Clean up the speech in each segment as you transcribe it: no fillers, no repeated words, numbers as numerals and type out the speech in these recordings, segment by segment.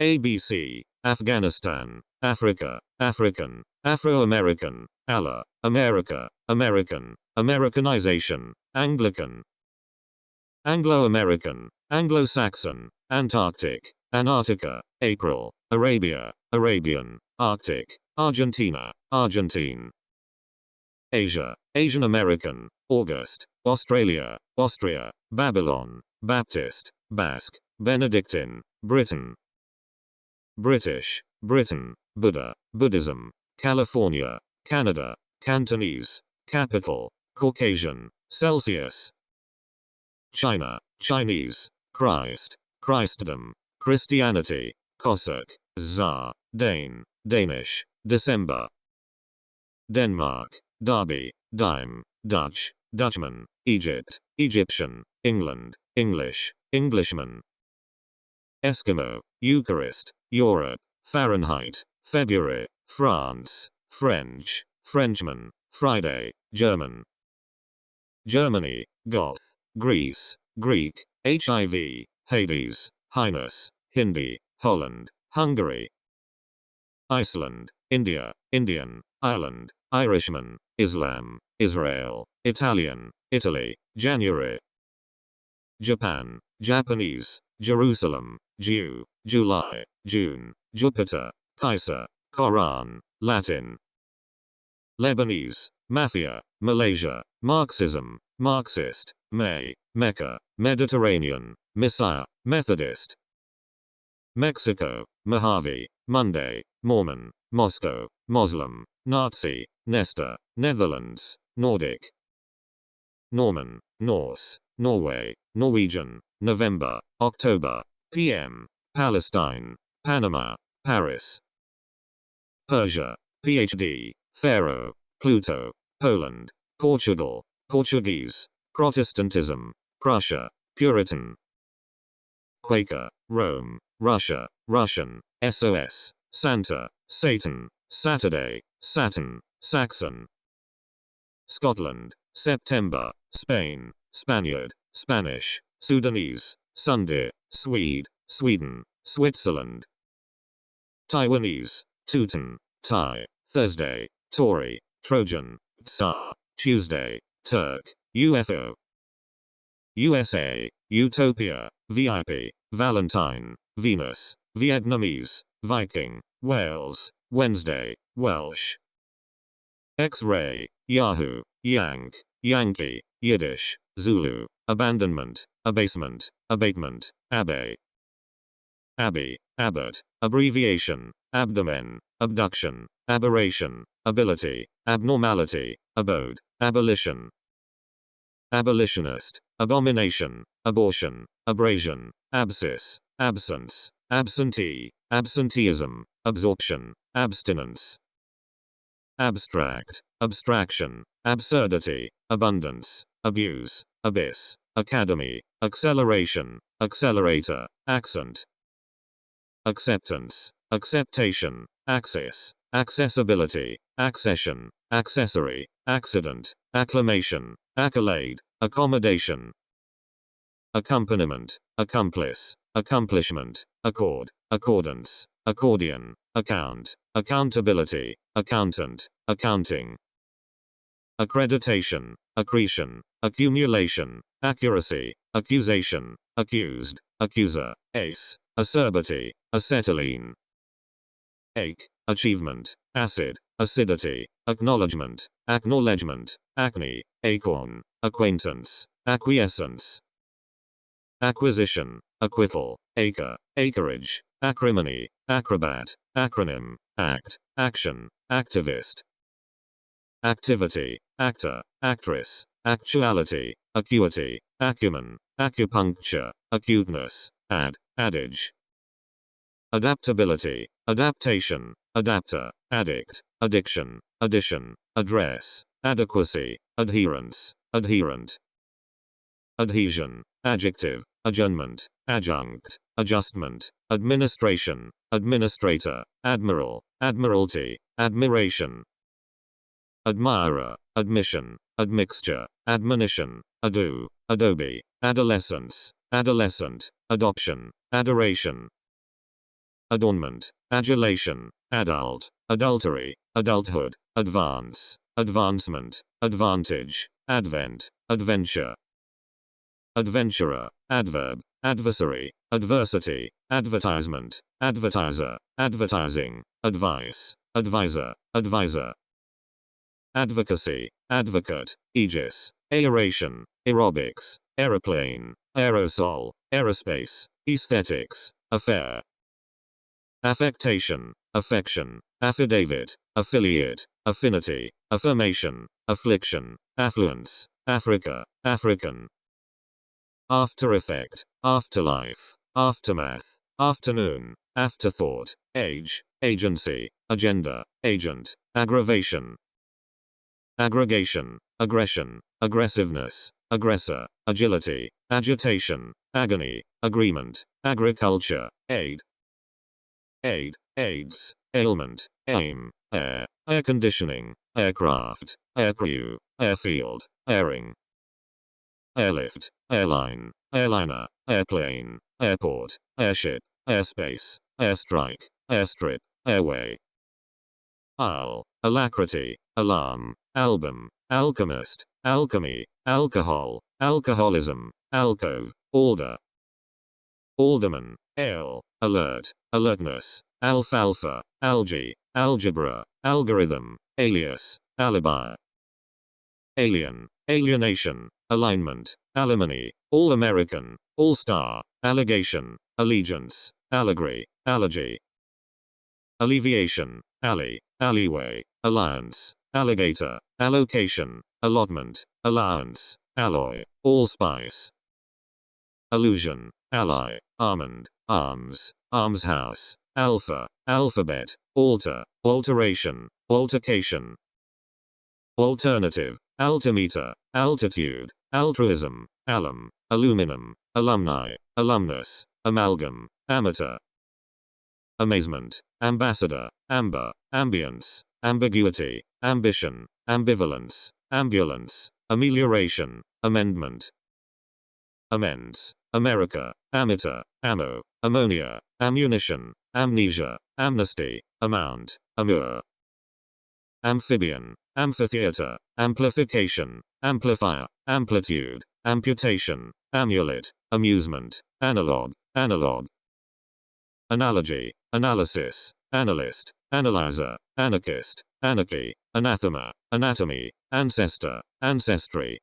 ABC, Afghanistan, Africa, African, Afro-American, Allah, America, American, Americanization, Anglican, Anglo-American, Anglo-Saxon, Antarctic, Antarctica, April, Arabia, Arabian, Arctic, Argentina, Argentine, Asia, Asian American, August, Australia, Austria, Babylon, Baptist, Basque, Benedictine, Britain, British, Britain, Buddha, Buddhism, California, Canada, Cantonese, Capital, Caucasian, Celsius, China, Chinese, Christ, Christendom, Christianity, Cossack, Tsar, Dane, Danish, December, Denmark, Derby, Dime, Dutch, Dutchman, Egypt, Egyptian, England, English, Englishman, Eskimo, Eucharist, Europe, Fahrenheit, February, France, French, Frenchman, Friday, German, Germany, Goth, Greece, Greek, HIV, Hades, Highness, Hindi, Holland, Hungary, Iceland, India, Indian, Ireland, Irishman, Islam, Israel, Italian, Italy, January, Japan, Japanese, Jerusalem, Jew, July, June, Jupiter, Kaiser, Quran, Latin, Lebanese, Mafia, Malaysia, Marxism, Marxist, May, Mecca, Mediterranean, Messiah, Methodist, Mexico, Mojave, Monday, Mormon, Moscow, Muslim, Nazi, Nesta, Netherlands, Nordic, Norman, Norse, Norway, Norwegian, November, October, PM, Palestine, Panama, Paris, Persia, PhD, Pharaoh, Pluto, Poland, Portugal, Portuguese, Protestantism, Prussia, Puritan, Quaker, Rome, Russia, Russian, SOS, Santa, Satan, Saturday, Saturn, Saxon, Scotland, September, Spain, Spaniard, Spanish, Sudanese, Sunday, Swede, Sweden, Switzerland, Taiwanese, Teuton, Thai, Thursday, Tory, Trojan, Tsar, Tuesday, Turk, UFO, USA, Utopia, VIP, Valentine, Venus, Vietnamese, Viking, Wales, Wednesday, Welsh, X-ray, Yahoo, Yank, Yankee, Yiddish, Zulu, abandonment, abasement, abatement, abbey, abbey, abbot, abbreviation, abdomen, abduction, aberration, ability, abnormality, abode, abolition, abolitionist, abomination, abortion, abrasion, abscess, absence, absentee, absenteeism, absorption, abstinence, abstract, abstraction, absurdity, abundance, abuse, abyss, academy, acceleration, accelerator, accent, acceptance, acceptation, access, accessibility, accession, accessory, accident, acclamation, accolade, accommodation, accompaniment, accomplice, accomplishment, accord, accordance, accordion, account, accountability, accountant, accounting, accreditation, accretion, accumulation, accuracy, accusation, accused, accuser, ace, acerbity, acetylene, ache, achievement, acid, acidity, acknowledgement, acknowledgement, acne, acorn, acquaintance, acquiescence, acquisition, acquittal, acre, acreage, acrimony, acrobat, acronym, act, action, activist, activity, actor, actress, actuality, acuity, acumen, acupuncture, acuteness, adage, adaptability, adaptation, adapter, addict, addiction, addition, address, adequacy, adherence, adherent, adhesion, adjective, adjournment, adjunct, adjustment, administration, administrator, admiral, admiralty, admiration, admirer, admission, admixture, admonition, ado, adobe, adolescence, adolescent, adoption, adoration, adornment, adulation, adult, adultery, adulthood, advance, advancement, advantage, advent, adventure, adventurer, adverb, adversary, adversity, advertisement, advertiser, advertising, advice, advisor, advisor, advocacy, advocate, aegis, aeration, aerobics, aeroplane, aerosol, aerospace, aesthetics, affair, affectation, affection, affidavit, affiliate, affinity, affirmation, affliction, affluence, Africa, African, after effect, afterlife, aftermath, afternoon, afterthought, age, agency, agenda, agent, aggravation, aggregation, aggression, aggressiveness, aggressor, agility, agitation, agony, agreement, agriculture, aid, aids, ailment, aim, air conditioning, aircraft, aircrew, airfield, airing, airlift, airline, airliner, airplane, airport, airship, airspace, airstrike, airstrip, airway, alacrity, alarm, album, alchemist, alchemy, alcohol, alcoholism, alcove, alder, alderman, alert, alertness, alfalfa, algae, algebra, algorithm, alias, alibi, alien, alienation, alignment, alimony, all-American, all-star, allegation, allegiance, allegory, allergy, alleviation, alley, alleyway, alliance, alligator, allocation, allotment, allowance, alloy, allspice, allusion, ally, almond, arms, almshouse, alpha, alphabet, alter, alteration, altercation, alternative, altimeter, altitude, altruism, alum, aluminum, alumni, alumnus, amalgam, amateur, amazement, ambassador, amber, ambience, ambiguity, ambition, ambivalence, ambulance, amelioration, amendment, amends, America, amateur, ammo, ammonia, ammunition, amnesia, amnesty, amount, amur, amphibian, amphitheater, amplification, amplifier, amplitude, amputation, amulet, amusement, analog, analog, analogy, analysis, analyst, analyzer, anarchist, anarchy, anathema, anatomy, ancestor, ancestry,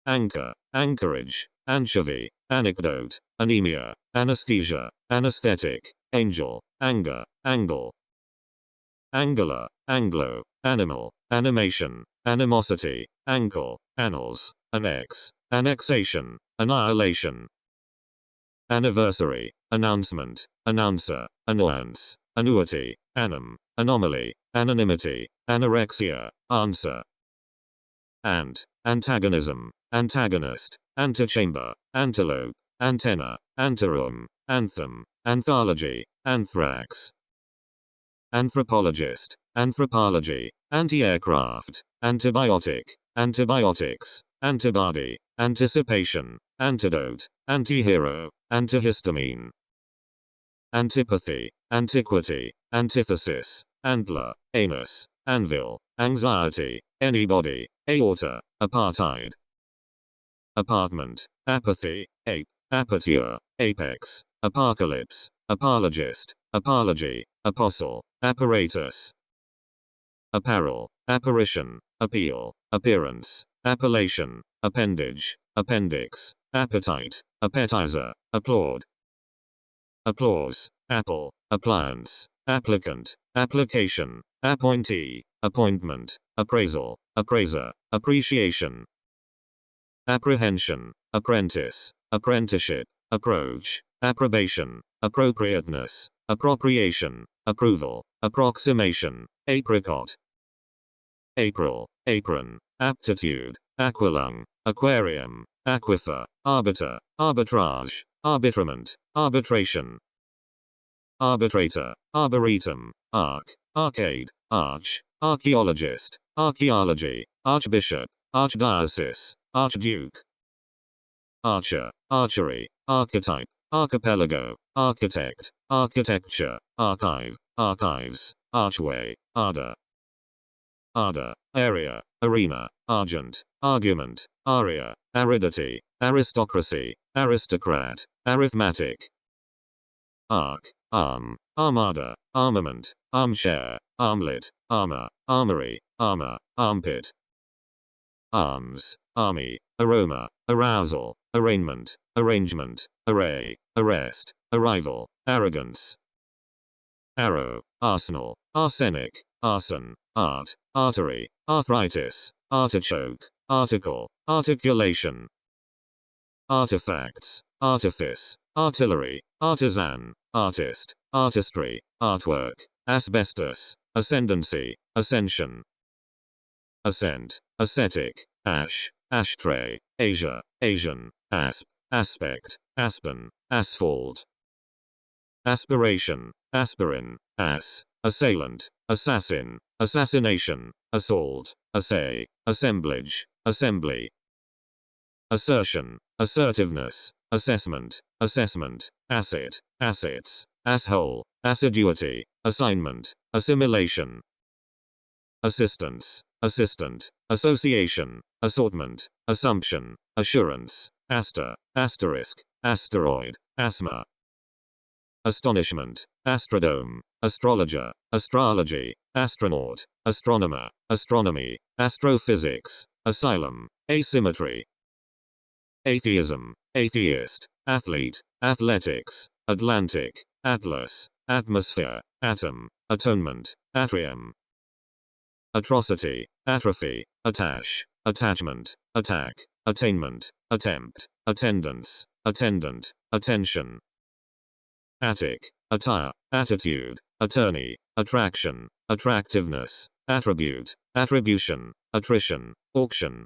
anchor, anchorage, anchovy, anecdote, anemia, anesthesia, anesthetic, angel, anger, angle, angular, anglo, animal, animation, animosity, ankle, annals, annex, annexation, annihilation, anniversary, announcement, announcer, annoyance, annuity, annum, anomaly, anonymity, anorexia, answer, antagonism, antagonist, antechamber, antelope, antenna, anteroom, anthem, anthology, anthrax, anthropologist, anthropology, anti-aircraft, antibiotic, antibiotics, antibody, anticipation, antidote, antihero, antihistamine, antipathy, antiquity, antithesis, antler, anus, anvil, anxiety, anybody, aorta, apartheid, apartment, apathy, ape, aperture, apex, apocalypse, apologist, apology, apostle, apparatus, apparel, apparition, appeal, appearance, appellation, appendage, appendix, appetite, appetizer, applaud, applause, apple, appliance, applicant, application, appointee, appointment, appraisal, appraiser, appreciation, apprehension, apprentice, apprenticeship, approach, approbation, appropriateness, appropriation, approval, approximation, apricot, April, apron, aptitude, aquilung, aquarium, aquifer, arbiter, arbitrage, arbitrament, arbitration, arbitrator, arboretum, arc, arcade, arch, archaeologist, archaeology, archbishop, archdiocese, archduke, archer, archery, archetype, archipelago, architect, architecture, archive, archives, archway, arda, area, arena, argent, argument, aria, aridity, aristocracy, aristocrat, arithmetic, arc, arm, armada, armament, armchair, armlet, armor, armory, armor, armpit, arms, army, aroma, arousal, arraignment, arrangement, array, arrest, arrival, arrogance, arrow, arsenal, arsenic, arson, art, artery, arthritis, artichoke, article, articulation, artifacts, artifice, artillery, artisan, artist, artistry, artwork, asbestos, ascendancy, ascension, ascent, ascetic, ash, ashtray, Asia, Asian, asp, aspect, aspen, asphalt, aspiration, aspirin, ass, assailant, assassin, assassination, assault, assay, assemblage, assembly, assertion, assertiveness, assessment, assessment, asset, assets, asshole, assiduity, assignment, assimilation, assistance, assistant, association, assortment, assumption, assurance, aster, asterisk, asteroid, asthma, astonishment, astrodome, astrologer, astrology, astronaut, astronomer, astronomy, astrophysics, asylum, asymmetry, atheism, atheist, athlete, athletics, Atlantic, atlas, atmosphere, atom, atonement, atrium, atrocity, atrophy, attache, attachment, attack, attainment, attempt, attendance, attendant, attention, attic, attire, attitude, attorney, attraction, attractiveness, attribute, attribution, attrition, auction,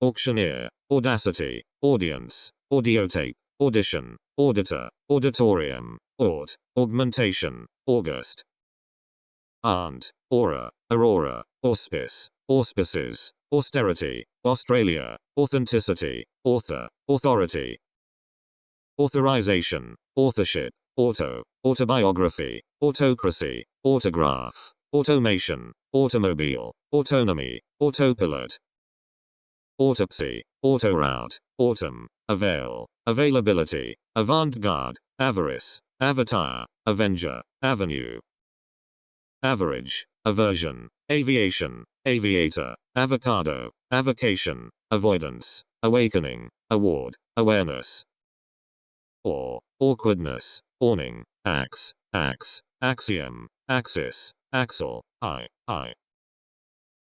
auctioneer, audacity, audience, audiotape, audition, auditor, auditorium, aut, augmentation, August, aunt, aura, aurora, auspice, auspices, austerity, Australia, authenticity, author, authority, authorization, authorship, auto, autobiography, autocracy, autograph, automation, automobile, autonomy, autopilot, autopsy, autoroute, autumn, avail, availability, avant-garde, avarice, avatar, avenger, avenue, average, aversion, aviation, aviator, avocado, avocation, avoidance, awakening, award, awareness, awe, awkwardness, awning, axe, axe, axiom, axis, axle, I,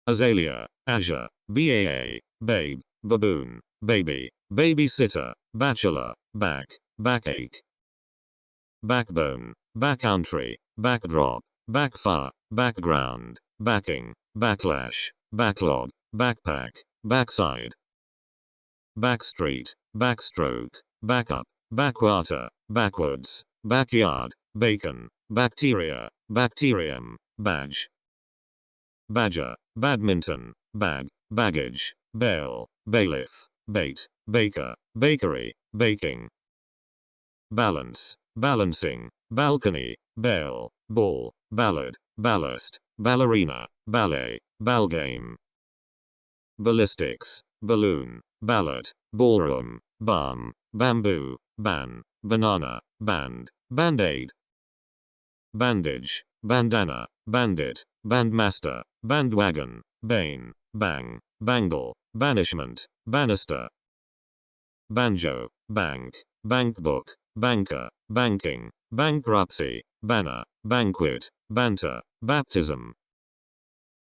azalea, azure, baa, babe, baboon, baby, babysitter, bachelor, back, backache, backbone, backcountry, backdrop, backfire, background, backing, backlash, backlog, backpack, backside, backstreet, backstroke, backup, backwater, backwards, backyard, bacon, bacteria, bacterium, badge, badger, badminton, bag, baggage, bail, bailiff, bait, baker, bakery, baking, balance, balancing, balcony, bail, ball, ballad, ballast, ballerina, ballet, ballgame, ballistics, balloon, ballot, ballroom, balm, bamboo, ban, banana, band, band-aid, bandage, bandana, bandit, bandmaster, bandwagon, bane, bang, bangle, banishment, banister, banjo, bank, bankbook, banker, banking, bankruptcy, banner, banquet, banter, baptism,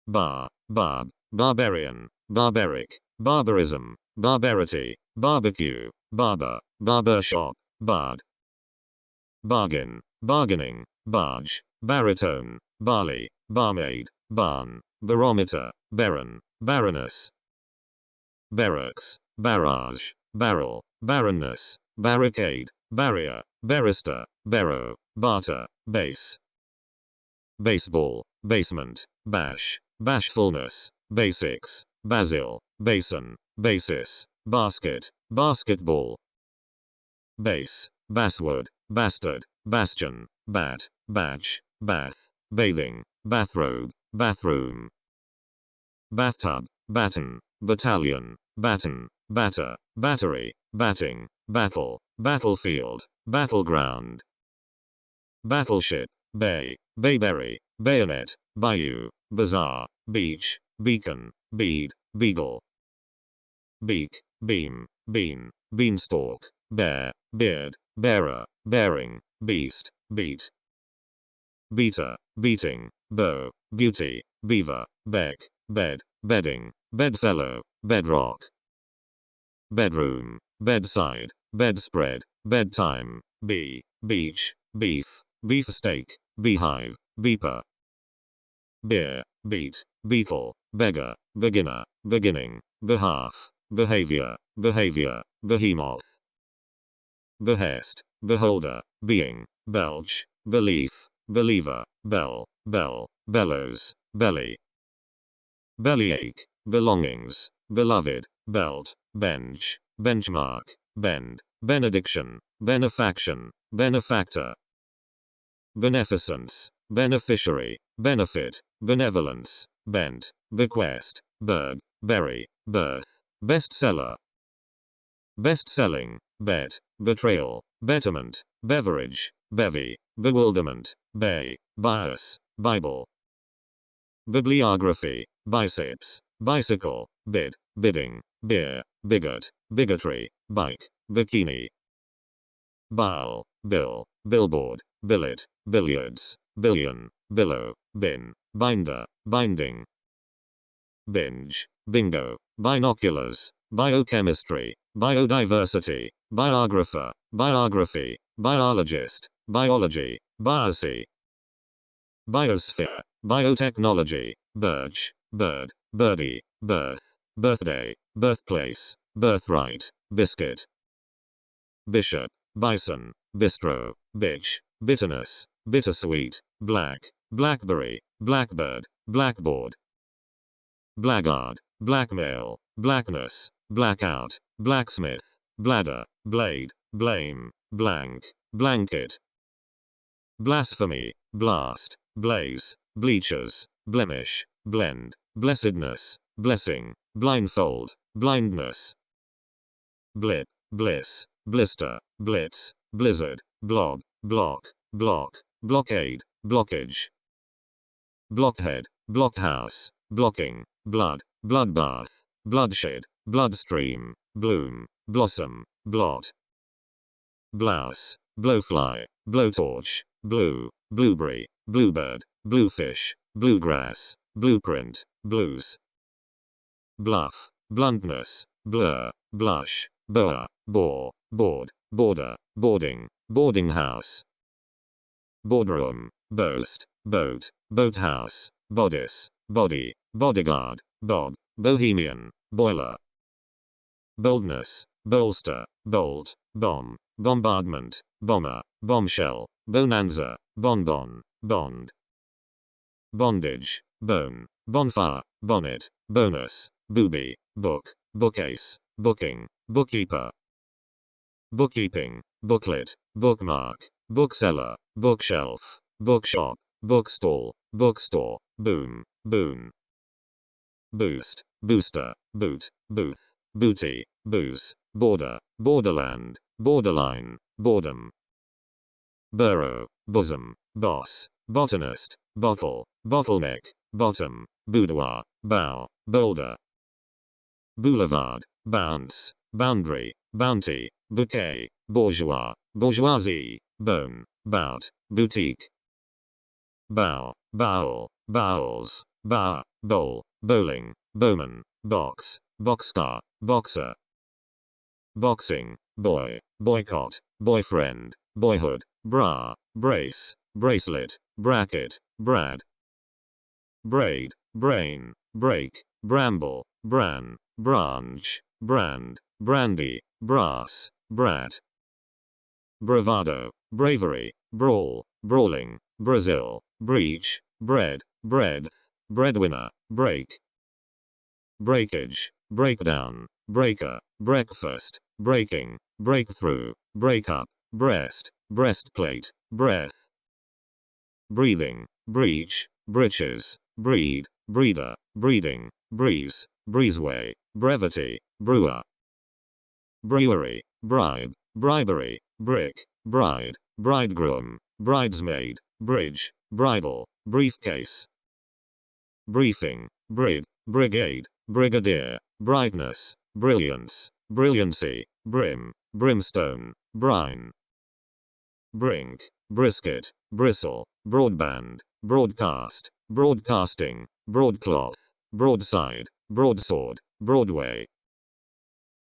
bar, barb, barbarian, barbaric, barbarism, barbarity, barbecue, barber, barbershop, bard, bargain, bargaining, barge, baritone, barley, barmaid, barn, barometer, baron, baroness, barracks, barrage, barrel, barrenness, barricade, barrier, barrister, barrow, barter, base, baseball, basement, bash, bashfulness, basics, basil, basin, basis, basket, basketball, base, basswood, bastard, bastion, bat, batch, bath, bathing, bathrobe, bathroom, bathtub, baton, battalion, baton, batter, battery, batting, battle, battlefield, battleground, battleship, bay, bayberry, bayonet, bayou, bazaar, beach, beacon, bead, beagle, beak, beam, bean, beanstalk, bear, beard, bearer, bearing, beast, beat, beater, beating, bow, beauty, beaver, beck, bed, bedding, bedfellow, bedrock, bedroom, bedside, bedspread, bedtime, bee, beach, beef, beefsteak, beehive, beeper, beer, beat, beetle, beggar, beginner, beginning, behalf, behavior, behavior, behemoth, behest, beholder, being, belch, belief, believer, bell, bell, bellows, belly, bellyache, belongings, beloved, belt, bench, benchmark, bend, benediction, benefaction, benefactor, beneficence, beneficiary, benefit, benevolence, bent, bequest, berg, berry, birth, bestseller, best-selling, bet, betrayal, betterment, beverage, bevy, bewilderment, bay, bias, Bible, bibliography, biceps, bicycle, bid, bidding, beer, bigot, bigotry, bike, bikini, bile, bill, billboard, billet, billiards, billion, billow, bin, binder, binding, binge, bingo, binoculars, biochemistry, biodiversity, biographer, biography, biologist, biology, biopsy, biosphere, biotechnology, birch, bird, birdie, birth, birthday, birthplace, birthright, biscuit, bishop, bison, bistro, bitch, bitterness, bittersweet, black, blackberry, blackbird, blackboard, blackguard, blackmail, blackness, blackout, blacksmith, bladder, blade, blame, blank, blanket, blasphemy, blast, blaze, bleachers, blemish, blend, blessedness, blessing, blindfold, blindness, blip, bliss, blister, blitz, blizzard, blob, block, block, blockade, blockage, blockhead, blockhouse, blocking, blood, bloodbath, bloodshed, bloodstream, bloom, blossom, blot, blouse, blowfly, blowtorch, blue, blueberry, bluebird, bluefish, bluegrass, blueprint, blues, bluff, bluntness, blur, blush, boa, bore, board, border, boarding, boarding house, boardroom, boast, boat, boathouse, bodice, body, bodyguard, bob, bohemian, boiler, boldness, bolster, bolt, bomb, bombardment, bomber, bombshell, bonanza, bonbon, bond, bondage, bone, bonfire, bonnet, bonus, booby, book, bookcase, booking, bookkeeper, bookkeeping, booklet, bookmark, bookseller, bookshelf, bookshop, bookstall, bookstore, boom, boon, boost, booster, boot, booth, booty, booze, border, borderland, borderline, boredom, burrow, bosom, boss, botanist, bottle, bottleneck, bottom, boudoir, bow, boulder, boulevard, bounce, boundary, bounty, bouquet, bourgeois, bourgeoisie, bone, bout, boutique, bow, bowel, bowels, bar, bowl, bowling, bowman, box, boxcar, boxer, boxing, boy, boycott, boyfriend, boyhood, bra, brace, bracelet, bracket, brad, braid, brain, break, bramble, bran, branch, brand, brandy, brass, brat, bravado, bravery, brawl, brawling, Brazil, breach, bread, breadth, breadwinner, break, breakage, breakdown, breaker, breakfast, breaking, breakthrough, breakup, breast, breastplate, breath, breathing, breach, breeches, breed, breeder, breeding, breeze, breezeway, brevity, brewer, brewery, bribe, bribery, brick, bride, bridegroom, bridesmaid, bridge, bridle, briefcase, briefing, brig, brigade, brigadier, brightness, brilliance, brilliancy, brim, brimstone, brine, brink, brisket, bristle, broadband, broadcast, broadcasting, broadcloth, broadside, broadsword, Broadway,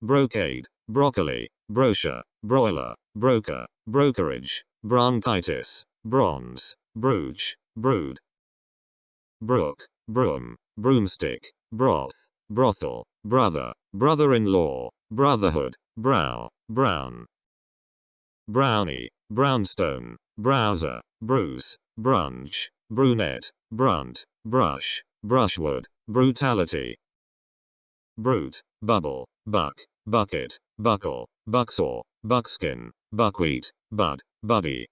brocade, broccoli, brochure, broiler, broker, brokerage, bronchitis, bronze, brooch, brood, brook, broom, broomstick, broth, brothel, brother, brother-in-law, brotherhood, brow, brown, brownie, brownstone, browser, bruise, brunch, brunette, brunt, brush, brushwood, brutality, brute, bubble, buck, bucket, buckle, bucksaw, buckskin, buckwheat, bud, buddy,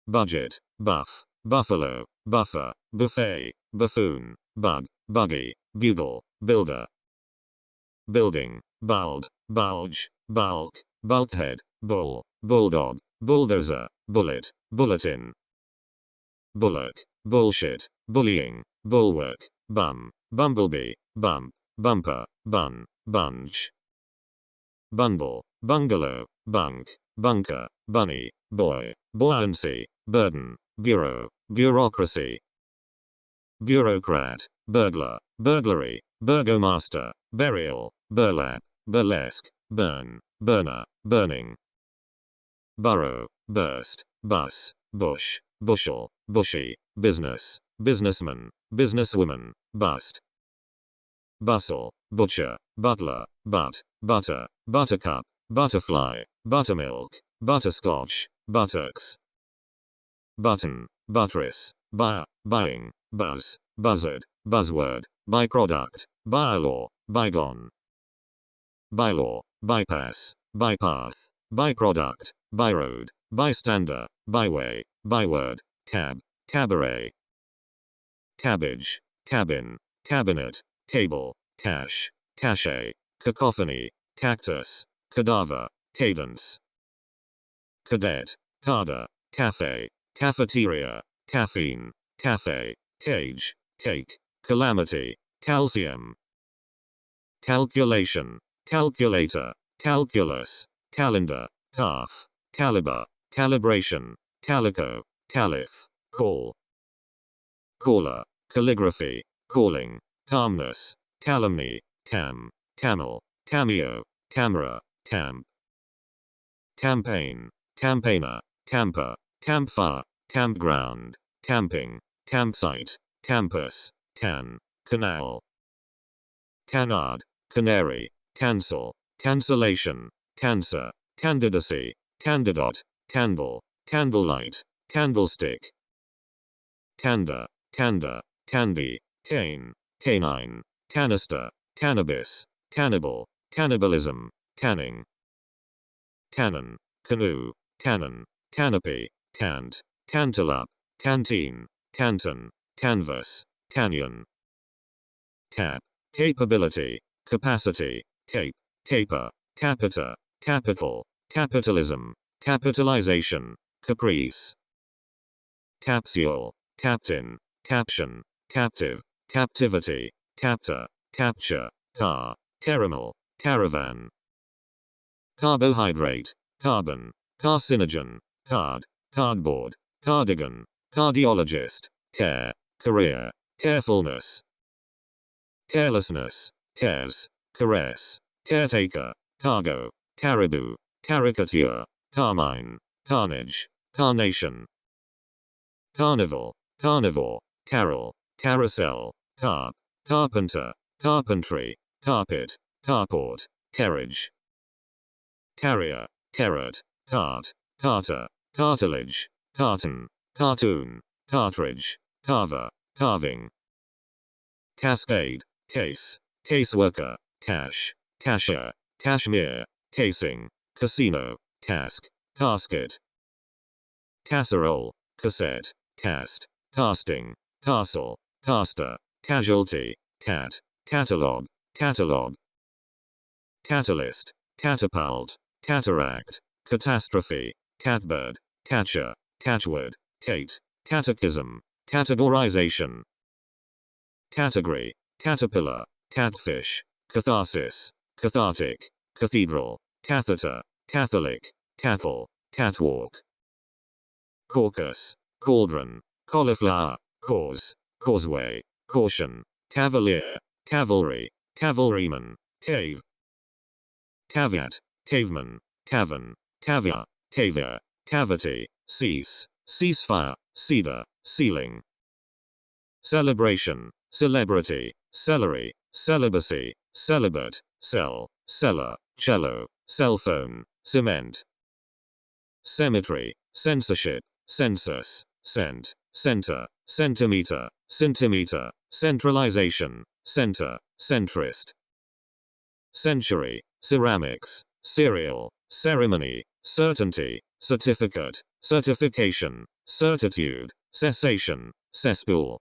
budget, buff, buffalo, buffer, buffet, buffoon, bug, buggy, bugle, builder, building, bulb, bulge, bulk, bulkhead, bull, bulldog, bulldozer, bullet, bulletin, bullock, bullshit, bullying, bulwark, bum, bumblebee, bump, bumper, bun, bunch, bundle, bungalow, bunk, bunker, bunny, boy, buoyancy, burden, bureau, bureaucracy, bureaucrat, burglar, burglary, burgomaster, burial, burlap, burlesque, burn, burner, burning, burrow, burst, bus, bush, bushel, bushy, business, businessman, businesswoman, bust, bustle, butcher, butler, butt, butter, buttercup, butterfly, buttermilk, butterscotch, buttocks, button, buttress, buying, buzz, buzzard, buzzword, byproduct, bylaw, bygone, bylaw, bypass, bypath, byproduct, byroad, bystander, byway, byword, cab, cabaret, cabbage, cabin, cabinet, cable, cache, cachet, cacophony, cactus, cadaver, cadence, cadet, carder, cafe, cafeteria, caffeine, cafe, cage, cake, calamity, calcium, calculation, calculator, calculus, calendar, calf, caliber, calibration, calico, caliph, call, caller, calligraphy, calling, calmness, calumny, cam, camel, cameo, camera, camp, campaign, campaigner, camper, campfire, campground, camping, campsite, campus, can, canal, canard, canary, cancel, cancellation, cancer, candidacy, candidate, candle, candlelight, candlestick, candor, candor, candy, cane, canine, canister, cannabis, cannibal, cannibalism, canning, cannon, canoe, cannon, canopy, cant, cantaloupe, canteen, canton, canvas, canyon, cap, capability, capacity, cape, caper, capita, capital, capitalism, capitalization, caprice, capsule, captain, caption, captive, captivity, captor, capture, car, caramel, caravan, carbohydrate, carbon, carcinogen, card, cardboard, cardigan, cardiologist, care, career, carefulness, carelessness, cares, caress, caretaker, cargo, caribou, caricature, carmine, carnage, carnation, carnival, carnivore, carol, carousel, carp, carpenter, carpentry, carpet, carport, carriage, carrier, carrot, cart, carter, cartilage, carton, cartoon, cartridge, carver, carving, cascade, case, caseworker, cash, cashier, cashmere, casing, casino, cask, casket, casserole, cassette, cast, casting, castle, caster, casualty, cat, catalogue, catalogue, catalyst, catapult, cataract, catastrophe, catbird, catcher, catchword, Kate, catechism, categorization, category, caterpillar, catfish, catharsis, cathartic, cathedral, catheter, Catholic, cattle, catwalk, caucus, cauldron, cauliflower, cause, causeway, caution, cavalier, cavalry, cavalryman, cave, caveat, caveman, cavern, caviar, caviar, cavity, cease, ceasefire, cedar, ceiling, celebration, celebrity, celery, celibacy, celibate, cell, cellar, cello, cell phone, cement, cemetery, censorship, census, cent, center, centimeter, centimeter, centralization, center, centrist, century, ceramics, cereal, ceremony, certainty, certificate, certification, certitude, cessation, cesspool,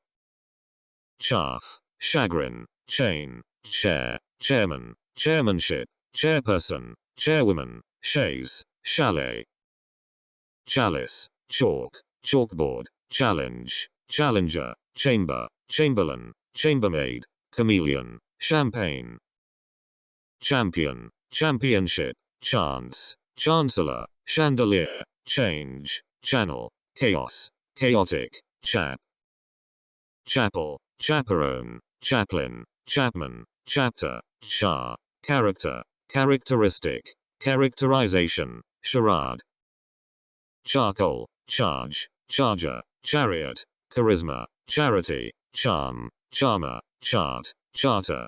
chaff, chagrin, chain, chair, chairman, chairmanship, chairperson, chairwoman, chaise, chalet, chalice, chalk, chalkboard, challenge, challenger, chamber, chamberlain, chambermaid, chameleon, champagne, champion, championship, chance, chancellor, chandelier, change, channel, chaos, chaotic, chap, chapel, chaperone, chaplain, chapman, chapter, char, character, characteristic, characterization, charade, charcoal, charge, charger, chariot, charisma, charity, charm, charmer, chart, charter,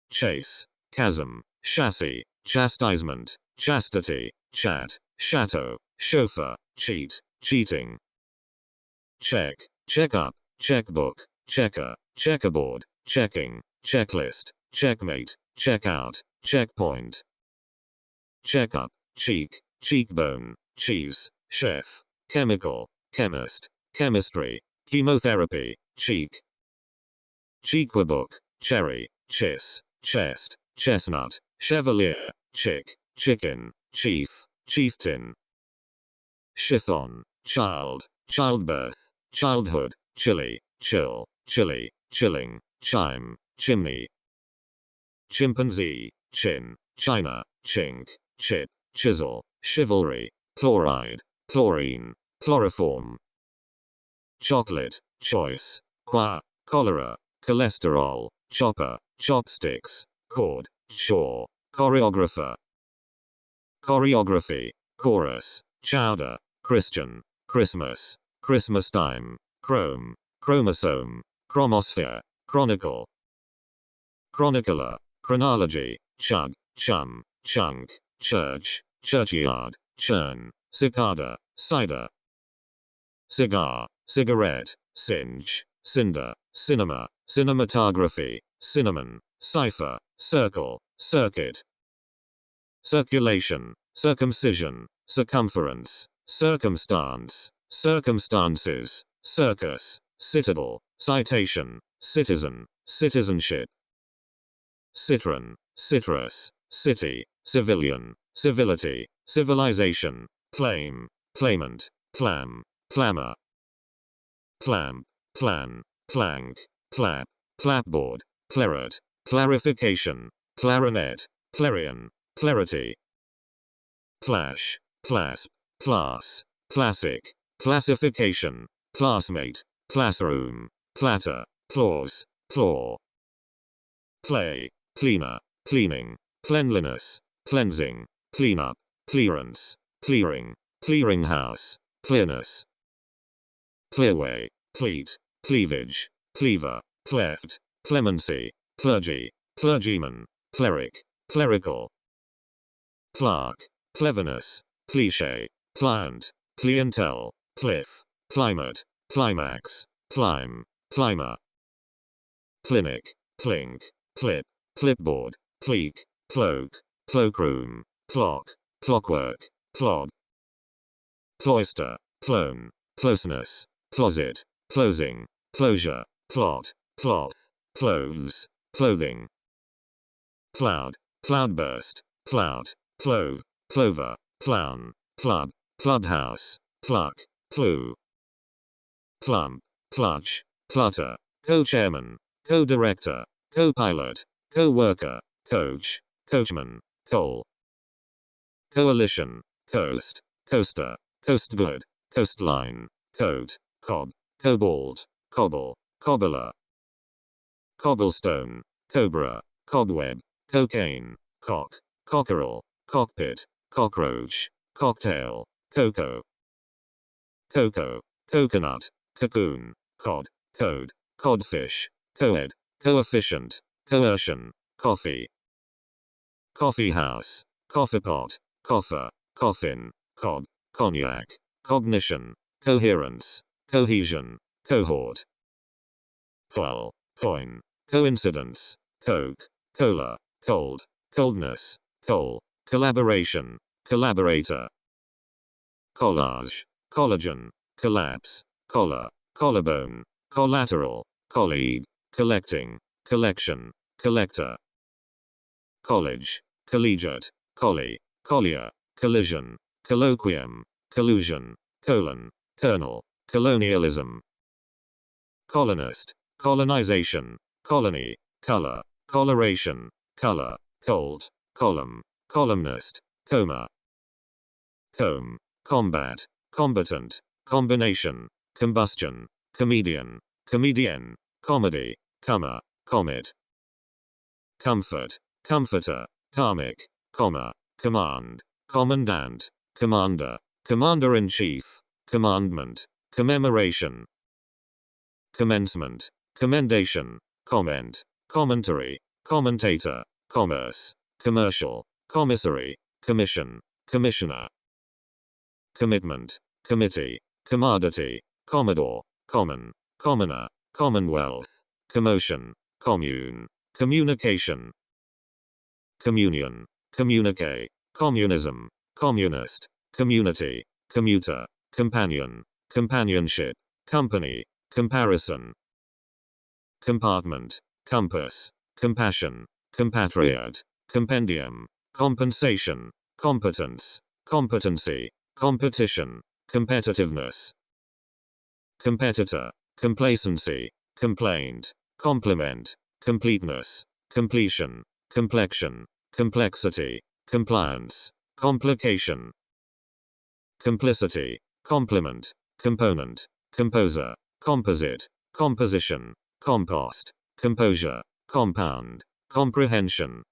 chase, chasm, chassis, chastisement, chastity, chat, chateau, chauffeur, cheat, cheating, check, checkup, checkbook, checker, checkerboard, checking, checklist, checkmate, checkout, checkpoint, checkup, cheek, cheekbone, cheese, chef, chemical, chemist, chemistry, chemotherapy, cheek, cheekbook, cherry, chiss, chest, chestnut, chevalier, chick, chicken, chief, chieftain, chiffon, child, childbirth, childhood, chili, chill, chilly, chilling, chime, chimney, chimpanzee, chin, china, chink, chip, chisel, chivalry, chloride, chlorine, chloroform, chocolate, choice, qua, cholera, cholesterol, chopper, chopsticks, cord, shore, choreographer, choreography, chorus, chowder, Christian, Christmas, Christmas time, chrome, chromosome, chromosphere, chronicle, chronicler, chronology, chug, chum, chunk, church, churchyard, churn, cicada, cider, cigar, cigarette, singe, cinder, cinema, cinematography, cinnamon, cipher, circle, circuit, circulation, circumcision, circumference, circumstance, circumstances, circus, citadel, citation, citizen, citizenship, citron, citrus, city, civilian, civility, civilization, claim, claimant, clam, clamor, clamp, plan, clank, clap, clapboard, claret, clarification, clarinet, clarion, clarity, clash, clasp, class, classic, classification, classmate, classroom, clatter, clause, claw, clay, cleaner, cleaning, cleanliness, cleansing, cleanup, clearance, clearing, clearinghouse, clearness, clearway, cleat, cleavage, cleaver, cleft, clemency, clergy, clergyman, cleric, clerical, clerk, cleverness, cliché, client, clientele, cliff, climate, climax, climb, climber, clinic, clink, clip, clipboard, clique, cloak, cloakroom, clock, clockwork, clog, cloister, clone, closeness, closet, closing, closure, plot, cloth, clothes, clothing. Cloud, cloudburst, clout, clove, clover, clown, club, clubhouse, cluck, clue. Clump, clutch, clutter, co-chairman, co-director, co-pilot, co-worker, coach, coachman, coal. Coalition, coast, coaster, coastguard, coastline, coat, cob, cobalt, cobble, cobbler. Cobblestone, cobra, cobweb, cocaine, cock, cockerel, cockpit, cockroach, cocktail, cocoa. Cocoa, coconut, cocoon, cod, code, codfish, coed, coefficient, coercion, coffee. Coffee house, coffee pot, coffer, coffin, cob, cognac, cognition, coherence, cohesion, cohort. Coil, coin, coincidence, coke, cola, cold, coldness, coal, collaboration, collaborator. Collage, collagen, collapse, collar, collarbone, collateral, colleague, collecting, collection, collector. College, collegiate, collie, collier, collision, colloquium, collusion, colon, kernel, colonialism. Colonist, colonization, colony, color, coloration, color, colt, column, columnist, coma. Comb, combat, combatant, combination, combustion, comedian, comedienne, comedy, comer, comet. Comfort, comforter, karmic, comma, command, commandant, commander, commander-in-chief, commandment, commemoration. Commencement, commendation, comment, commentary, commentator, commerce, commercial, commissary, commission, commissioner. Commitment, committee, commodity, commodore, common, commoner, commonwealth, commotion, commune, communication. Communion, communique, communism, communist, community, commuter, companion, companionship, company, comparison. Compartment, compass, compassion, compatriot, compendium, compensation, competence, competency, competition, competitiveness. Competitor, complacency, complaint, complement, completeness, completion, complexion, complexity, compliance, complication. Complicity, complement, component, composer, composite, composition, compost, composure, compound, comprehension.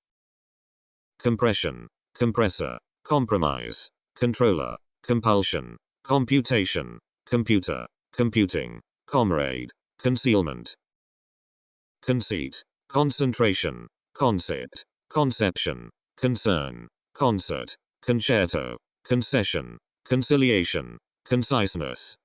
Compression, compressor, compromise, controller, compulsion, computation, computer, computing, comrade, concealment. Conceit, concentration, concept, conception, concern, concert, concerto, concession, conciliation, conciseness.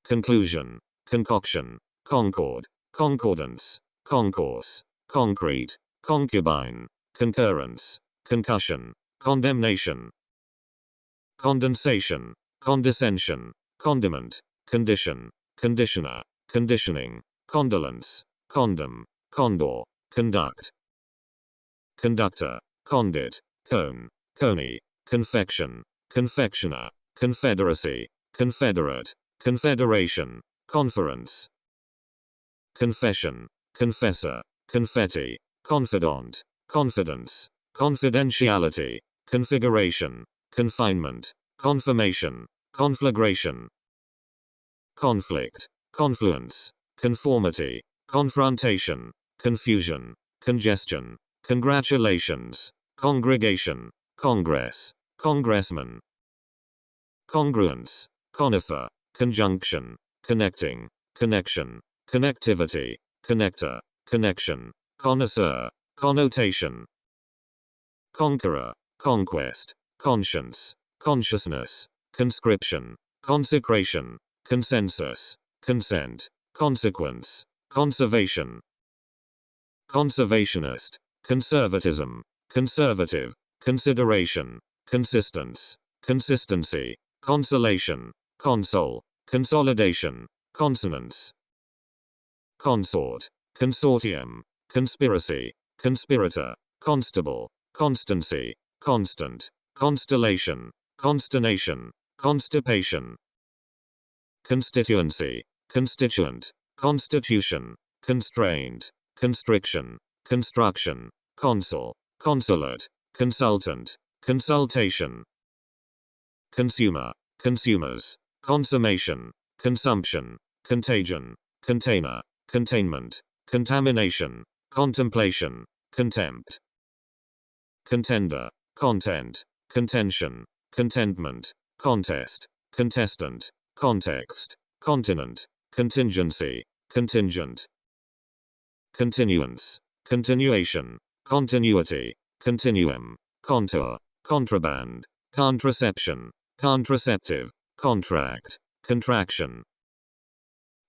Conclusion, concoction, concord, concordance, concourse, concrete, concubine, concurrence, concussion, condemnation. Condensation, condescension, condiment, condition, conditioner, conditioning, condolence, condom, condor, conduct. Conductor, condit, cone, coney, confection, confectioner, confederacy, confederate, confederation, conference. Confession, confessor, confetti, confidant, confidence, confidentiality, configuration, confinement, confirmation, conflagration. Conflict, confluence, conformity, confrontation, confusion, congestion, congratulations, congregation, congress, congressman. Congruence, conifer, conjunction, connecting, connection, connectivity, connector, connection, connoisseur, connotation. Conqueror, conquest, conscience, consciousness, conscription, consecration, consensus, consent, consequence, conservation. Conservationist, conservatism, conservative, consideration, consistence, consistency, consolation, console, consolidation, consonants, consort, consortium, conspiracy, conspirator, constable, constancy, constant, constellation, consternation, constipation, constituency, constituent, constitution, constraint, constriction, construction, consul, consulate, consultant, consultation, consumer, consumers, consummation, consumption, contagion, container, containment, contamination, contemplation, contempt, contender, content, contention, contentment, contest, contestant, context, continent, contingency, contingent, continuance, continuation, continuity, continuum, contour, contraband, contraception, contraceptive, contract, contraction,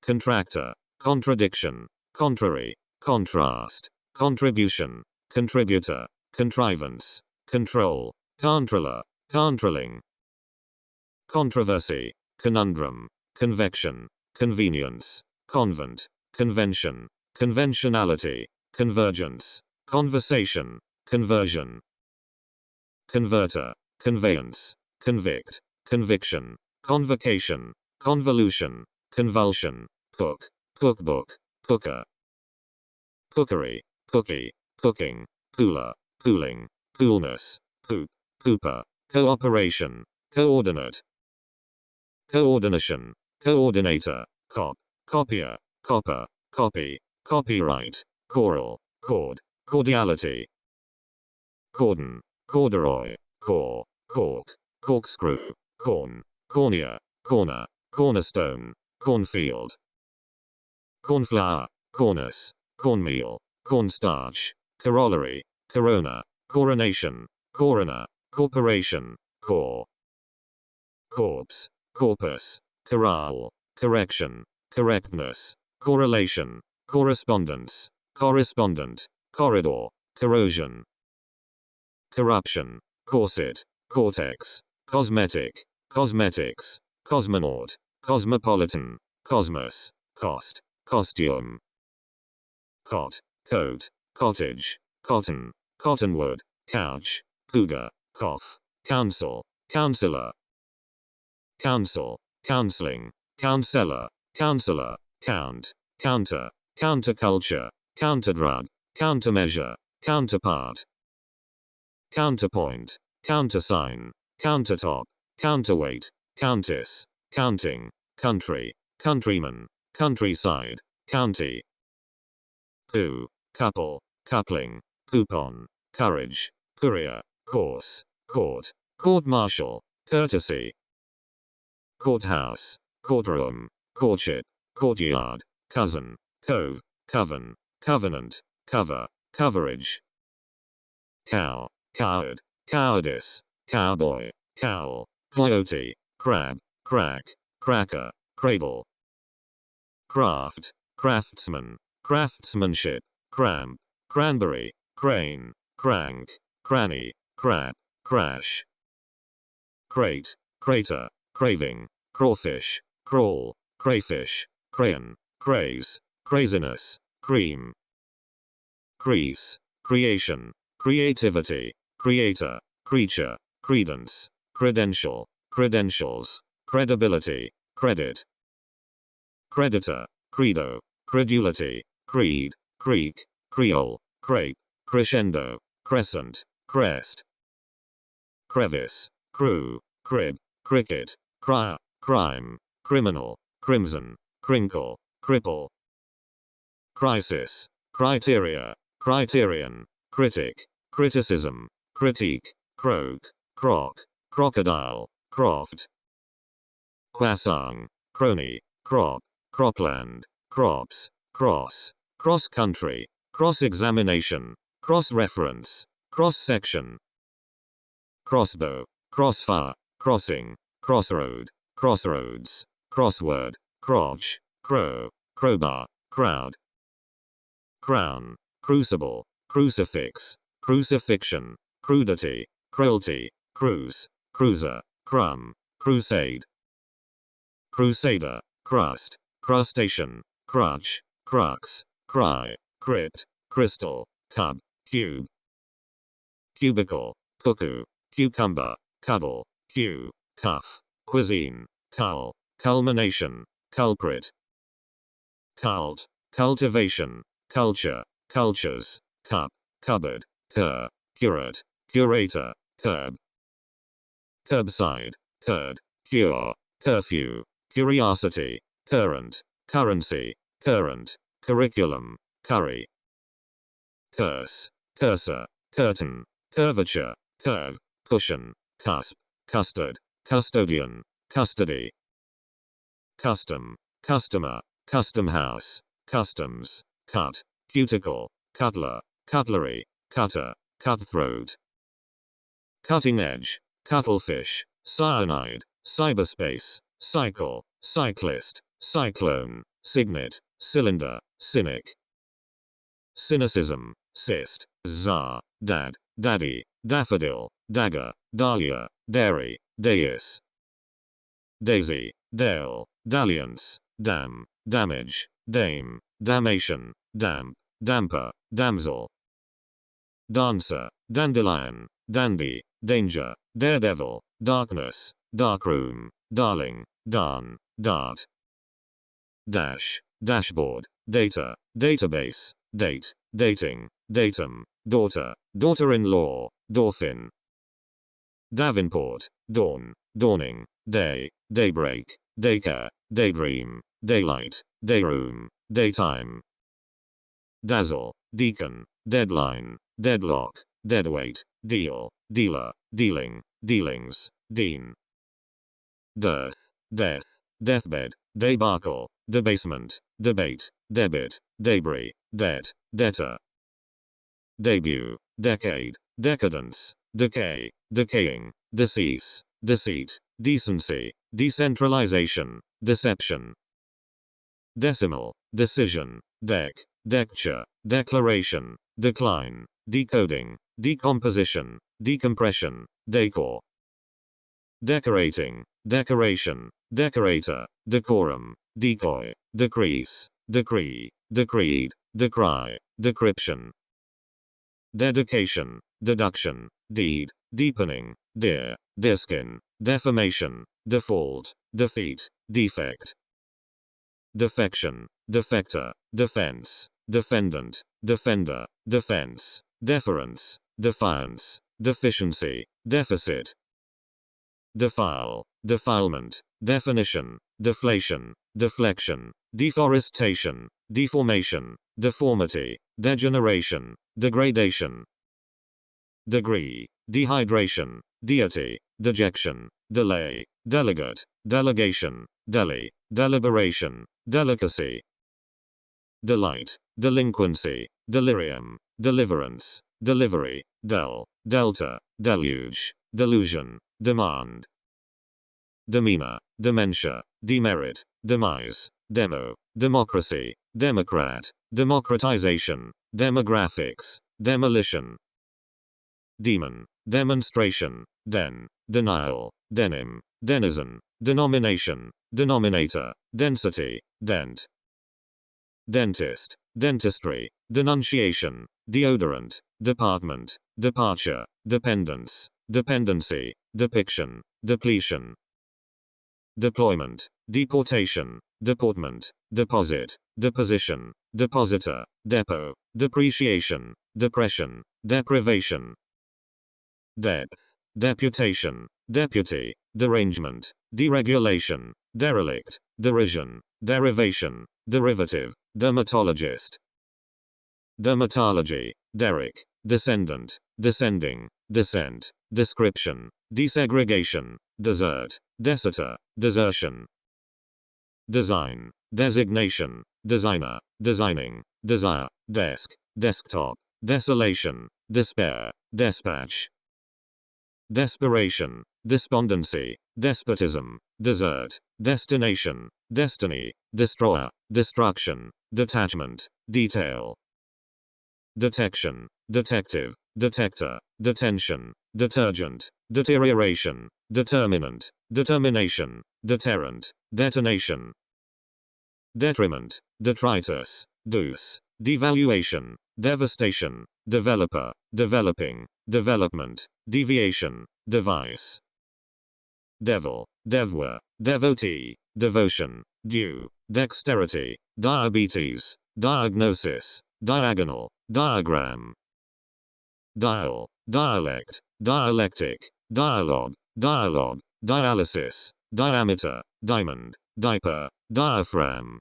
contractor, contradiction, contrary, contrast, contribution, contributor, contrivance, control, controller, controlling, controversy, conundrum, convection, convenience, convent, convention, conventionality, convergence, conversation, conversion, converter, conveyance, convict, conviction, convocation, convolution, convulsion, cook, cookbook, cooker, cookery, cookie, cooking, cooler, cooling, coolness, coop, cooper, cooperation, coordinate, coordination, coordinator, cop, copier, copper, copy, copyright, choral, chord, cordiality, cordon, corduroy, core, cork, corkscrew, corn, cornea, corner, cornerstone, cornfield, cornflower, cornice, cornmeal, cornstarch, corollary, corona, coronation, coroner, corporation, core, corpse, corpus, corral, correction, correctness, correlation, correspondence, correspondent, corridor, corrosion, corruption, corset, cortex, cosmetic, cosmetics, cosmonaut, cosmopolitan, cosmos, cost, costume, cot, coat, cottage, cotton, cottonwood, couch, cougar, cough, counsel, counselor, counsel, counseling, counselor, counselor, count, counter, counterculture, counterdrug, countermeasure, counterpart, counterpoint, countersign, countertop, counterweight, countess, counting, country, countryman, countryside, county, coup, couple, coupling, coupon, courage, courier, course, court, court-martial, courtesy, courthouse, courtroom, courtship, courtyard, cousin, cove, coven, covenant, cover, coverage, cow, coward, cowardice, cowboy, cowl, coyote, crab, crack, cracker, cradle, craft, craftsman, craftsmanship, cramp, cranberry, crane, crank, cranny, crap, crash, crate, crater, craving, crawfish, crawl, crayfish, crayon, craze, craziness, cream, crease, creation, creativity, creator, creature, credence, credential, credentials, credibility, credit, creditor, credo, credulity, creed, creek, creole, crepe, crescendo, crescent, crest, crevice, crew, crib, cricket, crier, crime, criminal, crimson, crinkle, cripple, crisis, criteria, criterion, critic, criticism, critique, croak, croc, crocodile, croft, croissant, crony, crop, cropland, crops, cross, cross-country, cross-examination, cross-reference, cross-section, crossbow, crossfire, crossing, crossroad, crossroads, crossword, crotch, crow, crowbar, crowd, crown, crucible, crucifix, crucifixion, crudity, cruelty, cruise, cruiser, crumb, crusade, crusader, crust, crustacean, crutch, crux, cry, crit, crystal, cub, cube, cubicle, cuckoo, cucumber, cuddle, cue, cuff, cuisine, cull, culmination, culprit, cult, cultivation, culture, cultures, cup, cupboard, cur, curate, curator, curb, curbside, curd, cure, curfew, curiosity, current, currency, current, curriculum, curry, curse, cursor, curtain, curvature, curve, cushion, cusp, custard, custodian, custody, custom, customer, custom house, customs, cut, cuticle, cutler, cutlery, cutter, cutthroat, cutting edge, cuttlefish, cyanide, cyberspace, cycle, cyclist, cyclone, signet, cylinder, cynic, cynicism, cyst, czar, dad, daddy, daffodil, dagger, dahlia, dairy, dais, daisy, dale, dalliance, dam, damage, dame, damnation, damp, damper, damsel, dancer, dandelion, dandy, danger, daredevil, darkness, darkroom, darling, darn, dart, dash, dashboard, data, database, date, dating, datum, daughter, daughter-in-law, dolphin, Davenport, dawn, dawning, day, daybreak, daycare, daydream, daylight, dayroom, daytime, dazzle, deacon, deadline, deadlock, deadweight, deal, dealer, dealing, dealings, dean, dearth, death, deathbed, debacle, debasement, debate, debit, debris, debt, debtor, debut, decade, decadence, decay, decaying, decease, deceit, decency, decentralization, deception, decimal, decision, deck, decture, declaration, decline, decoding, decomposition, decompression, decor, decorating, decoration, decorator, decorum, decoy, decrease, decree, decreed, decry, decryption, dedication, deduction, deed, deepening, dear, deerskin, defamation, default, defeat, defect, defection, defector, defense, defendant, defender, defense, deference, defiance, deficiency, deficit, defile, defilement, definition, deflation, deflection, deforestation, deformation, deformity, degeneration, degradation, degree, dehydration, deity, dejection, delay, delegate, delegation, deli, deliberation, delicacy, delight, delinquency, delirium, deliverance, delivery, delta, deluge, delusion, demand, demeanor, dementia, demerit, demise, demo, democracy, democrat, democratization, demographics, demolition, demon, demonstration, denial, denim, denizen, denomination, denominator, density, dent, dentist, dentistry, denunciation, deodorant, department, departure, dependence, dependency, depiction, depletion, deployment, deportation, deportment, deposit, deposition, depositor, depot, depreciation, depression, deprivation, depth, deputation, deputy, derangement, deregulation, derelict, derision, derivation, derivative, dermatologist, dermatology, derrick, descendant, descending, descent, description, desegregation, desert, deserter, desertion, design, designation, designer, designing, desire, desk, desktop, desolation, despair, dispatch, desperation, despondency, despotism, desert, destination, destiny, destroyer, destruction, detachment, detail, detection, detective, detector, detention, detergent, deterioration, determinant, determination, deterrent, detonation, detriment, detritus, deuce, devaluation, devastation, developer, developing, development, deviation, device, devil, devourer, devotee, devotion, due, dexterity, diabetes, diagnosis, diagonal, diagram, dial, dialect, dialectic, dialogue, dialogue, dialysis, diameter, diamond, diaper, diaphragm,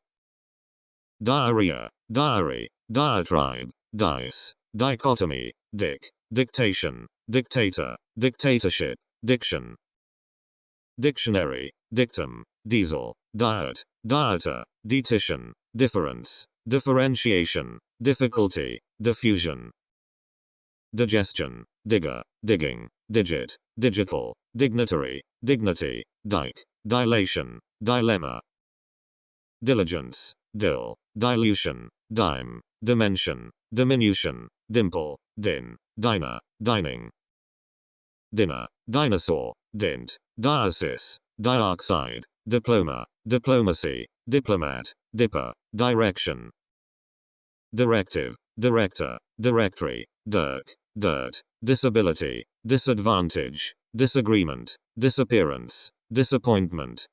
diarrhea, diary, diatribe, dice, dichotomy, dick, dictation, dictator, dictatorship, diction, dictionary, dictum, diesel, diet, dieter, dietitian, difference, differentiation, difficulty, diffusion, digestion, digger, digging, digit, digital, dignitary, dignity, dike, dilation, dilemma, diligence, dill, dilution, dime, dimension, diminution, dimple, din, diner, dining, dinner, dinosaur, dint, diocese, dioxide, diploma, diplomacy, diplomat, dipper, direction, directive, director, directory, dirk, dirt, disability, disadvantage, disagreement, disappearance, disappointment,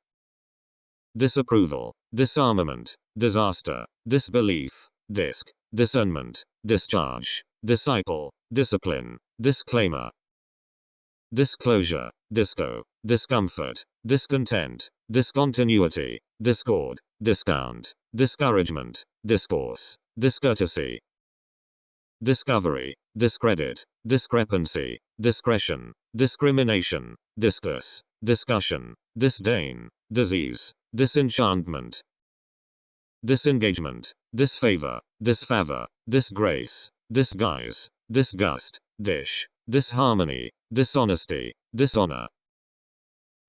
disapproval, disarmament, disaster, disbelief, disc, discernment, discharge, disciple, discipline, disclaimer, disclosure, disco, discomfort, discontent, discontinuity, discord, discount, discouragement, discourse, discourtesy, discovery, discredit, discrepancy, discretion, discrimination, discuss, discussion, disdain, disease, disenchantment, disengagement, disfavor, disfavor, disgrace, disguise, disgust, dish, disharmony, dishonesty, dishonor,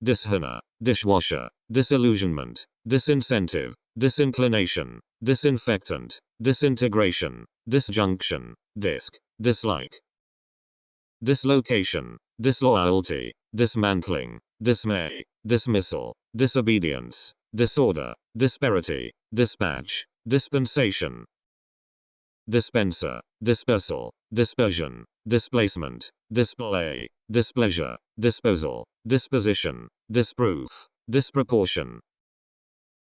dishonor, dishwasher, disillusionment, disincentive, disinclination, disinfectant, disintegration, disjunction, disc, dislike, dislocation, disloyalty, dismantling, dismay, dismissal, disobedience, disorder, disparity, dispatch, dispensation, dispenser, dispersal, dispersion, displacement, display, displeasure, disposal, disposition, disproof, disproportion,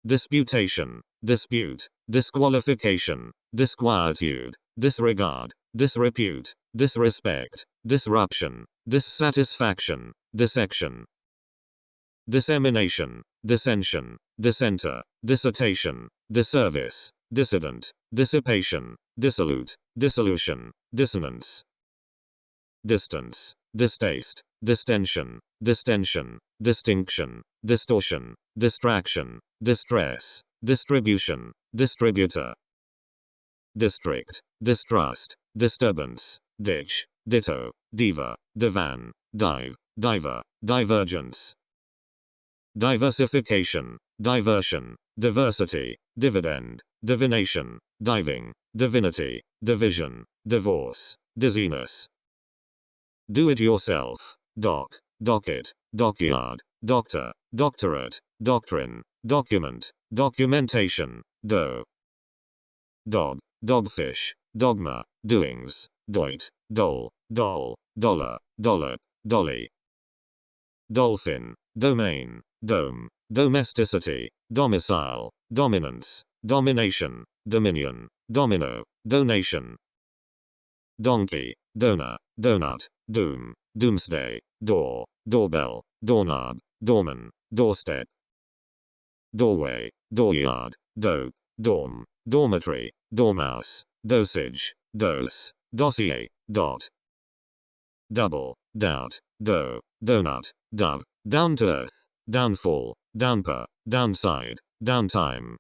disputation, dispute, disqualification, disquietude, disregard, disrepute, disrespect, disruption, dissatisfaction, dissection, dissemination, dissension, dissenter, dissertation, disservice, dissident, dissipation, dissolute, dissolution, dissonance, distance, distaste, distension, distension, distinction, distortion, distraction, distress, distribution, distributor, district, distrust, disturbance, ditch, ditto, diva, divan, dive, diver, divergence, diversification, diversion, diversity, dividend, divination, diving, divinity, division, divorce, dizziness, do-it-yourself, dock, docket, dockyard, doctor, doctorate, doctrine, document, documentation, doe, dog, dogfish, dogma, doings, doit, dole, doll, dollar, dollar, dolly, dolphin, domain, dome, domesticity, domicile, dominance, domination, dominion, domino, donation, donkey, donor, donut, doom, doomsday, door, doorbell, doorknob, doorman, doorstep, doorway, dooryard, dope, dorm, dormitory, dormouse, dosage, dose, dossier, dot, double, doubt, dough, donut, dove, down to earth, downfall, downpour, downside, downtime,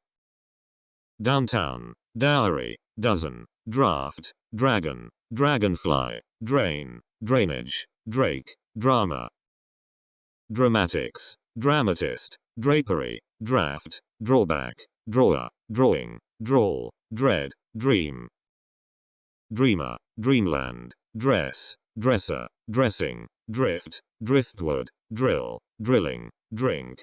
downtown, dowry, dozen, draft, dragon, dragonfly, drain, drainage, drake, drama, dramatics, dramatist, drapery, draft, drawback, drawer, drawing, drawl, dread, dream, dreamer, dreamland, dress, dresser, dressing, drift, driftwood, drill, drilling, drink,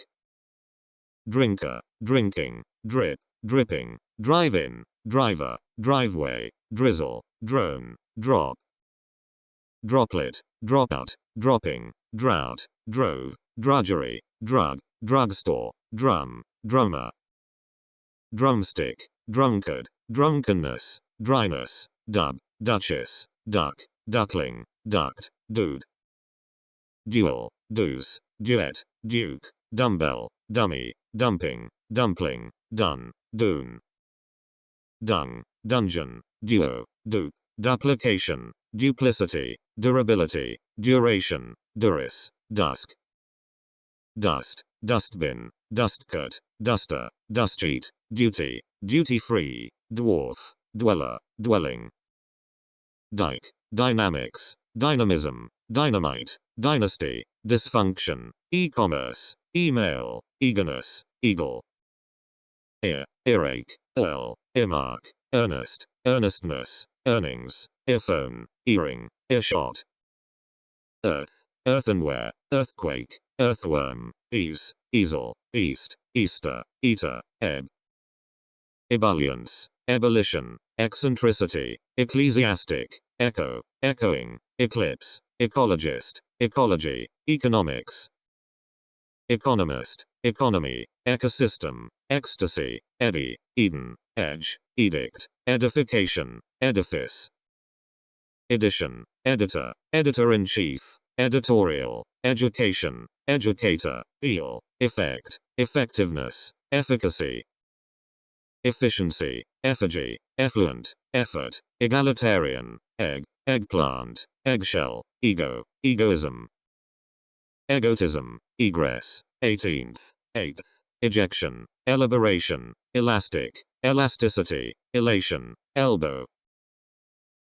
drinker, drinking, drip, dripping, drive-in, driver, driveway, drizzle, drone, drop, droplet, dropout, dropping, drought, drove, drudgery, drug, drugstore, drum, drummer, drumstick, drunkard, drunkenness, dryness, dub, duchess, duck, duckling, duct, dude, duel, deuce, duet, duke, dumbbell, dummy, dumping, dumpling, dun, dune, dung, dungeon, duo, dupe, duplication, duplicity, durability, duration, duris, dusk, dust, dustbin, dustcoat, duster, dust sheet, duty, duty-free, dwarf, dweller, dwelling, dike, dynamics, dynamism, dynamite, dynasty, dysfunction, e-commerce, email, eagerness, eagle, ear, earache, earl, earmark, earnest, earnestness, earnings, earphone, earring, earshot, earth, earthenware, earthquake, earthworm, ease, easel, east, Easter, eater, ebb, ebullience, ebullition, eccentricity, ecclesiastic, echo, echoing, eclipse, ecologist, ecology, economics, economist, economy, ecosystem, ecstasy, eddy, Eden, edge, edict, edification, edifice, edition, editor, editor-in-chief, editorial, education, educator, eel, effect, effectiveness, efficacy, efficiency, effigy, effluent, effort, egalitarian, egg, eggplant, eggshell, ego, egoism, egotism, egress, 18th, 8th, ejection, elaboration, elastic, elasticity, elation, elbow,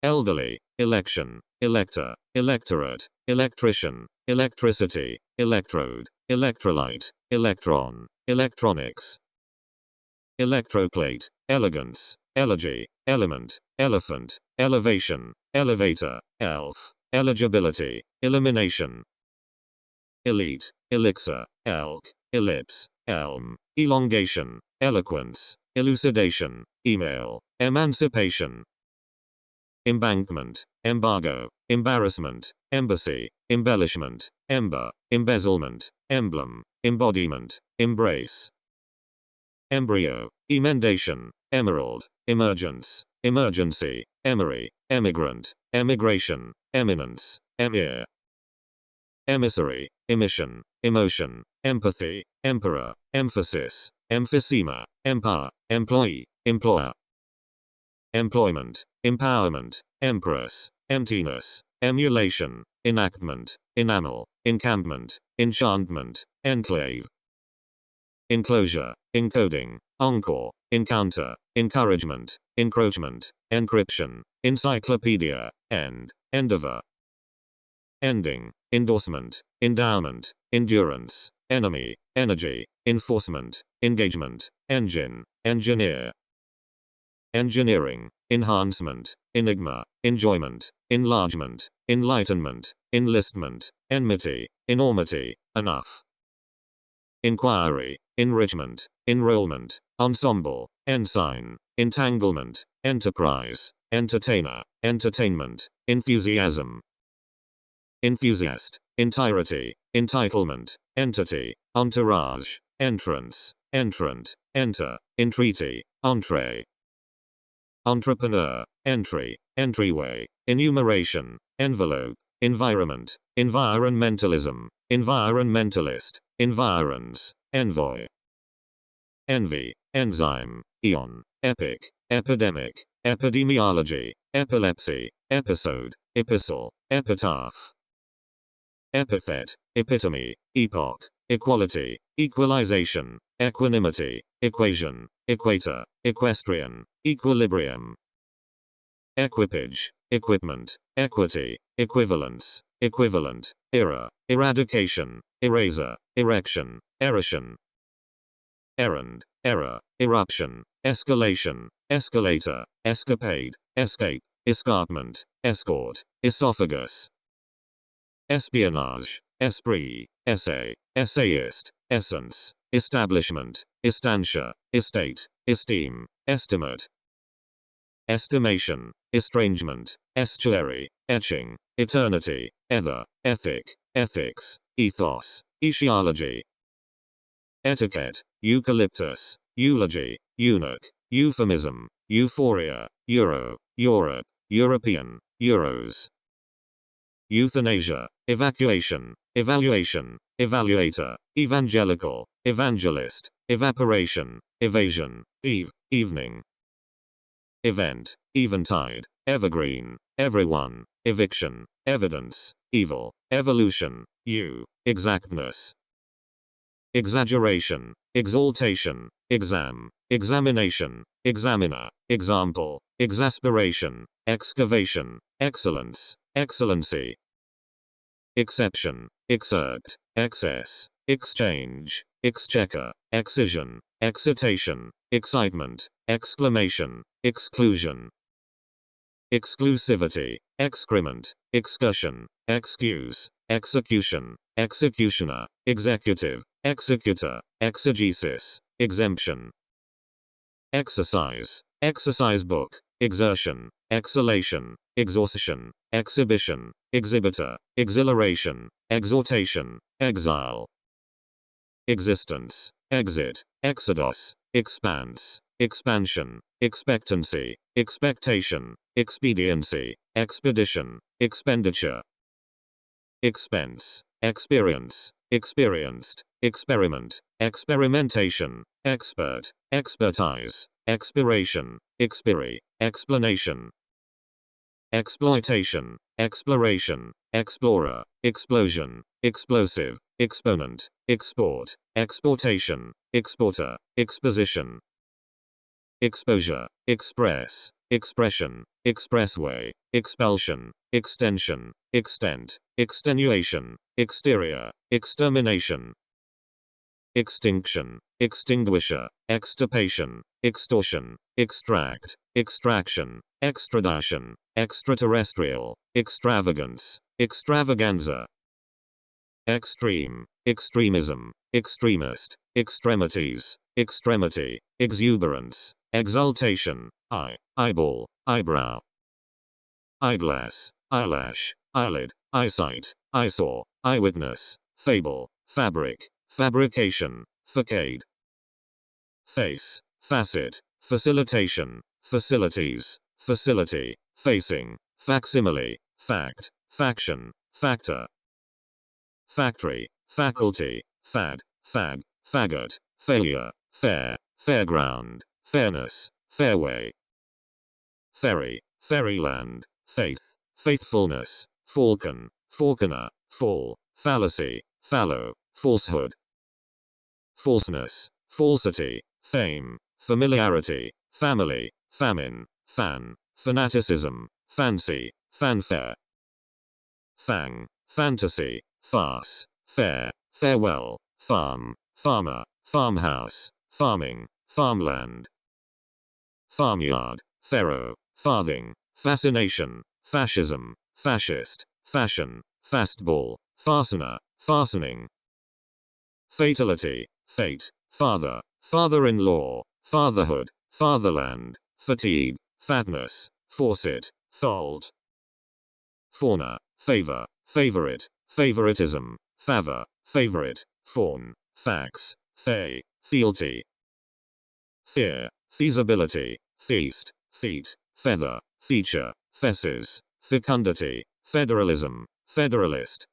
elderly, election, elector, electorate, electrician, electricity, electrode, electrolyte, electron, electronics, electroplate, elegance, elegy, element, elephant, elevation, elevator, elf, eligibility, elimination, elite, elixir, elk, ellipse, elm, elongation, eloquence, elucidation, email, emancipation, embankment, embargo, embarrassment, embassy, embellishment, ember, embezzlement, emblem, embodiment, embrace, embryo, emendation, emerald, emergence, emergency, emery, emigrant, emigration, eminence, emir, emissary, emission, emotion, empathy, emperor, emphasis, emphysema, empire, employee, employer, employment, empowerment, empress, emptiness, emulation, enactment, enamel, encampment, enchantment, enclave, enclosure, encoding, encore, encounter, encouragement, encroachment, encryption, encyclopedia, end, endeavor, ending, endorsement, endowment, endurance, enemy, energy, enforcement, engagement, engine, engineer, engineering, enhancement, enigma, enjoyment, enlargement, enlightenment, enlistment, enmity, enormity, enough, inquiry, enrichment, enrollment, ensemble, ensign, entanglement, enterprise, entertainer, entertainment, enthusiasm, enthusiast, entirety, entitlement, entity, entourage, entrance, entrant, enter, entreaty, entree, entrepreneur, entry, entryway, enumeration, envelope, environment, environmentalism, environmentalist, environs, envoy, envy, enzyme, eon, epic, epidemic, epidemiology, epilepsy, episode, epistle, epitaph, epithet, epitome, epoch, equality, equalization, equanimity, equation, equator, equestrian, equilibrium, equipage, equipment, equity, equivalence, equivalent, error, eradication, eraser, erection, erection, errand, error, eruption, escalation, escalator, escapade, escape, escarpment, escort, esophagus, espionage, esprit, essay, essayist, essence, establishment, estancia, estate, esteem, estimate, estimation, estrangement, estuary, etching, eternity, ether, ethic, ethics, ethos, etiology, etiquette, eucalyptus, eulogy, eunuch, euphemism, euphoria, euro, Europe, European, euros, euthanasia, evacuation, evaluation, evaluator, evangelical, evangelist, evaporation, evasion, evening, event, eventide, evergreen, everyone, eviction, evidence, evil, evolution, exactness, exaggeration, exaltation, exam, examination, examiner, example, exasperation, excavation, excellence, excellency, exception, excerpt, excess, exchange, exchequer, excision, excitation, excitement, exclamation, exclusion, exclusivity, excrement, excursion, excuse, execution, executioner, executive, executor, exegesis, exemption, exercise, exercise book, exertion, exhalation, exhaustion, exhibition, exhibitor, exhilaration, exhortation, exile, existence, exit, exodus, expanse, expansion, expectancy, expectation, expediency, expedition, expenditure, expense, experience, experienced, experiment, experimentation, expert, expertise, expiration, expiry, explanation, exploitation, exploration, explorer, explosion, explosive, exponent, export, exportation, exporter, exposition, exposure, express, expression, expressway, expulsion, extension, extent, extenuation, exterior, extermination, extinction, extinguisher, extirpation, extortion, extract, extraction, extradition, extraterrestrial, extravagance, extravaganza, extreme, extremism, extremist, extremities, extremity, exuberance, exaltation, eyeball, eyebrow, eyeglass, eyelash, eyelid, eyesight, eyesore, eyewitness, fable, fabric, fabrication, facade, face, facet, facilitation, facilities, facility, facing, facsimile, fact, faction, factor, factory, faculty, fad, fag, faggot, failure, fair, fairground, fairness, fairway, ferry, fairyland, faith, faithfulness, falcon, falconer, fall, fallacy, fallow, falsehood, falseness, falsity, fame, familiarity, family, famine, fan, fanaticism, fancy, fanfare, fang, fantasy, farce, fair, farewell, farm, farmer, farmhouse, farming, farmland, farmyard, pharaoh, farthing, fascination, fascism, fascist, fashion, fastball, fastener, fastening, fatality, fate, father, father-in-law, fatherhood, fatherland, fatigue, fatness, faucet, fault, fauna, favor, favorite, favoritism, favor, favorite, fawn, fax, fay, fealty, fear, feasibility, feast, feet, feather, feature, fesses, fecundity, federalism, federalist,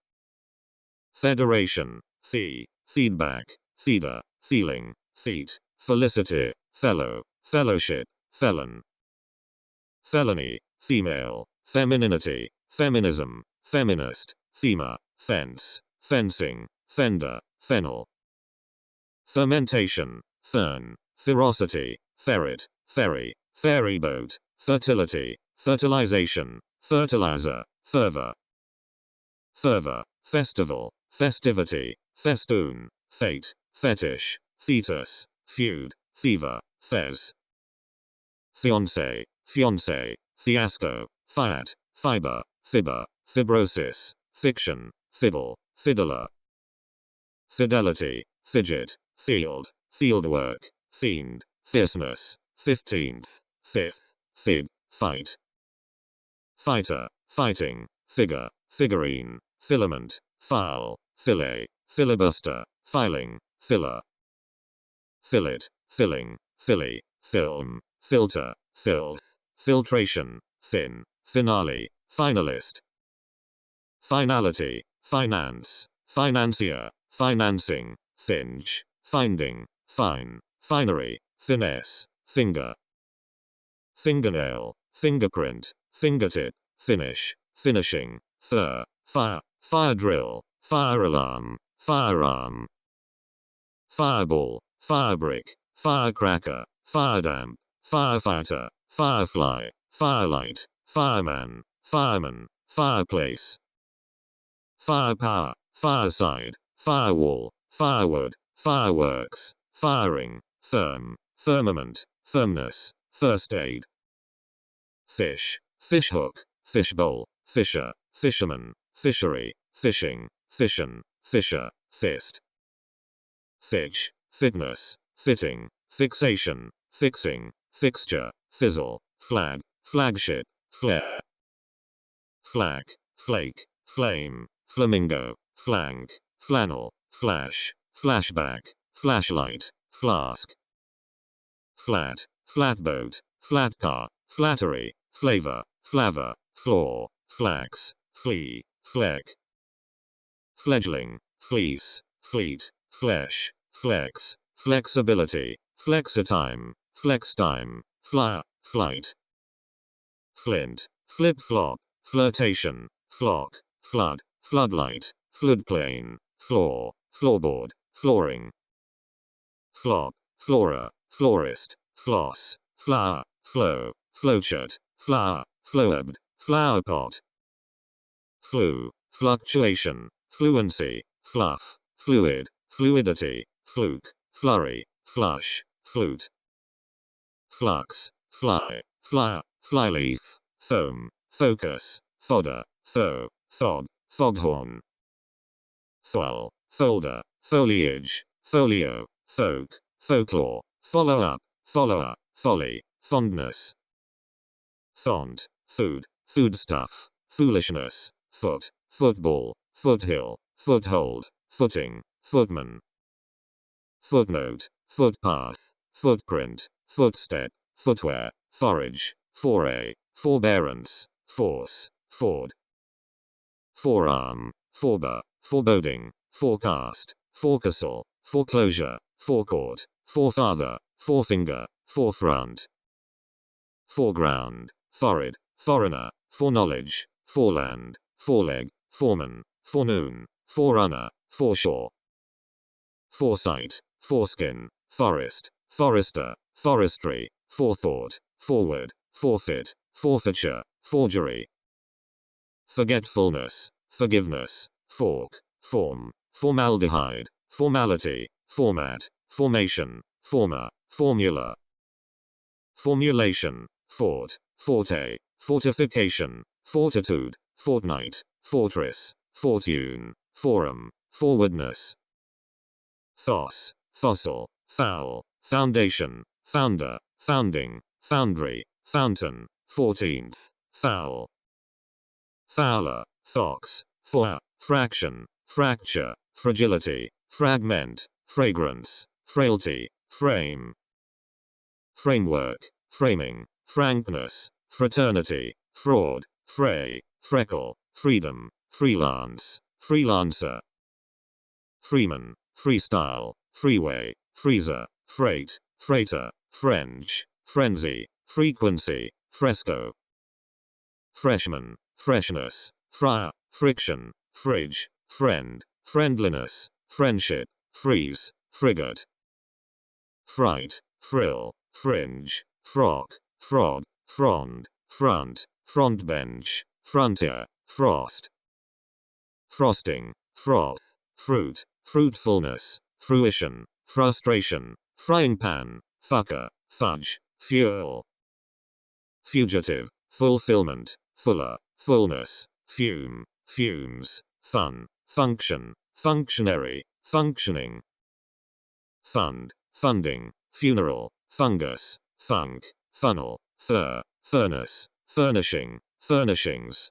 federation, fee, feedback, feeder, feeling, feet, felicity, fellow, fellowship, felon, felony, female, femininity, feminism, feminist, FEMA, fence, fencing, fender, fennel, fermentation, fern, ferocity, ferret, ferry, ferryboat, fertility, fertilization, fertilizer, fervor, fervor, festival, festivity, festoon, fate, fetish, fetus, feud, fever, fez, fiancé, fiancé, fiasco, fiat, fiber, fibber, fibrosis, fiction, fiddle, fiddler, fidelity, fidget, field, fieldwork, fiend, fierceness, 15th, fifth, fig, fight, fighter, fighting, figure, figurine, filament, file, fillet, filibuster, filing, filler, fillet, filling, filly, film, filter, filth, filtration, fin, finale, finalist, finality, finance, financier, financing, finch, finding, fine, finery, finesse, finger, fingernail, fingerprint, fingertip, finish, finishing, fur, fire, fire drill, fire alarm, firearm, fireball, firebrick, firecracker, firedamp, firefighter, firefly, firelight, fireman, fireman, fireplace, firepower, fireside, firewall, firewood, fireworks, firing, firm, firmament, firmness, first aid, fish, fishhook, fishbowl, fisher, fisherman, fishery, fishing, fission, fisher, fist, fitch, fitness, fitting, fixation, fixing, fixture, fizzle, flag, flagship, flare, flag, flake, flame, flamingo, flank, flannel, flash, flashback, flashlight, flask, flat, flatboat, flat car, flattery, flavor, flavor, floor, flax, flea, fleck, fledgling, fleece, fleet, flesh, flex, flexibility, flexitime, flextime, flyer, flight, flint, flip-flop, flirtation, flock, flood, floodlight, floodplain, floor, floorboard, flooring, flop, flora, florist, floss, flower, flow, flowchart, flower, flowed, flowerpot, flu, fluctuation, fluency, fluff, fluid, fluidity, fluke, flurry, flush, flute, flux, fly, flyer, flyleaf, foam, focus, fodder, foe, fog, foghorn, foal, folder, foliage, folio, folk, folklore, follow-up, follower, folly, fondness, font, food, foodstuff, foolishness, foot, football, foothill, foothold, footing, footman, footnote, footpath, footprint, footstep, footwear, forage, foray, forbearance, force, ford, forearm, forber, foreboding, forecast, forecastle, foreclosure, forecourt, forefather, forefinger, forefront, foreground, forehead, foreigner, foreknowledge, foreland, foreleg, foreman, forenoon, forerunner, foreshore, foresight, foreskin, forest, forester, forestry, forethought, forward, forfeit, forfeiture, forgery, forgetfulness, forgiveness, fork, form, formaldehyde, formality, format, formation, former, formula, formulation, fort, forte, fortification, fortitude, fortnight, fortress, fortune, forum, forwardness, foss, fossil, foul, foundation, founder, founding, foundry, fountain, 14th, foul, fowler, fox, four, fraction, fracture, fragility, fragment, fragrance, frailty, frame, framework, framing, frankness, fraternity, fraud, fray, freckle, freedom, freelance, freelancer, freeman, freestyle, freeway, freezer, freight, freighter, French, frenzy, frequency, fresco, freshman, freshness, fryer, friction, fridge, friend, friendliness, friendship, freeze, frigate, fright, frill, fringe, frock, frog, frond, front, front bench, frontier, frost, frosting, froth, fruit, fruitfulness, fruition, frustration, frying pan, fucker, fudge, fuel, fugitive, fulfillment, fuller, fullness, fume, fumes, fun, function, functionary, functioning, fund, funding, funeral, fungus, funk, funnel, fur, furnace, furnishing, furnishings.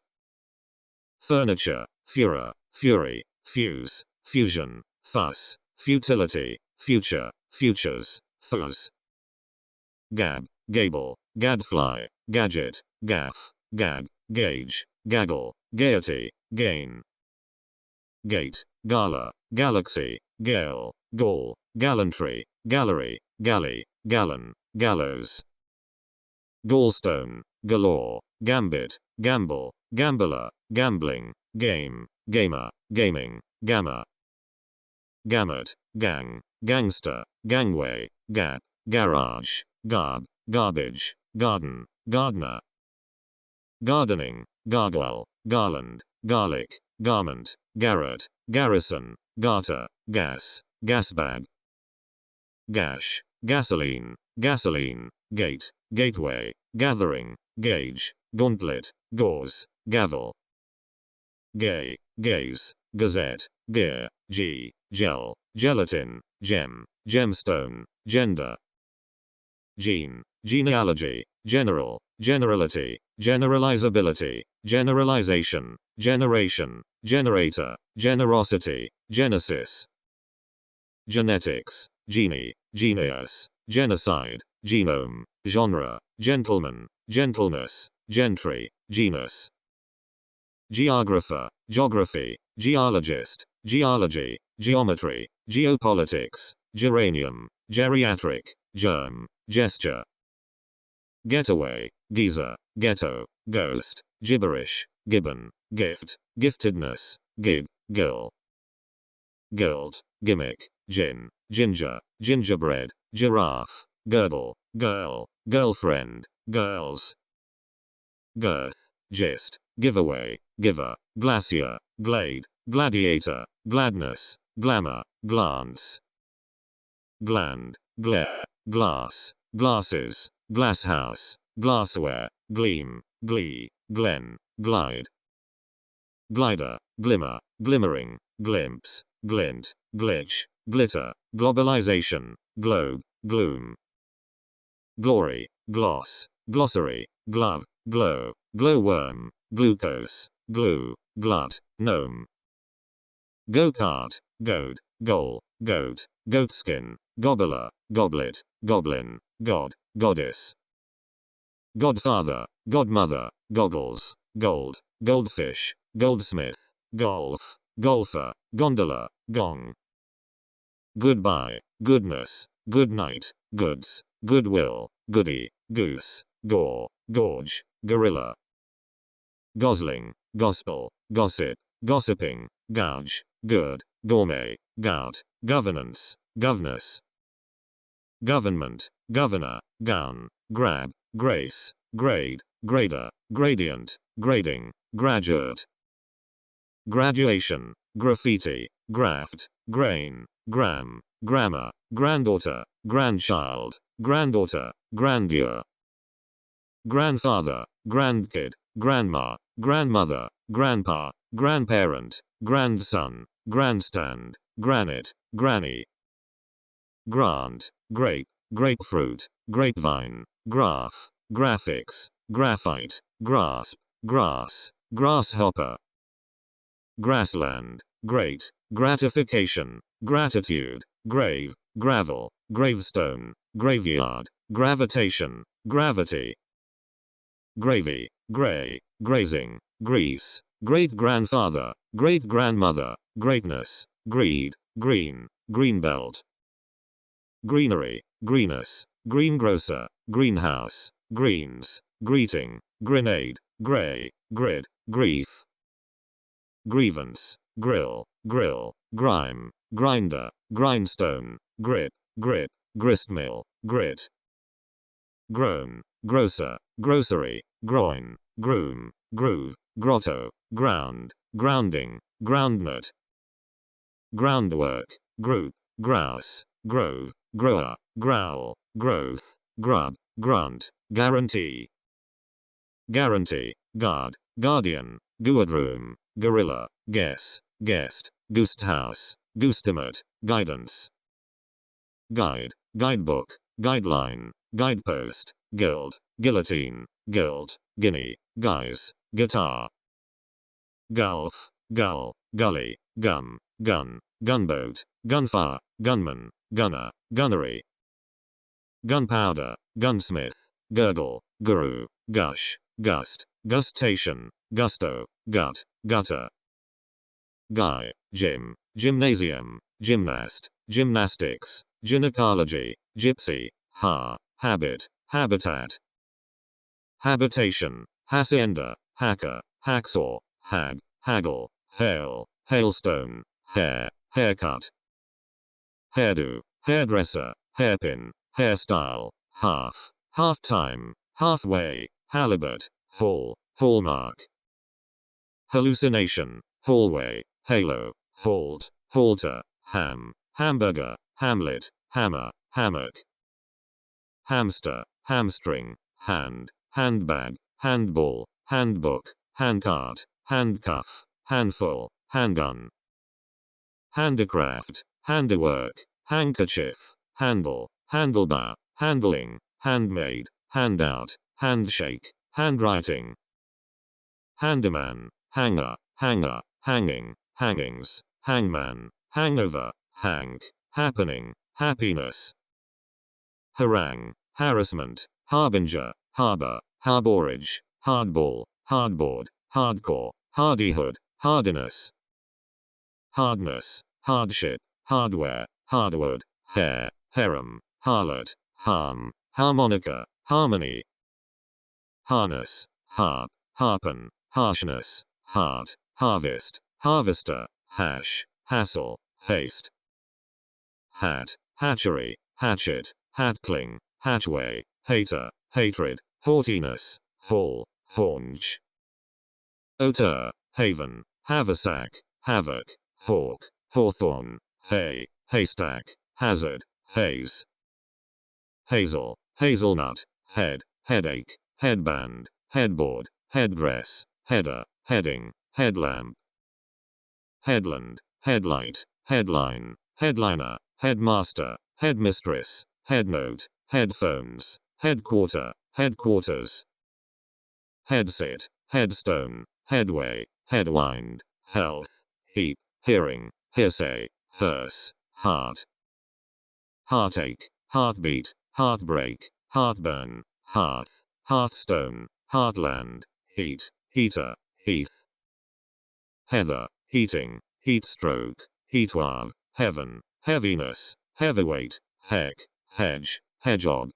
Furniture, furor, fury, fuse, fusion, fuss, futility, future, futures, fuzz. Gab, gable, gadfly, gadget, gaff, gag, gauge, gaggle, gaiety, gain. Gate, gala, galaxy, gale, gall, gallantry, gallery, galley, gallon, gallows. Gallstone, galore, gambit, gamble, gambler, gambling, game, gamer, gaming, gamma. Gamut, gang, gangster, gangway, gap, garage, garb, garbage, garden, gardener. Gardening, gargoyle, garland, garlic, garment, garret, garrison, garter, gas, gasbag. Gash, gasoline, gasoline, gate, gateway, gathering, gauge, gauntlet, gauze, gavel. Gay, gaze, gazette, gear, gel, gelatin, gem, gemstone, gender. Gene, genealogy, general, generality, generalizability, generalization, generation, generator, generosity, genesis. Genetics, genie, genius, genocide, genome, genre, gentleman, gentleness, gentry, genus. Geographer, geography, geologist, geology, geometry, geopolitics, geranium, geriatric, germ, gesture. Getaway, geezer, ghetto, ghost, gibberish, gibbon, gift, giftedness, gig, girl. Gild, gimmick, gin, ginger, gingerbread, giraffe, girdle, girl, girlfriend, girls. Girth, gist, giveaway, giver, glacier, glade, gladiator, gladness, glamour, glance. Gland, glare, glass, glasses, glasshouse, glassware, gleam, glee, glen, glide. Glider, glimmer, glimmering, glimpse, glint, glitch, glitter, globalization, globe, gloom. Glory, gloss, glossary, glove, glow, glowworm, glucose, glue, glut, gnome. Go-kart, goad, goal, goat, goatskin, gobbler, goblet, goblin, god, goddess. Godfather, godmother, goggles, gold, goldfish, goldsmith, golf, golfer, gondola, gong. Goodbye, goodness, good night, goods, goodwill, goody, goose, gore, gorge, gorilla. Gosling, gospel, gossip, gossiping, gouge, good, gourmet, gout, governance, governess. Government, governor, gown, grab, grace, grade, grader, gradient, grading, graduate. Graduation, graffiti, graft, grain, gram, grammar, granddaughter, grandchild, granddaughter, grandeur. Grandfather, grandkid, grandma, grandmother, grandpa, grandparent, grandson, grandstand, granite, granny. Grant, grape, grapefruit, grapevine, graph, graphics, graphite, grasp, grass, grasshopper. Grassland, great, gratification, gratitude, grave, gravel, gravestone, graveyard, gravitation, gravity. Gravy, grey, grazing, grease, great-grandfather, great-grandmother, greatness, greed, green, greenbelt. Greenery, greenus, greengrocer, greenhouse, greens, greeting, grenade, grey, grid, grief. Grievance, grill, grill, grime, grinder, grindstone, grit, grip, gristmill, grit. Groan, grocer, grocery, groin, groom, groove, grotto, ground, grounding, groundnut. Groundwork, group, grouse, grove, grower, growl, growth, grub, grunt, guarantee. Guarantee, guard, guardian, guardroom, gorilla, guess, guest, goosthouse, guestimate, guidance. guide, guidebook, guideline, guidepost, guild, guillotine, guild, guinea, guise, guitar, gulf, gull, gully, gun, gun, gunboat, gunfire, gunman, gunner, gunnery, gunpowder, gunsmith, gurgle, guru, gush, gust, gustation, gusto, gut, gutter, guy, gym, gymnasium, gymnast, gymnastics, gynecology, gypsy, habit, habitat, habitation, hacienda, hacker, hacksaw, hag, haggle, hail, hailstone, hair, haircut, hairdo, hairdresser, hairpin, hairstyle, half, half-time, halfway, halibut, hall, hallmark, hallucination, hallway, halo, halt, halter, ham, hamburger, hamlet, hammer, hammock, hamster, hamstring, hand, handbag, handball, handbook, handcart, handcuff, handful, handgun, handicraft, handiwork, handkerchief, handle, handlebar, handling, handmade, handout, handshake, handwriting, handyman, hanger, hanger, hanging, hangings, hangman, hangover, hank, happening, happiness, harangue, harassment, harbinger, harbor, harborage, hardball, hardboard, hardcore, hardihood, hardiness, hardness, hardship, hardware, hardwood, hair, harem, harlot, harm, harmonica, harmony, harness, harp, harpen, harshness, heart, harvest, harvester, hash, hassle, haste, hat, hatchery, hatchet, hatcling, hatchway, hater, hatred, haughtiness, hall, haunch, hauteur, haven, haversack, havoc, hawk, hawthorn, hay, haystack, hazard, haze, hazel, hazelnut, head, headache, headband, headboard, headdress, header, heading, headlamp, headland, headlight, headline, headliner, headmaster, headmistress, headnote, headphones, headquarter, headquarters, headset, headstone, headway, headwind, health, heap, hearing, hearsay, hearse, heart, heartache, heartbeat, heartbreak, heartburn, hearth, hearthstone, heartland, heat, heater, heath, heather, heating, heatstroke, heatwave, heaven, heaviness, heavyweight, heck, hedge, hedgehog,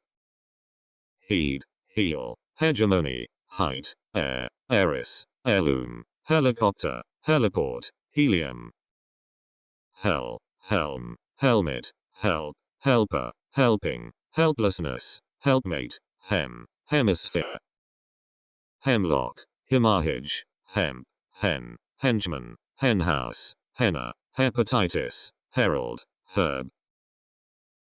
heed, heel, hegemony, height, air, heiress, heirloom, helicopter, heliport, helium, hell, helm, helmet, help, helper, helping, helplessness, helpmate, hem, hemisphere, hemlock, hemorrhage, hemp, hen, henchman, henhouse, henna, hepatitis, herald, herb,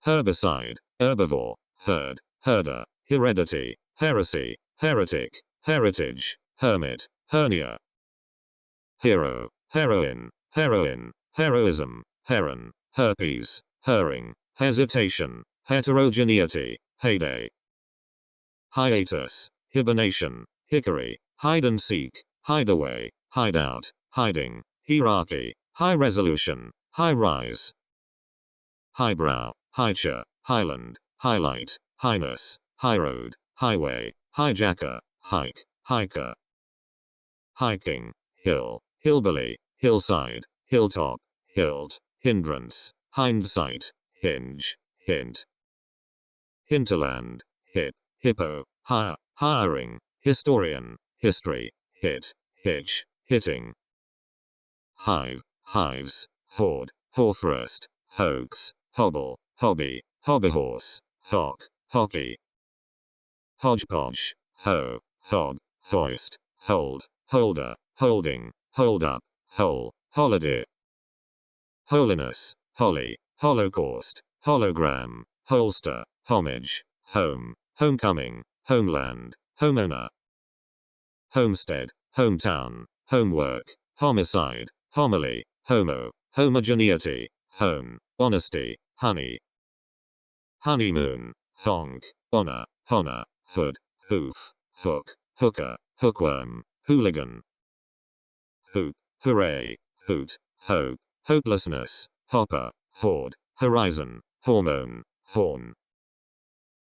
herbicide, herbivore, herd, herder, heredity, heresy, heretic, heritage, hermit, hernia, hero, heroine, heroine, heroism, heron, herpes, herring, hesitation, heterogeneity, heyday, hiatus, hibernation, hickory, hide and seek, hideaway, hideout, hiding, hierarchy, high resolution, high rise, highbrow, highchair, highland, highlight, highness, highroad, highway, hijacker, hike, hiker, hiking, hill, hillbilly, hillside, hilltop, hilt, hindrance, hindsight, hinge, hint, hinterland, hip, hippo, hire, hiring, historian, history, hit, hitch, hitting, hive, hives, hoard, hoarfrost, hoax, hobble, hobby, hobbyhorse, hock, hockey, hodgepodge, hoe, hog, hoist, hold, holder, holding, hold up, hole, holiday, holiness, holly, holocaust, hologram, holster, homage, home, homecoming, homeland, homeowner, homestead, hometown, homework, homicide, homily, homo, homogeneity, home, honesty, honey, honeymoon, honk, honor, hood, hoof, hook, hooker, hookworm, hooligan, hoot, hooray, hoot, hope, hopelessness, hopper, horde, horizon, hormone, horn,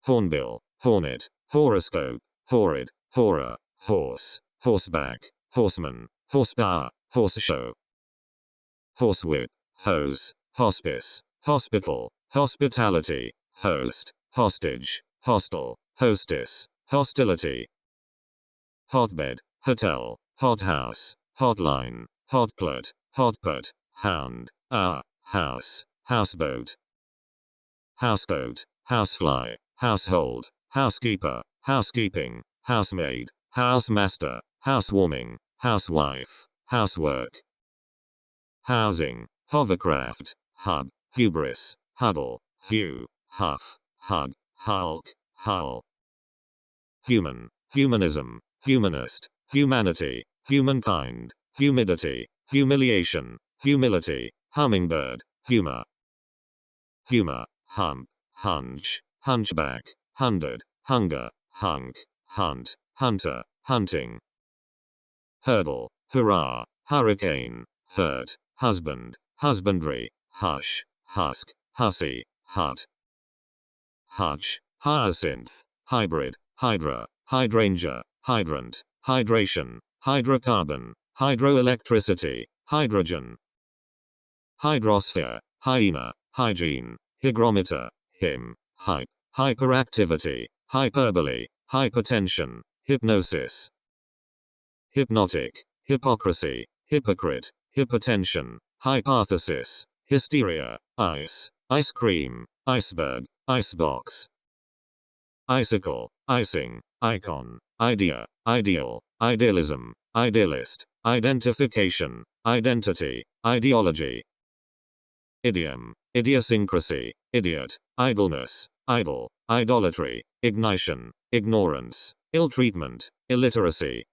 hornbill, hornet, horoscope, horrid, horror, horse, horseback, horseman, horsepower, horse show, horsewhip, hose, hospice, hospital, hospitality, host, hostage, hostel, hostess, hostility, hotbed, hotel, hothouse, hotline, hotplot, hotpot, hound, house, houseboat, houseboat, housefly, household, housekeeper, housekeeping, housemaid, housemaster, housewarming, housewife, housework, housing, hovercraft, hub, hubris, huddle, hue, huff, hug, hulk, hull, human, humanism, humanist, humanity, humankind, humidity, humiliation, humility, hummingbird, humor, humor, hump, hunch, hunchback, hundred, hunger, hunk, hunt, hunter, hunting, hurdle, hurrah, hurricane, hurt, husband, husbandry, hush, husk, hussy, hut, hutch, hyacinth, hybrid, hydra, hydrangea, hydrant, hydration, hydrocarbon, hydroelectricity, hydrogen, hydrosphere, hyena, hygiene, hygrometer, hymn, hype, hyperactivity, hyperbole, hypertension, hypnosis, hypnotic, hypocrisy, hypocrite, hypertension, hypothesis, hysteria, ice, ice cream, iceberg, icebox, icicle, icing, icon, idea, ideal, idealism, idealist, identification, identity, ideology, idiom, idiosyncrasy, idiot, idleness, idle, idolatry, ignition, ignorance, ill-treatment, illiteracy,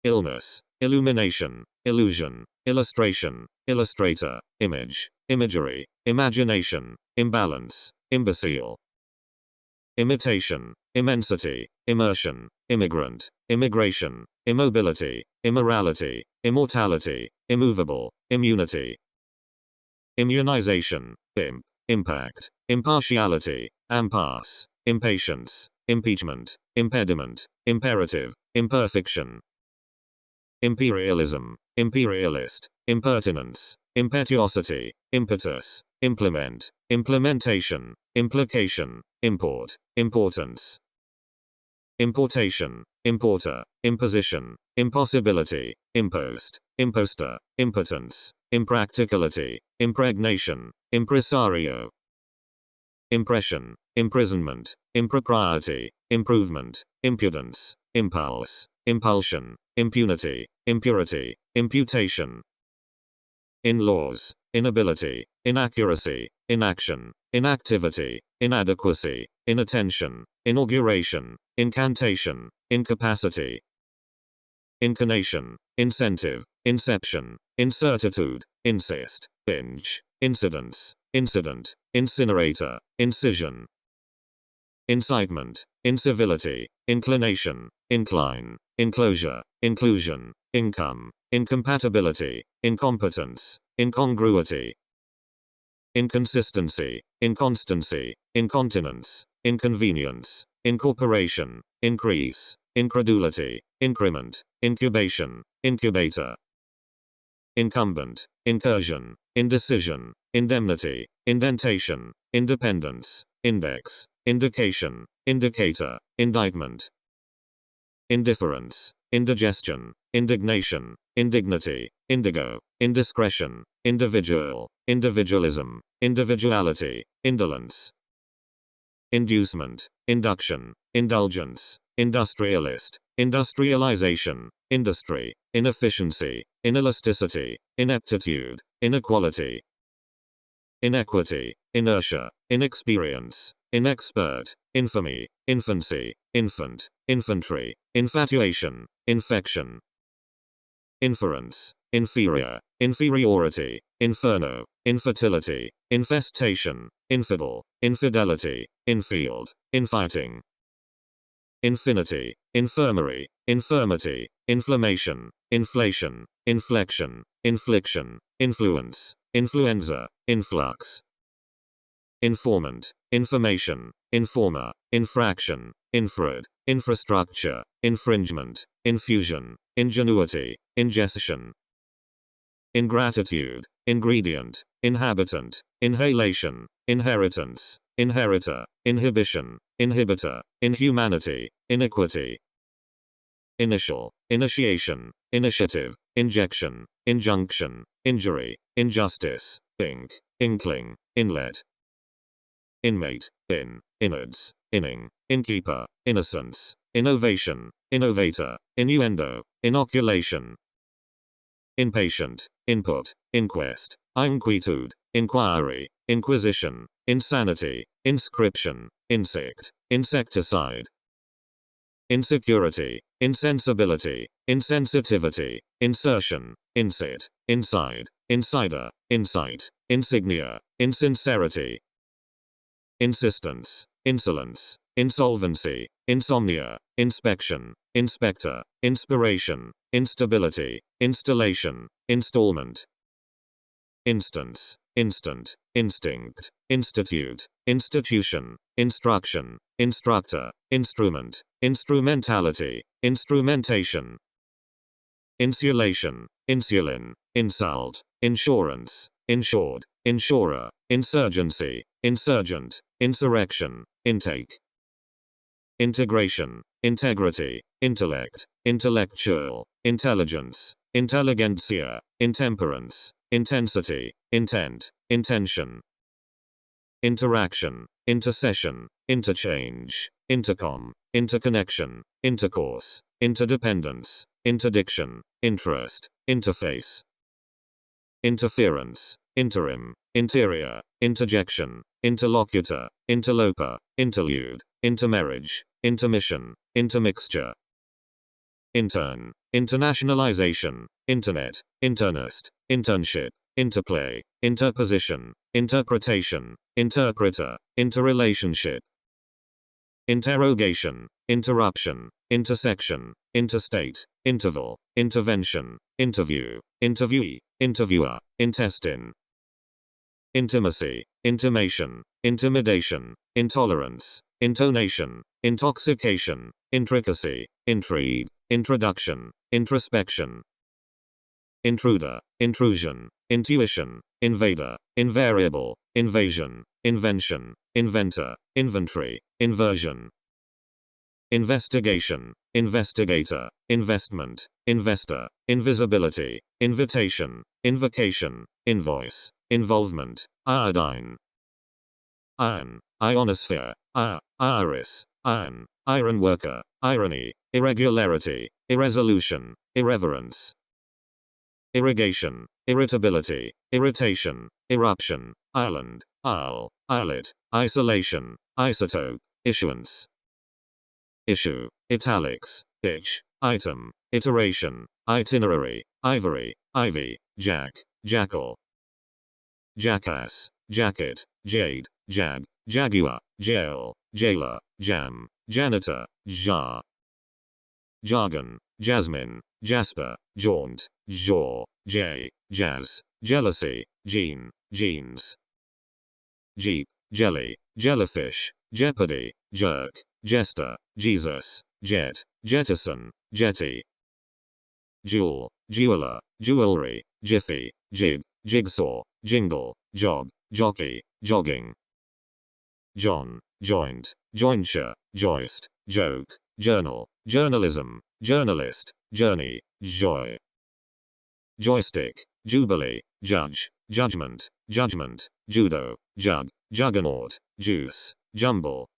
illness, illumination, illusion, illustration, illustrator, image, imagery, imagination, imbalance, imbecile, imitation, immensity, immersion, immigrant, immigration, immobility, immorality, immortality, immovable, immunity, immunization, imp, impact, impartiality, impasse, impatience, impeachment, impediment, imperative, imperfection, imperialism, imperialist, impertinence, impetuosity, impetus, implement, implementation, implication, import, importance, importation, importer, imposition, impossibility, impost, imposter, impotence, impracticality, impregnation, impresario, impression, imprisonment, impropriety, improvement, impudence, impulse, impulsion, impunity, impurity, imputation, in-laws, inability, inaccuracy, inaction, inactivity, inadequacy, inattention, inauguration, incantation, incapacity, incarnation, incentive, inception, incertitude, incest, binge, incidence, incident, incinerator, incision, incitement, incivility, inclination, incline, enclosure, inclusion, income, incompatibility, incompetence, incongruity, inconsistency, inconstancy, incontinence, inconvenience, incorporation, increase, incredulity, increment, incubation, incubator, incumbent, incursion, indecision, indemnity, indentation, independence, index, indication, indicator, indictment, indifference, indigestion, indignation, indignity, indigo, indiscretion, individual, individualism, individuality, indolence, inducement, induction, indulgence, industrialist, industrialization, industry, inefficiency, inelasticity, ineptitude, inequality, inequity, inertia, inexperience, inexpert, infamy, infancy, infant, infantry, infatuation, infection, inference, inferior, inferiority, inferno, infertility, infestation, infidel, infidelity, infield, infighting. Infinity, infirmary, infirmity, inflammation, inflation, inflection, infliction, influence, influenza, influx. Informant, information, informer, infraction, infrared, infrastructure, infringement, infusion, ingenuity, ingestion. Ingratitude, ingredient, inhabitant, inhalation, inheritance, inheritor, inhibition, inhibitor, inhumanity, iniquity. Initial, initiation, initiative, injection, injunction, injury, injustice, ink, inkling, inlet. Inmate, innards, inning, innkeeper, innocence, innovation, innovator, innuendo, inoculation. Impatient, input, inquest, inquietude, inquiry, inquisition, insanity, inscription, insect, insecticide. Insecurity, insensibility, insensitivity, insertion, insit, inside, insider, insight, insignia, insincerity. Insistence, insolence, insolvency, insomnia, inspection, inspector, inspiration, instability, installation, installment. Instance, instant, instinct, institute, institution, instruction, instructor, instrument, instrumentality, instrumentation. Insulation, insulin, insult, insurance, insured, insurer, insurgency, insurgent, insurrection, intake. Integration, integrity, intellect, intellectual, intelligence, intelligentsia, intemperance, intensity, intent, intention. Interaction, intercession, interchange, intercom, interconnection, intercourse, interdependence, interdiction, interest, interface. Interference, interim, interior, interjection, interlocutor, interloper, interlude, intermarriage, intermission, intermixture. Intern, internationalization, internet, internist, internship, interplay, interposition, interpretation, interpreter, interrelationship. Interrogation, interruption, intersection, interstate, interval, intervention, interview, interviewee, interviewer, intestine. Intimacy, intimation, intimidation, intolerance, intonation, intoxication, intricacy, intrigue, introduction, introspection. Intruder, intrusion, intuition, invader, invariable, invasion, invention, inventor, inventory, inversion. Investigation, investigator, investment, investor, invisibility, invitation, invocation, invoice, involvement, iodine. Iron, ionosphere, iris, iron, iron worker, irony, irregularity, irresolution, irreverence. Irrigation, irritability, irritation, eruption, island, isle, islet, isolation, isotope, issuance. Issue, italics, itch, item, iteration, itinerary, ivory, ivy, jack, jackal. Jackass, jacket, jade, jag, jaguar, jail, jailer, jam, janitor, jar. Jargon, jasmine, jasper, jaunt, jaw, jay, jazz, jealousy, gene, jeans. Jeep, jelly, jellyfish, jeopardy, jerk, jester, Jesus, jet, jettison, jetty. Jewel, jeweler, jewelry, jiffy, jig, jigsaw, jingle, jog, jockey, jogging. John, joint, jointure, joist, joke, journal, journalism, journalist, journey, joy. Joystick, jubilee, judge, judgment, judgment, judo, jug, juggernaut, juice, jumble.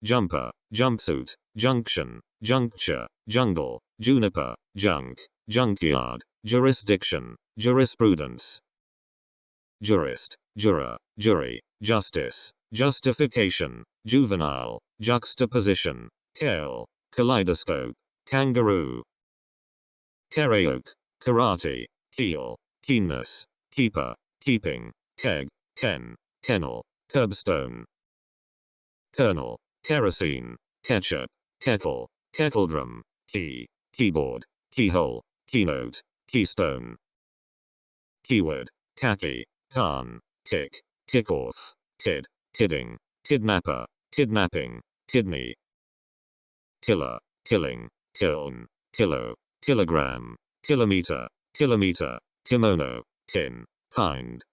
Jumper, jumpsuit, junction, juncture, jungle, juniper, junk, junkyard, jurisdiction, jurisprudence. Jurist, juror, jury, justice, justification, juvenile, juxtaposition, kale, kaleidoscope, kangaroo. Karaoke, karate, keel, keenness, keeper, keeping, keg, ken, kennel, curbstone, kernel, kerosene, ketchup, kettle, kettledrum, key, keyboard, keyhole, keynote, keystone, keyword, khaki, can, kick, kickoff, kid, kidding, kidnapper, kidnapping, kidney, killer, killing, kiln, kilo, kilogram, kilometer, kilometer, kimono, kin, kind,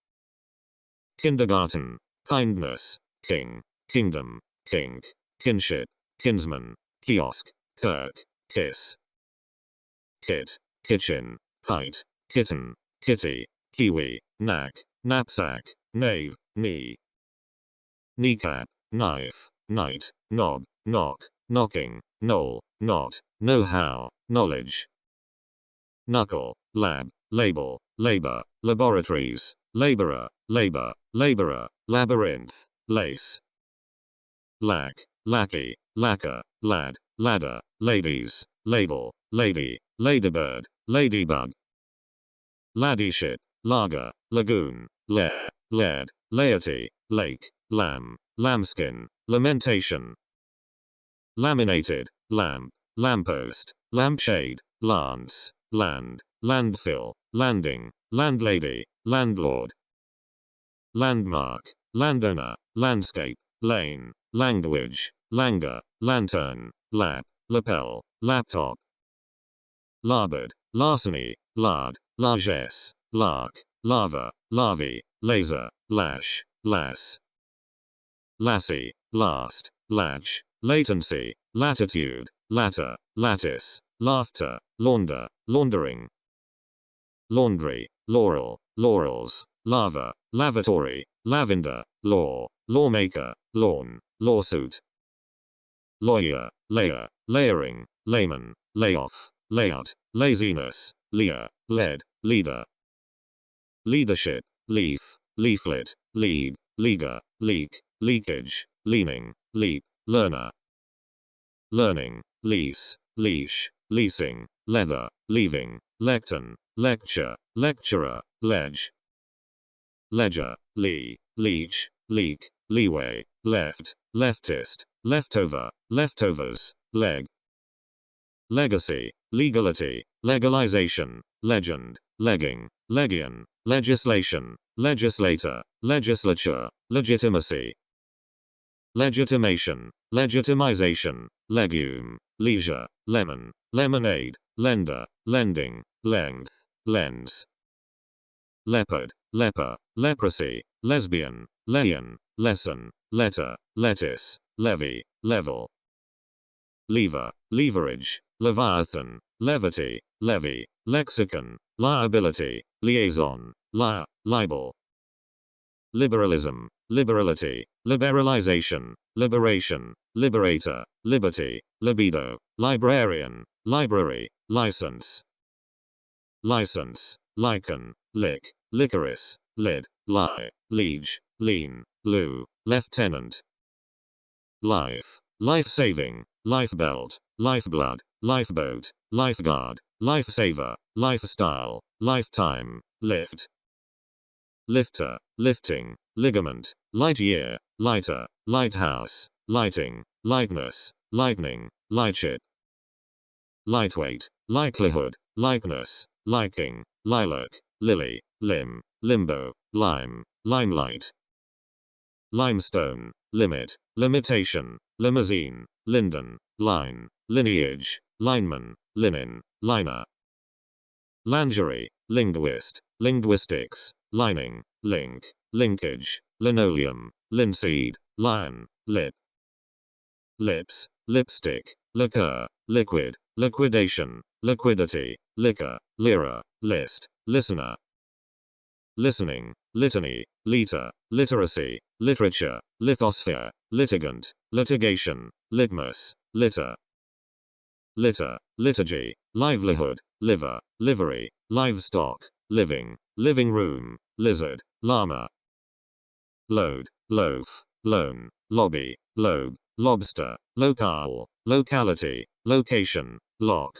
kindergarten, kindness, king, kingdom, kink, kinship, kinsman, kiosk, kirk, kiss, kit, kitchen, kite, kitten, kitty, kiwi, knack, knapsack, knave, knee, kneecap, knife, night, knob, knock, knocking, knoll, knot, know-how, knowledge, knuckle, lab, label, labor, laboratories, laborer, labor, laborer, labyrinth, lace, lack, lackey, lacquer, lad, ladder, ladies, label, lady, ladybird, ladybug, ladyship, lager, lagoon, lair, laird, laity, lake, lamb, lambskin, lamentation, laminated, lamp, lamppost, lampshade, lance, land, landfill, landing, landlady, landlord, landmark, landowner, landscape, lane, language, languor, lantern, lap, lapel, laptop, larboard, larceny, lard, largesse, lark, lava, larvae, laser, lash, lass, lassie, last, latch, latency, latitude, latter, lattice, laughter, launder, laundering, laundry, laurel, laurels, lava, lavatory, lavender, law, lawmaker, lawn, lawsuit, lawyer, layer, layering, layman, layoff, layout, laziness, leer, lead, leader, leadership, leaf, leaflet, lead, leaguer, leak, leakage, leaning, leap, learner, learning, lease, leash, leasing, leather, leaving, lectern, lecture, lecturer, ledge, ledger, lee, leech, leak, leeway, left, leftist, leftover, leftovers, leg, legacy, legality, legalization, legend, legging, legion, legislation, legislator, legislature, legitimacy, legitimation, legitimization, legume, leisure, lemon, lemonade, lender, lending, length, lens, leopard, leper, leprosy, lesbian, leon, lesson, letter, lettuce, levy, level, lever, leverage, leviathan, levity, levy, lexicon, liability, liaison, libel, liberalism, liberality, liberalization, liberation, liberator, liberty, libido, librarian, library, license, license, lichen, lick, licorice, lid, lie, liege, lean, loo, lieutenant, life, life-saving, lifebelt, lifeblood, lifeboat, lifeguard, lifesaver, lifestyle, lifetime, lift, lifter, lifting, ligament, light year, lighter, lighthouse, lighting, lightness, lightning, lightship, lightweight, likelihood, likeness, liking, lilac, lily, limb, limbo, lime, limelight, limestone, limit, limitation, limousine, linden, line, lineage, lineman, linen, liner, lingerie, linguist, linguistics, lining, link, linkage, linoleum, linseed, lion, lip, lips, lipstick, liquor, liquid, liquidation, liquidity, liquor, lira, list, listener, listening, litany, liter, literacy, literature, lithosphere, litigant, litigation, litmus, litter, litter, liturgy, livelihood, liver, livery, livestock, living, living room, lizard, llama, load, loaf, loan, lobby, lobe, lobster, locale, locality, location, lock,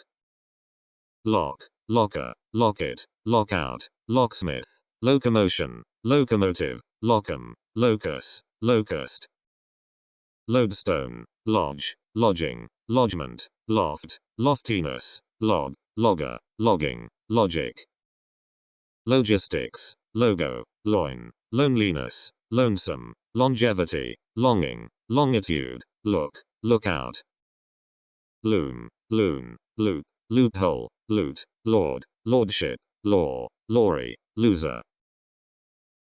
lock, locker, locket, lockout, locksmith, locomotion, locomotive, locum, locus, locust, lodestone, lodge, lodging, lodgement, loft, loftiness, log, logger, logging, logic, logistics, logo, loin, loneliness, lonesome, longevity, longing, longitude, look, lookout, loom, loon, loop, loophole, loot, lord, lordship, law, lorry, loser,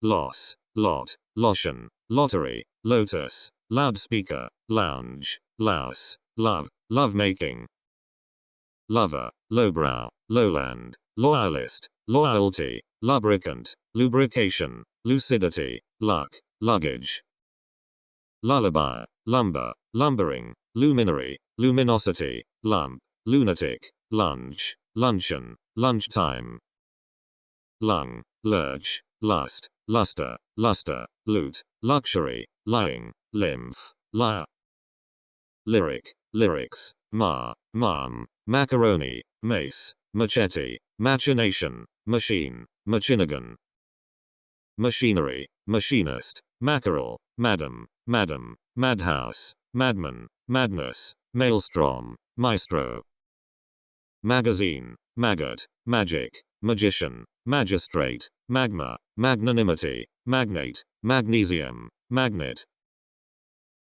loss, lot, lotion, lottery, lotus, loudspeaker, lounge, louse, love, lovemaking, lover, lowbrow, lowland, loyalist, loyalty, lubricant, lubrication, lucidity, luck, luggage, lullaby, lumber, lumbering, luminary, luminosity, lump, lunatic, lunch, luncheon, lunchtime, lung, lurch, lust, luster, luster, loot, luxury, lying, lymph, lyre, lyric, lyrics, mom, macaroni, mace, machete, machination, machine, machinigan, machinery, machinist, mackerel, madam, madhouse, madman, madness, maelstrom, maestro, magazine, maggot, magic, magician, magistrate, magma, magnanimity, magnate, magnesium, magnet,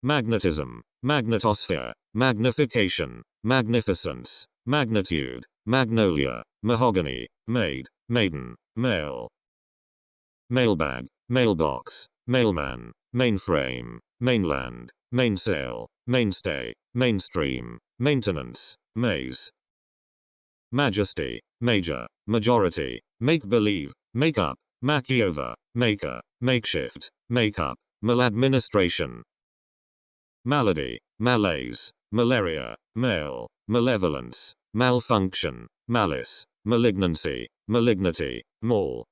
magnetism, magnetosphere, magnification, magnificence, magnitude, magnolia, mahogany, maid, maiden, mail, mailbag, mailbox, mailman, mainframe, mainland, mainsail, mainstay, mainstream, maintenance, maze, majesty, major, majority, make-believe, make-up, makeover, maker, makeshift, make-up, maladministration, malady, malaise, malaria, male, malevolence, malfunction, malice, malignancy, malignity, mall,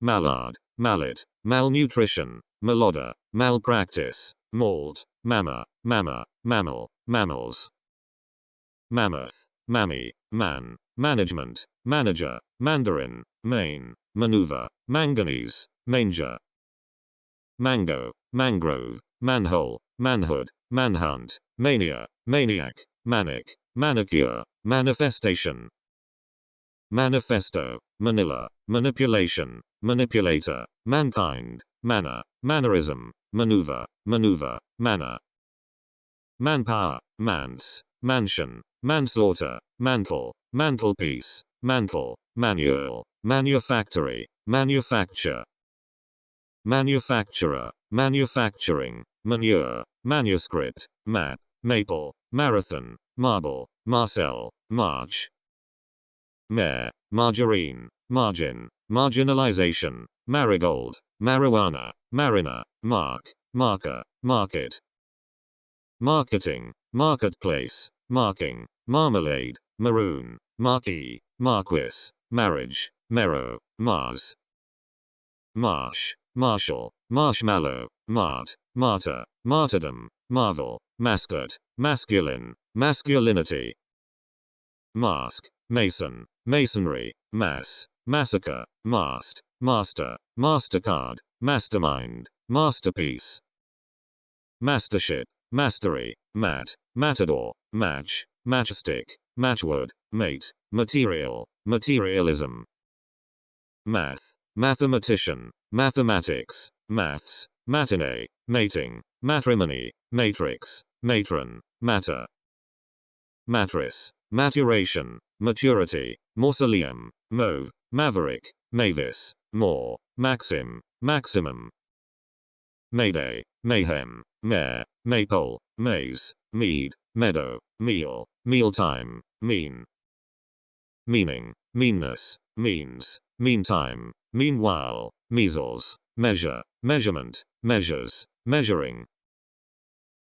mallard, mallet, malnutrition, malodor, malpractice, mauled, mamma, mammal, mammals, mammoth, mammy, man, management, manager, mandarin, main, maneuver, manganese, manger, mango, mangrove, manhole, manhood, manhunt, mania, maniac, manic, manicure, manifestation, manifesto, manila, manipulation, manipulator, mankind, manner, mannerism, maneuver, manner, manpower, manse, mansion, manslaughter, mantle, mantelpiece, mantle, manual, manufactory, manufacture, manufacturer, manufacturing, manure, manuscript, map, maple, marathon, marble, marcel, march, mare, margarine, margin, marginalization, marigold, marijuana, mariner, mark, marker, market, marketing, marketplace, marking, marmalade, maroon, marquee, marquis, marriage, marrow, Mars, marsh, marshal, marshmallow, mart, martyr, martyrdom, marvel, mascot, masculine, masculinity, mask, mason, masonry, mass, massacre, mast, master, mastercard, mastermind, masterpiece, mastership, mastery, mat, matador, match, matchstick, matchwood, mate, material, materialism, math, mathematician, mathematics, maths, matinee, mating, matrimony, matrix, matron, matter, mattress, maturation, maturity, mausoleum, mauve, maverick, mavis, more, maxim, maximum, mayday, mayhem, mare, maypole, maze, mead, meadow, meal, mealtime, mean, meaning, meanness, means, meantime, meanwhile, measles, measure, measurement, measures, measuring,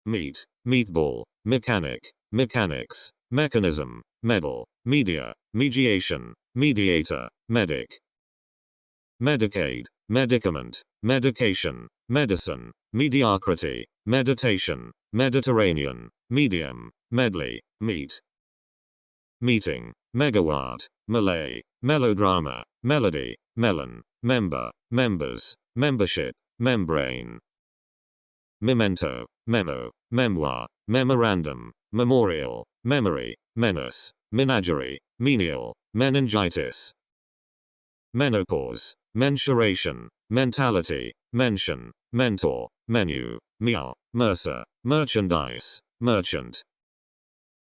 meat, meatball, mechanic, mechanics, mechanism, medal, media, mediation, mediator, medic, Medicaid, medicament, medication, medicine, mediocrity, meditation, Mediterranean, medium, medley, meet, meeting, megawatt, Malay, melodrama, melody, melon, member, members, membership, membrane, memento, memo, memoir, memorandum, memorial, memory, menace, menagerie, menial, meningitis. Menopause, mensuration, mentality, mention, mentor, menu, meow, mercer, merchandise, merchant.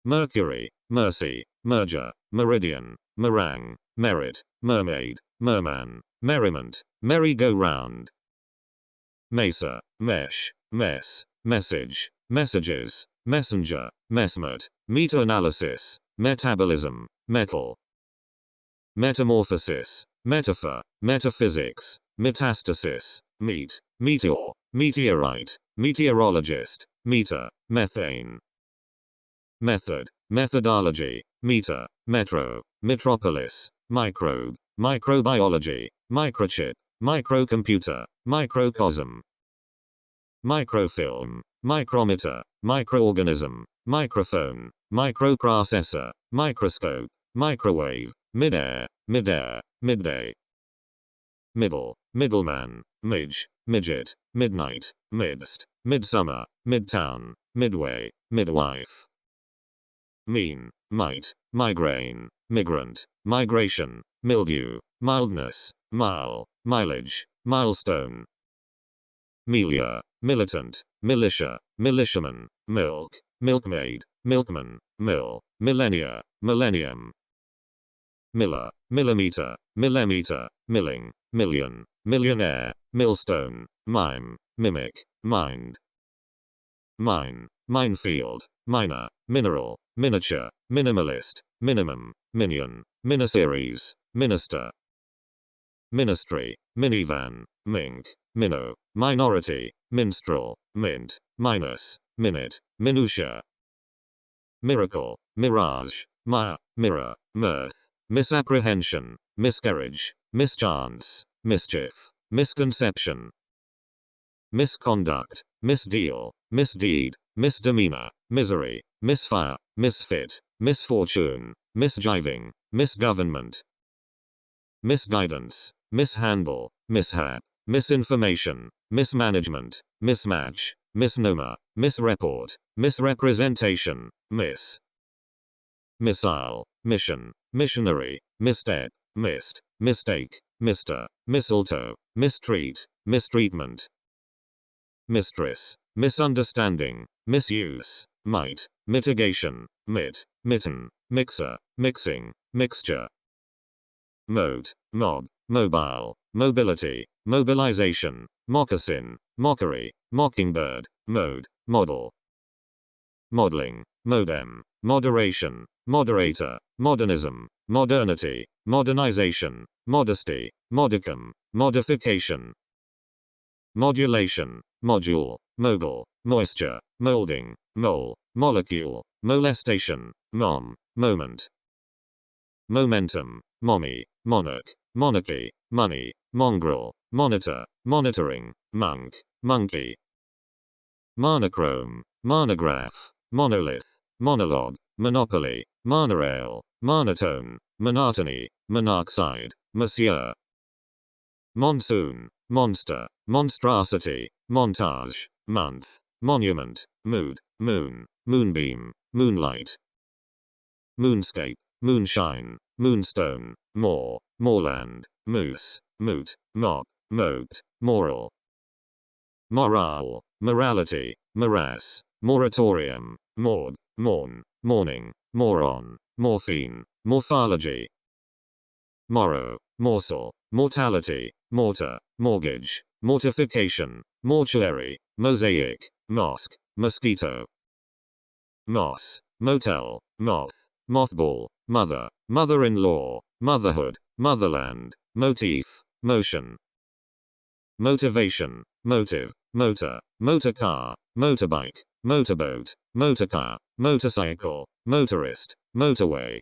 Mercury, mercy, merger, meridian, meringue, merit, mermaid, merman, merriment, merry-go-round. Mesa, mesh, mess, message, messages, messenger, messmate, meta-analysis, metabolism, metal. Metamorphosis, metaphor, metaphysics, metastasis, meat, meteor, meteorite, meteorologist, meter, methane. Method, methodology, meter, metro, metropolis, microbe, microbiology, microchip, microcomputer, microcosm. Microfilm, micrometer, microorganism, microphone, microprocessor, microscope, microwave, midair, midair, midday. Middle, middleman, midge, midget, midnight, midst, midsummer, midtown, midway, midwife. Mean, might, migraine, migrant, migration, mildew, mildness, mile, mileage, milestone. Milieu, militant, militia, militiaman, milk, milkmaid, milkman, mill, millennia, millennium. Miller, millimeter, millimeter, milling, million, millionaire, millstone, mime, mimic, mind. Mine, minefield, miner, mineral, miniature, minimalist, minimum, minion, miniseries, minister. Ministry, minivan, mink, minnow, minority, minstrel, mint, minus, minute, minutia. Miracle, mirage, mirror, mirth, misapprehension, miscarriage, mischance, mischief, misconception. Misconduct, misdeal, misdeed, misdemeanor, misery, misfire, misfit, misfortune, misjiving, misgovernment. Misguidance, mishandle, mishap, misinformation, mismanagement, mismatch, misnomer, misreport, misrepresentation, missile, mission, missionary, misstep, missed, mistake, mister, mistletoe, mistreat, mistreatment. Mistress, misunderstanding, misuse, might, mitigation, mitten, mixer, mixing, mixture. Mode, mob, mobile, mobility, mobilization, moccasin, mockery, mockingbird, mode, model. Modeling, modem, moderation, moderator, modernism, modernity, modernization, modesty, modicum, modification. Modulation, module, mogul, moisture, molding, mole, molecule, molestation, moment. Momentum, mommy, monarch, monarchy, money, mongrel, monitor, monitoring, monk, monkey. Monochrome, monograph, monolith, monologue, monopoly, monorail, monotone, monotony, monoxide, monsieur. Monsoon, monster, monstrosity, montage, month, monument, mood, moon, moonbeam, moonlight. Moonscape, moonshine, moonstone, moor, moorland, moose, moot, mop, moat, moral. Morale, morality, morass, moratorium, morgue, morn, morning, moron, morphine, morphology. Morrow, morsel, mortality, mortar, mortgage, mortification, mortuary, mosaic, mosque, mosquito. Moss, motel, moth, mothball, mother, mother-in-law, motherhood, motherland, motif, motion. Motivation, motive, motor, motorcar, motorbike, motorboat, motorcar, motorcycle, motorist, motorway.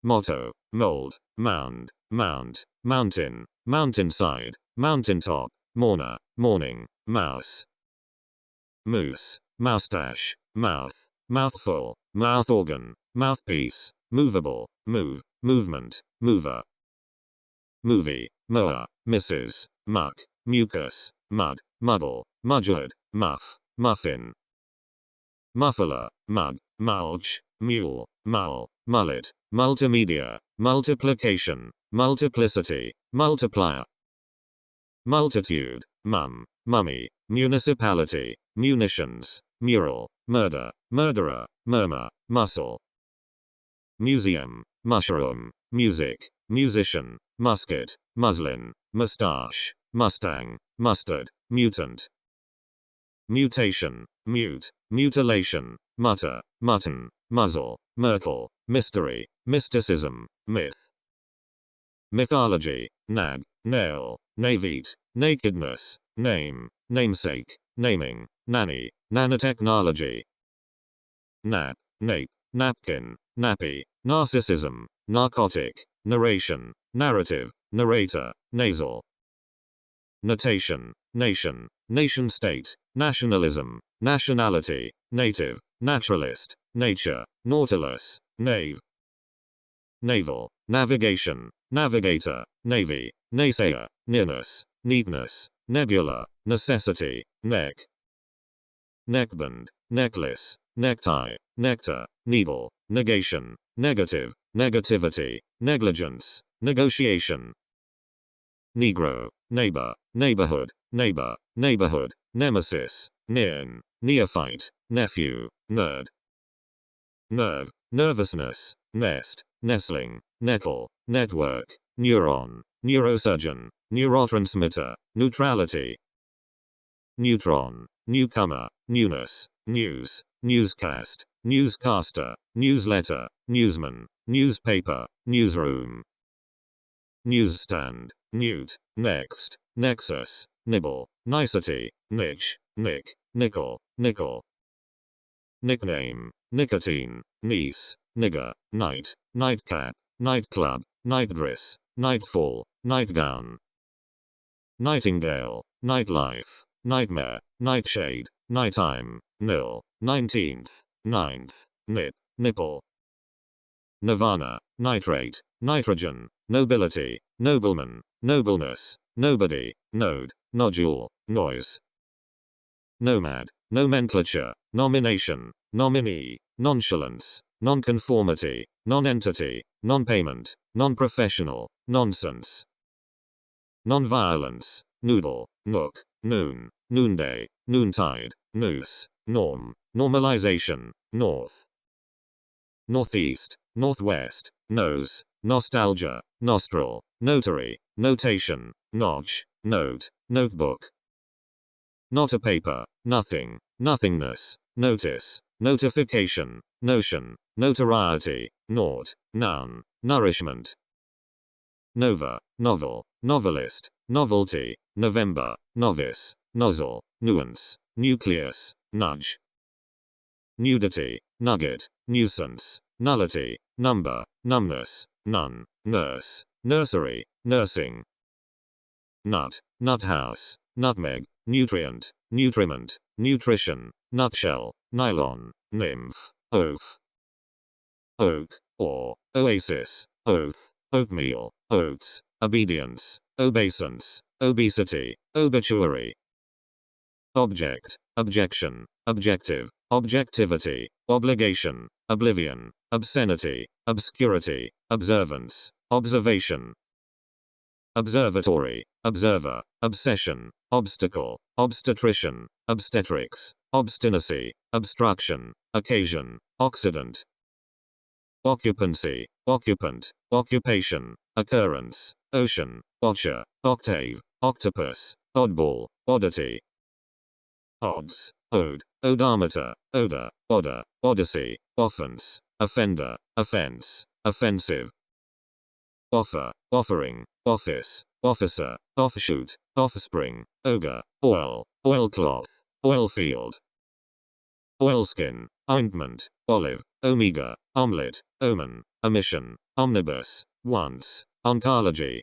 Motto, mold, mound, mount, mountain, mountainside, mountaintop, mourner, morning, mouse. Moose, moustache, mouth, mouthful, mouth organ, mouthpiece, movable, move, movement, mover. Movie, mower, misses, muck, mucus, mud, muddle, mudgered, muff, muffin. Muffler, mug, mulch, mule, mull, mullet, multimedia, multiplication, multiplicity, multiplier. Multitude, mum, mummy, municipality, munitions, mural, murder, murderer, murmur, muscle. Museum, mushroom, music, musician, musket, muslin, moustache, mustang, mustard, mutant. Mutation, mute, mutilation, mutter, mutton, muzzle, myrtle, mystery, mysticism, myth. Mythology, nag, nail, navite, nakedness, name, namesake, naming, nanny, nanotechnology. Nap, nape, napkin, nappy, narcissism, narcotic, narration, narrative, narrator, nasal. Notation, nation, nation-state, nationalism, nationality, native, naturalist, nature, nautilus, knave. Naval, navigation, navigator, navy, naysayer, nearness, neatness, nebula, necessity, neck. Neckband, necklace, necktie, nectar, needle, negation, negative, negativity, negligence, negotiation. Negro, neighbor, neighborhood, neighbor, neighborhood, nemesis, neon, neophyte, nephew, nerd. Nerve, nervousness, nest, nestling, nettle, network, neuron, neurosurgeon, neurotransmitter, neutrality. Neutron, newcomer, newness, news, newscast, newscaster, newsletter, newsman, newspaper, newsroom. Newsstand, newt, next, nexus, nibble, nicety, niche, nick, nickel, nickel. Nickname, nicotine, niece, nigger, night, nightcap, nightclub, nightdress, nightfall, nightgown. Nightingale, nightlife, nightmare, nightshade, nighttime, nil, 19th, 9th, nip, nipple. Nirvana, nitrate, nitrogen, nobility, nobleman, nobleness, nobody, node, nodule, noise. Nomad, nomenclature, nomination, nominee, nonchalance, nonconformity, nonentity, nonpayment, nonprofessional, nonsense. Nonviolence, noodle, nook, noon, noonday, noontide, noose, norm, normalization, north. Northeast, northwest, nose, nostalgia, nostril, notary, notation, notch, note, notebook. Not a paper, nothing, nothingness, notice, notification, notion, notoriety, naught, noun, nourishment. Nova, novel, novelist, novelty, November, novice, nozzle, nuance, nucleus, nudge. Nudity, nugget, nuisance, nullity, number, numbness, none, nurse, nursery, nursing. Nut, nuthouse, nutmeg, nutrient, nutriment, nutrition, nutshell, nylon, nymph, oaf. Oak, or, oasis, oath, oatmeal, oats, obedience, obeisance, obesity, obituary. Object, objection, objective, objectivity, obligation, oblivion, obscenity, obscurity, observance, observation. Observatory, observer, obsession, obstacle, obstetrician, obstetrics, obstinacy, obstruction, occasion, occident. Occupancy, occupant, occupation, occurrence, ocean, otcher, octave, octopus, oddball, oddity. Odds, ode, odometer, odor, odder, odyssey, offense, offender, offense, offensive. Offer, offering, office, officer, offshoot, offspring, ogre, oil, oilcloth, oilfield. Oilskin, ointment, olive, omega, omelette, omen, omission, omnibus, once, oncology.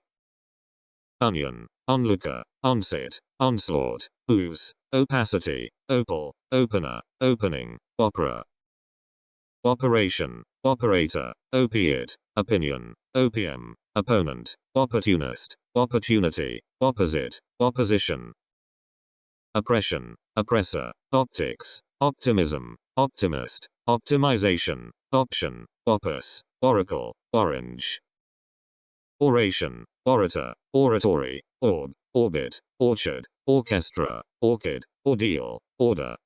Onion, onlooker, onset, onslaught, ooze, opacity, opal, opener, opening, opera. Operation, operator, opiate, opinion, opium, opponent, opportunist, opportunity, opposite, opposition. oppression, oppressor, optics, optimism, optimist, optimization, option, opus, oracle, orange. Oration, orator, oratory, orb, orbit, orchard, orchestra, orchid, ordeal, order.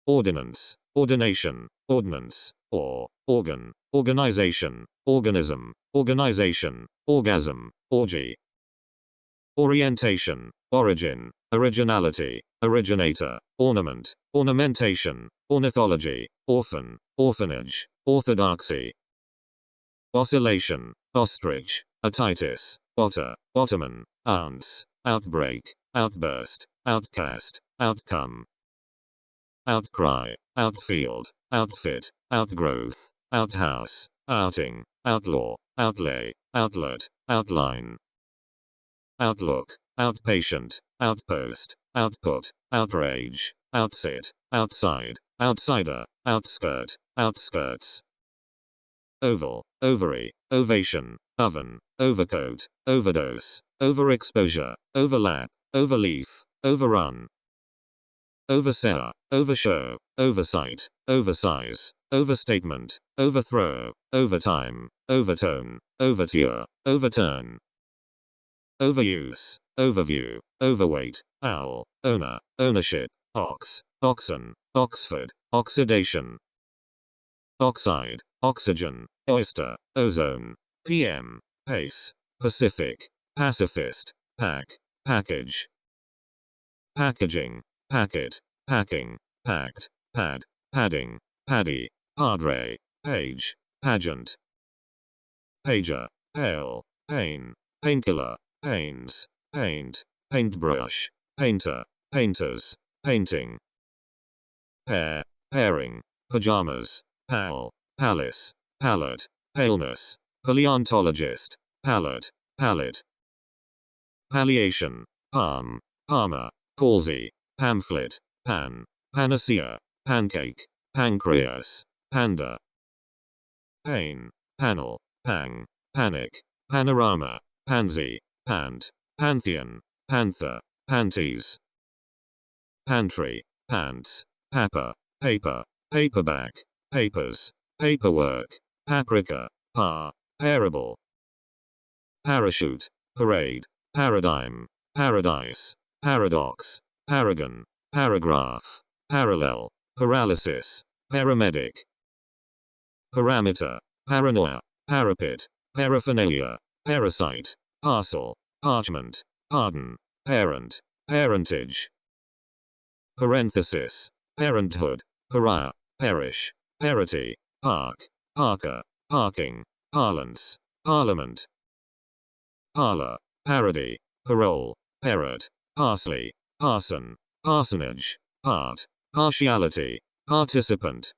Ordinance, ordination, ordinance, or, organ, organization, organism, organization, orgasm, orgy. Orientation, origin, originality, originator, ornament, ornamentation, ornithology, orphan, orphanage, orthodoxy. Oscillation, ostrich, otitis, otter, ottoman, ounce, outbreak, outburst, outcast, outcome. Outcry, outfield, outfit, outgrowth, outhouse, outing, outlaw, outlay, outlet, outline. Outlook, outpatient, outpost, output, outrage, outsit, outside, outsider, outskirt, outskirts. Oval, ovary, ovation, oven, overcoat, overdose, overexposure, overlap, overleaf, overrun. Oversell, overshow, oversight, oversize, overstatement, overthrow, overtime, overtone, overture, overturn. Overuse, overview, overweight, owl, owner, ownership, ox, oxen, Oxford, oxidation. Oxide, oxygen, oyster, ozone, PM, pace, Pacific, pacifist, pack, package. Packaging, packet, packing, packed, pad, padding, paddy, padre, page, pageant. Pager, pale, pain, painkiller, pains, paint, paintbrush, painter, painters, painting. Pair, pairing, pajamas, pal, palace, palette, paleness, paleontologist, palette, palette. Palliation, palm, palmer, palsy, pamphlet, pan, panacea, pancake, pancreas, panda. Pain, panel, pang, panic, panorama, pansy, pant, pantheon, panther, panties. Pantry, pants, papa, paper, paperback, papers, paperwork, paprika, parable. Parachute, parade, paradigm, paradise, paradox, paragon, paragraph, parallel, paralysis, paramedic. Parameter, paranoia, parapet, paraphernalia, parasite, parcel, parchment, pardon, parent, parentage. Parenthesis, parenthood, pariah, perish, parity, park, parker, parking, parlance, parliament. Parlor, parody, parole, parrot, parsley, parson, parsonage, part, partiality, participant.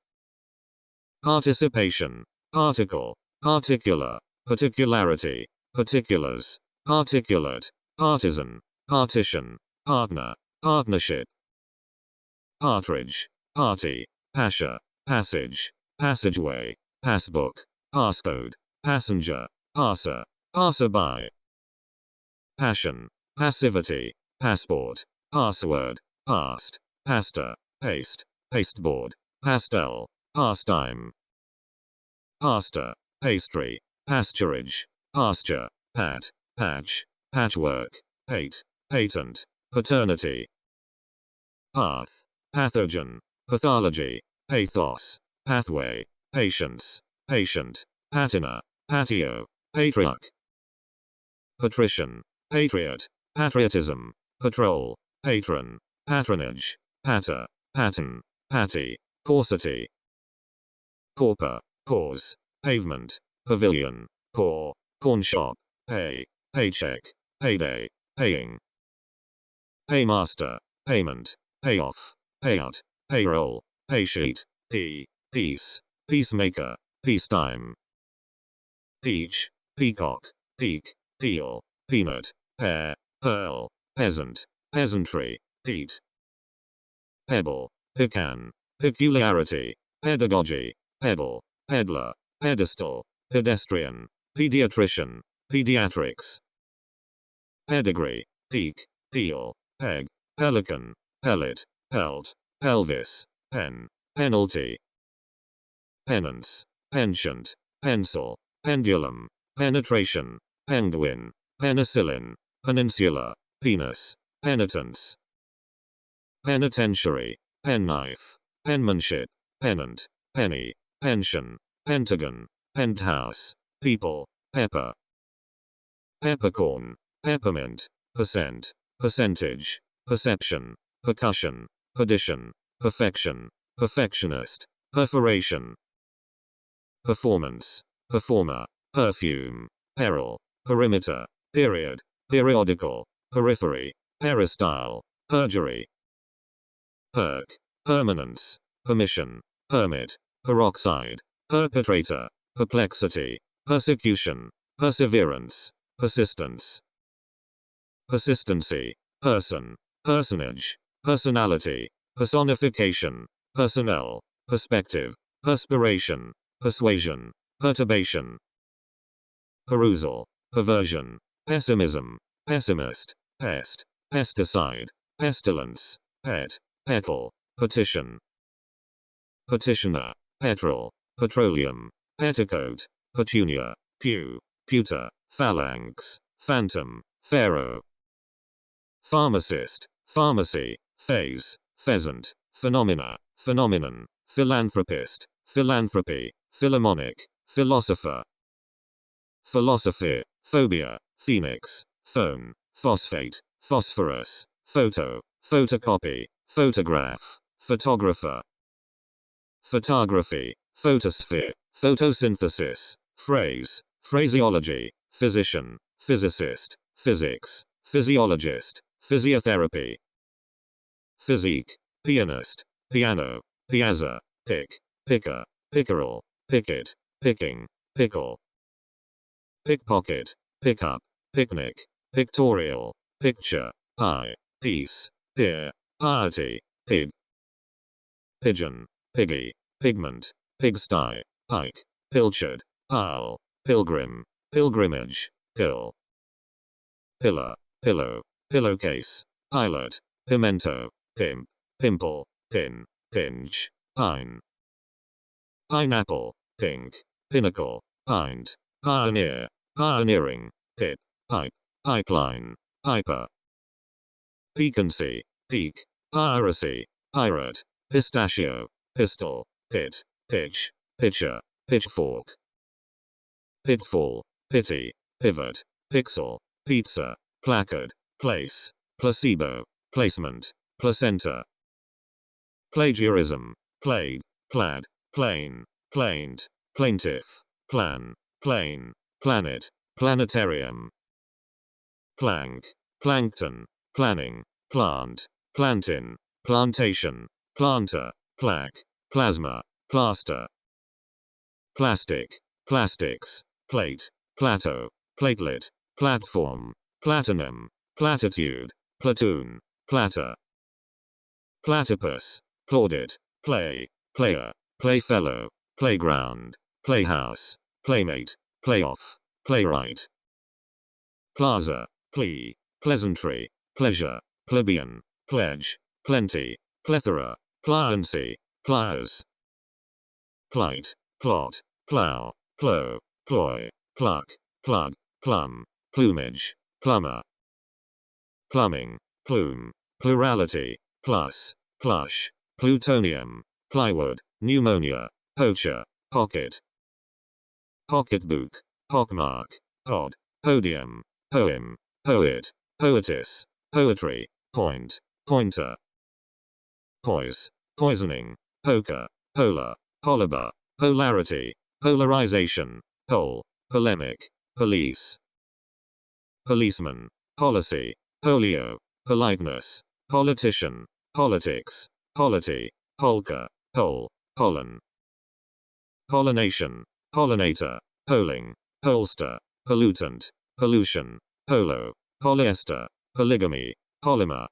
Participation, particle, particular, particularity, particulars, particulate, partisan, partition, partner, partnership. Partridge, party, pasha, passage, passageway, passbook, passcode, passenger, passer, passerby. Passion, passivity, passport, password, past, pasta, paste, pasteboard, pastel, pastime. Pasta, pastry, pasturage, pasture, pat, patch, patchwork, pate, patent, paternity. Path, pathogen, pathology, pathos, pathway, patience, patient, patina, patio, patriarch. Patrician, patriot, patriotism, patrol, patron, patronage, patter, pattern, patty, paucity. Pauper, cause, pavement, pavilion, core, corn shop, pay, paycheck, payday, paying. Paymaster, payment, payoff, payout, payroll, paysheet, peace, peacemaker, peacetime. Peach, peacock, peak, peel, peanut, pear, pearl, peasant, peasantry, peat. Pebble, pecan, peculiarity, pedagogy, pedal, peddler, pedestal, pedestrian, pediatrician, pediatrics. Pedigree, peak, peel, peg, pelican, pellet, pelt, pelvis, pen, penalty, penance, penchant, pencil, pendulum, penetration, penguin, penicillin, peninsula, penis, penitence, penitentiary, penknife, penmanship, pennant, penny, pension, pentagon, penthouse, people, pepper, peppercorn, peppermint, percent, percentage, perception, percussion, perdition, perfection, perfectionist, perforation, performance, performer, perfume, peril, perimeter, period, periodical, periphery, peristyle, perjury, perk, permanence, permission, permit, peroxide, perpetrator, perplexity, persecution, perseverance, persistence, persistency, person, personage, personality, personification, personnel, perspective, perspiration, persuasion, perturbation, perusal, perversion, pessimism, pessimist, pest, pesticide, pestilence, pet, petal, petition, petitioner, petrol, petroleum, petticoat, petunia, pew, pewter, phalanx, phantom, pharaoh, pharmacist, pharmacy, phase, pheasant, phenomena, phenomenon, philanthropist, philanthropy, philharmonic, philosopher, philosophy, phobia, phoenix, phone, phosphate, phosphorus, photo, photocopy, photograph, photographer, photography, photosphere, photosynthesis, phrase, phraseology, physician, physicist, physics, physiologist, physiotherapy, physique, pianist, piano, piazza, pick, picker, pickerel, picket, picking, pickle, pickpocket, pickup, picnic, pictorial, picture, pie, piece, peer, piety, pig, pigeon, piggy, pigment, pigsty, pike, pilchard, pile, pilgrim, pilgrimage, pill, pillar, pillow, pillowcase, pilot, pimento, pimp, pimple, pin, pinch, pine, pineapple, pink, pinnacle, pint, pioneer, pioneering, pip, pipe, pipeline, piper, piquancy, peak, piracy, pirate, pistachio, pistol, pit, pitch, pitcher, pitchfork, pitfall, pity, pivot, pixel, pizza, placard, place, placebo, placement, placenta, plagiarism, plague, plaid, plain, plaint, plaintiff, plan, plane, planet, planetarium, plank, plankton, planning, plant, plantin, plantation, planter, plaque, plasma, plaster, plastic, plastics, plate, plateau, platelet, platform, platinum, platitude, platoon, platter, platypus, plaudit, play, player, playfellow, playground, playhouse, playmate, playoff, playwright, plaza, plea, pleasantry, pleasure, plebeian, pledge, plenty, plethora, pliancy, pliers, plight, plot, plow, plow, ploy, pluck, plug, plum, plumage, plumber, plumbing, plume, plurality, plus, plush, plutonium, plywood, pneumonia, poacher, pocket, pocketbook, pockmark, pod, podium, poem, poet, poetess, poetry, point, pointer, poise, poisoning, poker, polar, polybar, polarity, polarization, pole, polemic, police, policeman, policy, polio, politeness, politician, politics, polity, polka, pole, pollen, pollination, pollinator, polling, polster, pollutant, pollution, polo, polyester, polygamy, polymer,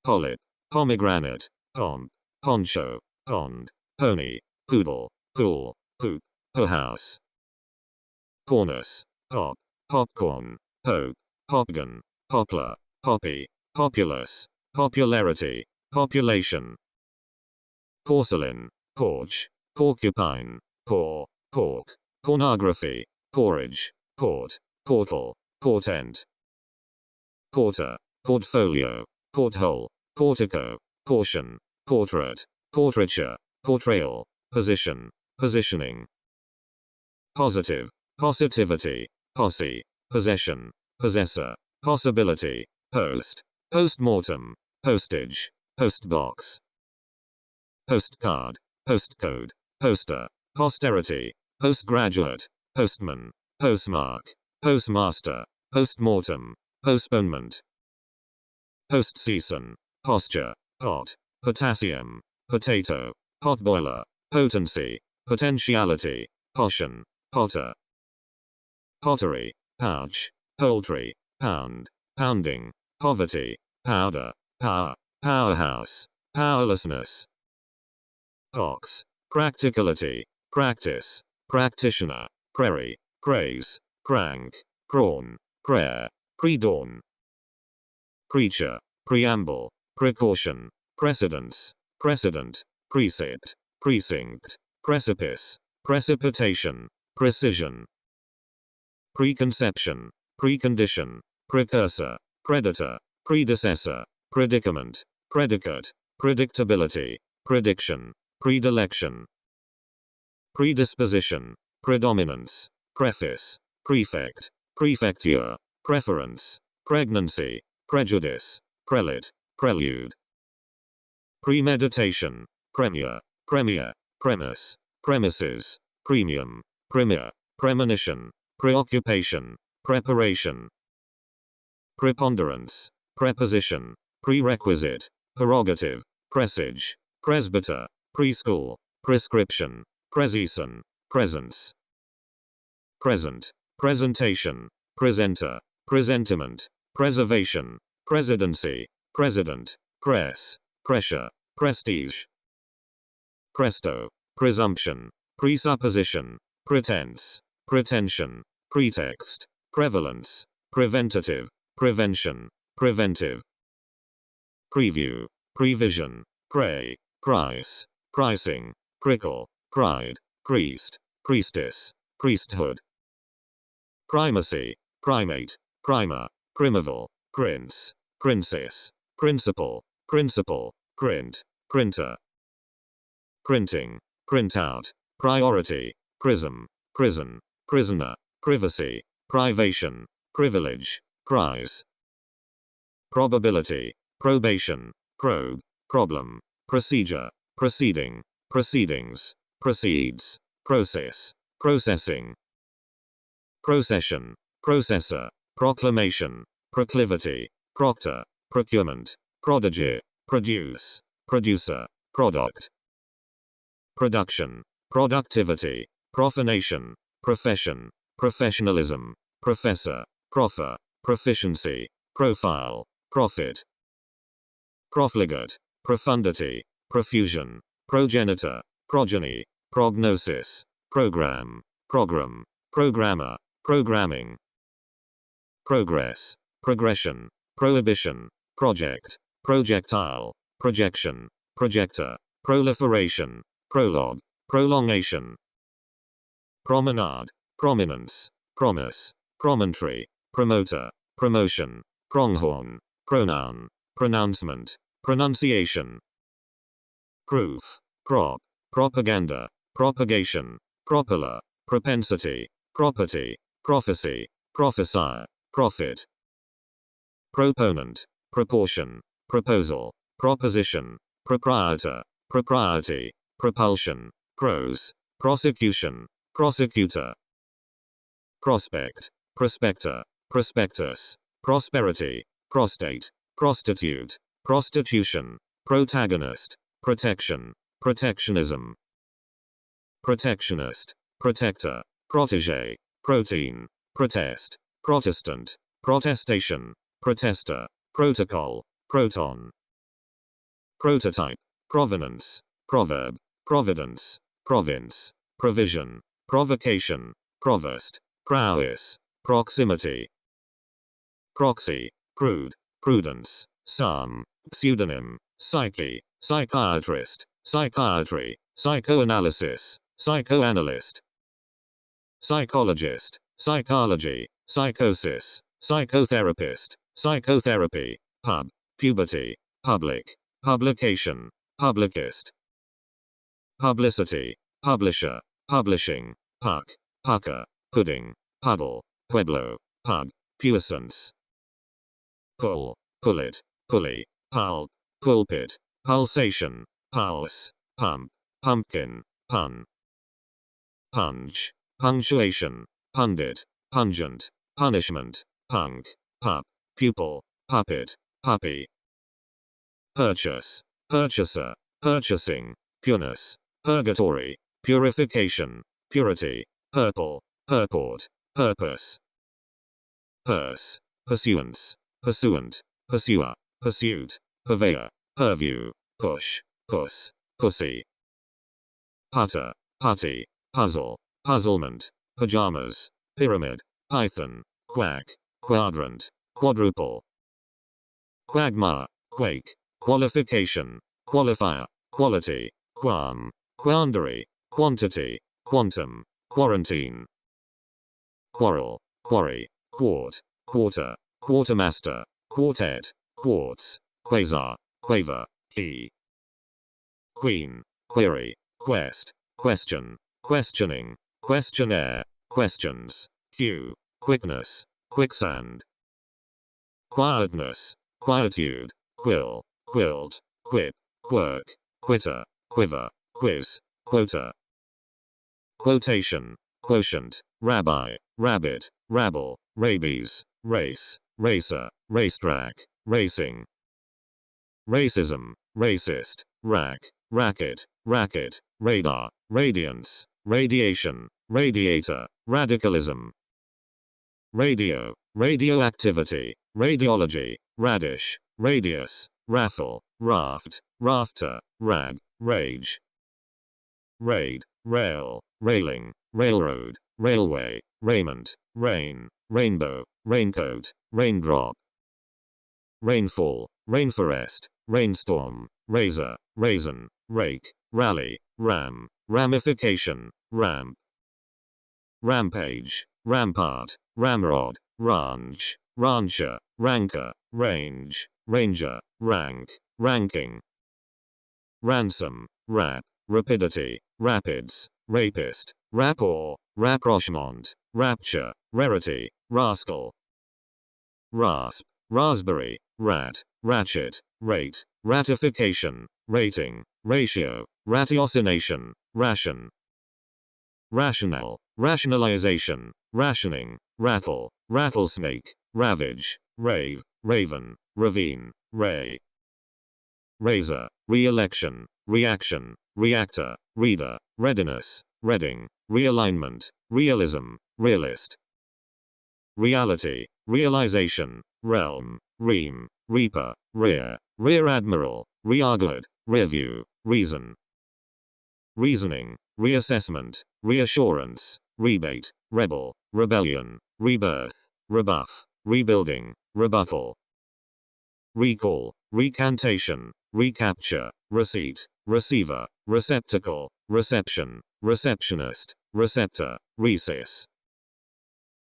polyp, pomegranate, pomp, poncho, pond, pony, poodle, pool, poop, pohouse, cornice, pop, popcorn, pope, popgun, poplar, poppy, populous, popularity, population. Porcelain, porch, porcupine, paw, pork, pornography, porridge, port, portal, portent. Porter, portfolio, porthole, portico, portion, portrait, portraiture, portrayal, position, positioning. Positive, positivity, posse, possession, possessor, possibility, post, postmortem, postage, postbox. Postcard, postcode, poster, posterity, postgraduate, postman, postmark, postmaster, postmortem, postponement. Postseason, posture, pot, potassium, potato, potboiler, potency, potentiality, potion, potter. Pottery, pouch, poultry, pound, pounding, poverty, powder, power, powerhouse, powerlessness. Pox, practicality, practice, practitioner, prairie, praise, crank, prawn, prayer, pre-dawn. Preacher, preamble, precaution, precedence, precedent, precept, precinct, precipice, precipitation, precision. Preconception, precondition, precursor, predator, predecessor, predicament, predicate, predictability, prediction, predilection. Predisposition, predominance, preface, prefect, prefecture, preference, pregnancy, prejudice, prelate, prelude. Premeditation, premier, premier, premise, premises, premium, premier, premonition, preoccupation, preparation. Preponderance, preposition, prerequisite, prerogative, presage, presbyter, preschool, prescription, preseason, presence. Present, presentation, presenter, presentiment, preservation, presidency, president, press, pressure, prestige. Presto, presumption, presupposition, pretense, pretension, pretext, prevalence, preventative, prevention, preventive. Preview, prevision, prey, price, pricing, prickle, pride, priest, priestess, priesthood. Primacy, primate, primer, primeval, prince, princess, principal, principal, print, printer. Printing, printout, priority, prism, prison, prisoner, privacy, privation, privilege, prize. Probability, probation, probe, problem, procedure, proceeding, proceedings, proceeds, process, processing. Procession, processor, proclamation, proclivity, proctor, procurement, prodigy, produce, producer, product. Production, productivity, profanation, profession, professionalism, professor, proffer, proficiency, profile, profit. Profligate, profundity, profusion, progenitor, progeny, prognosis, program, program, programmer, programming. Progress, progression, prohibition, project, projectile, projection, projector, proliferation, prologue, prolongation. Promenade, prominence, promise, promontory, promoter, promotion, pronghorn, pronoun, pronouncement, pronunciation. Proof, prop, propaganda, propagation, propeller, propensity, property, prophecy, prophesy, profit. Proponent, proportion, proposal, proposition, proprietor, propriety, propulsion, prose, prosecution, prosecutor. Prospect, prospector, prospectus, prosperity, prostate, prostitute, prostitution, protagonist, protection, protectionism. Protectionist, protector, protege, protein, protest, protestant, protestation, protester, protocol, proton. Prototype, provenance, proverb, providence, province, provision, provocation, provost, prowess, proximity. Proxy, prude, prudence, psalm, pseudonym, psyche, psychiatrist, psychiatry, psychoanalysis, psychoanalyst, psychologist, psychology, psychosis, psychotherapist, psychotherapy, pub, puberty, public, publication, publicist, publicity, publisher, publishing, puck, pucker, pudding, puddle, pueblo, pug, puissance, pull, pullet, pulley, pulp, pulpit, pulsation, pulse, pump, pumpkin, pun, punch, punctuation, pundit, pungent, punishment, punk, pup, pupil, puppet, puppy, purchase, purchaser, purchasing, pureness, purgatory, purification, purity, purple, purport, purpose, purse, pursuance, pursuant, pursuer, pursuit, purveyor, purview, push, puss, pussy, putter, putty, puzzle, puzzlement, pajamas, pyramid, python, quack, quadrant, quadruple, quagmire, quake, qualification, qualifier, quality, qualm, quandary, quantity, quantum, quarantine, quarrel, quarry, quart, quarter, quartermaster, quartet, quartz, quasar, quaver, key, queen, query, quest, question, questioning, questionnaire, questions, queue, quickness, quicksand, quietness, quietude, quill, quilt, quip, quirk, quitter, quiver, quiz, quota, quotation, quotient, rabbi, rabbit, rabble, rabies, race, racer, racetrack, racing, racism, racist, rack, racket, racket, radar, radiance, radiation, radiator, radicalism, radio, radioactivity, radiology, radish, radius, raffle, raft, rafter, rag, rage, raid, rail, railing, railroad, railway, raiment, rain, rainbow, raincoat, raindrop, rainfall, rainforest, rainstorm, razor, raisin, rake, rally, ram, ramification, ramp, rampage, rampart, ramrod, ranch, rancher, ranker, range, ranger, rank, ranking, ransom, rap, rapidity, rapids, rapist, rapport, rapprochement, rapture, rarity, rascal, rasp, raspberry, rat, ratchet, rate, ratification, rating, ratio, ratiocination, ration, rationale, rationalization, rationing, rattle, rattlesnake, ravage, rave, raven, ravine, ray, razor, re-election, reaction, reactor, reader, readiness, reading, realignment, realism, realist, reality, realization, realm, ream, reaper, rear, rear admiral, rearguard, rearview, reason, reasoning, reassessment, reassurance, rebate, rebel, rebellion, rebirth, rebuff, rebuilding, rebuttal, recall, recantation, recapture, receipt, receiver, receptacle, reception, receptionist, receptor, recess,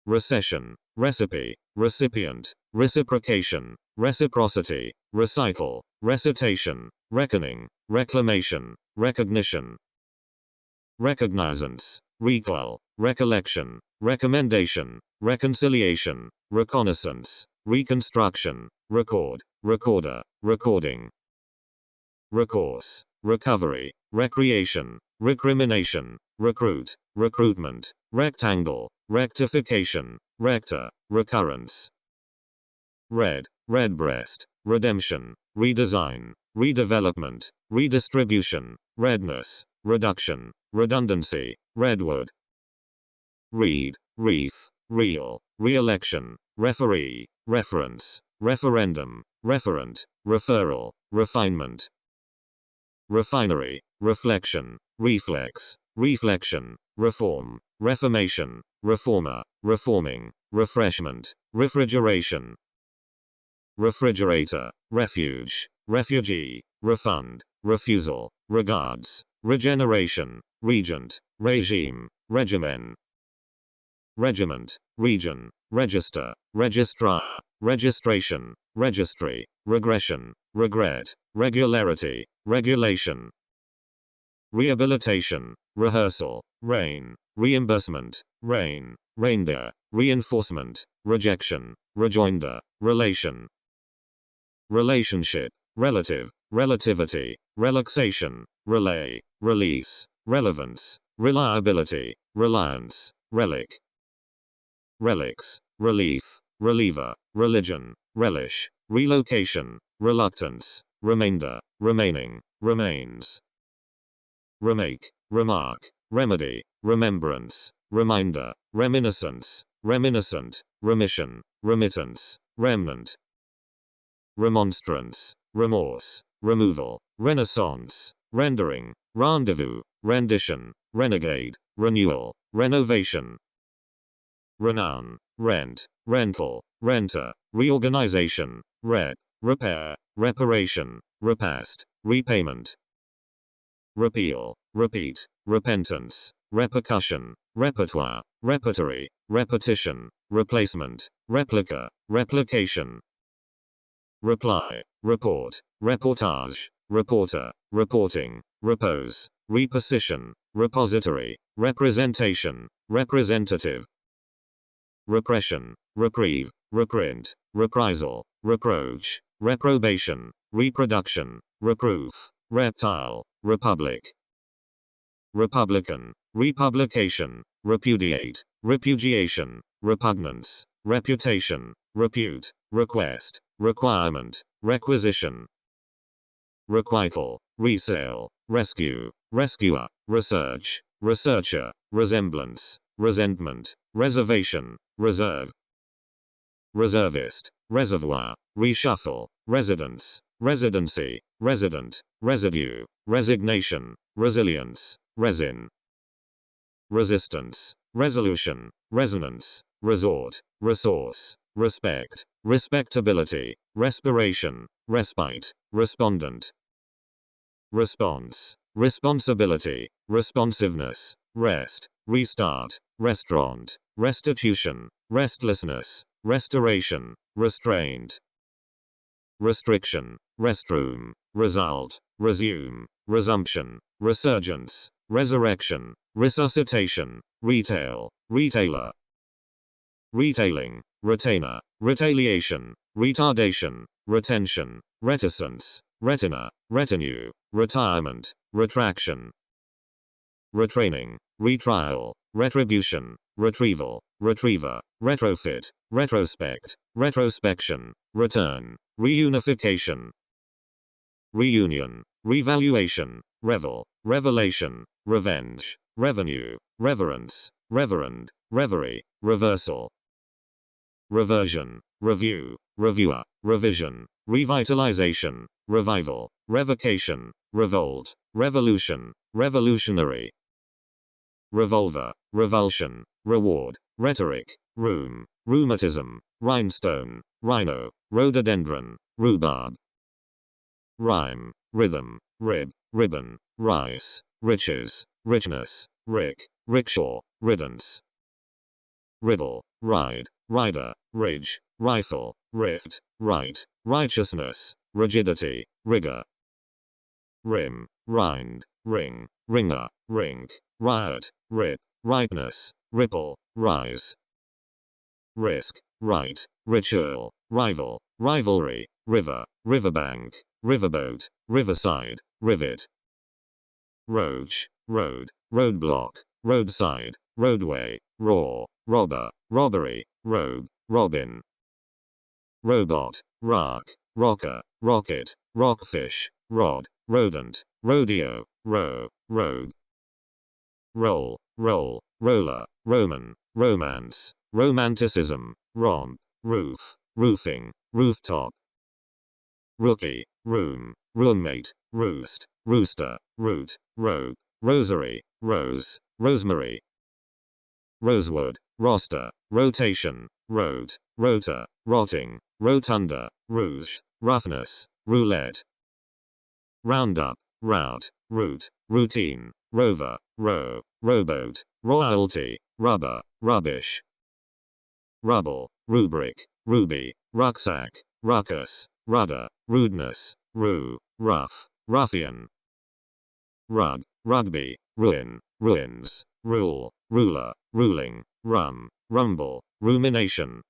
recession, recipe, recipient, reciprocation, reciprocity, recital, recitation, reckoning, reclamation, recognition, recognizance, recoil, recollection, recommendation, reconciliation, reconnaissance, reconstruction, record, recorder, recording, recourse, recovery, recreation, recrimination, recruit, recruitment, rectangle, rectification, rector, recurrence, red, redbreast, redemption, redesign, redevelopment, redistribution, redness, reduction, redundancy, redwood, reed, reef, real, re-election, referee, reference, referendum, referent, referral, refinement, refinery, reflection, reflex, reflection, reform, reformation, reformer, reforming, refreshment, refrigeration, refrigerator, refuge, refugee, refund, refusal, regards, regeneration, regent, regime, regimen, regiment, region, register, registrar, registration, registry, regression, regret, regularity, regulation, rehabilitation, rehearsal, reign, reimbursement, reign, reindeer, reinforcement, rejection, rejoinder, relation, relationship, relative, relativity, relaxation, relay, release, relevance, reliability, reliance, relic, relics, relief, reliever, religion, relish, relocation, reluctance, remainder, remaining, remains, remake, remark, remedy, remembrance, reminder, reminiscence, reminiscent, remission, remittance, remnant, remonstrance, remorse, removal, renaissance, rendering, rendezvous, rendition, renegade, renewal, renovation, renown, rent, rental, renter, reorganization, repair, reparation, repast, repayment, repeal, repeat, repentance, repercussion, repertoire, repertory, repetition, replacement, replica, replication, reply, report, reportage, reporter, reporting, repose, reposition, repository, representation, representative, repression, reprieve, reprint, reprisal, reproach, reprobation, reproduction, reproof, reptile, republic, republican, republication, repudiate, repudiation, repugnance, reputation, repute, request, requirement, requisition, requital, resale, rescue, rescuer, research, researcher, resemblance, resentment, reservation, reserve, reservist, reservoir, reshuffle, residence, residency, resident, residue, resignation, resilience, resin, resistance, resolution, resonance, resort, resource, respect, respectability, respiration, respite, respondent, response, responsibility, responsiveness, rest, restart, restaurant, restitution, restlessness, restoration, restraint, restriction, restroom, result, resume, resumption, resurgence, resurrection, resuscitation, retail, retailer, retailing, retainer, retaliation, retardation, retention, reticence, retina, retinue, retirement, retraction, retraining, retrial, retribution, retrieval, retriever, retrofit, retrospect, retrospection, return, reunification, reunion, revaluation, revel, revelation, revenge, revenue, reverence, reverend, reverie, reversal, reversion, review, reviewer, revision, revitalization, revival, revocation, revolt, revolution, revolutionary, revolver, revulsion, reward, rhetoric, room, rheumatism, rhinestone, rhino, rhododendron, rhubarb, rhyme, rhythm, rib, ribbon, rice, riches, richness, rick, rickshaw, riddance, riddle, ride, rider, ridge, rifle, rift, right, righteousness, rigidity, rigor, rim, rind, ring, ringer, rink, riot, rip, ripeness, ripple, rise, risk, right, ritual, rival, rivalry, river, riverbank, riverboat, riverside, rivet, roach, road, roadblock, roadside, roadway, raw, robber, robbery, robe, robin, robot, rock, rocker, rocket, rockfish, rod, rodent, rodeo, row, rogue, roll, roll, roller, Roman, romance, romanticism, romp, roof, roofing, rooftop, rookie, room, roommate, roost, rooster, root, rogue, rosary, rose, rosemary, rosewood, roster, rotation, rote, rotor, rotting, rotunda, rouge, roughness, roulette, roundup, route, route, routine, rover, row, rowboat, royalty, rubber, rubbish, rubble, rubric, ruby, rucksack, ruckus, rudder, rudeness, rue, rough, ruffian, rug, rugby, ruin, ruins, rule, ruler, ruling, rum, rumble, rumination,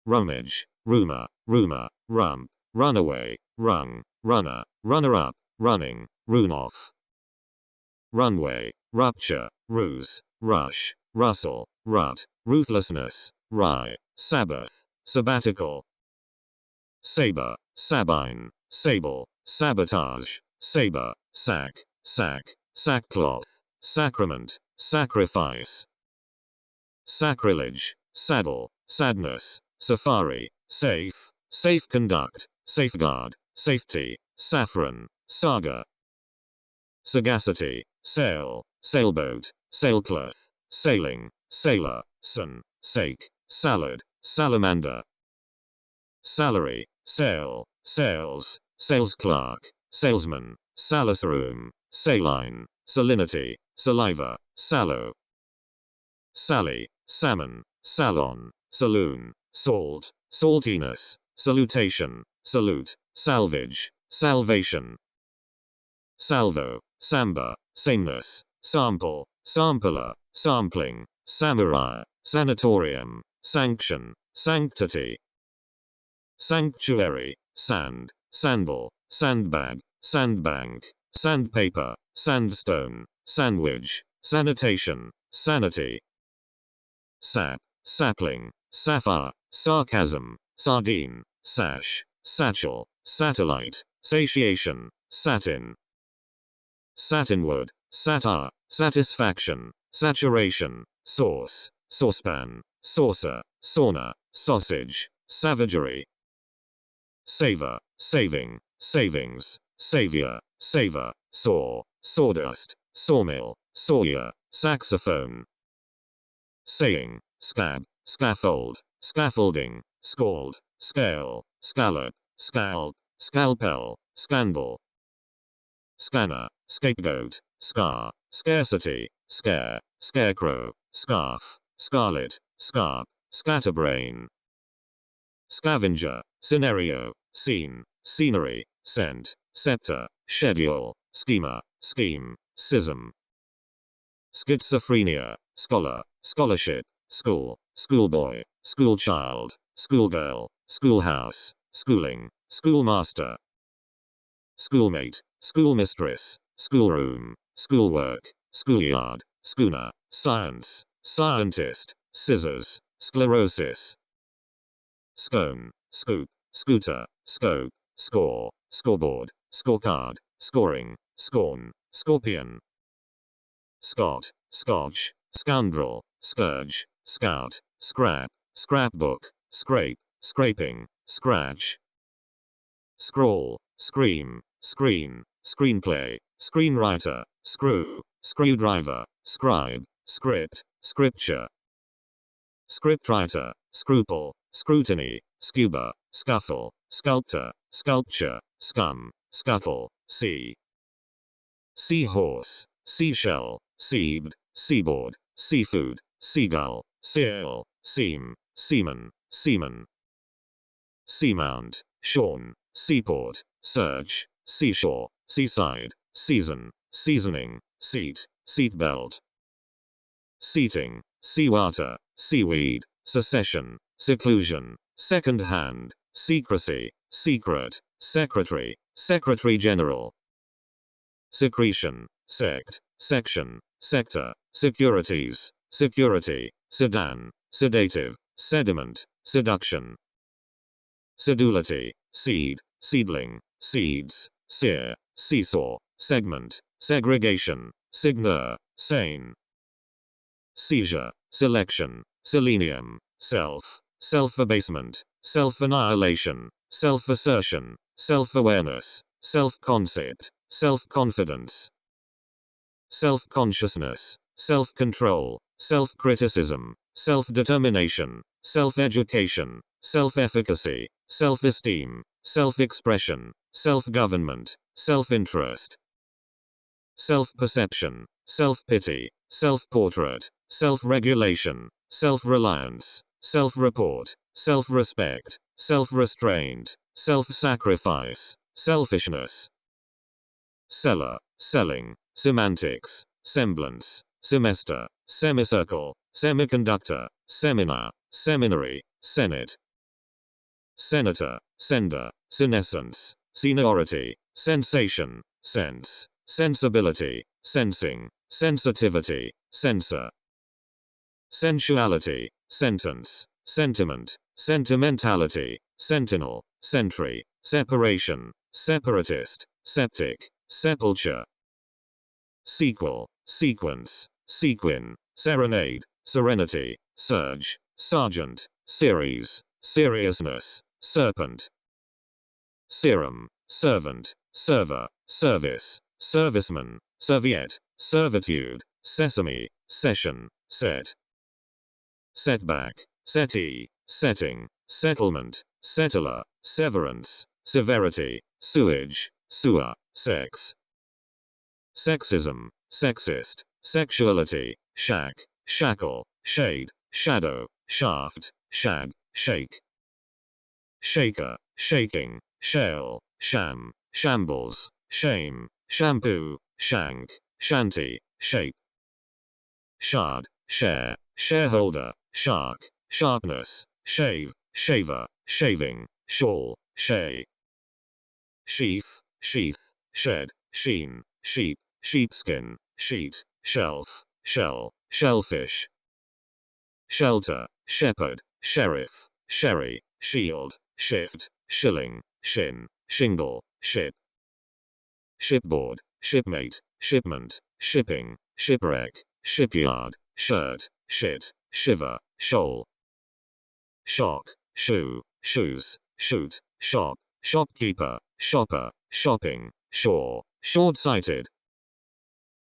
rummage, rumour, rumour, rump, runaway, rung, runner, runner-up, running, run-off, runway, rupture, ruse, rush, rustle, rut, ruthlessness, rye, sabbath, sabbatical, sabre, sabine, sable, sabotage, sabre, sack, sack, sackcloth, sacrament, sacrifice, sacrilege, saddle, sadness, safari, safe, safe conduct, safeguard, safety, saffron, saga, sagacity, sail, sailboat, sailcloth, sailing, sailor, sun, sake, salad, salamander, salary, sail, sales, sales clerk, salesman, salisaroom, saline, salinity, saliva, sallow, sally, salmon, salon, saloon, salt, saltiness, salutation, salute, salvage, salvation, salvo, samba, sameness, sample, sampler, sampling, samurai, sanatorium, sanction, sanctity, sanctuary, sand, sandal, sandbag, sandbank, sandpaper, sandstone, sandwich, sanitation, sanity, sap, sapling, sapphire, sarcasm, sardine, sash, satchel, satellite, satiation, satin, satinwood, satire, satisfaction, saturation, sauce, saucepan, saucer, sauna, sausage, savagery, savor, saving, savings, savior, savor, saw, sawdust, sawmill, sawyer, saxophone, saying, scab, scaffold, scaffolding, scald, scale, scallop, scalp, scalpel, scandal, scanner, scapegoat, scar, scarcity, scare, scarecrow, scarf, scarlet, scarp, scatterbrain, scavenger, scenario, scene, scenery, scent, scepter, schedule, schema, scheme, schism, schizophrenia, scholar, scholarship, school, schoolboy, schoolchild, schoolgirl, schoolhouse, schooling, schoolmaster, schoolmate, schoolmistress, schoolroom, schoolwork, schoolyard, schooner, science, scientist, scissors, sclerosis, scone, scoop, scooter, scope, score, scoreboard, scorecard, scoring, scorn, scorpion, scot, scotch, scoundrel, scourge, scout, scrap, scrapbook, scrape, scraping, scratch, scroll, scream, screen, screenplay, screenwriter, screw, screwdriver, scribe, script, scripture, scriptwriter, scruple, scrutiny, scuba, scuffle, sculptor, sculpture, scum, scuttle, sea, seahorse, seashell, seabed, seaboard, seafood, seagull, seal, seam, seaman, seaman, seamount, shorn, seaport, surge, seashore, seaside, season, seasoning, seat, seatbelt, seating, seawater, seaweed, secession, seclusion, second hand, secrecy, secret, secretary, secretary general, secretion, sect, section, sector, securities, security, sedan, sedative, sediment, seduction, sedulity, seed, seedling, seeds, sear, seesaw, segment, segregation, signor, sane, seizure, selection, selenium, self, self-abasement, self-annihilation, self-assertion, self-awareness, self-concept, self-confidence, self-consciousness, self-control, self-criticism, self-determination, self-education, self-efficacy, self-esteem, self-expression, self-government, self-interest, self-perception, self-pity, self-portrait, self-regulation, self-reliance, self-report, self-respect, self-restraint, self-sacrifice, selfishness, seller, selling, semantics, semblance, semester, semicircle, semiconductor, seminar, seminary, senate, senator, sender, senescence, seniority, sensation, sense, sensibility, sensing, sensitivity, censor, sensuality, sentence, sentiment, sentimentality, sentinel, sentry, separation, separatist, septic, sepulture, sequel, sequence, sequin, serenade, serenity, surge, sergeant, series, seriousness, serpent, serum, servant, server, service, serviceman, serviette, servitude, sesame, session, set, setback, settee, setting, settlement, settler, severance, severity, sewage, sewer, sex, sexism, sexist, sexuality, shack, shackle, shade, shadow, shaft, shag, shake, shaker, shaking, shell, sham, shambles, shame, shampoo, shank, shanty, shape, shard, share, shareholder, shark, sharpness, shave, shaver, shaving, shawl, shay, sheaf, sheath, shed, sheen, sheep, sheepskin, sheet, shelf, shell, shellfish, shelter, shepherd, sheriff, sherry, shield, shift, shilling, shin, shingle, ship, shipboard, shipmate, shipment, shipping, shipwreck, shipyard, shirt, shit, shiver, shoal, shock, shoe, shoes, shoot, shop, shopkeeper, shopper, shopping, shore, short-sighted,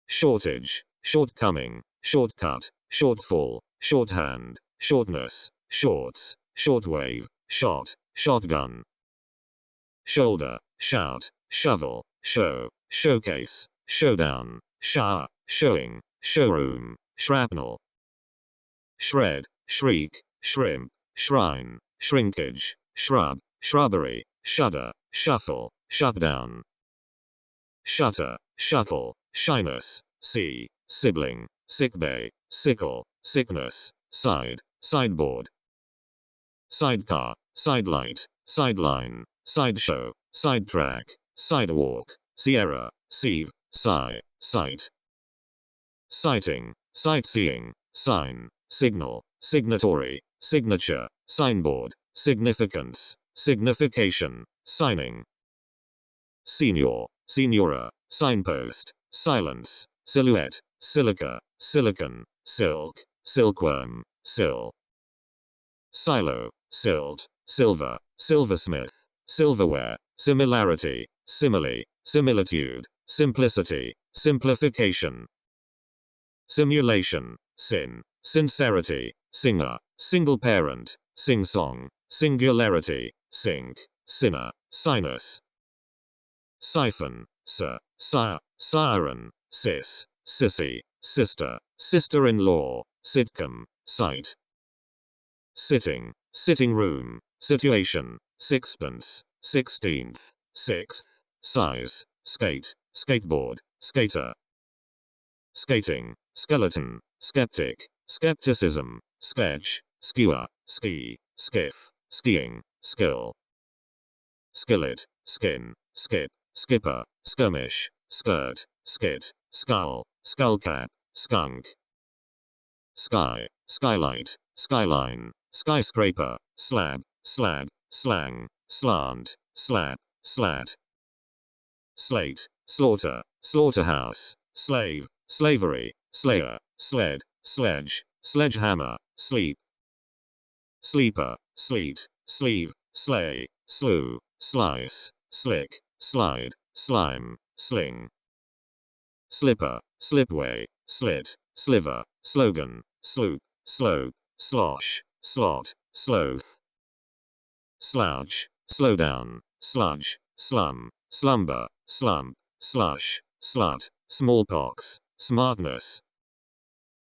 shortage, shortcoming, shortcut, shortfall, shorthand, shortness, shorts, shortwave, shot, shotgun, shoulder, shout, shovel, show, showcase, showdown, shower, showing, showroom, shrapnel, shred, shriek, shrimp, shrine, shrinkage, shrub, shrubbery, shudder, shuffle, shutdown, shutter, shuttle, shyness, sea, sibling, sickbay, sickle, sickness, side, sideboard, sidecar, sidelight, sideline, sideshow, sidetrack, sidewalk, sierra, sieve, sigh, sight, sighting, sightseeing, sign, signal, signatory, signature, signboard, significance, signification, signing, senior, seniora, signpost, silence, silhouette, silica, silicon, silk, silkworm, sill, silo, silt, silver, silversmith, silverware, similarity, simile, similitude, simplicity, simplification, simulation, sin, sincerity, singer, single parent, sing-song, singularity, sink, sinner, sinus, siphon, sire, siren, sis, sissy, sister, sister-in-law, sitcom, sight, sitting, sitting room, situation, sixpence, 16th, 6th, size, skate, skateboard, skater, skating, skeleton, skeptic, skepticism, sketch, skewer, ski, skiff, skiing, skill, skillet, skin, skip, skipper, skirmish, skirt, skit, skull, skullcap, skunk, sky, skylight, skyline, skyscraper, slab, slag, slang, slant, slap, slat, slate, slaughter, slaughterhouse, slave, slavery, slayer, sled, sledge, sledgehammer, sleep, sleeper, sleet, sleeve, slay, slew, slice, slick, slide, slime, sling, slipper, slipway, slit, sliver, slogan, sloop, slope, slosh, slot, sloth, slouch, slowdown, sludge, slum, slumber, slump, slush, slut, smallpox, smartness,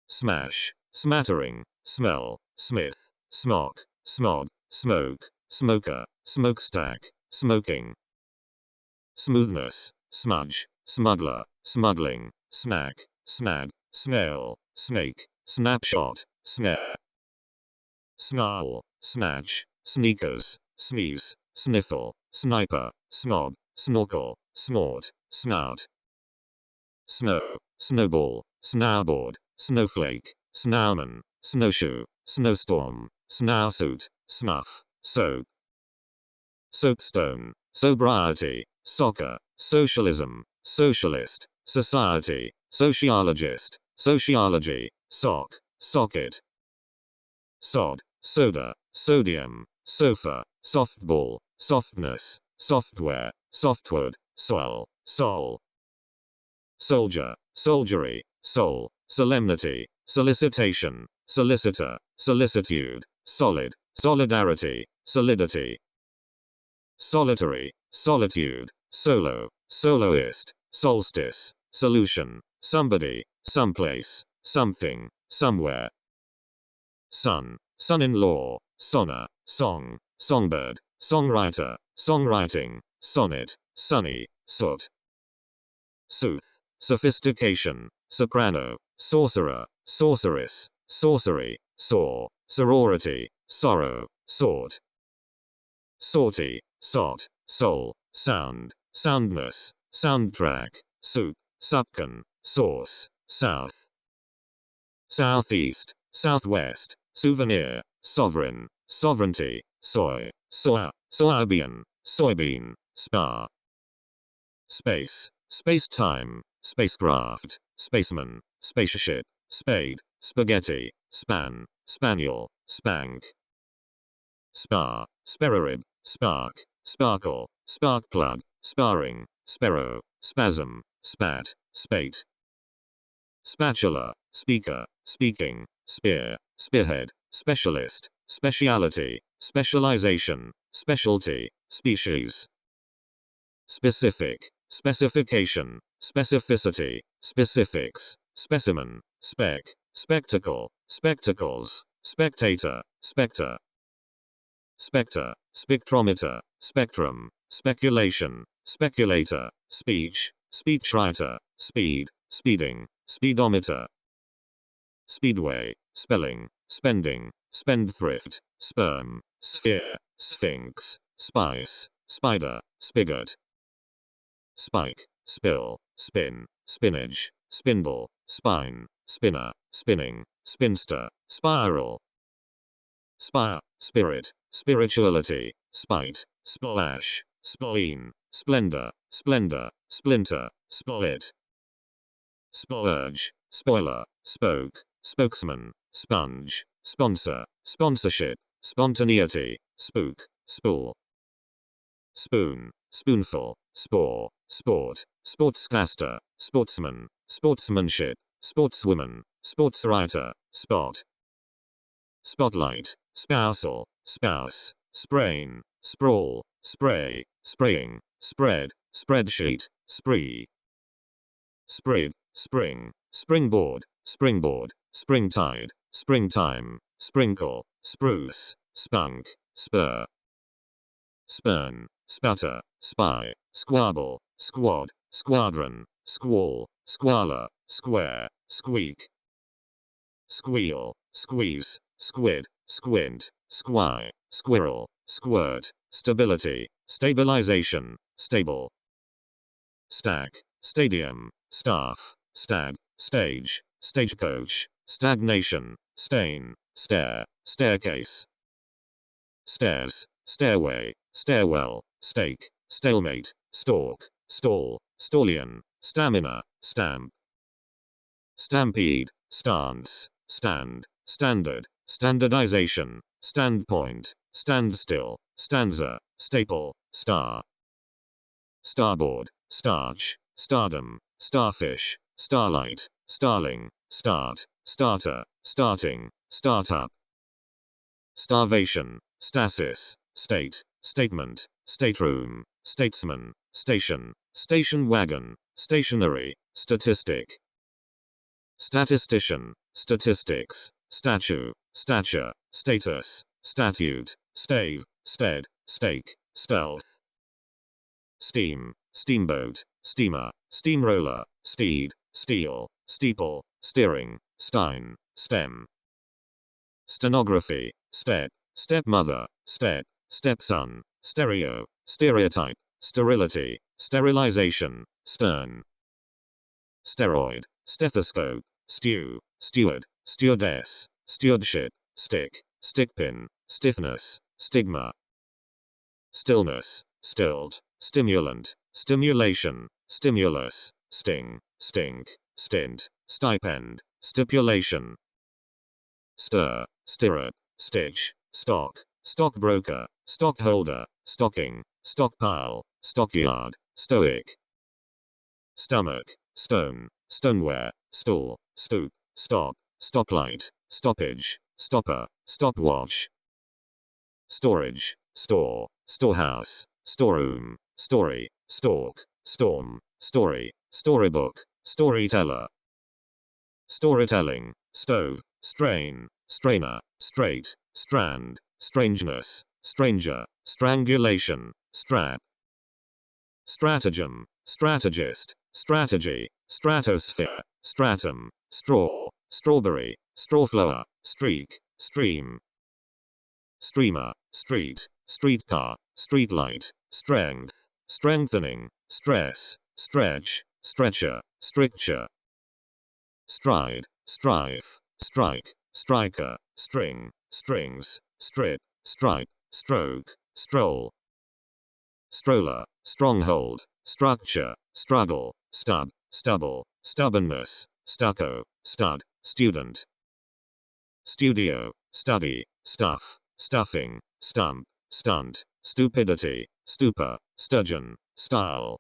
smash, smattering, smell, smith, smock, smog, smoke, smoker, smokestack, smoking, smoothness, smudge, smuggler, smuggling, snack, snag, snail, snake, snapshot, snare, snarl, snatch, sneakers, sneeze, sniffle, sniper, snog, snorkel, snort, snout, snow, snowball, snowboard, snowflake, snowman, snowshoe, snowstorm, snowsuit, snuff, soap, soapstone, sobriety, soccer, socialism, socialist, society, sociologist, sociology, sock, socket, sod, soda, sodium, sofa, softball, softness, software, softwood, soil, sol, soldier, soldiery, soul, solemnity, solicitation, solicitor, solicitude, solid, solidarity, solidity, solitary, solitude, solo, soloist, solstice, solution, somebody, someplace, something, somewhere, son, son-in-law, sonna, song, songbird, songwriter, songwriting, sonnet, sunny, soot, sooth, sophistication, soprano, sorcerer, sorceress, sorcery, saw, sorority, sorrow, sort, sortie, sot, soul, sound, soundness, soundtrack, soup, supcon, sauce, south, southeast, southwest, souvenir, sovereign, sovereignty, soy, soya, soybean, soybean, spa, space, space-time, spacecraft, spaceman, spaceship, spade, spaghetti, span, spaniel, spank, spar, sparerib, spark, sparkle, spark plug, sparring, sparrow, spasm, spat, spate, spatula, speaker, speaking, spear, spearhead, specialist, speciality, specialization, specialty, species, specific, specification, specificity, specifics, specimen, spec, spectacle, spectacles, spectator, spectre, spectre, spectrometer, spectrum, speculation, speculator, speech, speechwriter, speed, speeding, speedometer, speedway, spelling, spending, spendthrift, sperm, sphere, sphinx, spice, spider, spigot, spike, spill, spin, spinach, spindle, spine, spinner, spinning, spinster, spiral, spire, spirit, spirituality, spite, splash, spleen, splendor, splendor, splinter, split, splurge, spoiler, spoke, spokesman, sponge, sponsor, sponsorship, spontaneity, spook, spool, spoon, spoonful, spore, sport, sportscaster, sportsman, sportsmanship, sportswoman, sportswriter, spot, spotlight, spousal, spouse, sprain, sprawl, spray, spraying, spread, spreadsheet, spree, sprig, spring, springboard, springboard, springtide, springtime, sprinkle, spruce, spunk, spur, spurn, sputter, spy, squabble, squad, squadron, squall, squalor, square, squeak, squeal, squeeze, squid, squint, squy, squirrel, squirt, stability, stabilization, stable, stack, stadium, staff, stag, stage, stagecoach, stagnation, stain, stare, staircase, stairs, stairway, stairwell, stake, stalemate, stalk, stall, stallion, stamina, stamp, stampede, stance, stand, standard, standardization, standpoint, standstill, stanza, staple, star, starboard, starch, stardom, starfish, starlight, starling, start, starter, starting, startup, starvation, stasis, state, statement, stateroom, statesman, station, station wagon, stationary, statistic. Statistician, statistics, statue, stature, status, statute, stave, stead, stake, stealth. Steam, steamboat, steamer, steamroller, steed, steel, steeple, steering, stein, stem. Stenography, step, stepmother, step, stepson, stereo, stereotype, sterility, sterilization, stern. Steroid, stethoscope, stew, steward, stewardess, stewardship, stick, stickpin, stiffness, stigma. Stillness, stilled, stimulant, stimulation, stimulus, sting, stink, stint, stipend, stipulation. Stir, stirrup, stitch, stock, stockbroker, stockholder, stocking, stockpile, stockyard, stoic. Stomach, stone, stoneware, stool, stoop, stop, stoplight, stoppage, stopper, stopwatch. Storage, store, storehouse, storeroom, story, stalk, storm, story, storybook, storyteller. Storytelling, stove, strain, strainer, straight, strand, strangeness, stranger, strangulation, strap. Stratagem, strategist, strategy, stratosphere, stratum, straw, strawberry, strawflower, streak, stream. Streamer, street, streetcar, streetlight, strength, strengthening, stress, stretch, stretcher, stricture. Stride, strife, strike, striker, string, strings, strip, stripe, stroke, stroll. Stroller, stronghold, structure, struggle, stub, stubble, stubbornness, stucco, stud, student. Studio, study, stuff, stuffing, stump, stunt, stupidity, stupor, sturgeon, style.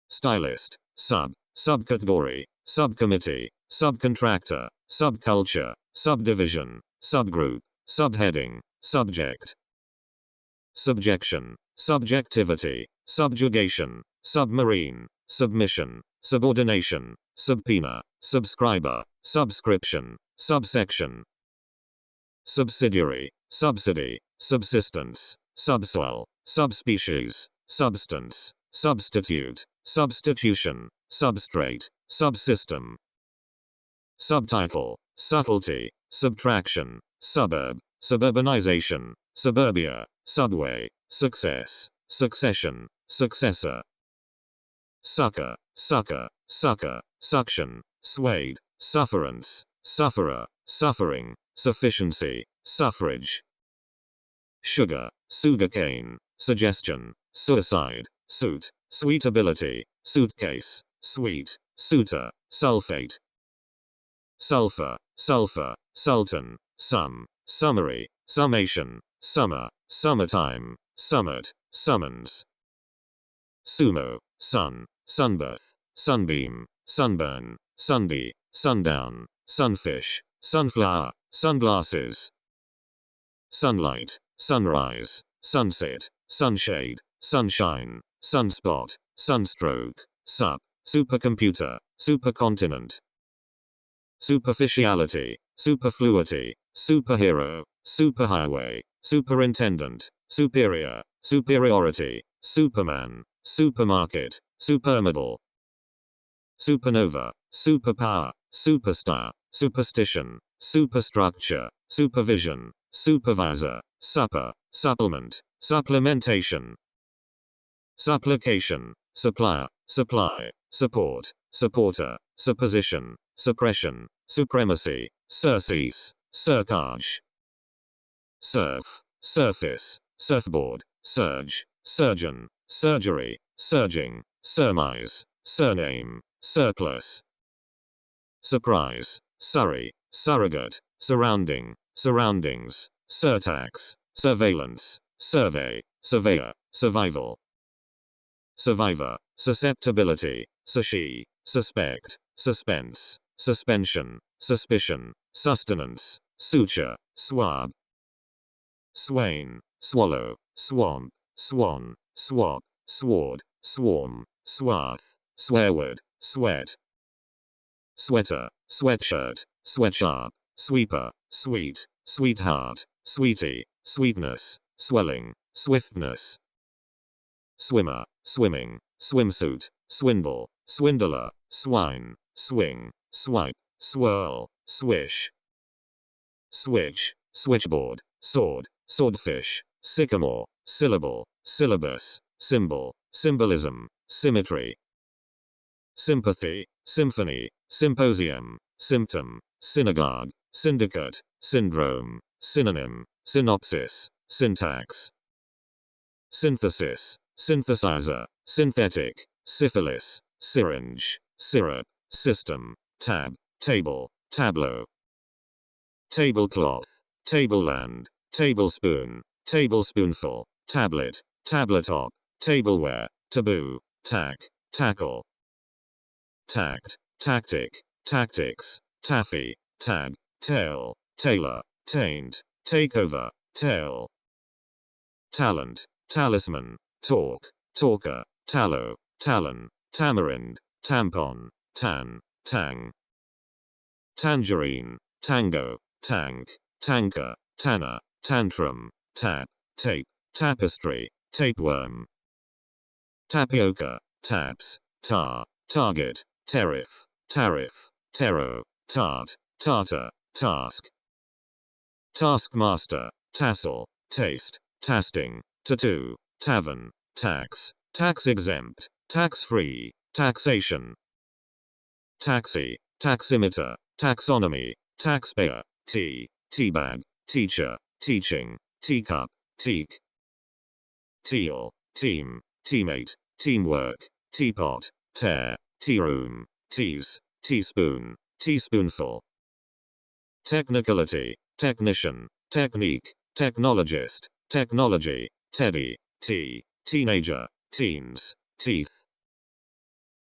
Stylist, sub, subcategory, subcommittee, subcontractor, subculture, subdivision, subgroup, subheading, subject. Subjection, subjectivity, subjugation, submarine, submission, subordination, subpoena, subscriber, subscription, subsection. Subsidiary, subsidy, subsistence, subsoil, subspecies, substance, substitute, substitution, substrate, subsystem. Subtitle, subtlety, subtraction, suburb, suburbanization, suburbia, subway, success, succession, successor. Sucker, sucker, sucker, suction, suede, sufferance, sufferer, suffering, sufficiency, suffrage. Sugar, sugarcane, suggestion, suicide, suit, suitability, suitcase, sweet, suitor, sulfate. Sulfur, sulfur, sultan, sum, summary, summation, summer, summertime, summit, summons. Sumo, sun, sunbirth, sunbeam, sunburn, sunbee, sundown, sunfish, sunflower, sunglasses. Sunlight, sunrise, sunset, sunshade, sunshine, sunspot, sunstroke, sup, supercomputer, supercontinent. Superficiality, superfluity, superhero, superhighway, superintendent, superior, superiority, superman, supermarket, supermodel. Supernova, superpower, superstar, superstition, superstructure, supervision, supervisor, supper, supplement, supplementation. Supplication, supplier, supply, support, supporter, supposition, suppression, supremacy, surcease, surcharge. Surf, surface, surfboard, surge, surgeon, surgery, surging, surmise, surname, surplus. Surprise, surrey, surrogate, surrounding, surroundings, surtax, surveillance, survey, surveyor, survival. Survivor, susceptibility, sushi, suspect, suspense, suspension, suspicion, sustenance, suture, swab. Swain, swallow, swamp, swan, swap, sword, swarm, swath, swearword, sweat, sweater, sweatshirt, sweatsharp, sweeper, sweet, sweetheart, sweetie, sweetness, swelling, swiftness, swimmer, swimming, swimsuit, swindle, swindler, swine, swing, swipe, swirl, swish, switch, switchboard, sword, swordfish, sycamore, syllable, syllabus, symbol, symbolism, symmetry, sympathy, symphony, symposium, symptom, synagogue, syndicate, syndrome, synonym, synopsis, syntax, synthesis, synthesizer, synthetic, syphilis, syringe, syrup, system, tab, table, tableau, tablecloth, tableland, tablespoon, tablespoonful, tablet, tabletop, tableware, taboo, tack, tackle, tact, tactic, tactics, taffy, tag, tail, tailor, taint, takeover, tail, talent, talisman, talk, talker, tallow, talon, tamarind, tampon, tan, tang, tangerine, tango, tank, tanker, tanner, tantrum, tap, tape, tapestry, tapeworm, tapioca, taps, tar, target, tariff, tariff, taro, tart, tartar, task, taskmaster, tassel, taste, tasting, tattoo, tavern, tax, tax exempt, tax free, taxation, taxi, taximeter, taxonomy, taxpayer, tea, teabag, teacher, teaching, teacup, teak, teal, team, teammate, teamwork, teapot, tear, tea room, tease, teaspoon, teaspoonful, technicality, technician, technique, technologist, technology, teddy, tea, teenager, teens, teeth,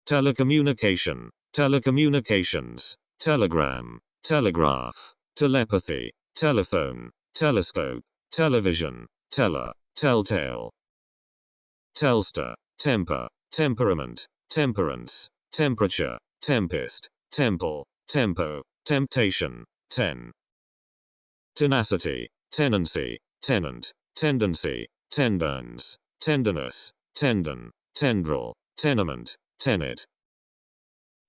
telecommunication, telecommunications, telegram, telegraph, telepathy, telephone, telescope, television, teller, telltale, telster, temper, temperament, temperance, temperature, tempest, temple, tempo, temptation, tenacity, tenancy, tenant, tendency, tendons, tenderness, tendon, tendril, tenement, tenet,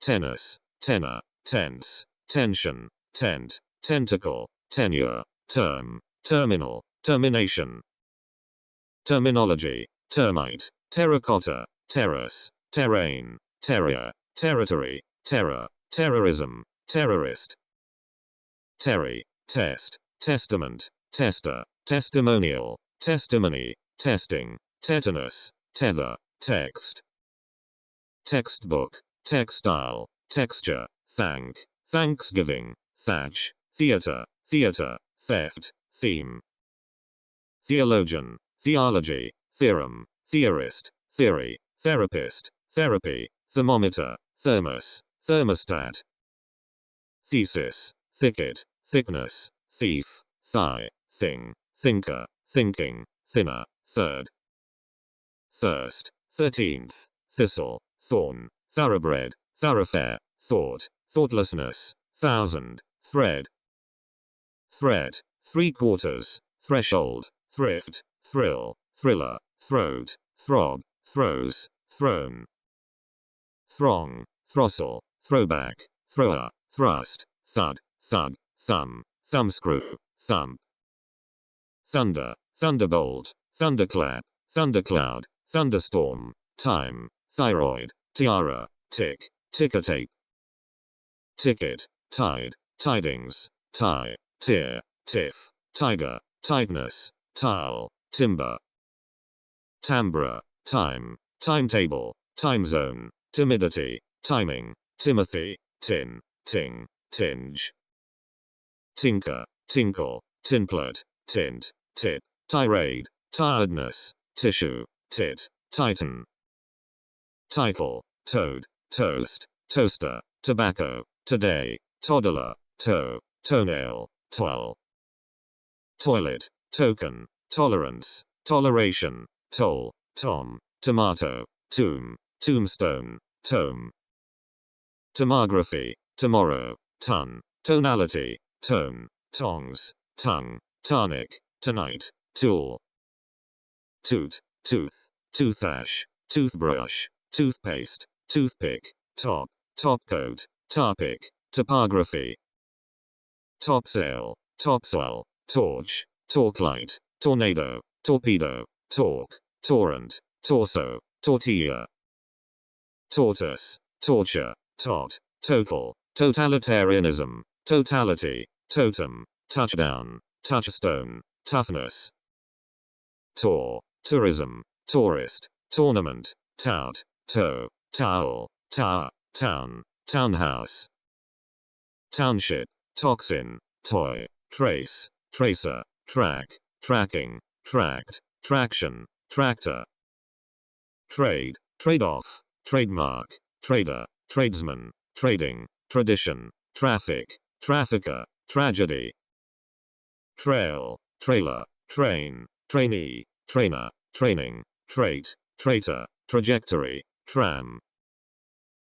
tennis, tenor, tense, tension, tent, tentacle, tenure, term, terminal, termination, terminology, termite, terracotta, terrace, terrain, terrier, territory, terror, terrorism, terrorist, terry, test, testament, tester, testimonial, testimony, testing, tetanus, tether, text, textbook, textile, texture, thank, thanksgiving, thatch, theater, theater, theft, theme, theologian, theology, theorem, theorist, theory, therapist, therapy, thermometer, thermos, thermostat, thesis, thicket, thickness, thief, thigh, thing, thinker, thinking, thinner, third, thirst, 13th, thistle, thorn, thoroughbred, thoroughfare, thought, thoughtlessness, thousand, thread, thread, 3/4, threshold, thrift, thrill, thriller, throat, throb, throws, throne, throng, throstle, throwback, thrower, thrust, thud, thug, thumb, thumbscrew, thump, thunder, thunderbolt, thunderclap, thundercloud, thunderstorm, time, thyroid, tiara, tick, ticker tape, ticket, tide, tidings, tie, tear, tiff, tiger, tightness, tile, timber, timbre, time, timetable, time zone, timidity, timing, timothy, tin, ting, tinge, tinker, tinkle, tinplet, tint, tit, tirade, tiredness, tissue, tit, titan, title, toad, toast, toaster, tobacco, today, toddler, toe, toenail, twirl, toilet, token, tolerance, toleration, toll, tom, tomato, tomb, tombstone, tome. Tomography, tomorrow, ton, tonality, tone, tongs, tongue, tonic, tonight, tool. Toot, tooth, toothash, toothbrush, toothpaste, toothpick, top, topcoat, topic, topography. Topsail, topsoil, torch, torchlight, tornado, torpedo, torque, torrent, torso, tortilla. Tortoise, torture, tot, total, totalitarianism, totality, totem, touchdown, touchstone, toughness. Tour, tourism, tourist, tournament, tout, toe, towel, tower, town, townhouse. Township, toxin, toy, trace, tracer, track, tracking, tract, traction, tractor. Trade, trade-off, trademark, trader, tradesman, trading, tradition, traffic, trafficker, tragedy. Trail, trailer, train, trainee, trainer, training, trait, traitor, trajectory, tram.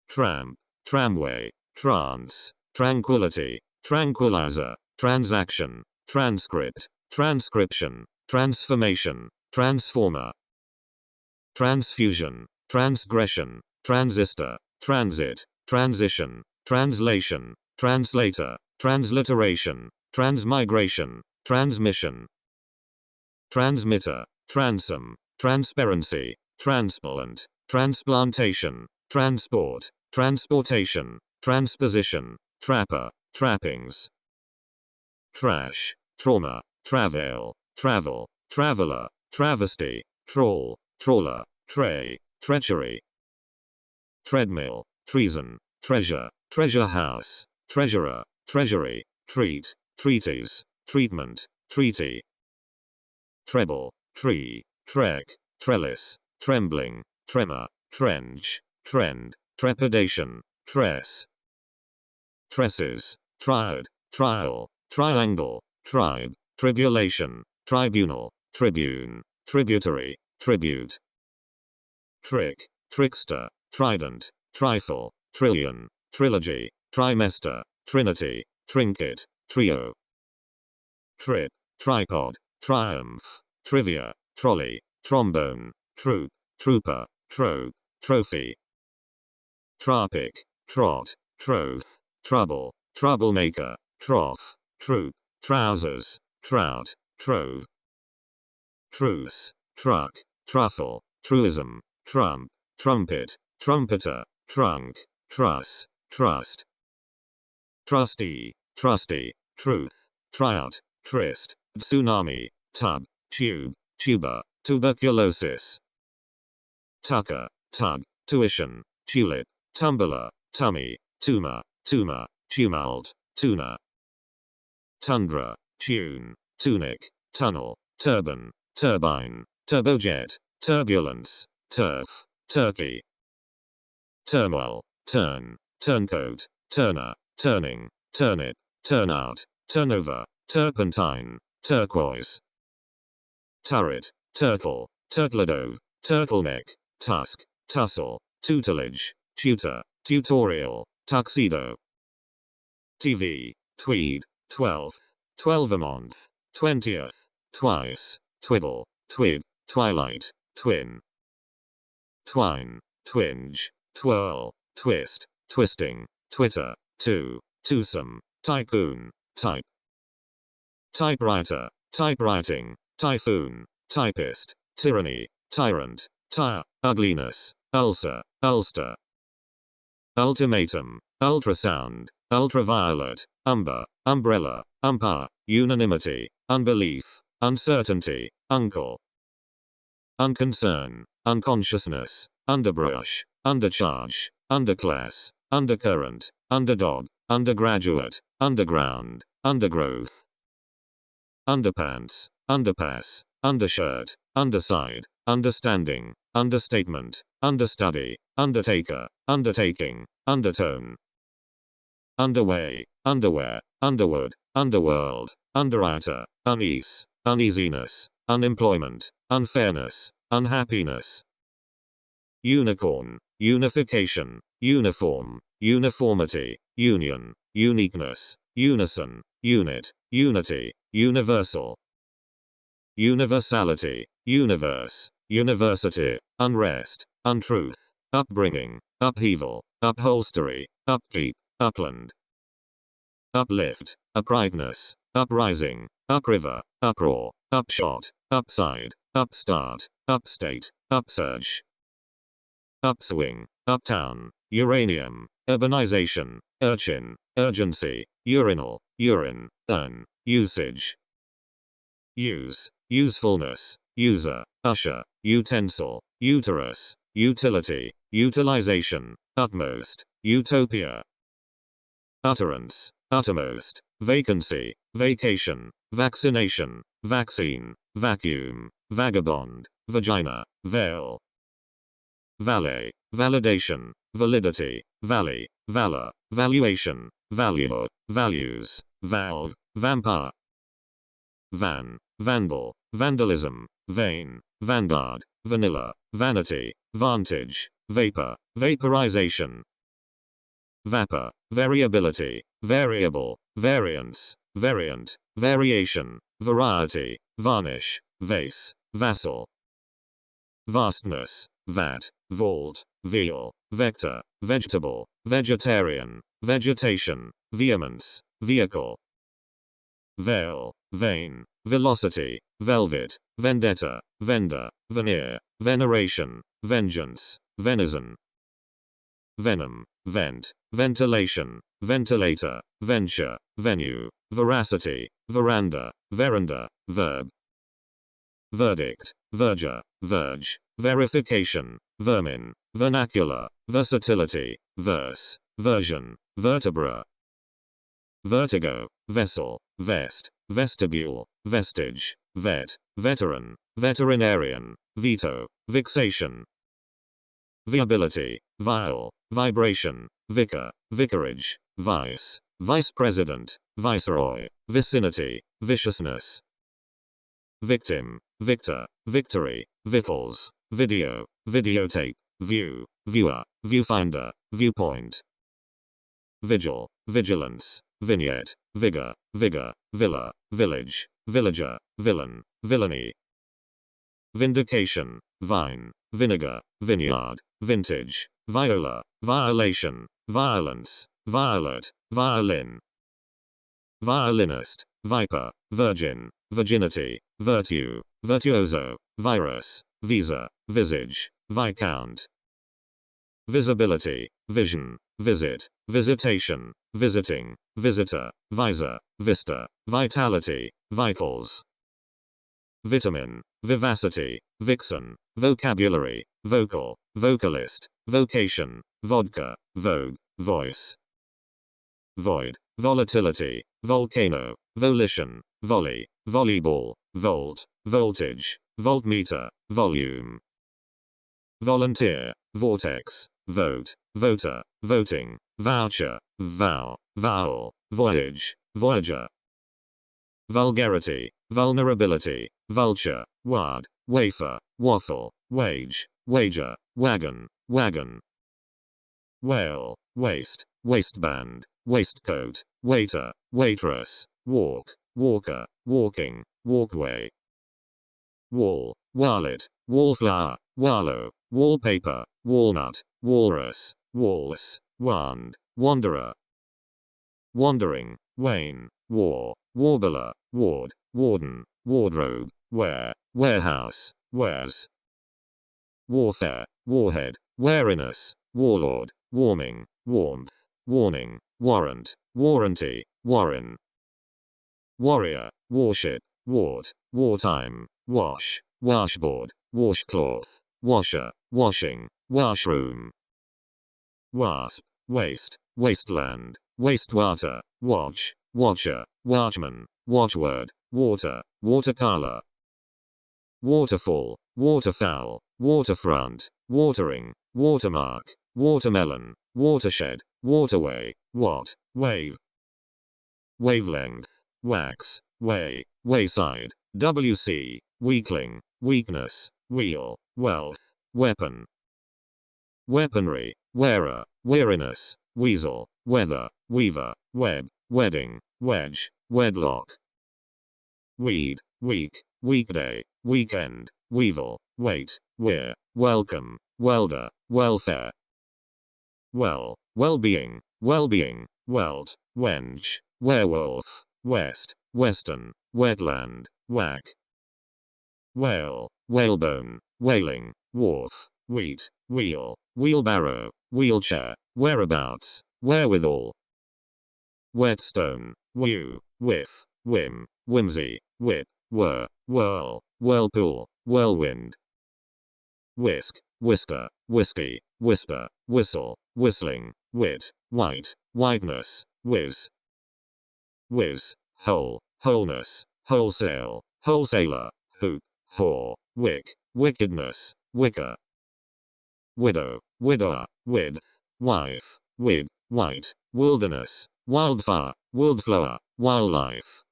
Tramp, tramway, trance, tranquility, tranquilizer, transaction, transcript, transcription, transformation, transformer. Transfusion, transgression, transistor, transit, transition, translation, translator, transliteration, transmigration, transmission. Transmitter, transom, transparency, transplant, transplantation, transport, transportation, transposition, trapper, trappings. Trash, trauma, travail, travel, traveler, travesty, troll, trawler, tray, treachery. Treadmill, treason, treasure, treasure house, treasurer, treasury, treat, treatise, treatment, treaty. Treble, tree, trek, trellis, trembling, tremor, trench, trend, trepidation, tress. Tresses, triad, trial, triangle, tribe, tribulation, tribunal, tribune, tributary, tribute. Trick, trickster, trident, trifle, trillion, trilogy, trimester, trinity, trinket, trio. Trip, tripod, triumph, trivia, trolley, trombone, troop, trooper, trope, trophy. Tropic, trot, troth, trouble, troublemaker, trough, troop, trousers, trout, trove. Truce, truck, truffle, truism, trump, trumpet, trumpeter, trunk, truss, trust. Trustee, trusty, truth, tryout, tryst, tsunami, tub, tube, tuber, tuberculosis. Tucker, tug, tuition, tulip, tumbler, tummy, tumor, tumor, tumult, tuna. Tundra, tune, tunic, tunnel, turban, turbine, turbojet, turbulence, turf, turkey. Turmoil, turn, turncoat, turner, turning, turnip, turnout, turnover, turpentine, turquoise. Turret, turtle, turtledove, turtleneck, tusk, tussle, tutelage, tutor, tutorial, tuxedo. TV, tweed, 12th, 12-a-month, 20th, twice, twiddle, twig, twilight, twin. Twine, twinge, twirl, twist, twisting, twitter, twosome, tycoon, type. Typewriter, typewriting, typhoon, typist, tyranny, tyrant, tire, ugliness, ulcer, ulster. Ultimatum, ultrasound, ultraviolet, umber, umbrella, umpire, unanimity, unbelief, uncertainty, uncle. Unconcern, unconsciousness, underbrush, undercharge, underclass, undercurrent, underdog, undergraduate, underground, undergrowth. Underpants, underpass, undershirt, underside, understanding, understatement, understudy, undertaker, undertaking, undertone. Underway, underwear, underwood, underworld, underouter, unease, uneasiness, unemployment, unfairness, unhappiness. unicorn, unification, uniform, uniformity, union, uniqueness, unison, unit, unity, universal, universality, universe, university, unrest, untruth, upbringing, upheaval, upholstery, upkeep, upland, uplift, uprightness, uprising, upriver, uproar, upshot, upside, upstart, upstate, upsurge, upswing, uptown, uranium, urbanization, urchin, urgency, urinal, urine, urn, usage, use, usefulness, user, usher, utensil, uterus, utility, utilization, utmost, utopia, utterance, uttermost, vacancy, vacation, vaccination, vaccine, vacuum, vagabond, vagina, veil, valet, validation, validity, valley, valor, valuation, value, values, valve, vampire, van, vandal, vandalism, vain, vanguard, vanilla, vanity, vantage, vapor, vaporization, vapor, variability, variable, variance, variant, variation, variety, varnish, vase, vassal, vastness, vat, vault, veal, vector, vegetable, vegetarian, vegetation, vehemence, vehicle, veil, vein, velocity, velvet, vendetta, vendor, veneer, veneration, vengeance, venison, venom, vent, ventilation, ventilator, venture, venue, veracity, veranda, veranda, verb, verdict, verger, verge, verification, vermin, vernacular, versatility, verse, version, vertebra, vertigo, vessel, vest, vestibule, vestige, vet, veteran, veterinarian, veto, vexation, viability, vile, vibration, vicar, vicarage, vice, vice president, viceroy, vicinity, viciousness, victim, victor, victory, victuals, video, videotape, view, viewer, viewfinder, viewpoint, vigil, vigilance, vignette, vigor, vigor, villa, village, villager, villain, villainy, vindication, vine, vinegar, vineyard, vintage, viola, violation, violence, violet, violin, violinist, viper, virgin, virginity, virtue, virtuoso, virus, visa, visage, viscount, visibility, vision, visit, visitation, visiting, visitor, visor, vista, vitality, vitals, vitamin, vivacity, vixen, vocabulary, vocal, vocalist, vocation, vodka, vogue, voice, void, volatility, volcano, volition, volley, volleyball, volt, voltage, voltmeter, volume, volunteer, vortex, vote, voter, voting, voucher, vow, vowel, voyage, voyager, vulgarity, vulnerability, vulture, wad, wafer, waffle, wage, wager, wagon, wagon, whale, waist, waistband, waistcoat, waiter, waitress, walk, walker, walking, walkway, wall, wallet, wallflower, wallow, wallpaper, walnut, walrus, waltz, wand, wanderer, wandering, wane, war, warbler, ward, warden, wardrobe, ware, warehouse, wares, warfare, warhead, wariness, warlord, warming, warmth, warning, warrant, warranty, warren, warrior, warship, wart, wartime, wash, washboard, washcloth, washer, washing, washroom, wasp, waste, wasteland, wastewater, watch, watcher, watchman, watchword, water, watercolor, waterfall, waterfowl, waterfront, watering, watermark, watermelon, watershed, waterway, what, wave, wavelength, wax, way, wayside, WC, weakling, weakness, wheel, wealth, weapon, weaponry, wearer, weariness, weasel, weather, weaver, web, wedding, wedge, wedlock. Weed, week, weekday, weekend, weevil, wait, weir, welcome, welder, welfare. Well, well-being, well-being, welt, wench, werewolf, west, western, wetland, whack. Whale, whalebone, whaling, wharf, wheat, wheel, wheelbarrow, wheelchair, whereabouts, wherewithal. Whetstone, whew, whiff, whim, whimsy, whip, whir, whirl, whirlpool, whirlwind. Whisk, whisker, whiskey, whisper, whistle, whistling, wit, white, whiteness, whiz. Whiz, whole, wholeness, wholesale, wholesaler, hoop, whore, wick, wickedness, wicker. Widow, widower, width, wife, wig, white, wilderness, wildfire, wildflower, wildlife.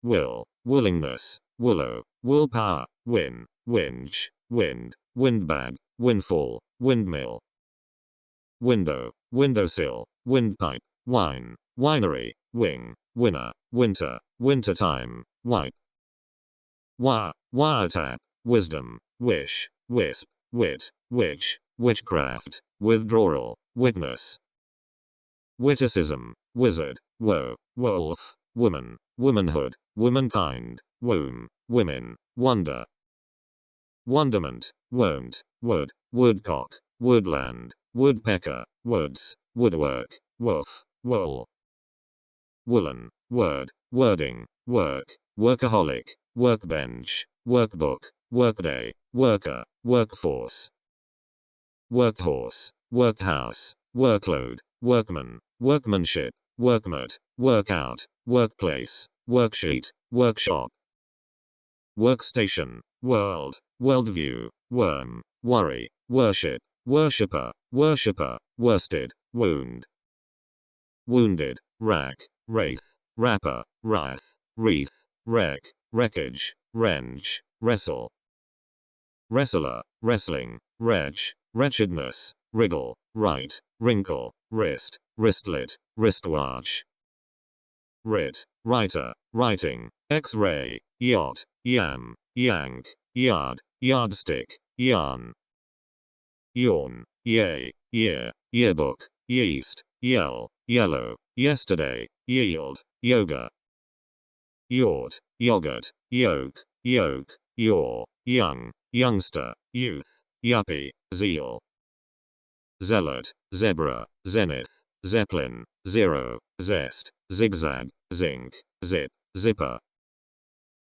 Will, willingness, willow, willpower, win, winch, wind, windbag, windfall, windmill. Window, windowsill, windpipe, wine, winery, wing, winner, winter, wintertime, wipe. Wire, wiretap, wisdom, wish, wisp, wit, witch, witchcraft, withdrawal, witness. Witticism, wizard, woe, wolf, woman, womanhood, womankind, womb, women, wonder. Wonderment, won't, wood, woodcock, woodland, woodpecker, woods, woodwork, woof, wool. Woolen, word, wording, work, workaholic, workbench, workbook, workday, worker, workforce. Workhorse, workhouse, workload, workman, workmanship, workmate, workout, workplace, worksheet, workshop. Workstation, world, worldview, worm, worry, worship, worshipper, worshipper, worsted, wound. Wounded, rack, wraith, wrapper, wrath, wreath, wreck, wreckage, wrench, wrestle. Wrestler, wrestling, wretch, wretchedness, wriggle, right, wrinkle, wrist, wristlet, wristwatch. Writ, writer, writing, x-ray, yacht, yam, yank, yard, yardstick, yarn. Yawn, yay, year, yearbook, yeast, yell, yellow, yesterday, yield, yoga. Yacht, yogurt, yoke, yoke, yaw, young, youngster, youth, yuppie, zeal. Zealot, zebra, zenith, zeppelin, zero, zest, zigzag, zinc, zip, zipper.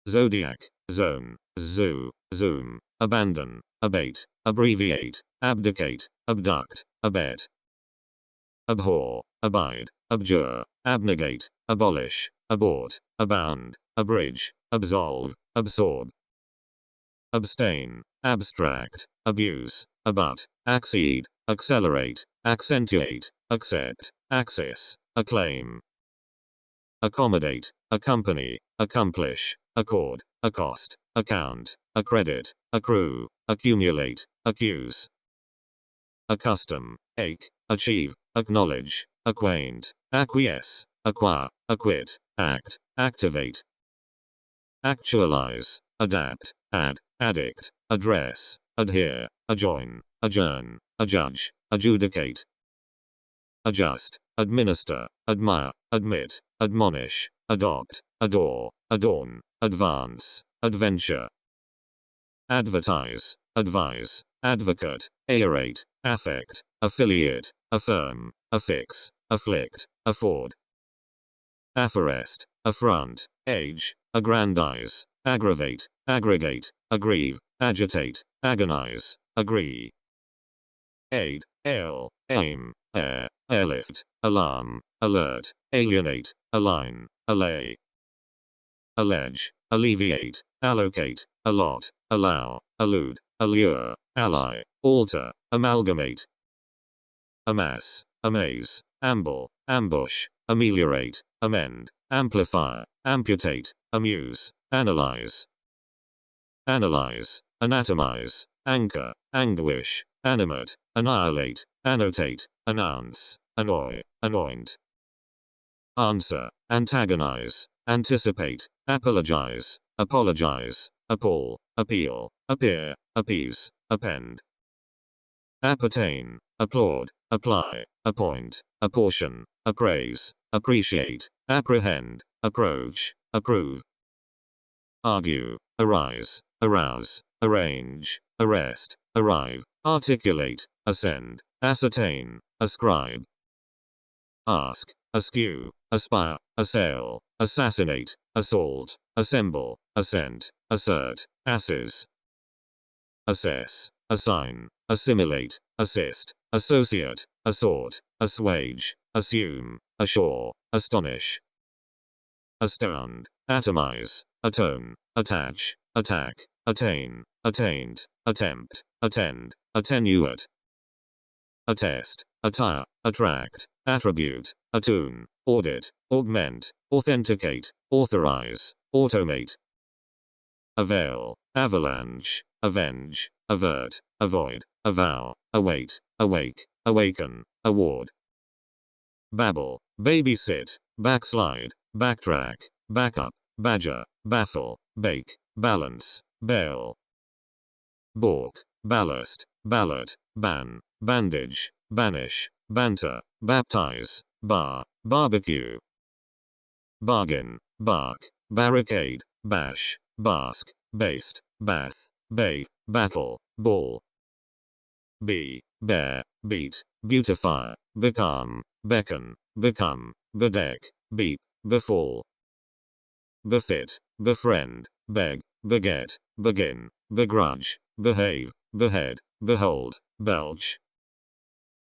Zodiac, zone, zoo, zoom, abandon, abate, abbreviate, abdicate, abduct, abet. Abhor, abide, abjure, abnegate, abolish, abort, abound, abridge, absolve, absorb. Abstain, abstract, abuse, abut, accede, accelerate, accentuate, accept, access, acclaim. Accommodate, accompany, accomplish, accord, accost, account, accredit, accrue, accumulate, accuse. Accustom, ache, achieve, acknowledge, acquaint, acquiesce, acquire, acquit, act, activate. Actualize, adapt, add, addict, address, adhere, adjoin, adjourn, adjudge, adjudicate. Adjust, administer, admire, admit, admonish, adopt, adore, adorn, advance, adventure. Advertise, advise, advocate, aerate, affect, affiliate, affirm, affix, afflict, afford. Afforest, affront, age, aggrandize, aggravate, aggregate, aggrieve, agitate, agonize, agree. Aid, ail, aim, air, airlift, alarm, alert, alienate, align, allay. Allege, alleviate, allocate, allot, allow, allude, allure, ally, alter, amalgamate. Amass, amaze, amble, ambush, ameliorate, amend, amplify, amputate, amuse, analyze. Analyze, anatomize, anchor, anguish, animate, annihilate, annotate, announce, annoy, anoint. Answer, antagonize, anticipate, apologize, apologize, appall, appeal, appear, appease, append. Appertain, applaud, apply, appoint, apportion, appraise, appreciate, apprehend, approach, approve. Argue, arise, arouse, arrange, arrest, arrive, articulate, ascend, ascertain, ascribe. Ask, askew, aspire, assail, assassinate, assault, assemble, assent, assert, asses. Assess, assign, assimilate, assist, associate, assort, assuage, assume, assure, astonish. Astound, atomize, atone, attach, attack, attain, attained, attempt, attend, attenuate. Attest, attire, attract, attribute, attune, audit, augment, authenticate, authorize, automate. Avail, avalanche, avenge, avert, avoid, avow, await, awake, awaken, award. Babble, babysit, backslide, backtrack, backup, badger, baffle, bake, balance, bail. Balk, ballast, ballot, ban, bandage, banish, banter, baptize, bar, barbecue. Bargain, bark, barricade, bash, bask, baste, bath, bathe, battle, ball. Be, bear, beat, beautify, become, beckon, become, bedeck, beat, befall. Befit, befriend, beg, beget, begin, begrudge, behave, behead, behold, belch.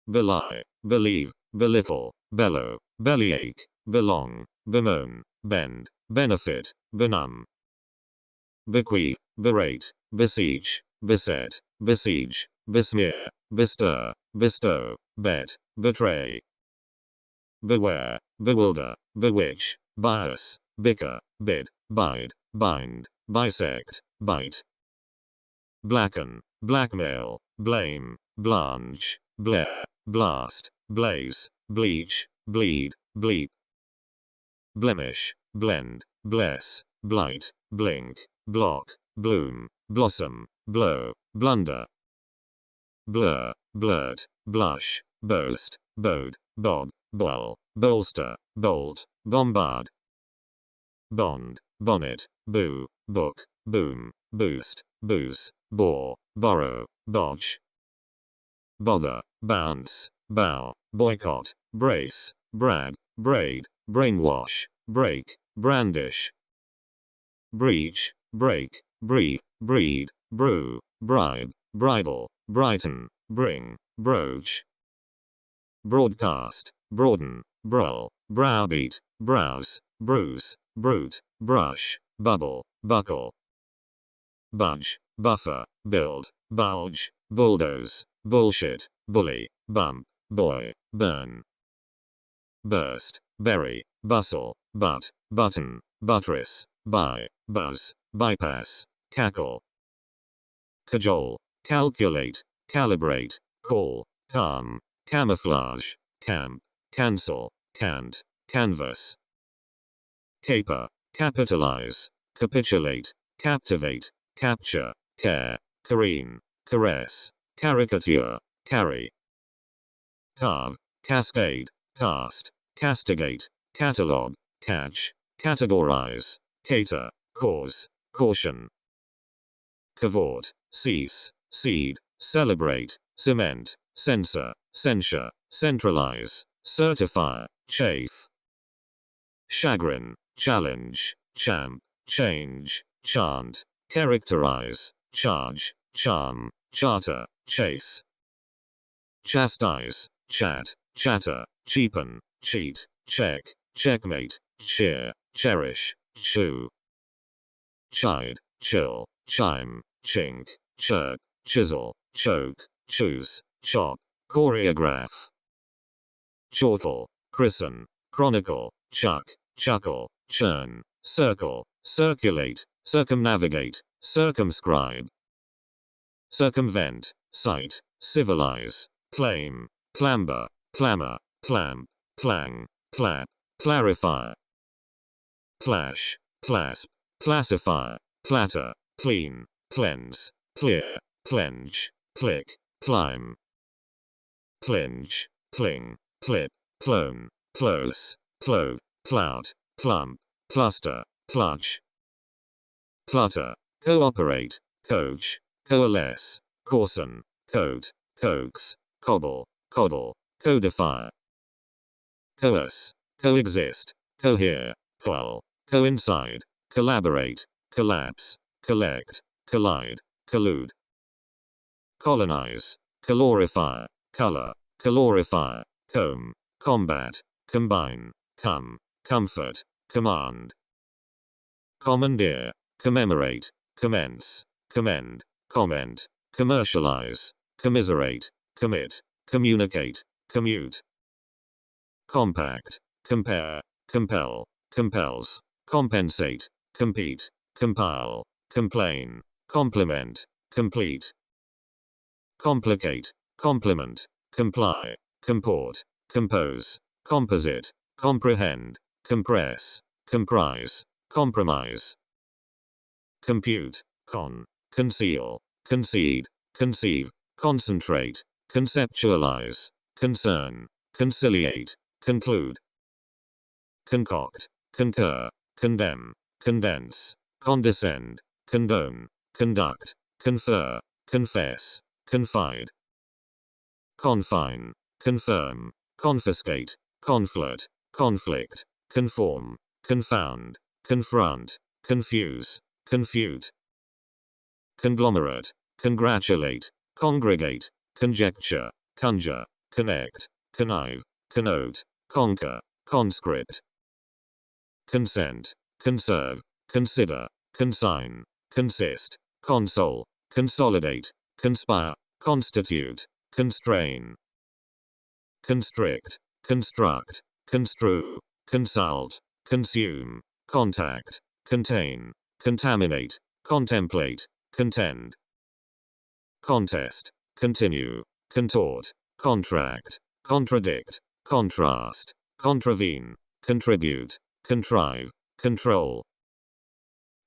Belie, believe, belittle, bellow, bellyache, belong, bemoan, bend, benefit, benumb. Bequeath, berate, beseech, beset, besiege, besmear, bestir, bestow, bet, betray. Beware, bewilder, bewitch, bias, bicker, bid, bide, bind, bisect, bite. Blacken, blackmail, blame, blanch, blare, blast, blaze, bleach, bleed, bleep. Blemish, blend, bless, blight, blink, block, bloom, blossom, blow, blunder. Blur, blurt, blush, boast, bode, bob, boil, bolster, bolt, bombard. Bond, bonnet, boo, book, boom, boost, booze, bore, borrow, botch. Bother, bounce, bow, boycott, brace, brag, braid, brainwash, break, brandish. Breach, break, brief, breed, brew, bribe, bridle, brighten, bring, broach. Broadcast, broaden, broil, browbeat, browse, bruise, brute, brush, bubble, buckle. Budge, buffer, build, bulge, bulldoze, bullshit, bully, bump, boy, burn. Burst, bury, bustle, butt, button, buttress, buy, buzz, bypass, cackle. Cajole, calculate, calibrate, call, calm, camouflage, camp, cancel, cant, canvas. Caper, capitalize, capitulate, captivate, capture, care, careen, caress, caricature, carry. Carve, cascade, cast, castigate, catalogue, catch, categorize, cater, cause, caution. Cavort, cease, cede, celebrate, cement, censor, censure, centralize, certify, chafe. Chagrin, challenge, champ, change, chant, characterize, charge, charm, charter, chase. Chastise, chat, chatter, cheapen, cheat, check, checkmate, cheer, cherish, chew. Chide, chill, chime, chink, chirk, chisel, choke, choose, chop, choreograph. Chortle, christen, chronicle, chuck, chuckle, churn, circle, circulate, circumnavigate, circumscribe. Circumvent, cite, civilize, claim, clamber, clamor, clamp, clang, clap, clarify, clash, clasp, classifier, clatter, clean, cleanse, clear, clench, click, climb, clinch, cling, clip, clone, close, clove, clout, clump, cluster, clutch, clutter, cooperate, coach, coalesce, coarsen, coat, coax, cobble, coddle, codify, coerce, coexist, cohere, quell, coincide, collaborate, collapse, collect, collide, collude, colonize, calorify, color, calorify, comb, combat, combine, come, comfort, command, commandeer, commemorate, commence, commend, comment, commercialize, commiserate, commit, communicate, commute, compact, compare, compel, compels, compensate, compete, compile, complain, complement, complete, complicate, complement, comply, comport, compose, composite, comprehend, compress, comprise, compromise, compute, conceal, concede, conceive, concentrate, conceptualize, concern, conciliate, conclude, concoct, concur, condemn, condense, condescend, condone, conduct, confer, confess, confide, confine, confirm, confiscate, conflict, conflict, conform, confound, confront, confuse, confute, conglomerate, congratulate, congregate, conjecture, conjure, connect, connive, connote, conquer, conscript, consent, conserve, consider, consign, consist, console, consolidate, conspire, constitute, constrain, constrict, construct, construe, consult, consume, contact, contain, contaminate, contemplate, contend, contest, continue, contort, contract, contradict, contrast, contravene, contribute, contrive, control,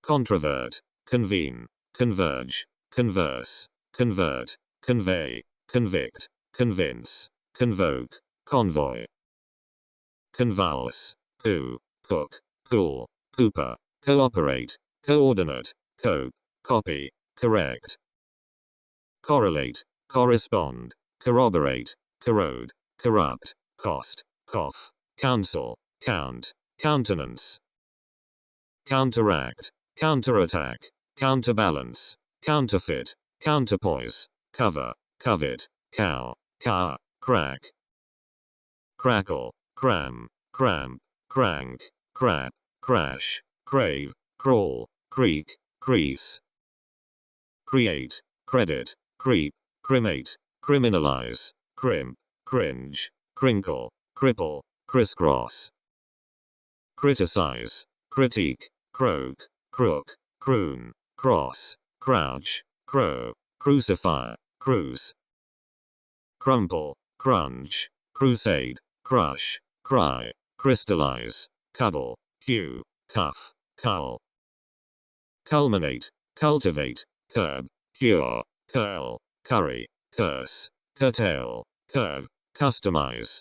controvert, convene, converge, converse, convert, convey, convict, convince, convoke, convoy, convulse, cook, cool, cooper, cooperate, coordinate, cope, copy, correct, correlate, correspond, corroborate, corrode, corrupt, cost, cough, counsel, count, countenance, counteract, counterattack, counterbalance, counterfeit, counterpoise, cover, covet, cow, car, crack, crackle, cram, cramp, crank, crap, crash, crave, crawl, creak, crease, create, credit, creep, cremate, criminalize, crimp, cringe, crinkle, cripple, crisscross, criticize, critique, croak, crook, croon, cross, crouch, crow, crucify, cruise, crumple, crunch, crusade, crush, cry, crystallize, cuddle, cue, cuff, cull, culminate, cultivate, curb, cure, curl, curry, curse, curtail, curve, customize,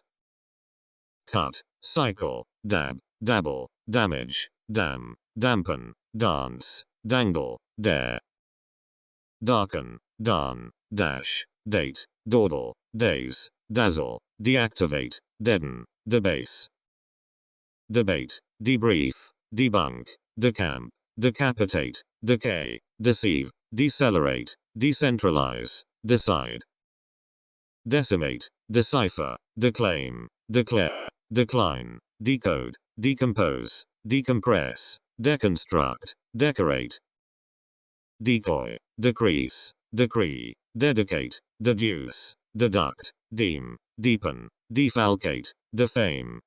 cut, cycle, dab, dabble, damage, dam, dampen, dance, dangle, dare, darken, darn, dash, date, dawdle, daze, dazzle, deactivate, deaden, debase, debate, debrief, debunk, decamp, decapitate, decay, deceive, decelerate, decentralize, decide, decimate, decipher, declaim, declare, decline, decode, decompose, decompress, deconstruct, decorate, decoy, decrease, decree, dedicate, deduce, deduct, deem, deepen, defalcate, defame,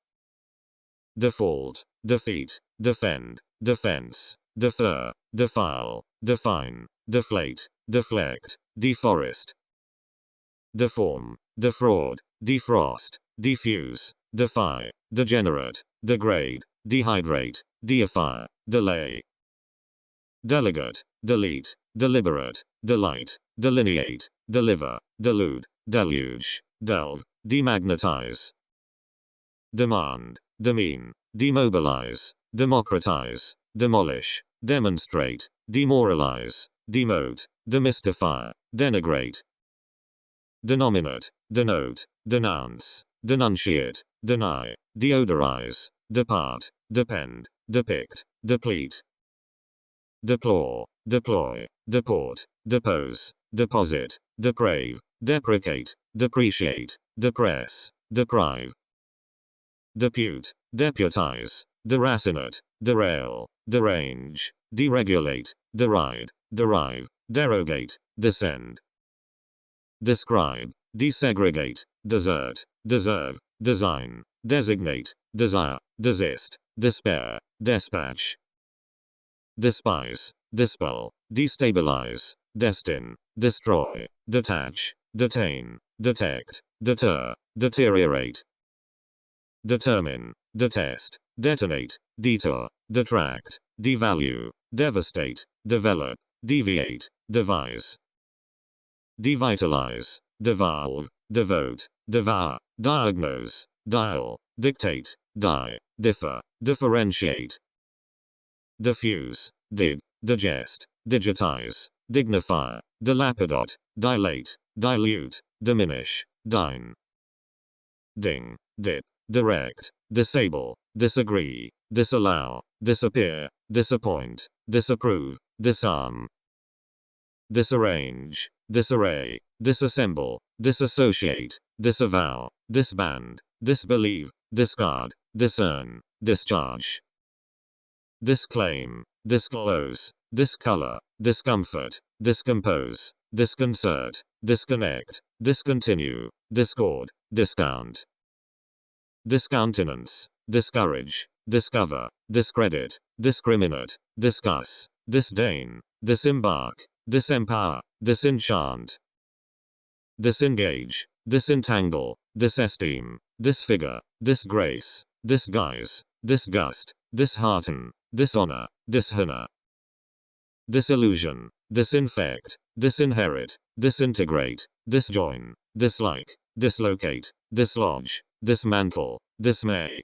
default, defeat, defend, defense, defer, defile, define, deflate, deflect, deforest, deform, defraud, defrost, defuse, defy, degenerate, degrade, dehydrate, deify, delay, delegate, delete, deliberate, delight, delineate, deliver, delude, deluge, delve, demagnetize, demand, demean, demobilize, democratize, demolish, demonstrate, demoralize, demote, demystify, denigrate, denominate, denote, denounce, denunciate, deny, deodorize, depart, depend, depict, deplete, deplore, deploy, deport, depose, deposit, deprave, deprecate, depreciate, depress, deprive, depute, deputize, deracinate, derail, derange, deregulate, deride, derive, derogate, descend, describe, desegregate, desert, deserve, design, designate, desire, desist, despair, dispatch, despise, dispel, destabilize, destine, destroy, detach, detain, detect, deter, deteriorate, determine, detest, detonate, detour, detract, devalue, devastate, develop, deviate, devise, devitalize, devolve, devote, devour, diagnose, dial, dictate, die, differ, differentiate, diffuse, dig, digest, digitize, dignify, dilapidate, dilate, dilute, diminish, dine, ding, dip, direct, disable, disagree, disallow, disappear, disappoint, disapprove, disarm, disarrange, disarray, disassemble, disassociate, disavow, disband, disbelieve, discard, discern, discharge, disclaim, disclose, discolor, discomfort, discompose, disconcert, disconnect, discontinue, discord, discount, discountenance, discourage, discover, discredit, discriminate, discuss, disdain, disembark, disempower, disenchant, disengage, disentangle, disesteem, disfigure, disgrace, disguise, disgust, dishearten, dishonor, dishonor, disillusion, disinfect, disinherit, disintegrate, disjoin, dislike, dislocate, dislodge, dismantle, dismay,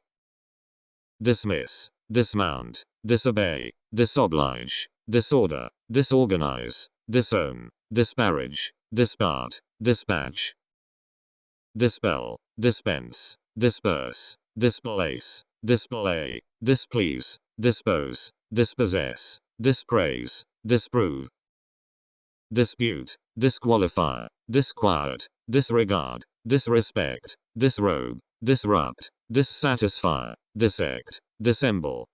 dismiss, dismount, disobey, disoblige, disorder, disorganize, disown, disparage, dispart, dispatch, dispel, dispense, disperse, displace, display, displease, dispose, dispossess, dispraise, disprove, dispute, disqualify, disquiet, disregard, disrespect, disrobe, disrupt, dissatisfy, dissect, dissemble,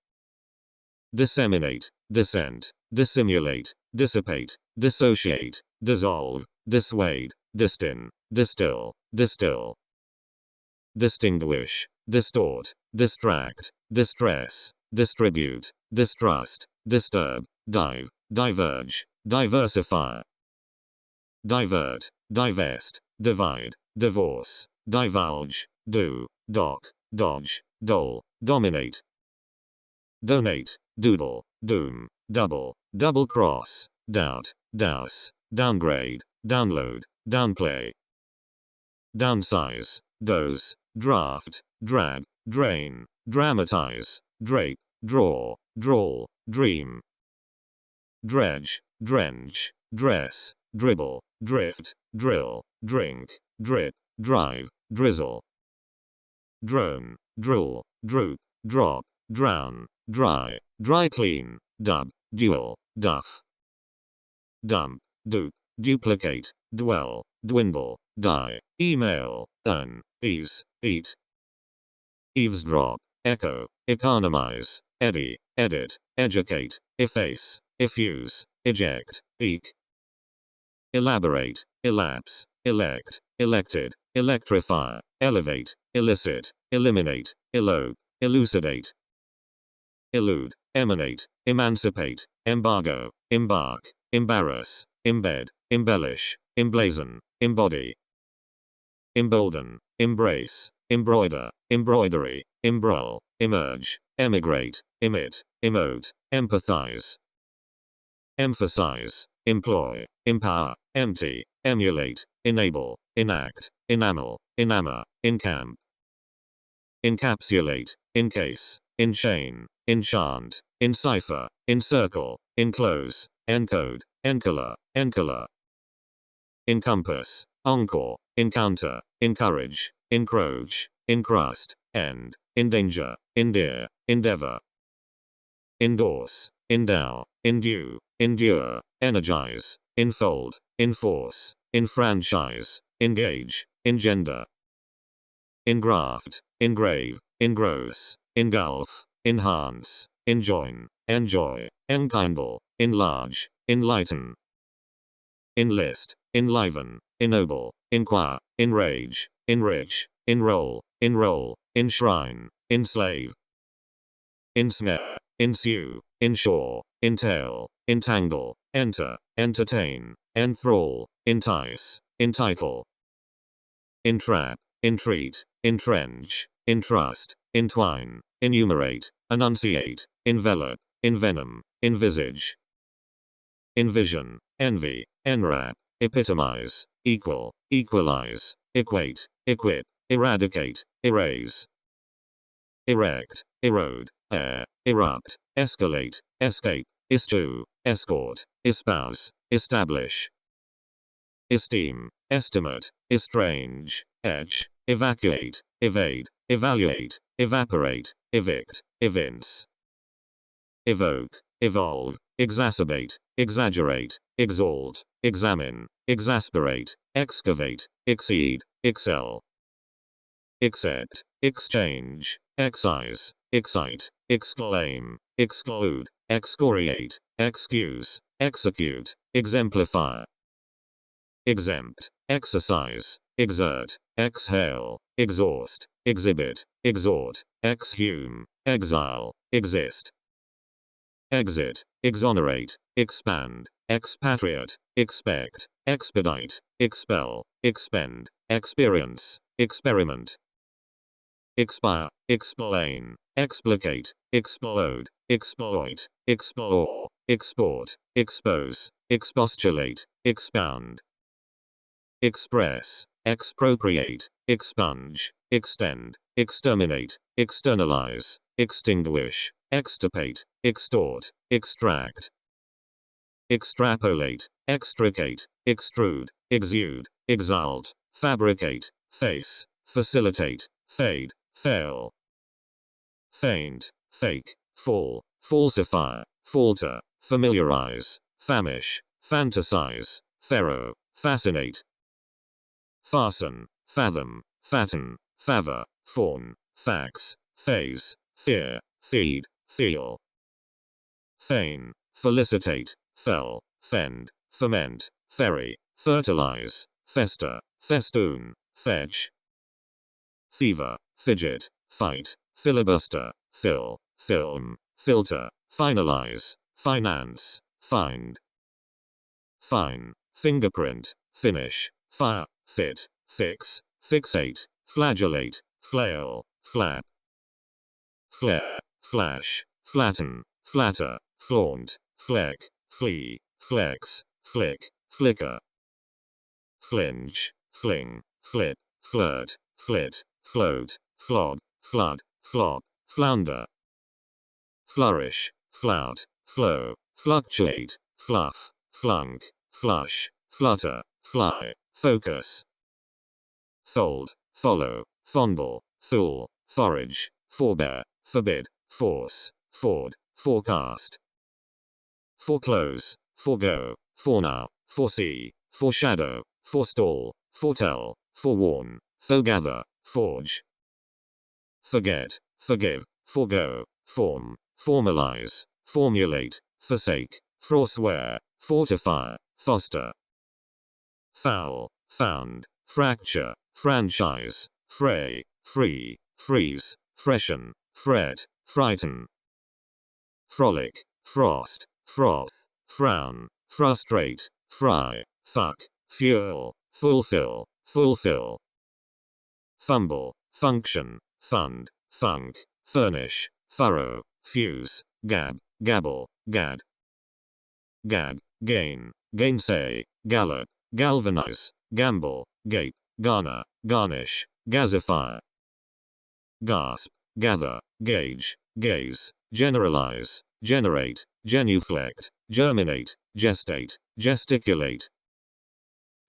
disseminate, dissent, dissimulate, dissipate, dissociate, dissolve, dissuade, distin, distill, distill, distinguish, distort, distract, distress, distribute, distrust, disturb, dive, diverge, diversify, divert, divest, divide, divorce, divulge, do, dock, dodge, dole, dominate, donate, doodle, doom, double, double cross, doubt, douse, downgrade, download, downplay, downsize, dose, draft, drag, drain, dramatize, drape, draw, drawl, dream, dredge, drench, dress, dribble, drift, drill, drink, drip, drive, drizzle, drone, drool, droop, drop, drown, dry, dry clean, dub, duel, duff, dump, dupe, duplicate, dwell, dwindle, die, email, earn, ease, eat, eavesdrop, echo, economize, eddy, edit, educate, efface, effuse, eject, eke, elaborate, elapse, elect, elected, electrify, elevate, illicit, eliminate, elope, elucidate, elude, emanate, emancipate, embargo, embark, embarrass, embed, embellish, emblazon, embody, embolden, embrace, embroider, embroidery, embroil, emerge, emigrate, emit, emote, empathize, emphasize, employ, empower, empty, emulate, enable, enact, enamel, enamor, encamp, encapsulate, encase, enchain, enchant, encipher, encircle, enclose, encode, encolor, encolor, encompass, encore, encounter, encourage, encroach, encrust, end, endanger, endear, endeavor, endorse, endow, endue, endure, energize, enfold, enforce, enfranchise, engage, engender, engraft, engrave, engross, engulf, enhance, enjoin, enjoy, enkindle, enlarge, enlighten, enlist, enliven, ennoble, enquire, enrage, enrich, enroll, enroll, enshrine, enslave, ensnare, ensue, ensure, entail, entangle, enter, entertain, enthrall, entice, entitle, entrap, entreat, entrench, entrust, entwine, enumerate, enunciate, envelop, envenom, envisage, envision, envy, enwrap, epitomize, equal, equalize, equate, equip, eradicate, erase, erect, erode, air, erupt, escalate, escape, eschew, escort, espouse, establish, esteem, estimate, estrange, etch, evacuate, evade, evaluate, evaporate, evict, evince, evoke, evolve, exacerbate, exaggerate, exalt, examine, exasperate, excavate, exceed, excel, accept, exchange, excise, excite, exclaim, exclude, excoriate, excuse, execute, exemplify, exempt, exercise, exert, exhale, exhaust, exhibit, exhort, exhume, exile, exist, exit, exonerate, expand, expatriate, expect, expedite, expel, expend, experience, experiment, expire, explain, explicate, explode, exploit, explore, export, expose, expostulate, expound, express, expropriate, expunge, extend, exterminate, externalize, extinguish, extirpate, extort, extract, extrapolate, extricate, extrude, exude, exalt, fabricate, face, facilitate, fade, fail, feint, fake, fall, falsify, falter, familiarize, famish, fantasize, pharaoh, fascinate, fasten, fathom, fatten, favor, fawn, fax, phase, fear, feed, feel, feign, felicitate, fell, fend, ferment, ferry, fertilize, fester, festoon, fetch, fever, fidget, fight, filibuster, fill, film, filter, finalize, finance, find, fine, fingerprint, finish, fire, fit, fix, fixate, flagellate, flail, flap, flare, flash, flatten, flatter, flaunt, fleck, flee, flex, flick, flicker, flinch, fling, flit, flirt, flit, float, flog, flood, flop, flounder, flourish, flout, flow, fluctuate, fluff, flunk, flush, flutter, fly, focus, fold, follow, fondle, fool, forage, forbear, forbid, force, ford, forecast, foreclose, forego, foreknow, foresee, foreshadow, forestall, foretell, forewarn, foregather, forge, forget, forgive, forego, form, formalize, formulate, forsake, forswear, fortify, foster, foul, found, fracture, franchise, fray, free, freeze, freshen, fret, frighten, frolic, frost, froth, frown, frustrate, fry, fuck, fuel, fulfill, fulfill, fumble, function, fund, funk, furnish, furrow, fuse, gab, gabble, gad, gag, gain, gainsay, gallop, galvanize, gamble, gape, garner, garnish, gazify, gasp, gather, gauge, gaze, generalize, generate, genuflect, germinate, gestate, gesticulate,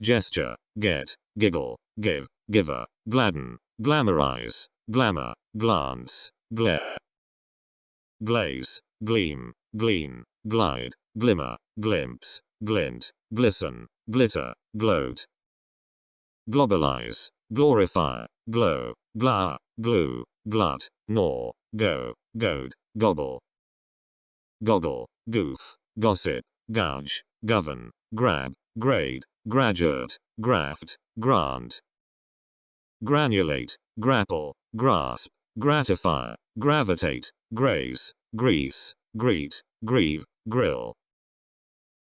gesture, get, giggle, give, giver, gladden, glamorize, glamour, glance, glare, glaze, gleam, glean, glide, glimmer, glimpse, glint, glisten, glitter, gloat, globalize, glorify, glow, glar, glue, glut, gnaw, go, goad, gobble, goggle, goof, gossip, gouge, govern, grab, grade, graduate, graft, grant, granulate, grapple, grasp, gratify, gravitate, graze, grease, greet, grieve, grill,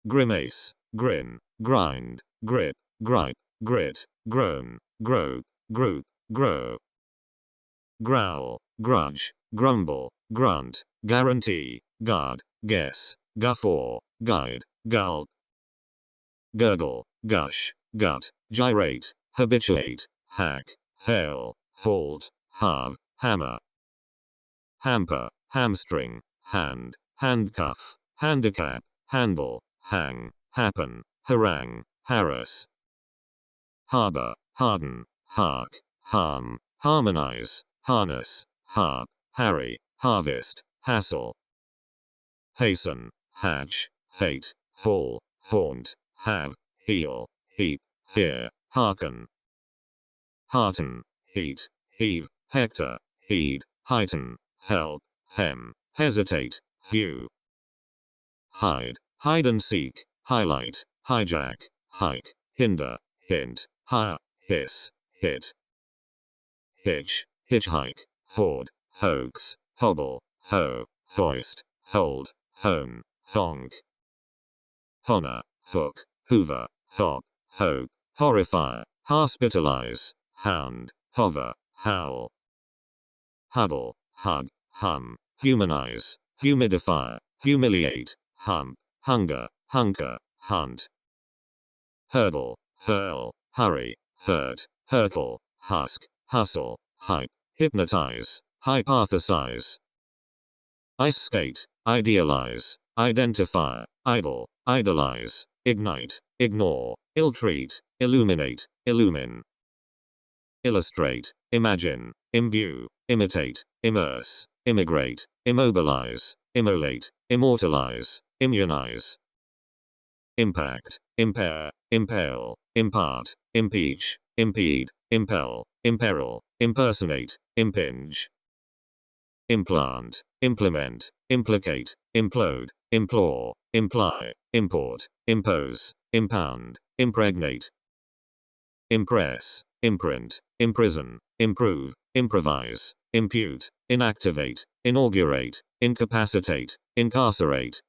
grimace, grin, grind, grip, gripe, grit, groan, grope, group, grow, growl, grudge, grumble, grunt, guarantee, guard, guess, guffaw, guide, gulp, gurgle, gush, gut, gyrate, habituate, hack, hail, halt, halve, hammer, hamper, hamstring, hand, handcuff, handicap, handle, hang, happen, harangue, harass, harbor, harden, hark, harm, harmonize, harness, harp, harry, harvest, hassle, hasten, hatch, hate, haul, haunt, have, heal, heap, hear, hearken, hearten, heat, heave, hector, heed, heighten, help, hem, hesitate, hew, hide, hide and seek, highlight, hijack, hike, hinder, hint, hire, hiss, hit, hitch, hitchhike, hoard, hoax, hobble, hoe, hoist, hold, hone, honk, honor, hook, hoover, hop, hope, horrify, hospitalize, hound, hover, howl, huddle, hug, hum, humanize, humidify, humiliate, hump, hunger, hunker, hunt, hurdle, hurl, hurry, hurt, hurtle, husk, hustle, hype, hypnotize, hypothesize, ice skate, idealize, identify, idle, idolize, ignite, ignore, ill-treat, illuminate, illumine, illustrate, imagine, imbue, imitate, immerse, immigrate, immobilize, immolate, immortalize, immunize, impact, impair, impale, impart, impeach, impede, impel, imperil, impersonate, impinge, implant, implement, implicate, implode, implore, imply, import, impose, impound, impregnate, impress, imprint, imprison, improve, improvise, impute, inactivate, inaugurate, incapacitate, incarcerate,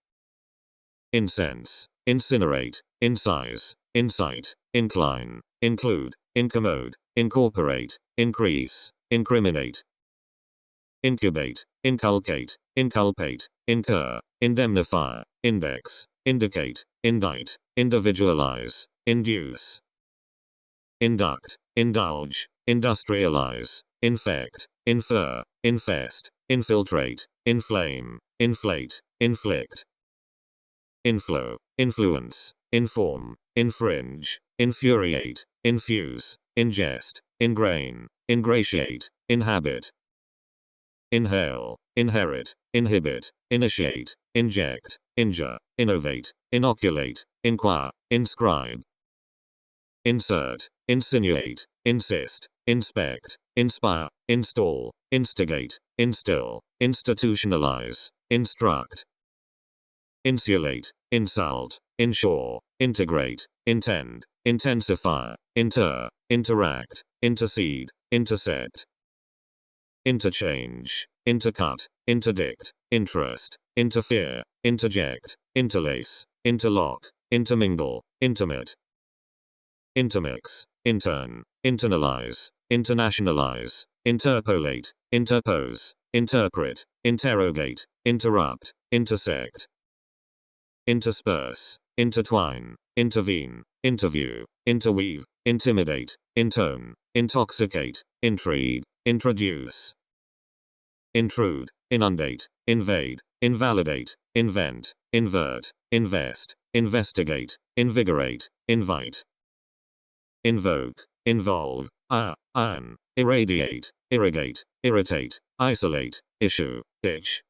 incense, incinerate, incise, incite, incline, include, incommode, incorporate, increase, incriminate, incubate, inculcate, inculpate, incur, indemnify, index, indicate, indict, individualize, induce, induct, indulge, industrialize, infect, infer, infest, infiltrate, inflame, inflate, inflict, inflow, influence, inform, infringe, infuriate, infuse, ingest, ingrain, ingratiate, inhabit, inhale, inherit, inhibit, initiate, inject, injure, innovate, inoculate, inquire, inscribe, insert, insinuate, insist, inspect, inspire, install, instigate, instill, institutionalize, instruct, insulate, insult, insure, integrate, intend, intensify, inter, interact, intercede, intersect, interchange, intercut, interdict, interest, interfere, interject, interlace, interlock, intermingle, intimate, intermix, intern, internalize, internationalize, interpolate, interpose, interpret, interrogate, interrupt, intersect, intersperse, intertwine, intervene, interview, interweave, intimidate, intone, intoxicate, intrigue, introduce, intrude, inundate, invade, invalidate, invent, invert, invest, investigate, invigorate, invite, invoke, involve, irradiate, irrigate, irritate, isolate, issue, itch,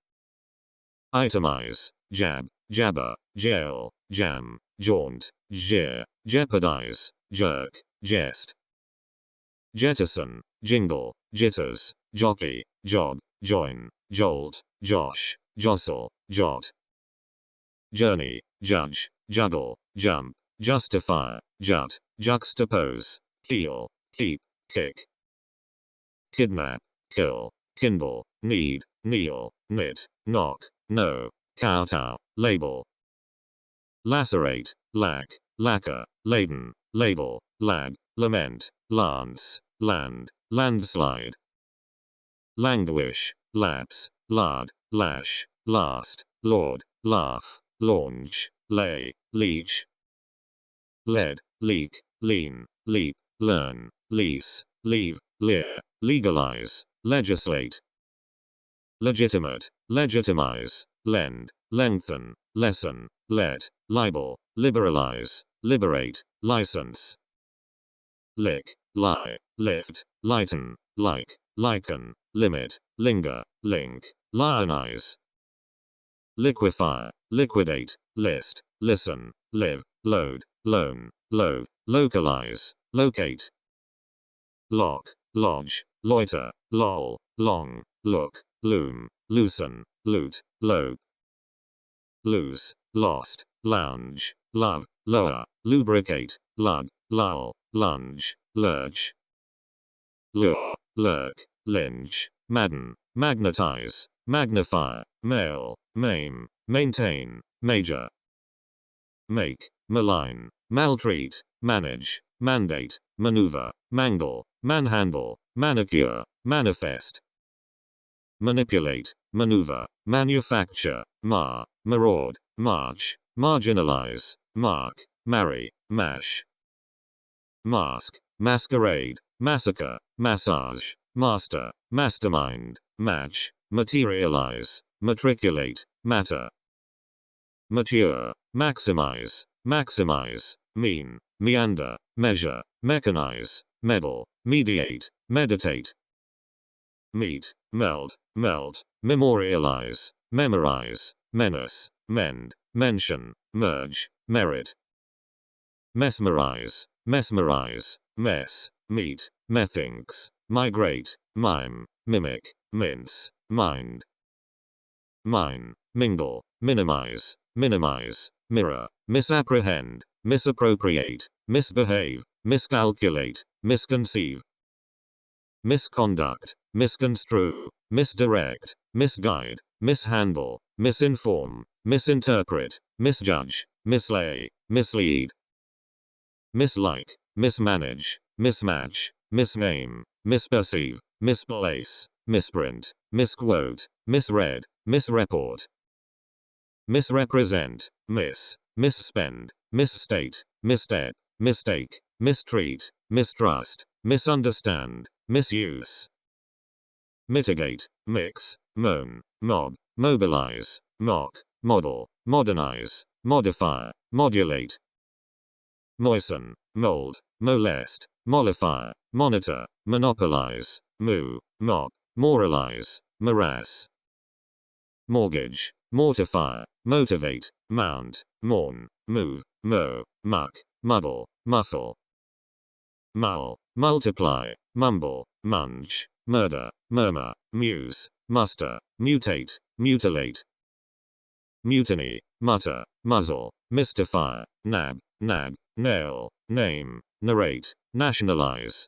itemize, jab, jabber, jail, jam, jaunt, jeer, jeopardize, jerk, jest, jettison, jingle, jitters, jockey, jog, join, jolt, josh, jostle, jot, journey, judge, juggle, jump, justify, jut, juxtapose, heel, keep, kick, kidnap, kill, kindle, need, kneel, knit, knock, know, kowtow, label, lacerate, lack, lacquer, laden, label, lag, lament, lance, land, landslide, languish, lapse, lard, lash, last, lord, laugh, launch, lay, leech, lead, leak, lean, leap, learn, lease, leave, leer, legalize, legislate, legitimate, legitimize, lend, lengthen, lessen, let, libel, liberalize, liberate, license, lick, lie, lift, lighten, like, liken, limit, linger, link, lionize, liquefy, liquidate, list, listen, live, load, loan, load, localize, locate, lock, lodge, loiter, loll, long, look, loom, loosen, loot, load, lose, lost, lounge, love, lower, lubricate, lug, lull, lunge, lurch, lure, lurk, lynch, madden, magnetize, magnify, mail, maim, maintain, major, make, malign, maltreat, manage, mandate, maneuver, mangle, manhandle, manicure, manifest, manipulate, maneuver, manufacture, maraud, march, marginalize, mark, marry, mash, mask, masquerade, massacre, massage, master, mastermind, match, materialize, matriculate, matter, mature, maximize, mean, meander, measure, mechanize, meddle, mediate, meditate, meet, meld, memorialize, memorize, menace, mend, mention, merge, merit, mesmerize, mess, meet, methinks, migrate, mime, mimic, mince, mind, mine, mingle, minimize, mirror, misapprehend, misappropriate, misbehave, miscalculate, misconceive, misconduct, misconstrue, misdirect, misguide, mishandle, misinform, misinterpret, misjudge, mislay, mislead, mislike, mismanage, mismatch, misname, misperceive, misplace, misprint, misquote, misread, misreport, misrepresent, misspend, misstate, misstep, mistake, mistreat, mistrust, misunderstand, misuse, mitigate, mix, moan, mob, mobilize, mock, model, modernize, modifier, modulate, moisten, mold, molest, mollify, monitor, monopolize, mop, moralize, morass, mortgage, mortify, motivate, mount, mourn, move, mow, muck, muddle, muffle, mull, multiply, mumble, munch, murder, murmur, muse, muster, mutate, mutilate, mutiny, mutter, muzzle, mystify, nab, nail, name, narrate, nationalize,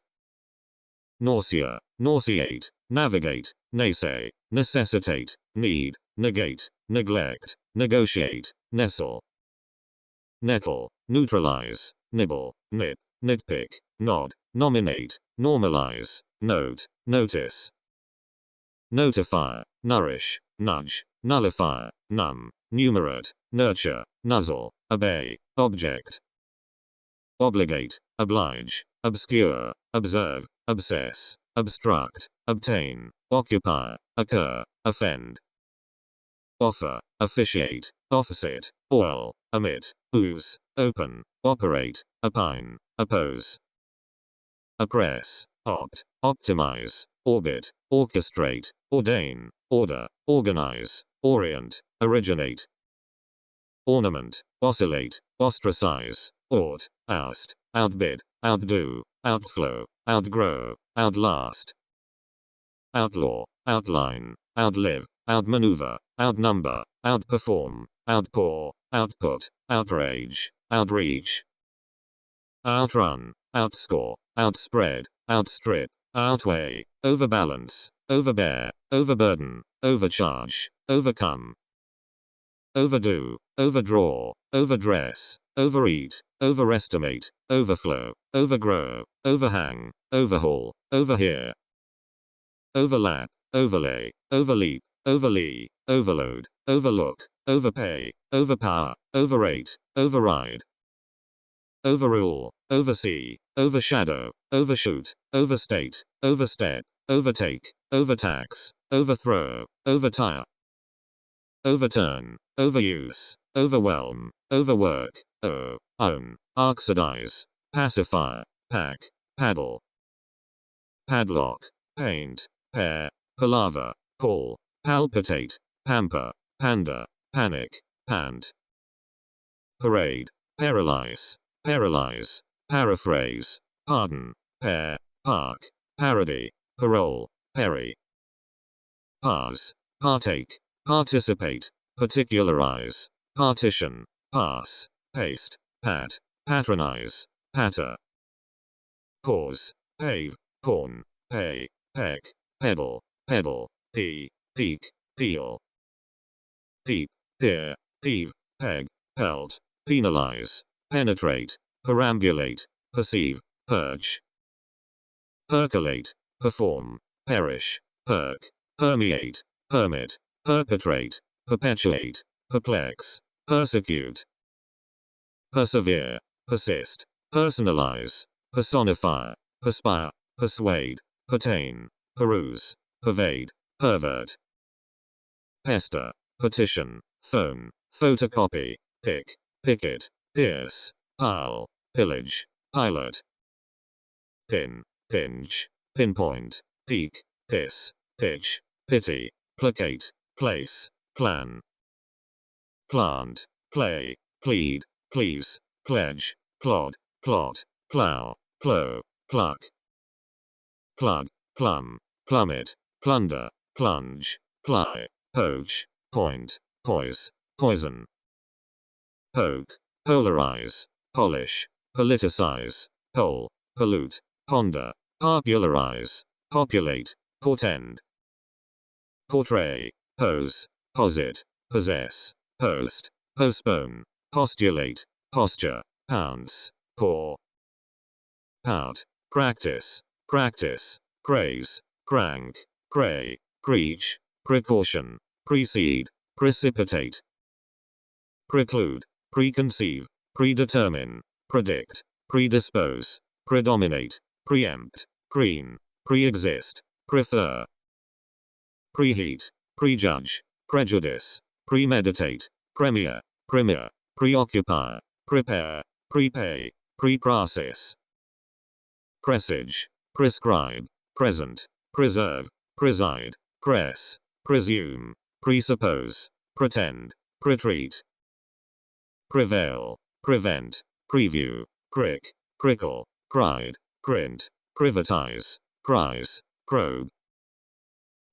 nausea, nauseate, navigate, naysay, necessitate, need, negate, neglect, negotiate, nestle, nettle, neutralize, nibble, nip, nitpick, nod, nominate, normalize, note, notice. Notifier, nourish, nudge, nullifier, numb, numerate, nurture, nuzzle, obey, object. Obligate, oblige, obscure, observe, obsess, obstruct, obtain, occupy, occur, offend. Offer, officiate, offset, oil, omit, ooze, open, operate, opine, oppose. Oppress, opt, optimize, orbit, orchestrate, ordain, order, organize, orient, originate. Ornament, oscillate, ostracize, ought, oust, outbid, outdo, outflow, outgrow, outlast. Outlaw, outline, outlive, outmaneuver, outnumber, outperform, outpour, output, outrage, outreach. Outrun, outscore, outspread, outstrip, outweigh, overbalance, overbear, overburden, overcharge, overcome. Overdo, overdraw, overdress, overeat, overestimate, overflow, overgrow, overhang, overhaul, overhear. Overlap, overlay, overleap, overlee, overload, overlook, overpay, overpower, overrate, override. Overrule, oversee, overshadow, overshoot, overstate, overstep, overtake, overtax, overthrow, overtire. Overturn, overuse, overwhelm, overwork, own, oxidize, pacifier, pack, paddle. Padlock, paint, pair, palaver, pull, palpitate, pamper, panda, panic, pant. Parade, paralyze, paralyze, paraphrase, pardon, pair, park, parody, parole, parry. Parse, partake, participate, particularize, partition, pass, paste, pat, patronize, patter. Pause, pave, pawn, pay, peck, pedal, pedal, pea, peak, peel. Peep, peer, peeve, peg, pelt, penalize, penetrate, perambulate, perceive, purge. Percolate, perform, perish, perk, permeate, permit, perpetrate, perpetuate, perplex, persecute. Persevere, persist, personalize, personify, perspire, persuade, pertain, peruse, pervade, pervert. Pester, petition, phone, photocopy, pick, picket, pierce, pile, pillage, pilot. Pin, pinch, pinpoint, peak, piss, pitch, pity, placate, place, plan. Plant, play, plead, please, pledge, clod, clot, plow, plow, pluck. Plug, plumb, plummet, plunder, plunge, ply, poach, point, poise, poison. Poke, polarize, polish, politicize, poll, pollute, ponder, popularize, populate, portend. Portray, pose, posit, possess, post, postpone, postulate, posture, pounce, paw. Pout, practice, practice, praise, crank, pray, preach, precaution, precede, precipitate. Preclude, preconceive, predetermine, predict, predispose, predominate, preempt, preen, pre-exist, prefer. Preheat, prejudge, prejudice, premeditate, premier, premier, preoccupy, prepare, prepay, preprocess. Presage, prescribe, present, preserve, preside, press, presume, presuppose, pretend, pretreat. Prevail, prevent, preview, prick, prickle, pride, print, privatize, prize, probe.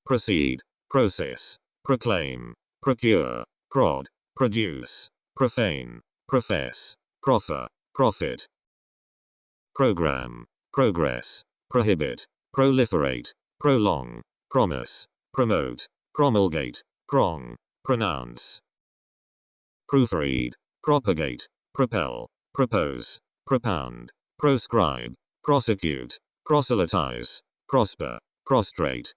Proceed, process, proclaim, procure, prod, produce, profane, profess, proffer, profit. Program, progress, prohibit, proliferate, prolong, promise, promote, promulgate, prong, pronounce. Proofread, propagate, propel, propose, propound, proscribe, prosecute, proselytize, prosper, prostrate,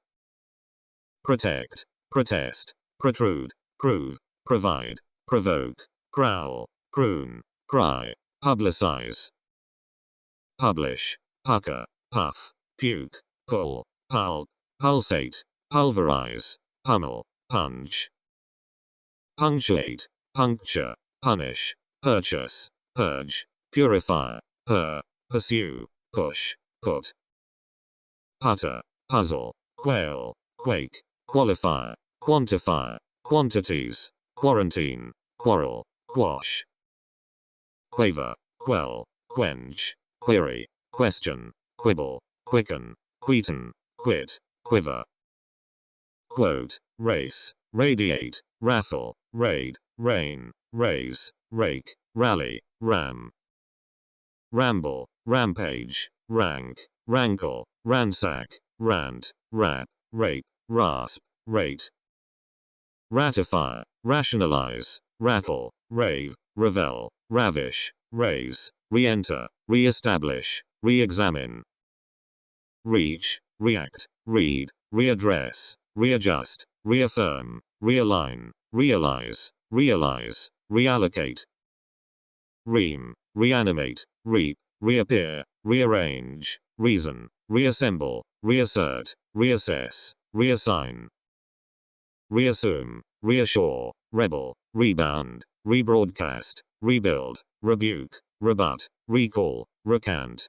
protect, protest, protrude, prove, provide, provoke, prowl, prune, pry, publicize, publish, pucker, puff, puke, pull, pulp, pulsate, pulverize, pummel, punch, punctuate, puncture, punish, purchase, purge, purify, pursue, push, put, putter, puzzle, quail, quake, qualify, quantify, quantities, quarantine, quarrel, quash, quaver, quell, quench, query, question, quibble, quicken, queaten, quit, quiver, quote, race, radiate, raffle, raid, rain, raise, rake, rally, ram, ramble, rampage, rank, rankle, ransack, rant, rap, rape, rasp, rate, ratify, rationalize, rattle, rave, revel, ravish, raise, re-enter, re-establish, re-examine, reach, react, read, readdress, readjust, reaffirm, realign, realize, reallocate, ream, reanimate, reap, reappear, rearrange, reason, reassemble, reassert, reassess, reassign, reassume, reassure, rebel, rebound, rebroadcast, rebuild, rebuke, rebut, recall, recant,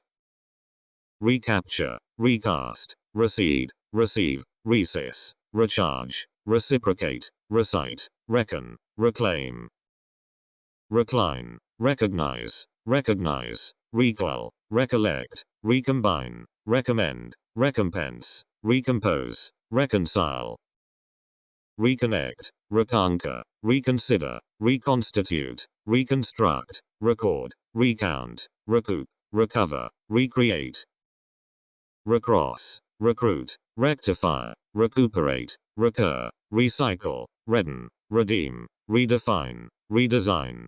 recapture, recast, recede, receive, recess, recharge, reciprocate, recite, reckon, reclaim, recline, recognize, recoil, recollect, recombine, recommend, recompense, recompose, reconcile, reconnect, reconquer, reconsider, reconstitute, reconstruct, record, recount, recoup, recover, recreate, recross, recruit, rectify, recuperate, recur, recycle, redden, redeem, redefine, redesign,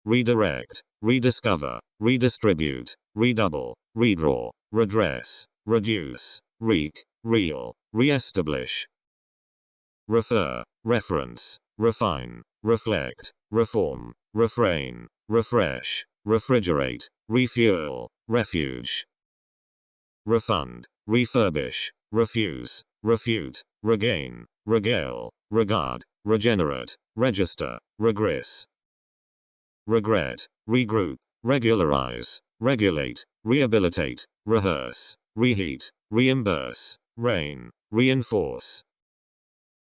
redirect, rediscover, redistribute, redouble, redraw, redress, reduce, wreak, reel, reestablish, refer, reference, refine, reflect, reform, refrain, refresh, refrigerate, refuel, refuge, refund, refurbish, refuse, refute, regain, regale, regard, regenerate, register, regress, regret, regroup, regularize, regulate, rehabilitate, rehearse, reheat, reimburse, reign, reinforce,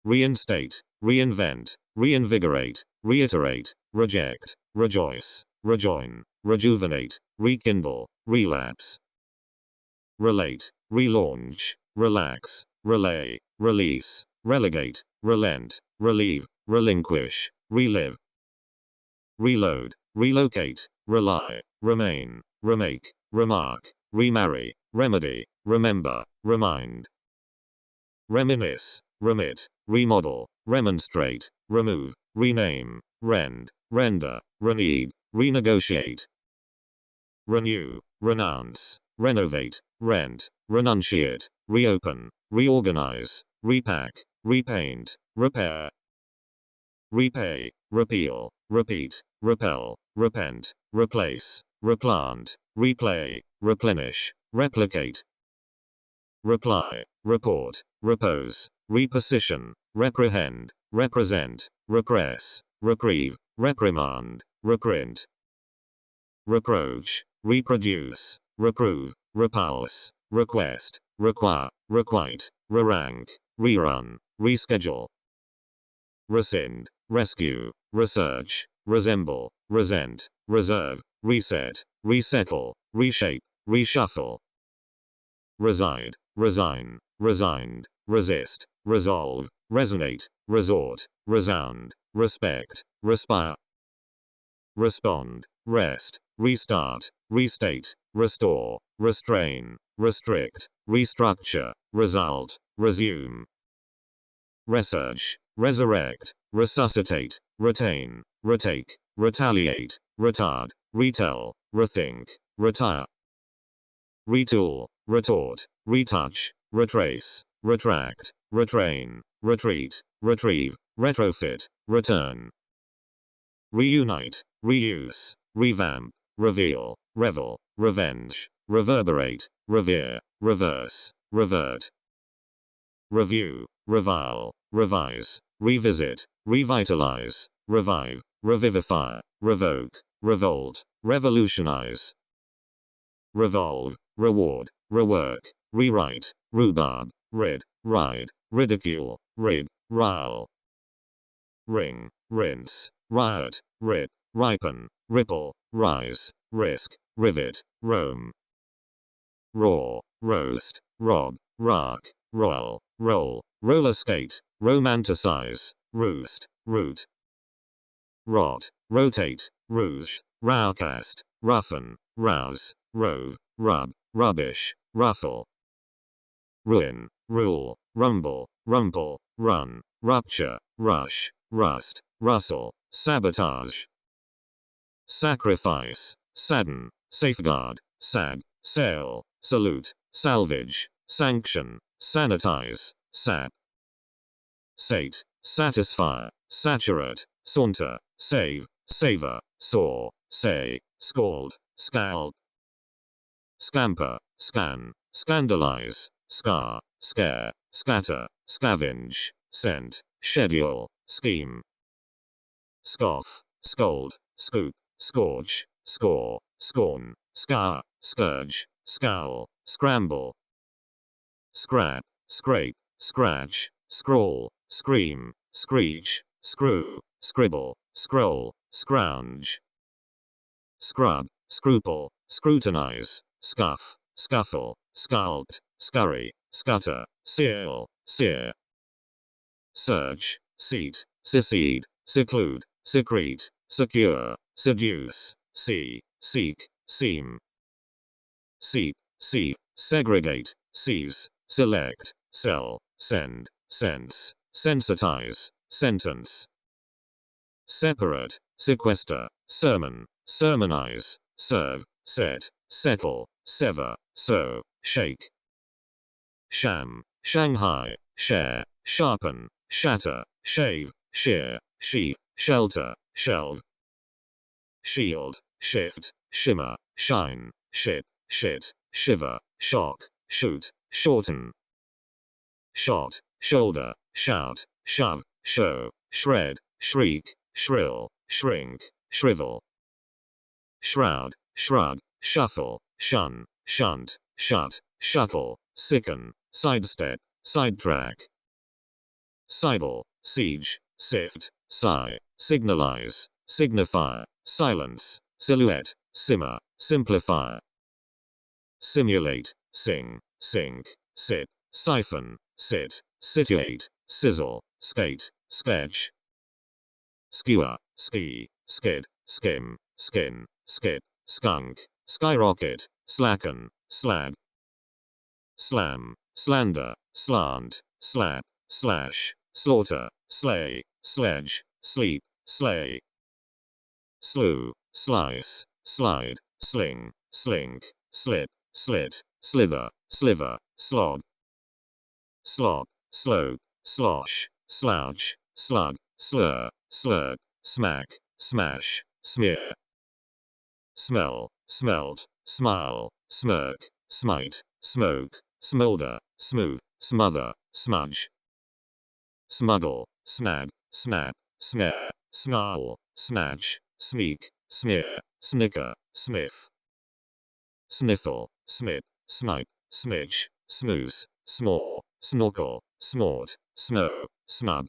reinstate, reinvent, reinvigorate, reiterate, reject, rejoice, rejoin, rejuvenate, rekindle, relapse, relate, relaunch, relax, relay, release, relegate, relent, relieve, relinquish, relive, reload, relocate, rely, remain, remake, remark, remarry, remedy, remember, remind, reminisce, remit, remodel, remonstrate, remove, rename, rend, render, renege, renegotiate, renew, renounce, renovate, rent, renunciate, reopen, reorganize, repack, repaint, repair, repay, repeal, repeat, repel, repent, replace, replant, replay, replenish, replicate, reply, report, repose, reposition, reprehend, represent, repress, reprieve, reprimand, reprint, reproach, reproduce, reprove, repulse, request, require, requite, re-rank, rerun, reschedule, rescind, rescue, research, resemble, resent, reserve, reset, resettle, reshape, reshuffle, reside, resign, resigned, resist, resolve, resonate, resort, resound, respect, respire, respond, rest, restart, restate, restore, restrain, restrict, restructure, result, resume, research, resurrect, resuscitate, retain, retake, retaliate, retard, retell, rethink, retire, retool, retort, retouch, retrace, retract, retrain, retreat, retrieve, retrofit, return. Reunite, reuse, revamp, reveal, revel, revenge, reverberate, revere, reverse, revert. Review, revile, revise, revisit, revitalize, revive, revivify, revoke, revolt, revolutionize. Revolve, reward, rework, rewrite, rhubarb, rid, ride, ridicule, rid, rile. Ring, rinse, riot, rip, ripen, ripple, rise, risk, rivet, roam. Raw, roast, rob, rock, roll, roll, roller skate, romanticize, roost, root. Rot, rotate, rouge, rowcast, roughen, rouse, rove, rub, rubbish, ruffle. Ruin, rule, rumble, rumple, run, rupture, rush, rust, rustle, sabotage. Sacrifice, sadden, safeguard, sag, sail, salute, salvage, sanction, sanitize, sap. Sate, satisfy, saturate, saunter, save, savor, saw, say, scald, scald. Scamper, scan, scandalize, scar, scare, scatter, scavenge, scent, schedule, scheme. Scoff, scold, scoop, scorch, score, scorn, scour, scourge, scowl, scramble. Scrap, scrape, scratch, scrawl, scream, screech, screw, scribble, scroll, scrounge. Scrub, scruple, scrutinize, scuff, scuffle, sculpt, scurry, scutter, seal, sear. Search, seat, secede, seclude, secrete, secure, seduce, see, seek, seem. Seep, seep, segregate, seize, select, sell, send, sense, sensitize, sentence. Separate, sequester, sermon, sermonize, serve, set, settle, sever, sow, shake. Sham, Shanghai, share, sharpen, shatter, shave, shear, sheaf, shelter, shelve. Shield, shift, shimmer, shine, ship, shit, shiver, shock, shoot, shorten. Shot, shoulder, shout, shove, show, shred, shriek, shrill, shrink, shrivel. Shroud, shrug, shuffle, shun, shunt, shut, shuttle, sicken, sidestep, sidetrack. Sidle, siege, sift, sigh, signalize, signify, silence, silhouette, simmer, simplify. Simulate, sing, sink, sit, siphon, sit, situate, sizzle, skate, sketch. Skewer, ski, skid, skim, skin, skip, skunk, skyrocket, slacken, slag. Slam, slander, slant, slap, slash, slaughter, slay, sledge, sleep, slay. Slew, slice, slide, sling, slink, slip, slit, slither, sliver, slog. Slop, slope, slosh, slouch, slug, slur, slurp, smack, smash, smear. Smell, smelt, smile, smirk, smite, smoke, smolder, smooth, smother, smudge. Smuggle, snag, snap, snare, snarl, snatch, sneak, sneer, snicker, sniff. Sniffle, snip, snipe, snitch, snooze, snore, snorkel, snort, snow, snub.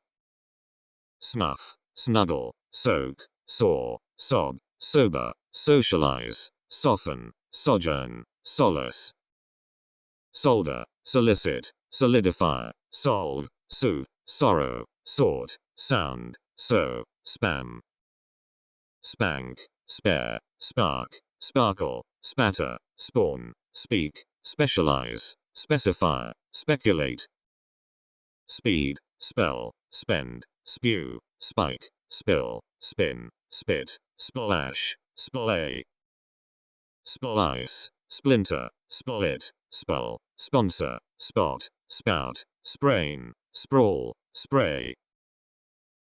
Snuff, snuggle, soak, saw, sob, sober, socialize, soften, sojourn, solace. Solder, solicit, solidify, solve, soothe, sorrow, sort, sound, sow, spam. Spank, spare, spark, sparkle, spatter, spawn, speak, specialize, specify, speculate. Speed, spell, spend, spew, spike, spill, spin, spit, splash, splay. Splice, splinter, split, spell, sponsor, spot, spout, sprain, sprawl, spray,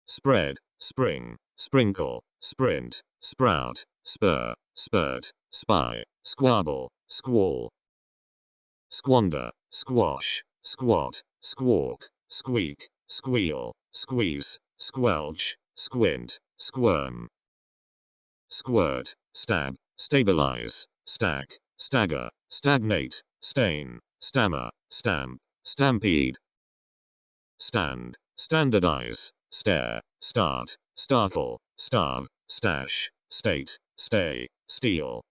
spread, spring, sprinkle, sprint, sprout, spur, spurt, spy, squabble, squall, squander, squash, squat, squawk, squeak, squeal, squeeze, squelch, squint, squirm, squirt, stab, stabilize, stack, stagger, stagnate, stain, stammer, stamp, stampede, stand, standardize, stare, start, startle, starve, stash, state, stay, steal,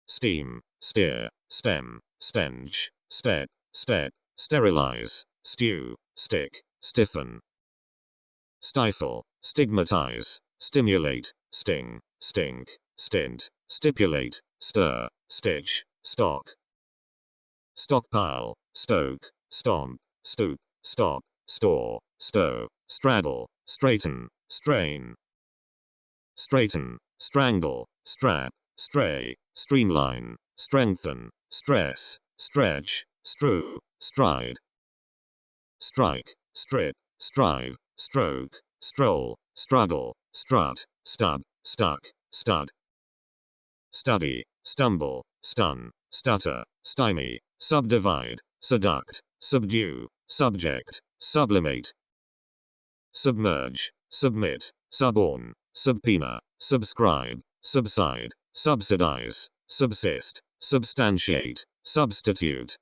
steam, steer, stem, stench, step, step, sterilize, stew, stick, stiffen, stifle, stigmatize, stimulate, sting, stink, stint, stipulate, stir, stitch, stock, stockpile, stoke, stomp, stoop, stop, store, stow, straddle, straighten, strain, straighten, strangle, strap, stray, streamline, strengthen, stress, stretch, strew, stride, strike, strip, strive, stroke, stroll, struggle, strut, stub, stuck, stud, study, stumble, stun, stutter, stymie, subdivide, seduct, subdue, subject, sublimate, submerge, submit, suborn, subpoena, subscribe, subside, subsidize, subsist, substantiate, substitute,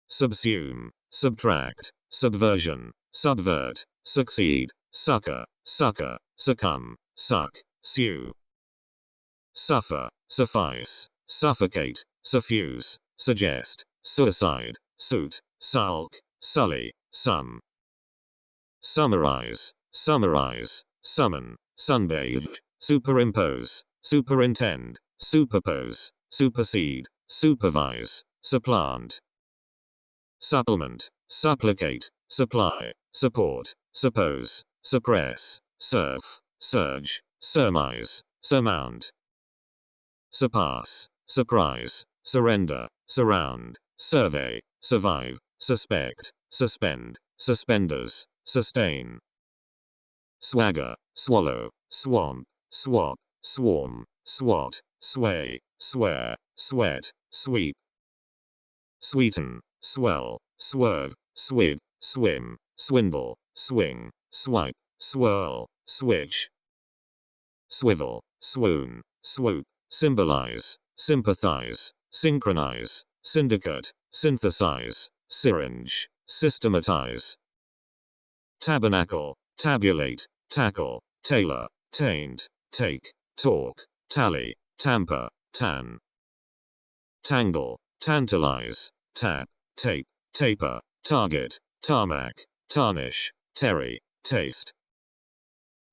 subsume, subtract, subversion, subvert, succeed, succor, succor, succumb, suck, sue, suffer, suffice, suffocate, suffuse, suggest, suicide, suit, sulk, sully, sum, summarize, summarize, summon, sunbathe, superimpose, superintend, superpose, supersede, supervise, supplant, supplement, supplicate, supply, support, suppose, suppress, surf, surge, surmise, surmount, surpass, surprise, surrender, surround, survey, survive, suspect, suspend, suspenders, sustain, swagger, swallow, swamp, swap, swarm, swat, sway, swear, sweat, sweep, sweeten, swell, swerve, swib, swim, swindle, swing, swipe, swirl, switch, swivel, swoon, swoop, symbolize, sympathize, synchronize, syndicate, synthesize, syringe, systematize, tabernacle, tabulate, tackle, tailor, taint, take, talk, tally, tamper, tan, tangle, tantalize, tap, tape, taper, target, tarmac, tarnish, terry, taste,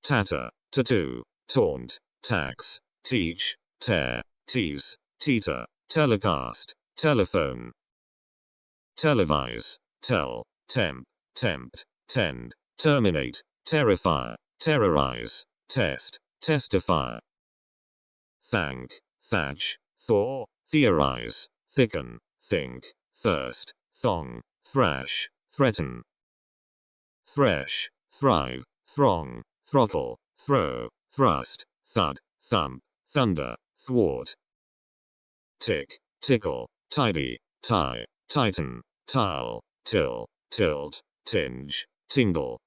tatter, tattoo, taunt, tax, teach, tear, tease, teeter, telecast, telephone, televise, tell, tempt, tempt, tend, terminate, terrify, terrorize, test, testifier, thank, thatch, thaw, theorize, thicken, think, thirst, thong, thrash, threaten, thresh, thrive, throng, throttle, throw, thrust, thud, thump, thunder, thwart, tick, tickle, tidy, tie, tighten, tile, till, tilt, tinge, tingle,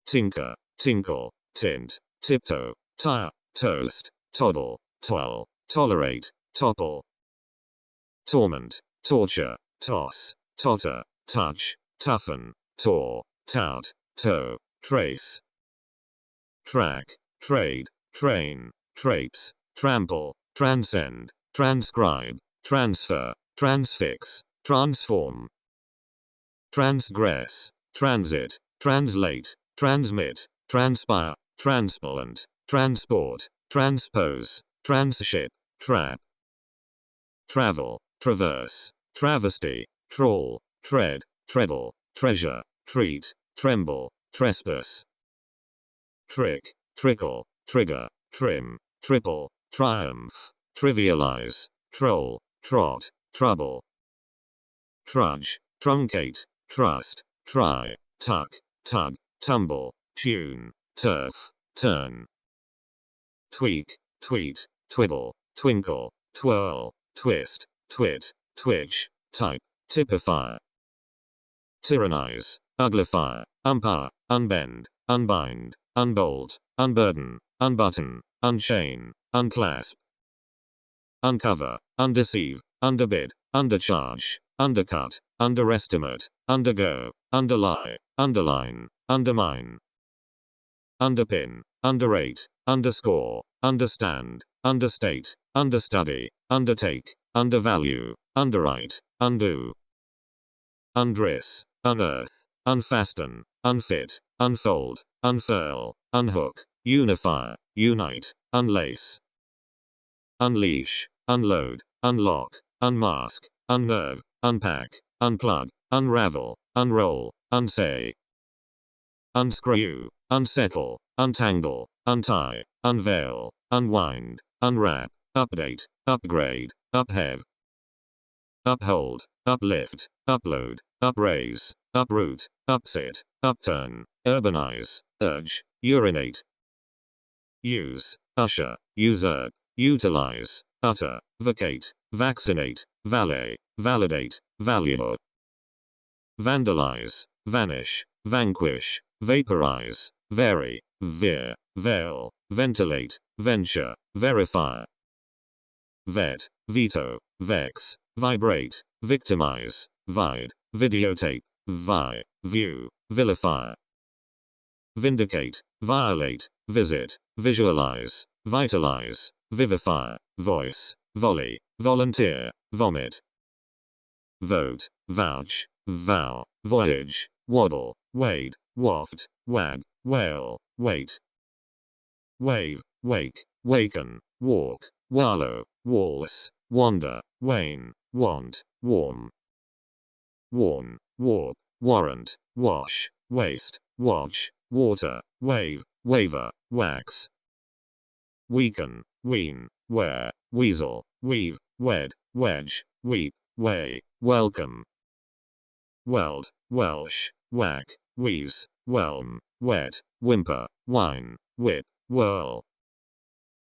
tinker, tinkle, tint, tiptoe, tire, toast, toddle, twirl, tolerate, topple, torment, torture, toss, totter, touch, toughen, taw, tout, toe, trace, track, trade, train, traipse, trample, transcend, transcribe, transfer, transfix, transform, transgress, transit, translate, transmit, transpire, transplant, transport, transpose, tranship, trap, travel, traverse, travesty, trawl, tread, treadle, treasure, treat, tremble, trespass, trick, trickle, trigger, trim, triple, triumph, trivialize, troll, trot, trouble. Trudge, truncate, trust, try, tuck, tug, tumble, tune, turf, turn. Tweak, tweet, twiddle, twinkle, twirl, twist, twit, twitch, type, typify. Tyrannize, uglify, umpire, unbend, unbind, unbolt, unburden, unbutton, unchain, unclasp. Uncover, undeceive, underbid, undercharge, undercut, underestimate, undergo, underlie, underline, undermine. Underpin, underrate, underscore, understand, understate, understudy, undertake, undervalue, underwrite, undo. Undress, unearth, unfasten, unfit, unfold, unfurl, unhook, unify, unite, unlace. Unleash, unload, unlock, unmask, unnerve, unpack, unplug, unravel, unroll, unsay. Unscrew, unsettle, untangle, untie, unveil, unwind, unwrap, update, upgrade, upheave. Uphold, uplift, upload, upraise, uproot, upset, upturn, urbanize, urge, urinate. Use, usher, usurp, utilize, utter, vacate, vaccinate, valet, validate, value. Vandalize, vanish, vanquish, vaporize, vary, veer, veil, ventilate, venture, verify. Vet, veto, vex, vibrate, victimize, vide, videotape, vi, view, vilify. Vindicate, violate, visit, visualize, vitalize, vivify, voice, volley, volunteer, vomit. Vote, vouch, vow, voyage, waddle, wade, waft, wag, wail, wait. Wave, wake, waken, walk, wallow, waltz, wander, wane, want, warm. Warn, warp, warrant, wash, waste, watch, water, wave, waver, wax. Weaken, wean, wear, weasel, weave, wed, wedge, weep, way, welcome. Weld, welsh, whack, wheeze, whelm, wet, whimper, whine, whip, whirl.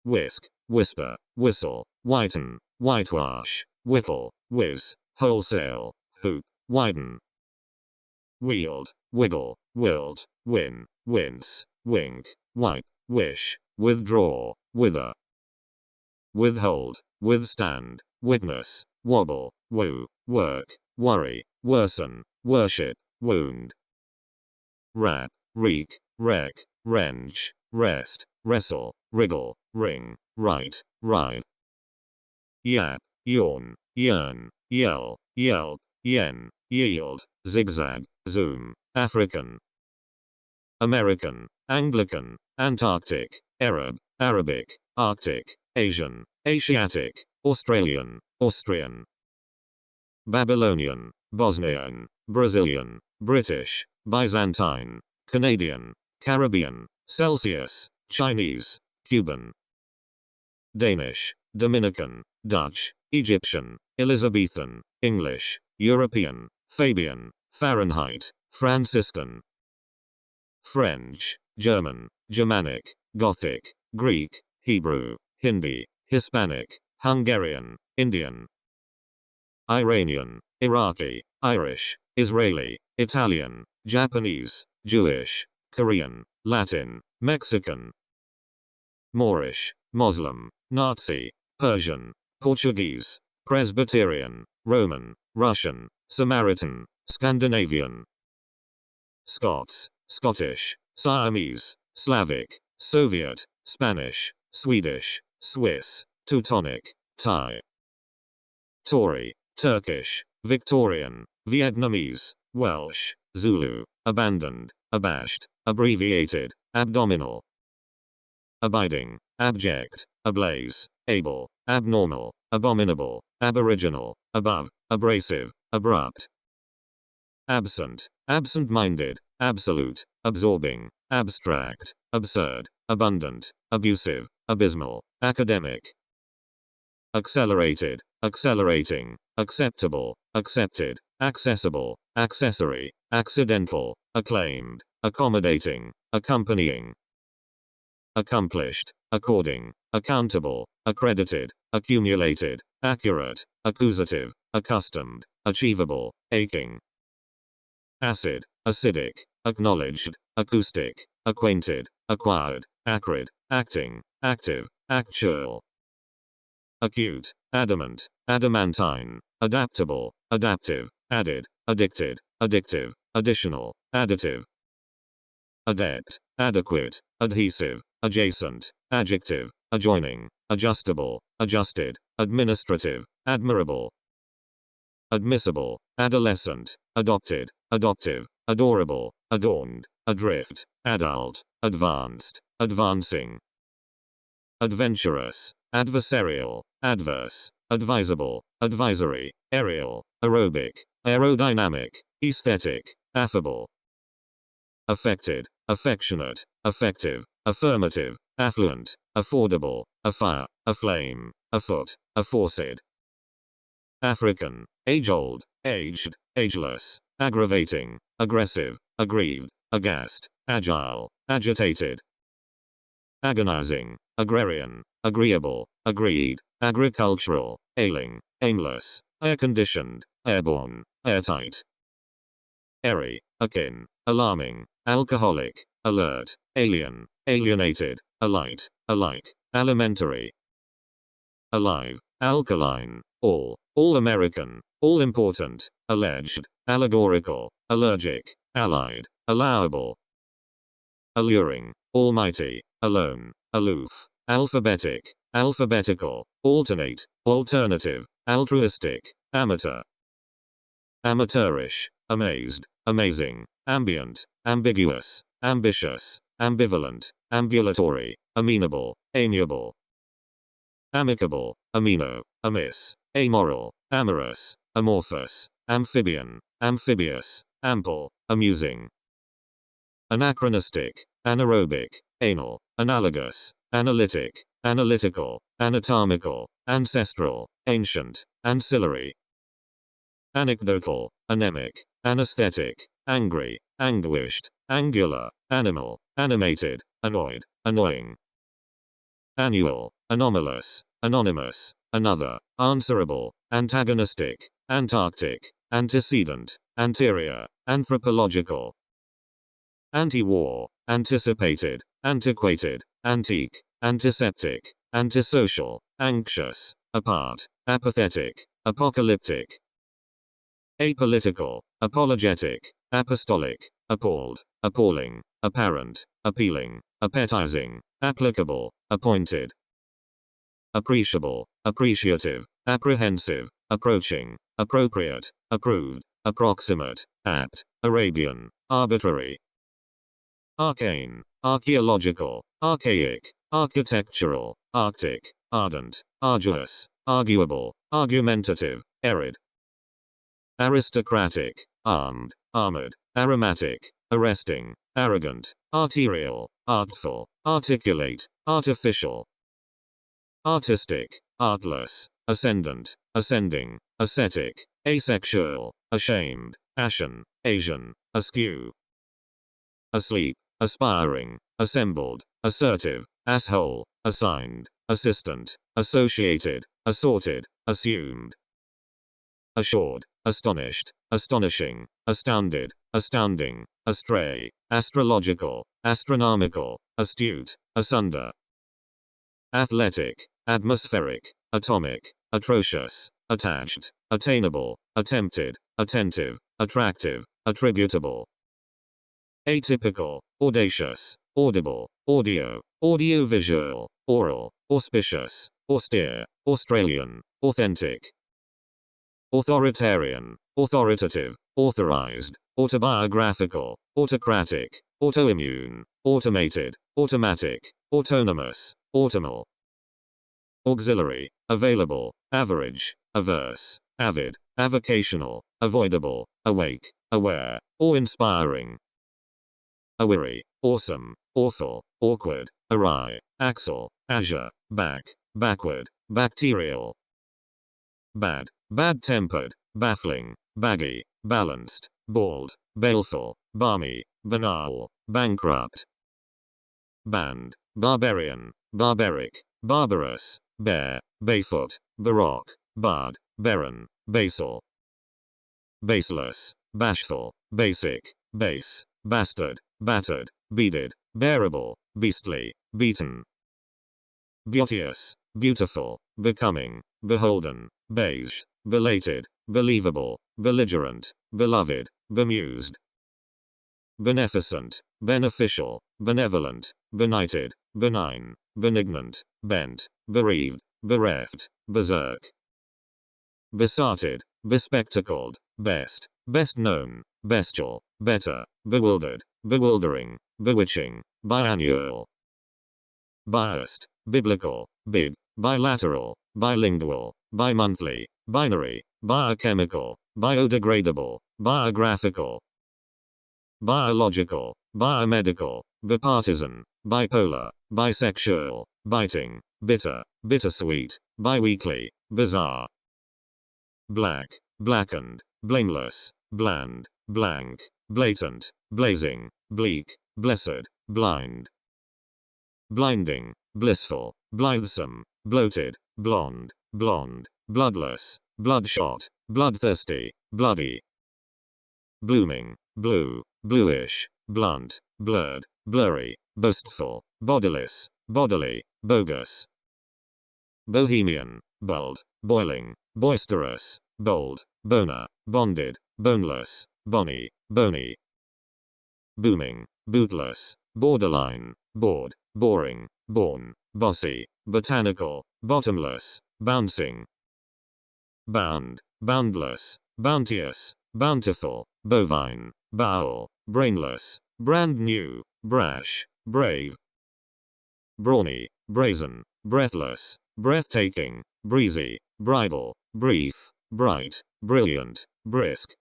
Whisk, whisper, whistle, whiten, whitewash, whittle, whiz, wholesale, hoop, widen. Wield, wiggle, wilt, win, wince, wink, wipe, wish, withdraw, wither. Withhold, withstand, witness, wobble, woo, work, worry, worsen, worship, wound. Wrap, reek, wreck, wrench, rest, wrestle, wriggle, ring, write, writhe. Yap, yawn, yearn, yell, yelp, yen, yield, zigzag, zoom, African. American, Anglican, Antarctic, Arab, Arabic, Arctic, Asian, Asiatic, Australian, Austrian. Babylonian, Bosnian, Brazilian, British, Byzantine, Canadian, Caribbean, Celsius, Chinese, Cuban. Danish, Dominican, Dutch, Egyptian, Elizabethan, English, European, Fabian, Fahrenheit, Franciscan. French, German, Germanic, Gothic, Greek, Hebrew, Hindi, Hispanic, Hungarian, Indian. Iranian, Iraqi, Irish, Israeli, Italian, Japanese, Jewish, Korean, Latin, Mexican. Moorish, Muslim, Nazi, Persian, Portuguese, Presbyterian, Roman, Russian, Samaritan, Scandinavian. Scots, Scottish, Siamese, Slavic, Soviet, Spanish, Swedish, Swiss, Teutonic, Thai. Tory, Turkish, Victorian, Vietnamese, Welsh, Zulu, abandoned, abashed, abbreviated, abdominal. Abiding, abject, ablaze, able, abnormal, abominable, aboriginal, above, abrasive, abrupt. Absent, absent-minded, absolute, absorbing, abstract, absurd, abundant, abusive, abysmal, academic. Accelerated, accelerating, acceptable, accepted, accessible, accessory, accidental, acclaimed, accommodating, accompanying, accomplished, according, accountable, accredited, accumulated, accurate, accusative, accustomed, achievable, aching, acid, acidic, acknowledged, acoustic, acquainted, acquired, acrid, acting, active, actual, acute, adamant, adamantine, adaptable, adaptive, added, addicted, addictive, additional, additive, adept, adequate, adhesive, adjacent, adjective, adjoining, adjustable, adjusted, administrative, admirable, admissible, adolescent, adopted, adoptive, adorable, adorned, adrift, adult, advanced, advancing, adventurous, adversarial, adverse, advisable, advisory, aerial, aerobic, aerodynamic, aesthetic, affable, affected, affectionate, effective, affirmative, affluent, affordable, afire, aflame, afoot, aforesaid, African, age-old, aged, ageless, aggravating, aggressive, aggrieved, aghast, agile, agitated, agonizing, agrarian, agreeable, agreed, agricultural, ailing, aimless, air-conditioned, airborne, airtight, airy, akin, alarming, alcoholic, alert, alien, alienated, alight, alike, alimentary, alive, alkaline, all American, all important, alleged, allegorical, allergic, allied, allowable, alluring, almighty, alone, aloof, alphabetic, alphabetical, alternate, alternative, altruistic, amateur, amateurish, amazed, amazing, ambient, ambiguous, ambitious, ambivalent, ambulatory, amenable, amiable, amicable, amino, amiss, amoral, amorous, amorphous, amphibian, amphibious, ample, amusing, anachronistic, anaerobic, anal, analogous, analytic, analytical, anatomical, ancestral, ancient, ancillary, anecdotal, anemic, anesthetic, angry, anguished, angular, animal, animated, annoyed, annoying, annual, anomalous, anonymous, another, answerable, antagonistic, antarctic, antecedent, anterior, anthropological, anti-war, anticipated, antiquated, antique, antiseptic, antisocial, anxious, apart, apathetic, apocalyptic, apolitical, apologetic, apostolic, appalled, appalling, apparent, appealing, appetizing, applicable, appointed, appreciable, appreciative, apprehensive, approaching, appropriate, approved, approximate, apt, Arabian, arbitrary, arcane, archaeological, archaic, architectural, arctic, ardent, arduous, arguable, argumentative, arid, aristocratic, armed, armored, aromatic, arresting, arrogant, arterial, artful, articulate, artificial, artistic, artless, ascendant, ascending, ascetic, asexual, ashamed, ashen, Asian, askew, asleep, aspiring, assembled, assertive, asshole, assigned, assistant, associated, assorted, assumed, assured, astonished, astonishing, astounded, astounding, astray, astrological, astronomical, astute, asunder, athletic, atmospheric, atomic, atrocious, attached, attainable, attempted, attentive, attractive, attributable, atypical, audacious, audible, audio, audiovisual, oral, auspicious, austere, Australian, authentic, authoritarian, authoritative, authorized, autobiographical, autocratic, autoimmune, automated, automatic, autonomous, autumnal, auxiliary, available, average, averse, avid, avocational, avoidable, awake, aware, awe-inspiring, aweary, awesome, awful, awkward, awry, axle, azure, back, backward, bacterial, bad, bad-tempered, baffling, baggy, balanced, bald, baleful, balmy, banal, bankrupt. Band, barbarian, barbaric, barbarous, bare, barefoot, baroque, bard, barren, basal. Baseless, bashful, basic, base, bastard, battered, beaded, bearable, beastly, beaten. Beauteous, beautiful, becoming, beholden, beige, belated, believable, belligerent, beloved, bemused. Beneficent, beneficial, benevolent, benighted, benign, benignant, bent, bereaved, bereft, berserk. Besotted, bespectacled, best, best known, bestial, better, bewildered, bewildering, bewitching, biannual. Biased, biblical, big, bilateral, bilingual, bimonthly, binary, biochemical, biodegradable, biographical. Biological, biomedical, bipartisan, bipolar, bisexual, biting, bitter, bittersweet, biweekly, bizarre. Black, blackened, blameless, bland, blank, blatant, blazing, bleak, blessed, blind. Blinding, blissful, blithesome, bloated, blonde, blonde, bloodless, bloodshot, bloodthirsty, bloody. Blooming, blue, bluish, blunt, blurred, blurry, boastful, bodiless, bodily, bogus. Bohemian, bold, boiling, boisterous, bold, boner, bonded, boneless, bonny, bony. Booming, bootless, borderline, bored, boring, born, bossy, botanical, bottomless, bouncing. Bound, boundless, bounteous, bountiful, bovine, bowel, brainless, brand new, brash, brave. Brawny, brazen, breathless, breathtaking, breezy, bridal, brief, bright, brilliant, brisk.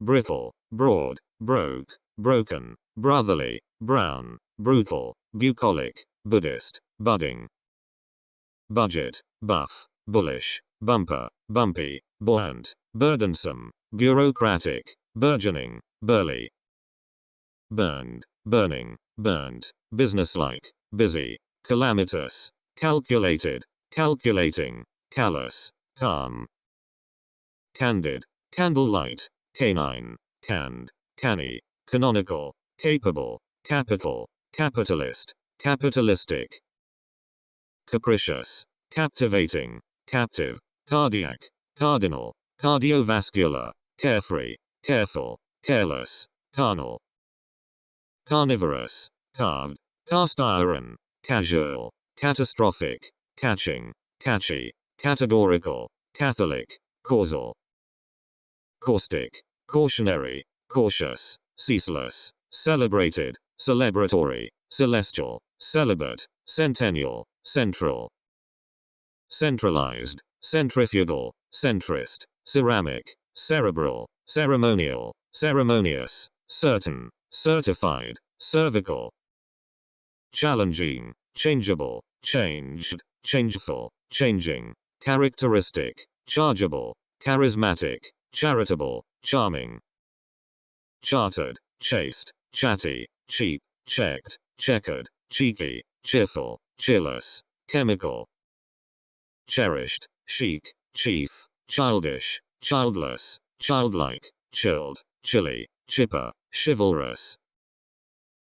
Brittle, broad, broke, broken, brotherly, brown, brutal, bucolic, Buddhist, budding. Budget, buff, bullish, bumper, bumpy, buoyant, burdensome, bureaucratic, burgeoning, burly. Burned, burning, burnt, businesslike, busy, calamitous, calculated, calculating, callous, calm. Candid, candlelight, canine, canned, canny, canonical, capable, capital, capitalist, capitalistic. Capricious, captivating, captive, cardiac, cardinal, cardiovascular, carefree, careful, careless, carnal. Carnivorous, carved, cast iron, casual, catastrophic, catching, catchy, categorical, Catholic, causal. Caustic, cautionary, cautious, ceaseless, celebrated, celebratory, celestial, celibate, centennial, central. Centralized, centrifugal, centrist, ceramic, cerebral, ceremonial, ceremonious, certain, certified, cervical. Challenging, changeable, changed, changeful, changing, characteristic, chargeable, charismatic, charitable, charming. Chartered, chaste, chatty, cheap, checked, checkered, cheeky, cheerful, cheerless, chemical. Cherished, chic, chief, childish, childless, childlike, chilled, chilly, chipper, chivalrous.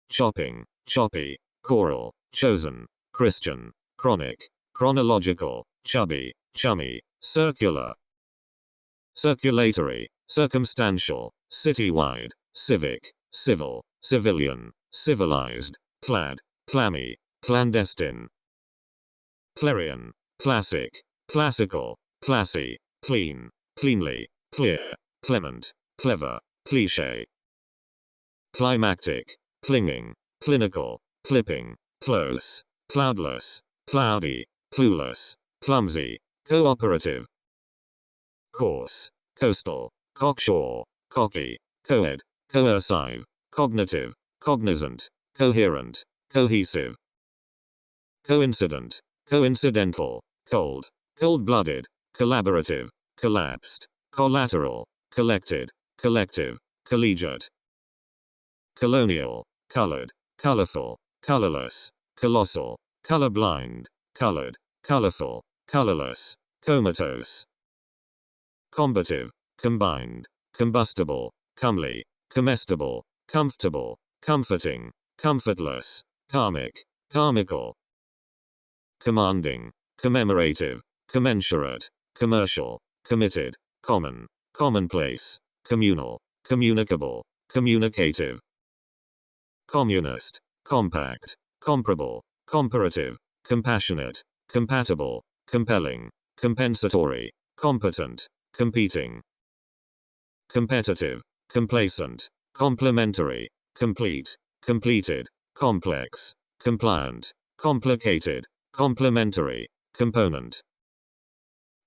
Chopping, choppy, choral, chosen, Christian, chronic, chronological, chubby, chummy, circular. Circulatory, circumstantial, citywide, civic, civil, civilian, civilized, clad, clammy, clandestine. Clarion, classic, classical, classy, clean, cleanly, clear, clement, clever, cliché. Climactic, clinging, clinical, clipping, close, cloudless, cloudy, clueless, clumsy, cooperative. Coarse, coastal, cocksure, cocky, coed, coercive, cognitive, cognizant, coherent, cohesive. Coincident, coincidental, cold, cold-blooded, collaborative, collapsed, collateral, collected, collective, collegiate, colonial, colored, colorful, colorless, colossal, colorblind, colored, colorful, colorless, comatose, combative, combined, combustible, comely, comestible, comfortable, comforting, comfortless, karmic, karmical, commanding, commemorative, commensurate, commercial, committed, common, commonplace, communal, communicable, communicative, communist, compact, comparable, comparative, compassionate, compatible, compelling, compensatory, competent, competing, competitive, complacent, complementary, complete, completed, complex, compliant, complicated, complementary, component,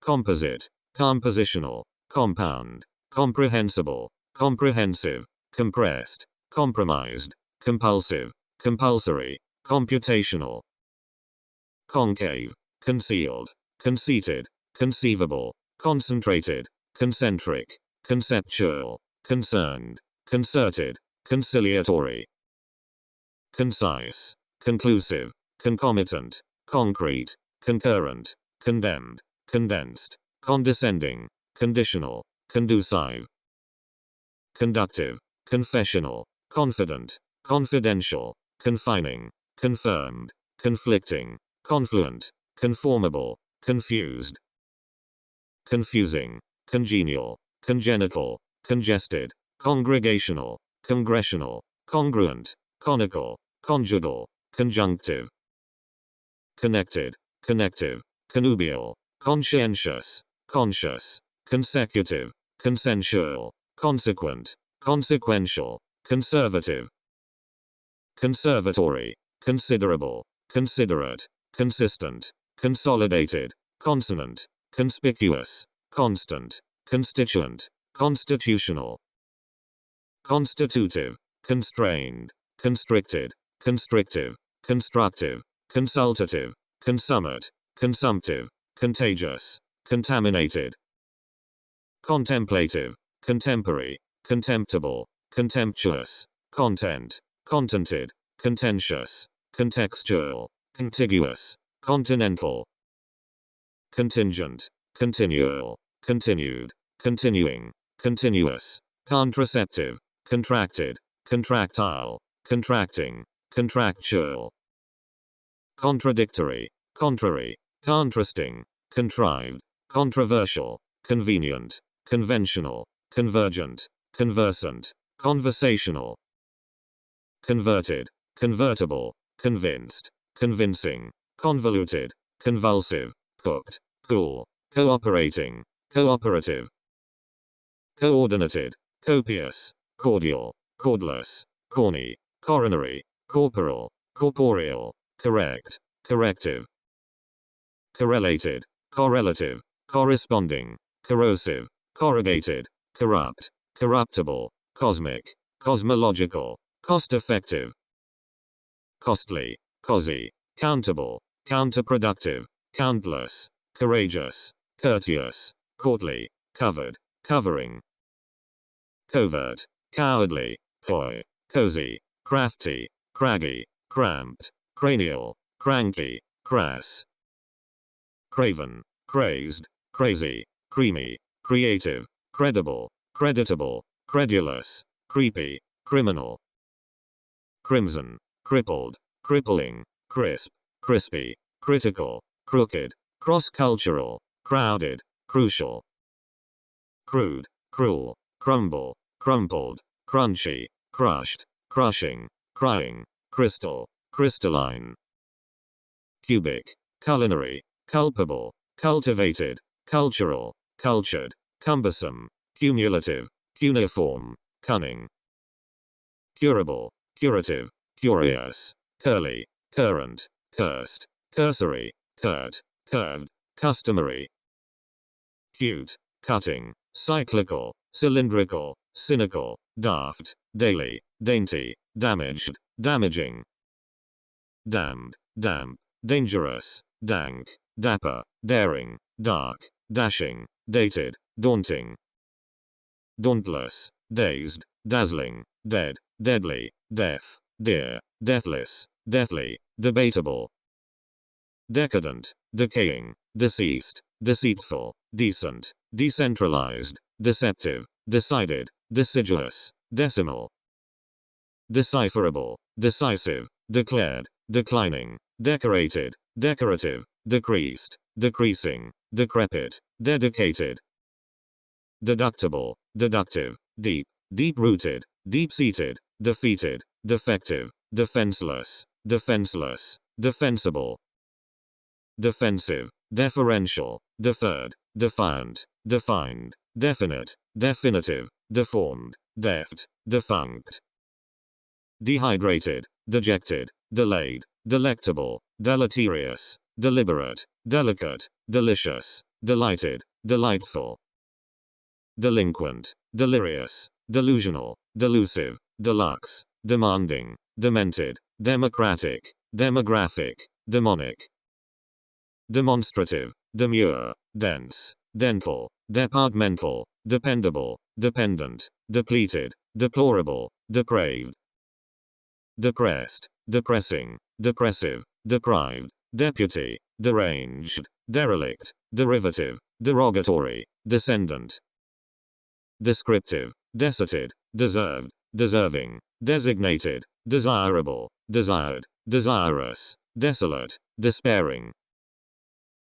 composite, compositional, compound, comprehensible, comprehensive, compressed, compromised, compulsive, compulsory, computational, concave, concealed, conceited, conceivable, concentrated, concentric, conceptual, concerned, concerted, conciliatory, concise, conclusive, concomitant, concrete, concurrent, condemned, condensed, condescending, conditional, conducive, conductive, confessional, confident, confidential, confining, confirmed, conflicting, confluent, conformable, confused, confusing, congenial, congenital, congested, congregational, congressional, congruent, conical, conjugal, conjunctive, connected, connective, connubial, conscientious, conscious, consecutive, consensual, consequent, consequential, conservative, conservatory, considerable, considerate, consistent, consolidated, consonant, conspicuous, constant, constituent, constitutional, constitutive, constrained, constricted, constrictive, constructive, consultative, consummate, consumptive, contagious, contaminated, contemplative, contemporary, contemptible, contemptuous, content, contented, contentious, contextual, contiguous, continental, contingent, continual, continued, continuing, continuous, contraceptive, contracted, contractile, contracting, contractual, contradictory, contrary, contrasting, contrived, controversial, convenient, conventional, convergent, conversant, conversational, converted, convertible, convinced, convincing, convoluted, convulsive, cooked, cool, cooperating, cooperative, coordinated, copious, cordial, cordless, corny, coronary, corporal, corporeal, correct, corrective, correlated, correlative, corresponding, corrosive, corrugated, corrupt, corruptible, cosmic, cosmological, cost-effective, costly, cosy, countable, counterproductive, countless, courageous, courteous, courtly, covered, covering, covert, cowardly, coy, cozy, crafty, craggy, cramped, cranial, cranky, crass, craven, crazed, crazy, creamy, creative, credible, creditable, credulous, creepy, criminal, crimson, crippled, crippling, crisp, crispy, critical, crooked, cross-cultural, crowded, crucial, crude, cruel, crumble, crumpled, crunchy, crushed, crushing, crying, crystal, crystalline, cubic, culinary, culpable, cultivated, cultural, cultured, cumbersome, cumulative, cuneiform, cunning, curable, curative, curious, curly, current, cursed, cursory, curt, curved, customary, cute, cutting, cyclical, cylindrical, cynical, daft, daily, dainty, damaged, damaging, damned, damp, dangerous, dank, dapper, daring, dark, dashing, dated, daunting. Dauntless, dazed, dazzling, dead, deadly, deaf, dear, deathless, deathly, debatable. Decadent, decaying, deceased, deceitful, decent, decentralized, deceptive, decided, deciduous, decimal. Decipherable, decisive, declared, declining, decorated, decorative, decreased, decreasing, decrepit, dedicated. Deductible, deductive, deep, deep-rooted, deep-seated, defeated, defective, defenseless, defenseless, defensible. Defensive, deferential, deferred, defiant, defined, definite, definitive, deformed, deft, defunct. Dehydrated, dejected, delayed, delectable, deleterious, deliberate, delicate, delicious, delighted, delightful. Delinquent, delirious, delusional, delusive, deluxe, demanding, demented, democratic, demographic, demonic. Demonstrative, demure, dense, dental, departmental, dependable, dependent, depleted, deplorable, depraved. Depressed, depressing, depressive, deprived, deputy, deranged, derelict, derivative, derogatory, descendant. Descriptive, deserted, deserved, deserving, designated, desirable, desired, desirous, desolate, despairing.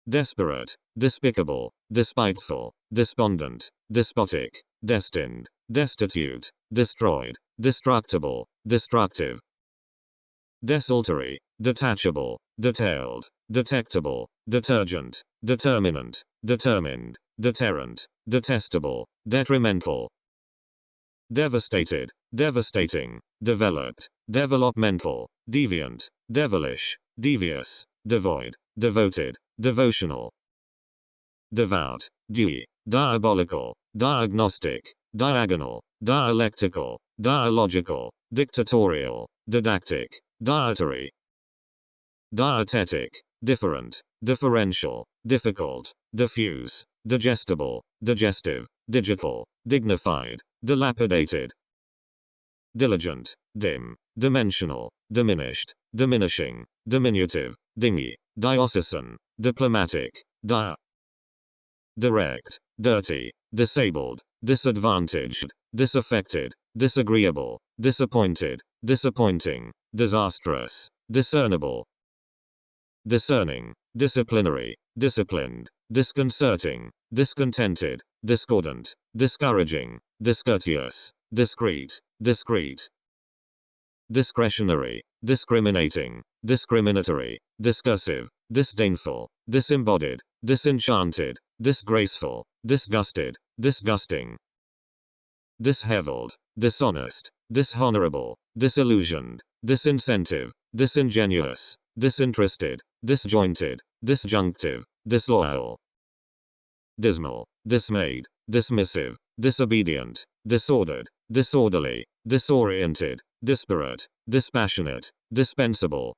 Desperate, despicable, despiteful, despondent, despotic, destined, destitute, destroyed, destructible, destructive. Desultory, detachable, detailed, detectable, detergent, determinant, determined, deterrent, detestable, detrimental. Devastated, devastating, developed, developmental, deviant, devilish, devious, devoid, devoted, devotional. Devout, dewy, diabolical, diagnostic, diagonal, dialectical, dialogical, dictatorial, didactic, dietary. Dietetic, different, differential, difficult, diffuse, digestible, digestive, digital, dignified, dilapidated. Diligent, dim, dimensional, diminished, diminishing, diminutive, dingy, diocesan, diplomatic, direct, dirty, disabled, disadvantaged, disaffected, disagreeable, disappointed, disappointing, disastrous, discernible. Discerning, disciplinary, disciplined, disconcerting, discontented, discordant, discouraging, discourteous, discreet, discreet. Discretionary, discriminating, discriminatory, discursive, disdainful, disembodied, disenchanted, disgraceful, disgusted, disgusting. Disheveled, dishonest, dishonorable, disillusioned, disincentive, disingenuous, disinterested, disjointed, disjunctive, disloyal. Dismal, dismayed, dismissive, disobedient, disordered, disorderly, disoriented, disparate, dispassionate, dispensable.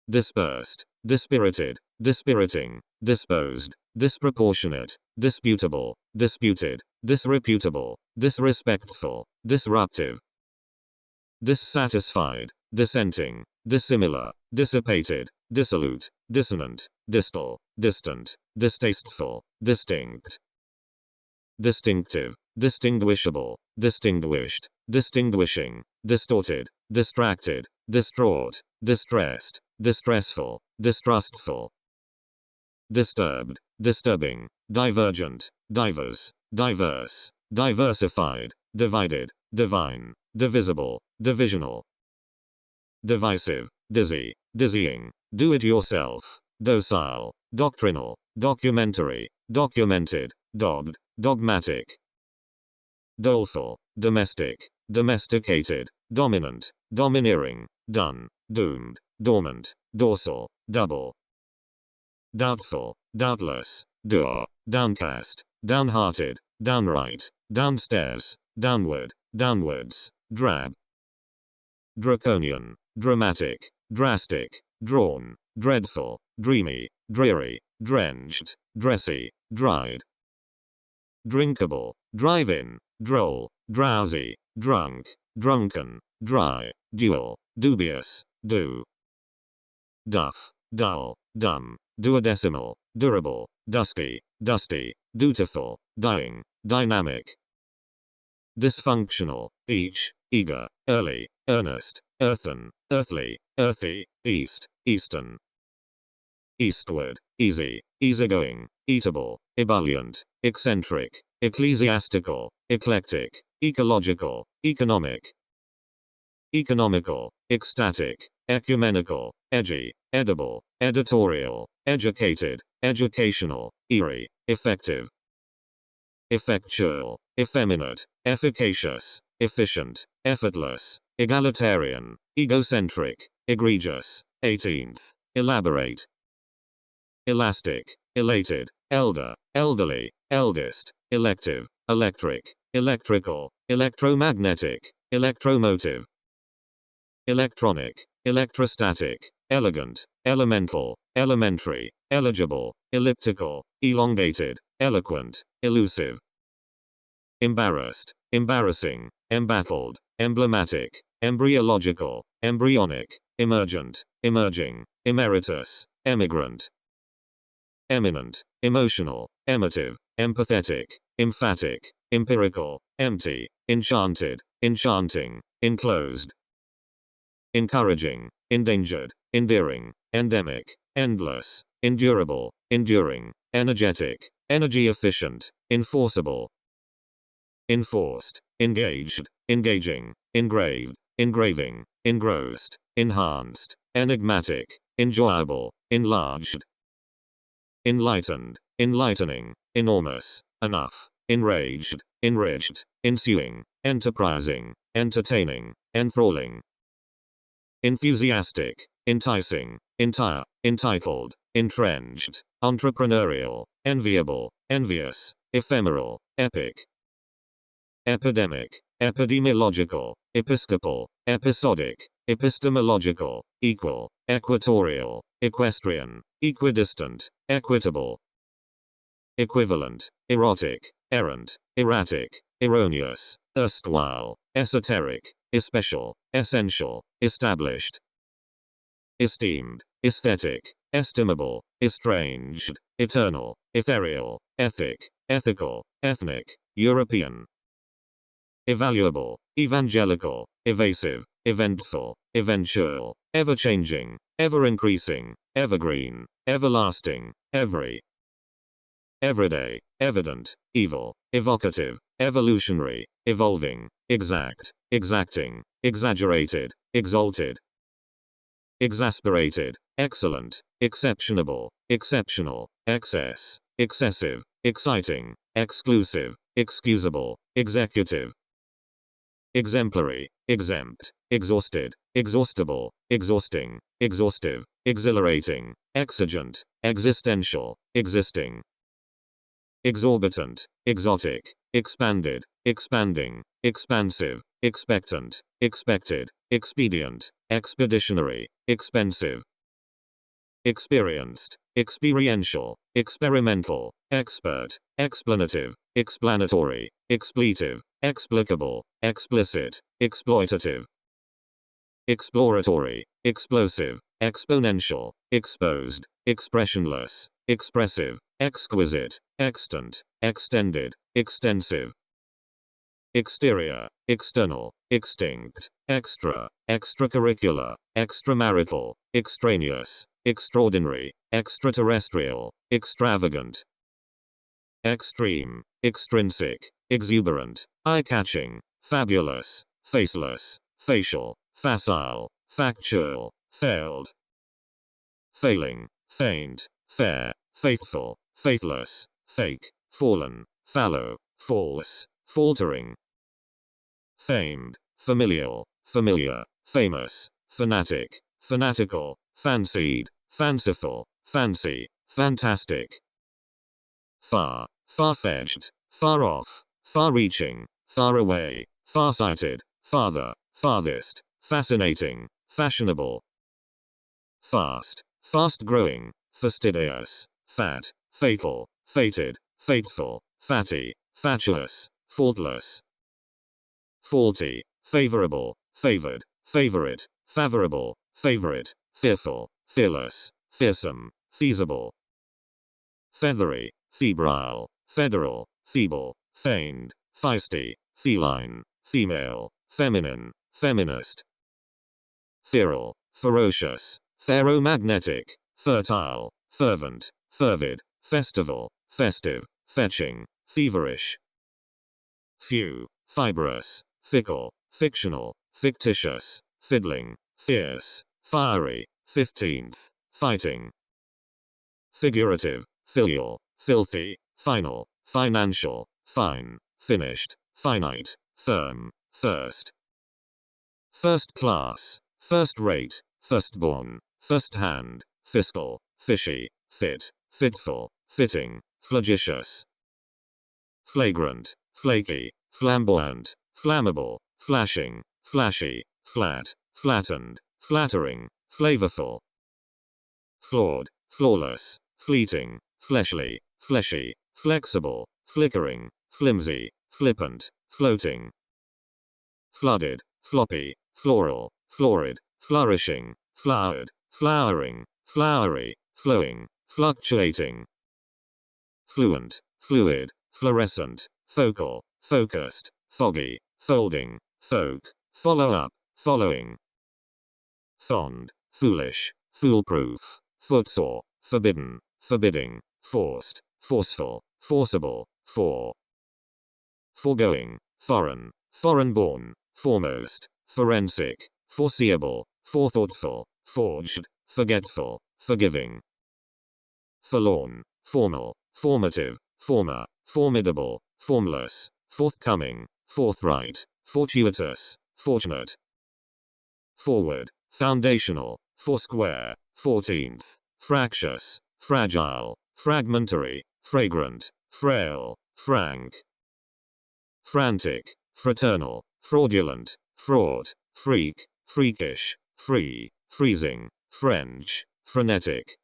Dispersed, dispirited, dispiriting, disposed, disproportionate, disputable, disputed, disreputable, disrespectful, disruptive. Dissatisfied, dissenting, dissimilar, dissipated, dissolute, dissonant, distal, distant, distasteful, distinct. Distinctive, distinguishable, distinguished, distinguishing, distorted, distracted, distraught, distressed, distressful, distrustful. Disturbed, disturbing, divergent, diverse, diverse, diversified, divided, divine, divisible, divisional. Divisive, dizzy, dizzying, do-it-yourself, docile, doctrinal, documentary, documented, dogged, dogmatic. Doleful, domestic, domesticated, dominant, domineering, done, doomed, dormant, dorsal, double. Doubtful, doubtless, dour, downcast, downhearted, downright, downstairs, downward, downwards, drab. Draconian, dramatic, drastic, drawn, dreadful, dreamy, dreary, drenched, dressy, dried. Drinkable, drive-in, droll, drowsy, drunk, drunken, dry, dual, dubious, do. Duff, dull, dumb, duodecimal, durable, dusky, dusty, dutiful, dying, dynamic. Dysfunctional, each, eager, early, earnest, earthen, earthly, earthy, east, eastern. Eastward, easy, easygoing, eatable, ebullient, eccentric, ecclesiastical, eclectic, ecological, economic. Economical, ecstatic, ecumenical, edgy, edible, editorial, educated, educational, eerie, effective. Effectual, effeminate, efficacious, efficient, effortless, egalitarian, egocentric, egregious. 18th. Elaborate. Elastic, elated, elder, elderly, eldest, elective, electric, electrical, electromagnetic, electromotive. Electronic, electrostatic, elegant, elemental, elementary, eligible, elliptical, elongated, eloquent, elusive. Embarrassed, embarrassing, embattled, emblematic, embryological, embryonic, emergent, emerging, emeritus, emigrant. Eminent, emotional, emotive, empathetic, emphatic, empirical, empty, enchanted, enchanting, enclosed. Encouraging, endangered, endearing, endemic, endless, endurable, enduring, energetic, energy efficient, enforceable. Enforced, engaged, engaging, engraved, engraving, engrossed, enhanced, enigmatic, enjoyable, enlarged. Enlightened, enlightening, enormous, enough, enraged, enriched, ensuing, enterprising, entertaining, enthralling. Enthusiastic, enticing, entire, entitled, entrenched, entrepreneurial, enviable, envious, ephemeral, epic. Epidemic, epidemiological, episcopal, episodic, epistemological, equal, equatorial, equestrian, equidistant, equitable. Equivalent, erotic, errant, erratic, erroneous, erstwhile, esoteric, especial, essential, established. Esteemed, aesthetic, estimable, estranged, eternal, ethereal, ethic, ethical, ethnic, European. Evaluable, evangelical, evasive, eventful, eventual, ever-changing, ever-increasing, evergreen, everlasting, every. Everyday, evident, evil, evocative, evolutionary, evolving, exact, exacting, exaggerated, exalted. Exasperated, excellent, exceptionable, exceptional, excess, excessive, exciting, exclusive, excusable, executive. Exemplary, exempt, exhausted, exhaustible, exhausting, exhaustive, exhilarating, exigent, existential, existing. Exorbitant, exotic, expanded, expanding, expansive, expectant, expected, expedient, expeditionary, expensive. Experienced, experiential, experimental, expert, explanative, explanatory, expletive, explicable, explicit, exploitative. Exploratory, explosive, exponential, exposed, expressionless, expressive, exquisite, extant, extended, extensive. Exterior, external, extinct, extra, extracurricular, extramarital, extraneous, extraordinary, extraterrestrial, extravagant. Extreme, extrinsic, exuberant, eye-catching, fabulous, faceless, facial, facile, factual, failed. Failing, faint, fair, faithful, faithless, fake, fallen, fallow, false, faltering. Famed, familial, familiar, famous, fanatic, fanatical, fancied, fanciful, fancy, fantastic. Far, far-fetched, far off, far-reaching, far away, far-sighted, farther, farthest, fascinating, fashionable. Fast, fast-growing, fastidious, fat, fatal, fated, fateful, fatty, fatuous, faultless, faulty, favorable, favored, favorite, favorable, favorite, fearful, fearless, fearsome, feasible, feathery, febrile, federal, feeble, feigned, feisty, feline, female, feminine, feminist, feral, ferocious, ferromagnetic, fertile, fervent, fervid, festival, festive, fetching, feverish, few, fibrous, fickle, fictional, fictitious, fiddling, fierce, fiery, 15th, fighting, figurative, filial, filthy, final, financial, fine, finished, finite, firm, first, first class, first rate, firstborn, first hand, fiscal, fishy, fit, fitful, fitting, flagitious, flagrant, flaky, flamboyant, flammable, flashing, flashy, flat, flattened, flattering, flavorful, flawed, flawless, fleeting, fleshly, fleshy, flexible, flickering, flimsy, flippant, floating, flooded, floppy, floral, florid, flourishing, flowered, flowering, flowery, flowing, fluctuating, fluent, fluid, fluorescent, focal, focused, foggy, folding, folk, follow up, following, fond, foolish, foolproof, footsore, forbidden, forbidding, forced, forceful, forcible, foregoing, foreign, foreign-born, foremost, forensic, foreseeable, forethoughtful, forged, forgetful, forgiving, forlorn, formal, formative, former, formidable, formless, forthcoming, forthright, fortuitous, fortunate, forward, foundational, foursquare, 14th, fractious, fragile, fragmentary, fragrant, frail, frank, frantic, fraternal, fraudulent, fraught, freak, freakish, free, freezing, French, frenetic,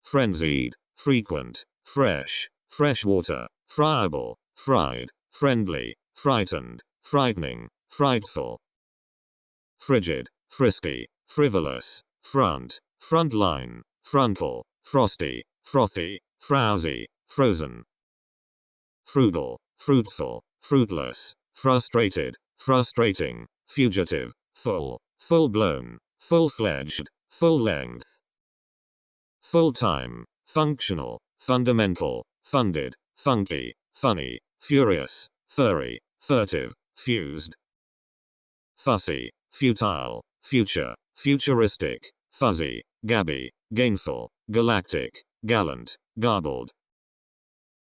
frenzied, frequent, fresh, freshwater, friable, fried, friendly, frightened, frightening, frightful, frigid, frisky, frivolous, front, frontline, frontal, frosty, frothy, frowsy, frozen, frugal, fruitful, fruitless, frustrated, frustrating, fugitive, full, full-blown, full-fledged, full-length, full-time, functional, fundamental, funded, funky, funny, furious, furry, furtive, fused, fussy, futile, future, futuristic, fuzzy, gabby, gainful, galactic, gallant, garbled,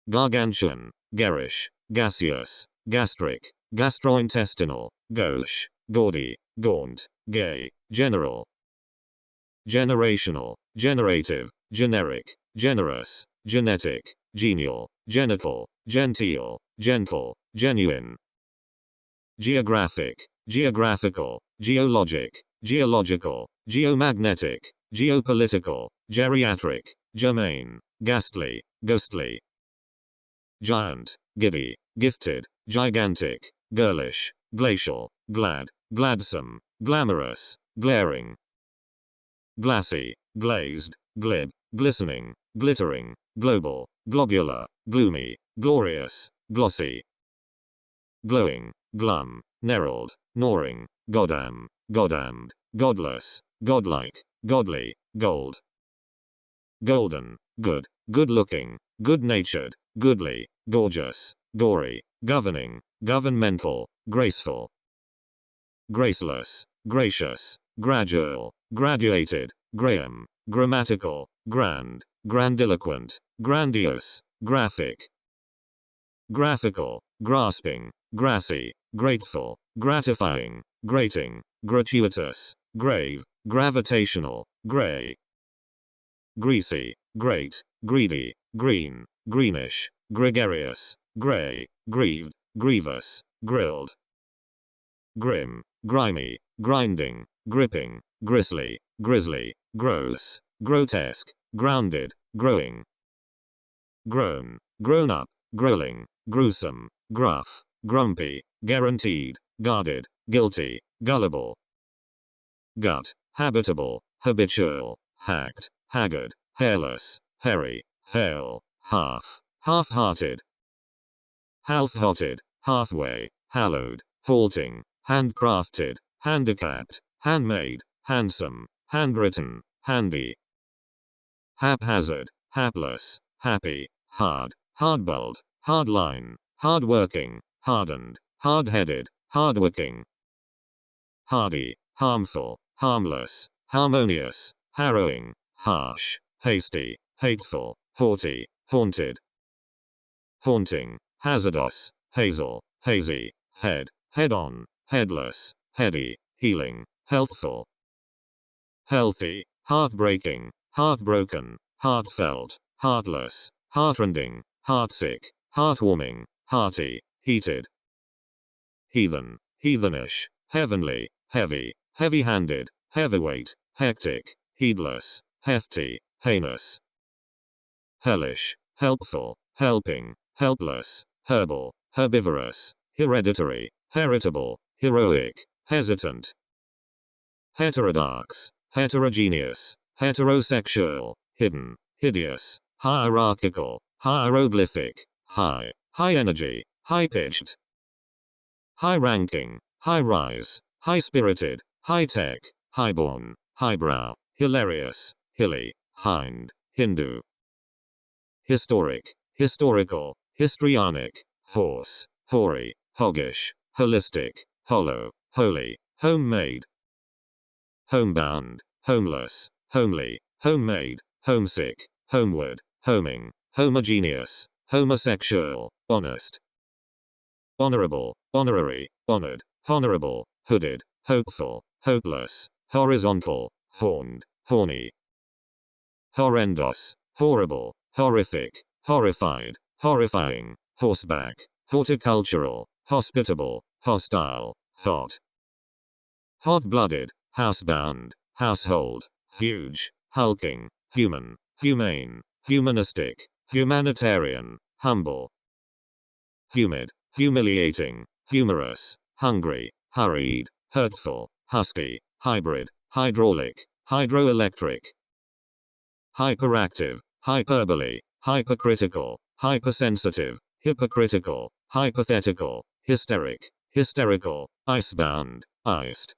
gargantuan, garish, gaseous, gastric, gastrointestinal, gauche, gaudy, gaunt, gay, general, generational, generative, generic, generous, genetic, genial, genital, genteel, gentle, genuine, geographic, geographical, geologic, geological, geomagnetic, geopolitical, geriatric, germane, ghastly, ghostly, giant, giddy, gifted, gigantic, girlish, glacial, glad, gladsome, glamorous, glaring, glassy, glazed, glib, glistening, glittering, global, globular, gloomy, glorious, glossy, glowing, glum, knurled, gnawing, goddamn, goddamned, godless, godlike, godly, gold, golden, good, good-looking, good-natured, goodly, gorgeous, gory, governing, governmental, graceful, graceless, gracious, gradual, graduated, graham, grammatical, grand, grandiloquent, grandiose, graphic, graphical, grasping, grassy, grateful, gratifying, grating, gratuitous, grave, gravitational, gray, greasy, great, greedy, green, greenish, gregarious, gray, grieved, grievous, grilled, grim, grimy, grinding, gripping, grisly, grisly, gross, grotesque, grounded, growing. Grown, grown up, growling, gruesome, gruff, grumpy, guaranteed, guarded, guilty, gullible. Gut, habitable, habitual, hacked, haggard, hairless, hairy, hale, half, half-hearted. Half-hearted, halfway, hallowed, halting, handcrafted, handicapped, handmade, handsome, handwritten, handy. Haphazard, hapless, happy, hard, hardboiled, hardline, hardworking, hardened, hard-headed, hardworking. Hardy, harmful, harmless, harmonious, harrowing, harsh, hasty, hateful, haughty, haunted. Haunting, hazardous, hazel, hazy, head, head-on, headless, heady, healing, healthful. Healthy, heartbreaking, heartbroken, heartfelt, heartless, heartrending, heartsick, heartwarming, hearty, heated. Heathen, heathenish, heavenly, heavy, heavy-handed, heavyweight, hectic, heedless, hefty, heinous. Hellish, helpful, helping, helpless, herbal, herbivorous, hereditary, heritable, heroic, hesitant. Heterodox, heterogeneous, heterosexual, hidden, hideous, hierarchical, hieroglyphic, high, high energy, high-pitched. High-ranking, high-rise, high-spirited, high-tech, highborn, highbrow, hilarious, hilly, hind, Hindu. Historic, historical, histrionic, horse, hoary, hoggish, holistic, hollow, holy, homemade. Homebound, homeless, homely, homemade, homesick, homeward, homing, homogeneous, homosexual, honest. Honorable, honorary, honored, honorable, hooded, hopeful, hopeless, horizontal, horned, horny. Horrendous, horrible, horrific, horrified, horrifying, horseback, horticultural, hospitable, hostile, hot. Hot-blooded, housebound, household, huge, hulking, human, humane, humanistic, humanitarian, humble. Humid, humiliating, humorous, hungry, hurried, hurtful, husky, hybrid, hydraulic, hydroelectric. Hyperactive, hyperbole, hypercritical, hypersensitive, hypocritical, hypothetical, hysteric, hysterical, icebound, iced.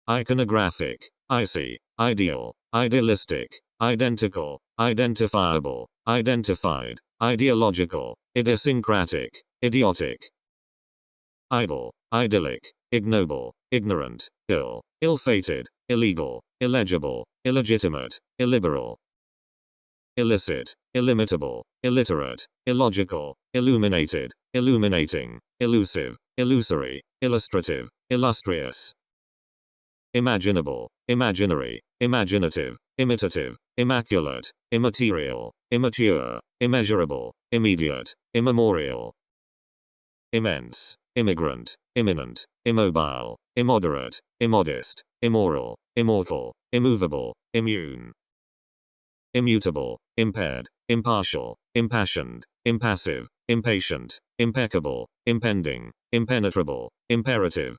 Iconographic, icy, ideal, idealistic, identical, identifiable, identified, ideological, idiosyncratic, idiotic. Idle, idyllic, ignoble, ignorant, ill, ill-fated, illegal, illegible, illegitimate, illiberal. Illicit, illimitable, illiterate, illogical, illuminated, illuminating, elusive, illusory, illustrative, illustrious. Imaginable, imaginary, imaginative, imitative, immaculate, immaterial, immature, immeasurable, immediate, immemorial. Immense, immigrant, imminent, immobile, immoderate, immodest, immoral, immortal, immovable, immune. Immutable, impaired, impartial, impassioned, impassive, impatient, impeccable, impending, impenetrable, imperative.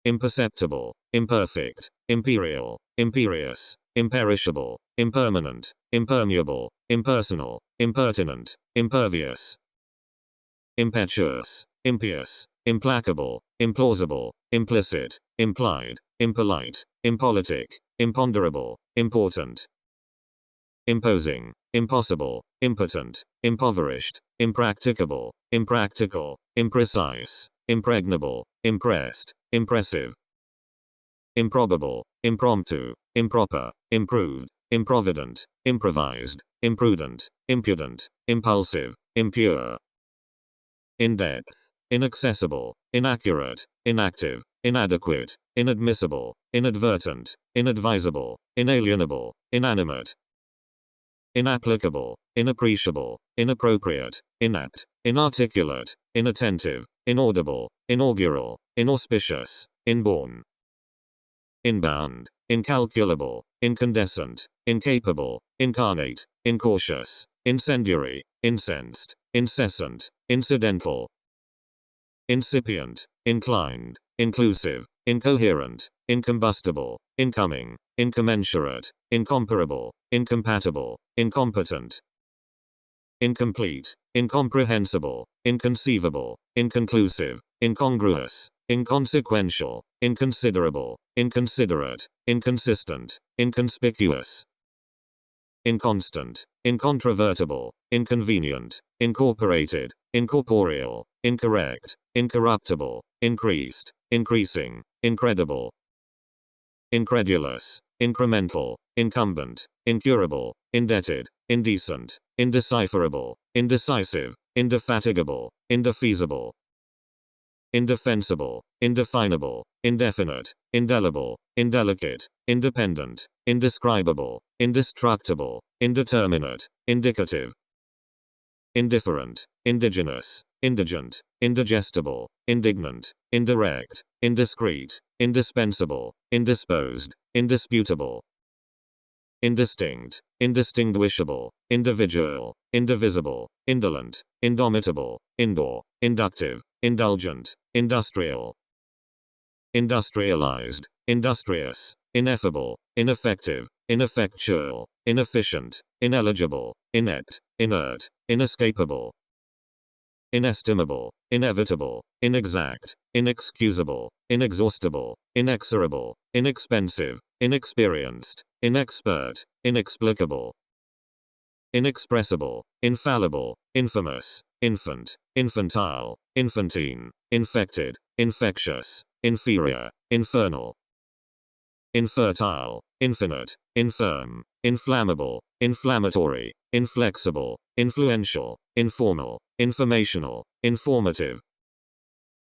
Imperceptible, imperfect, imperial, imperious, imperishable, impermanent, impermeable, impersonal, impertinent, impervious. Impetuous, impious, implacable, implausible, implicit, implied, impolite, impolitic, imponderable, important. Imposing, impossible, impotent, impoverished, impracticable, impractical, imprecise, impregnable, impressed, impressive. Improbable, impromptu, improper, improved, improvident, improvised, imprudent, impudent, impulsive, impure. In-depth, inaccessible, inaccurate, inactive, inadequate, inadmissible, inadvertent, inadvisable, inalienable, inanimate. Inapplicable, inappreciable, inappropriate, inapt, inarticulate, inattentive, inaudible, inaugural, inauspicious, inborn. Inbound, incalculable, incandescent, incapable, incarnate, incautious, incendiary, incensed, incessant, incidental, incipient, inclined, inclusive, incoherent, incombustible, incoming, incommensurate, incomparable, incompatible, incompetent, incomplete, incomprehensible, inconceivable, inconclusive, incongruous, inconsequential, inconsiderable, inconsiderate, inconsistent, inconspicuous, inconstant, incontrovertible, inconvenient, incorporated, incorporeal, incorrect, incorruptible, increased, increasing, incredible, incredulous, incremental, incumbent, incurable, indebted, indecent, indecipherable, indecisive, indefatigable, indefeasible, indefensible, indefinable, indefinite, indelible, indelicate, independent, indescribable, indestructible, indeterminate, indicative, indifferent, indigenous, indigent, indigestible, indignant, indirect, indiscreet, indispensable, indisposed, indisputable, indistinct, indistinguishable, individual, indivisible, indolent, indomitable, indoor, inductive, indulgent, industrial, industrialized, industrious, ineffable, ineffective, ineffectual, inefficient, ineligible, inept, inert, inescapable, inestimable, inevitable, inexact, inexcusable, inexhaustible, inexorable, inexpensive, inexperienced, inexpert, inexplicable, inexpressible, infallible, infamous, infant, infantile, infantine, infected, infectious, inferior, infernal, infertile, infinite, infirm, inflammable, inflammatory, inflexible, influential, informal, informational, informative,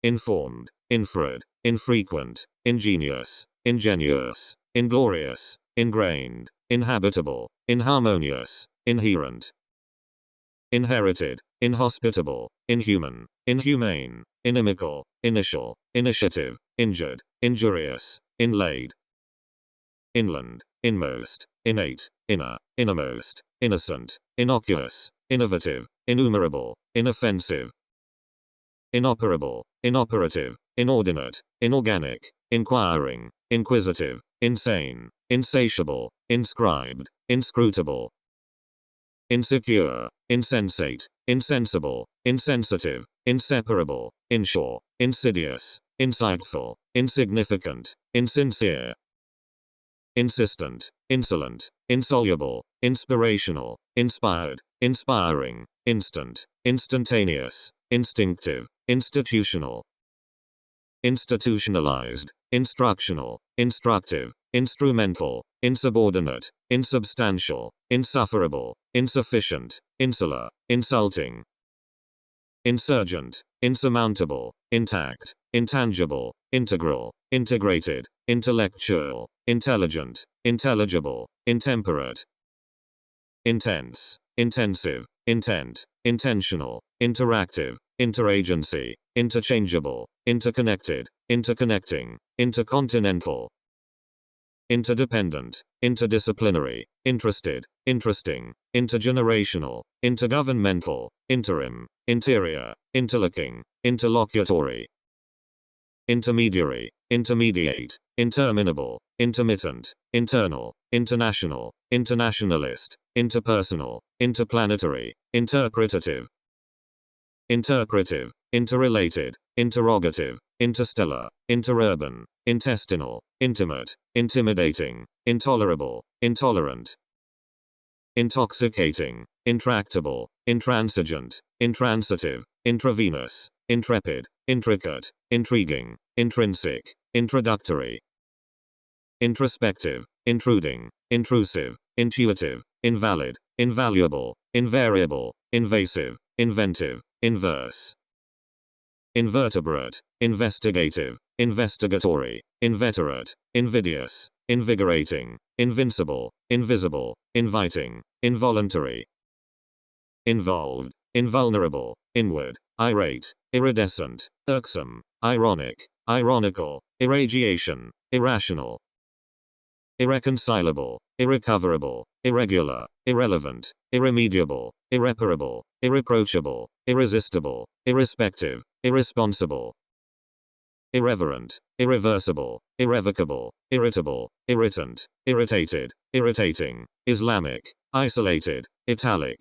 informed, infrared, infrequent, ingenious, ingenuous, inglorious, ingrained, inhabitable, inharmonious, inherent, inherited, inhospitable, inhuman, inhumane, inimical, initial, initiative, injured, injurious, inlaid, inland, inmost, innate, inner, innermost, innocent, innocuous, innovative, innumerable, inoffensive, inoperable, inoperative, inordinate, inorganic, inquiring, inquisitive, insane, insatiable, inscribed, inscrutable, insecure, insensate, insensible, insensitive, inseparable, insure, insidious, insightful, insignificant, insincere, insistent, insolent, insoluble, inspirational, inspired, inspiring, instant, instantaneous, instinctive, institutional, institutionalized, instructional, instructive, instrumental, insubordinate, insubstantial, insufferable, insufficient, insular, insulting, insurgent, insurmountable, intact, intangible, integral, integrated, intellectual, intelligent, intelligible, intemperate, intense, intensive, intent, intentional, interactive, interagency, interchangeable, interconnected, interconnecting, intercontinental, interdependent, interdisciplinary, interested, interesting, intergenerational, intergovernmental, interim, interior, interlocking, interlocutory, intermediary, intermediate, interminable, intermittent, internal, international, internationalist, interpersonal, interplanetary, interpretative, interpretive, interrelated, interrogative, interstellar, interurban, intestinal, intimate, intimidating, intolerable, intolerant, intoxicating, intractable, intransigent, intransitive, intravenous, intrepid, intricate, intriguing, intrinsic, introductory, introspective, intruding, intrusive, intuitive, invalid, invaluable, invariable, invasive, inventive, inverse, invertebrate, investigative, investigatory, inveterate, invidious, invigorating, invincible, invisible, inviting, involuntary, involved, invulnerable, inward, irate, iridescent, irksome, ironic, ironical, irradiation, irrational, irreconcilable, irrecoverable, irregular, irrelevant, irremediable, irreparable, irreproachable, irresistible, irrespective, irresponsible, irreverent, irreversible, irrevocable, irritable, irritant, irritated, irritating, Islamic, isolated, italic,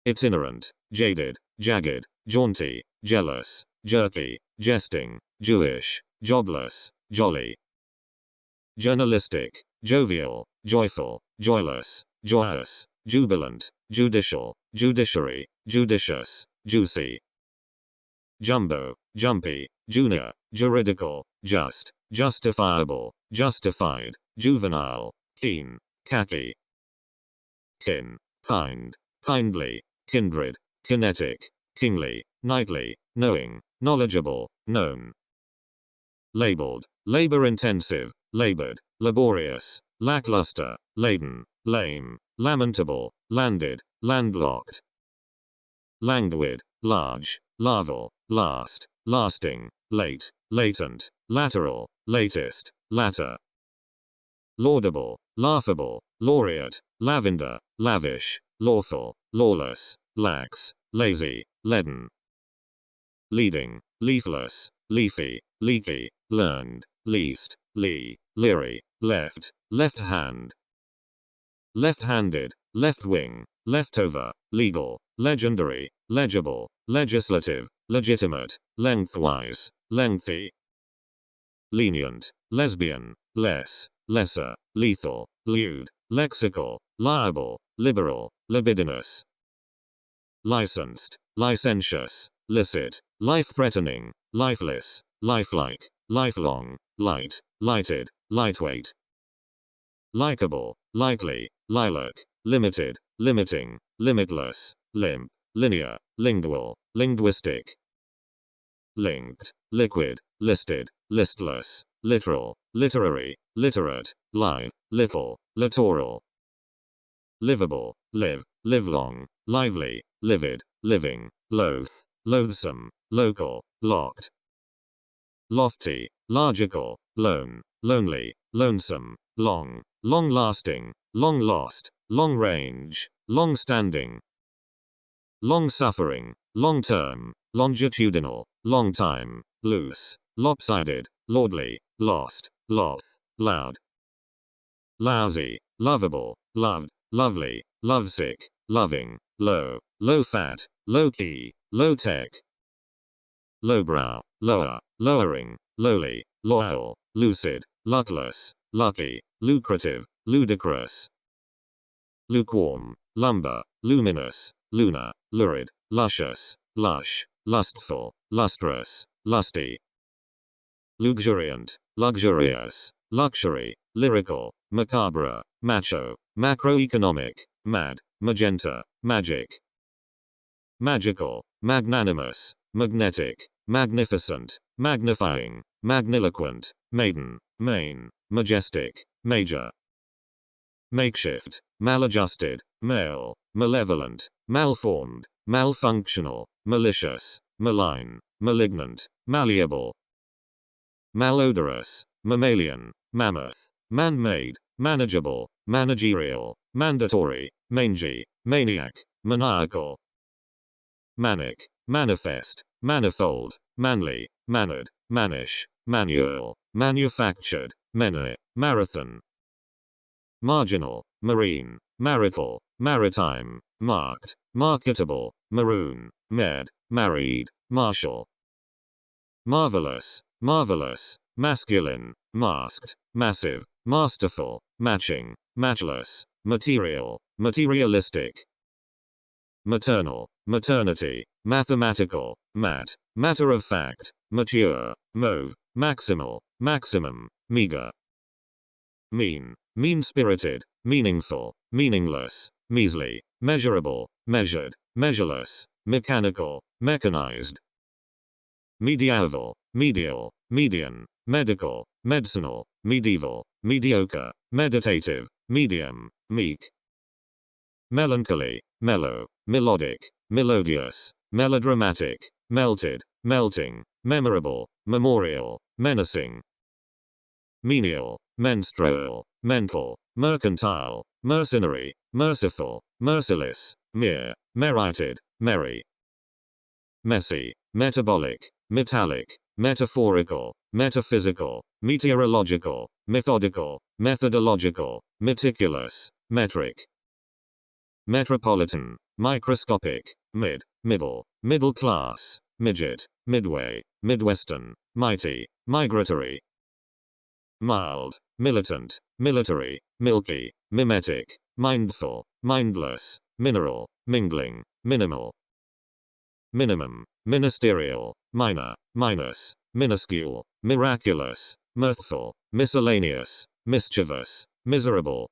itinerant, jaded, jagged, jaunty, jealous, jerky, jesting, Jewish, jobless, jolly, journalistic, jovial, joyful, joyless, joyous, jubilant, judicial, judiciary, judicious, juicy, jumbo, jumpy, junior, juridical, just, justifiable, justified, juvenile, keen, khaki, kin, kind, kindly, kindred, kinetic, kingly, nightly, knowing, knowledgeable, known, labeled, labor-intensive, labored, laborious, lackluster, laden, lame, lamentable, landed, landlocked, languid, large, larval, last, lasting, late, latent, lateral, latest, latter, laudable, laughable, laureate, lavender, lavish, lawful, lawless, lax, lazy, leaden, leading, leafless, leafy, leaky, learned, least, lee, leery, left, left hand, left-handed, left wing, leftover, legal, legendary, legible, legislative, legitimate, lengthwise, lengthy, lenient, lesbian, less, lesser, lethal, lewd, lexical, liable, liberal, libidinous, licensed, licentious, licit, life-threatening, lifeless, lifelike, lifelong, light, lighted, lightweight, likable, likely, lilac, limited, limiting, limitless, limp, linear, lingual, linguistic, linked, liquid, listed, listless, literal, literary, literate, live, little, littoral, livable, live, livelong, lively, livid, living, loath, loathsome, local, locked, lofty, logical, lone, lonely, lonesome, long, long-lasting, long-lost, long-range, long-standing, long-suffering, long-term, longitudinal, long-time, loose, lopsided, lordly, lost, loth, loud, lousy, lovable, loved, lovely, lovesick, loving, low, low-fat, low-key, low-tech, lowbrow, lower, lowering, lowly, loyal, lucid, luckless, lucky, lucrative, ludicrous, lukewarm, lumber, luminous, lunar, lurid, luscious, lush, lustful, lustrous, lusty, luxuriant, luxurious, luxury, lyrical, macabre, macho, macroeconomic, mad, magenta, magic, magical, magnanimous, magnetic, magnificent, magnifying, magniloquent, maiden, main, majestic, major, makeshift, maladjusted, male, malevolent, malformed, malfunctional, malicious, malign, malignant, malleable, malodorous, mammalian, mammoth, man-made, manageable, managerial, mandatory, mangy, maniac, maniacal, manic, manifest, manifold, manly, mannered, mannish, manual, manufactured, many, marathon, marginal, marine, marital, maritime, marked, marketable, maroon, med, married, martial, marvelous, marvelous, masculine, masked, massive, masterful, matching, matchless, material, materialistic, maternal, maternity, mathematical, matter of fact, mature, mauve, maximal, maximum, meager, mean, mean-spirited, meaningful, meaningless, measly, measurable, measured, measureless, mechanical, mechanized, medieval, medial, median, medical, medicinal, medieval, mediocre, meditative, medium, meek, melancholy, mellow, melodic, melodious, melodramatic, melted, melting, memorable, memorial, menacing, menial, menstrual, mental, mercantile, mercenary, merciful, merciless, mere, merited, merry, messy, metabolic, metallic, metaphorical, metaphysical, meteorological, methodical, methodological, meticulous, metric, metropolitan, microscopic, mid, middle, middle class, midget, midway, midwestern, mighty, migratory, mild, militant, military, milky, mimetic, mindful, mindless, mineral, mingling, minimal, minimum, ministerial, minor, minus, minuscule, miraculous, mirthful, miscellaneous, mischievous, miserable,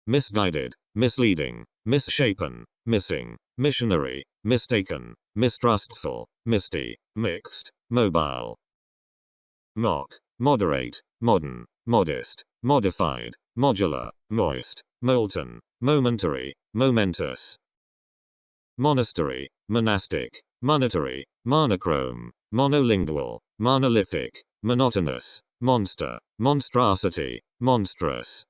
misguided, misleading, misshapen, missing, missionary, mistaken, mistrustful, misty, mixed, mobile, mock, moderate, modern, modest, modified, modular, moist, molten, momentary, momentous, monastery, monastic, monetary, monochrome, monolingual, monolithic, monotonous, monster, monstrosity, monstrous,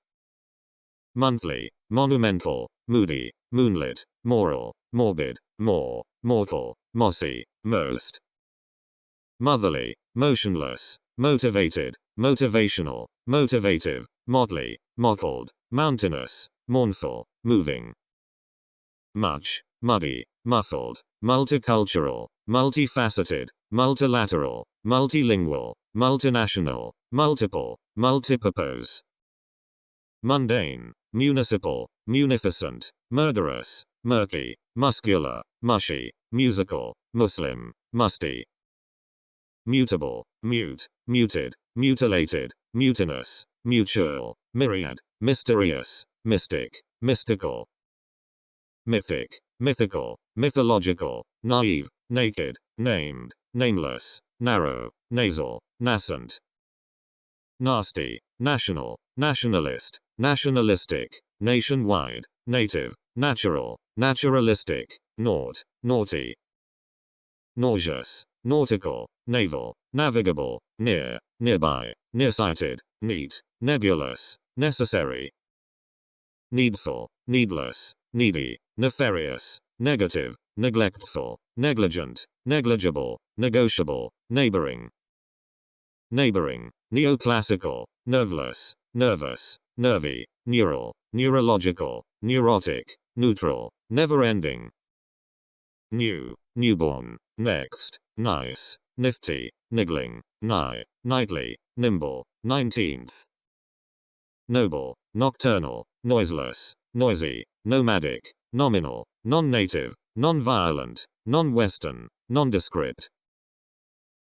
monthly, monumental, moody, moonlit, moral, morbid, more, mortal, mossy, most, motherly, motionless, motivated, motivational, motivative, motley, mottled, mountainous, mournful, moving, much, muddy, muffled, multicultural, multifaceted, multilateral, multilingual, multinational, multiple, multipurpose, mundane, municipal, munificent, murderous, murky, muscular, mushy, musical, Muslim, musty, mutable, mute, muted, mutilated, mutinous, mutual, myriad, mysterious, mystic, mystical, mythic, mythical, mythological, naive, naked, named, nameless, narrow, nasal, nascent, nasty, national, nationalist, nationalistic, nationwide, native, natural, naturalistic, naught, naughty, nauseous, nautical, naval, navigable, near, nearby, nearsighted, neat, nebulous, necessary, needful, needless, needy, nefarious, negative, neglectful, negligent, negligible, negotiable, neighboring, neighboring, neoclassical, nerveless, nervous, nervy, neural, neurological, neurotic, neutral, never-ending, new, newborn, next, nice, nifty, niggling, nigh, nightly, nimble, 19th, noble, nocturnal, noiseless, noisy, nomadic, nominal, non-native, non-violent, non-Western, nondescript,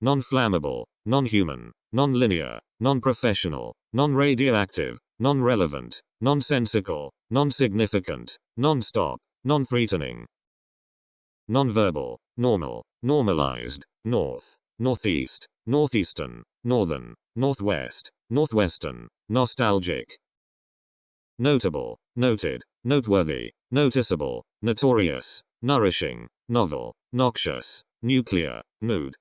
non-flammable, non-human, non-linear, non-professional, non-radioactive, non-relevant, nonsensical, non-significant, non-stop, non-threatening, non-verbal, normal, normalized, north, northeast, northeastern, northern, northwest, northwestern, nostalgic, notable, noted, noteworthy, noticeable, notorious, nourishing, novel, noxious, nuclear, nude,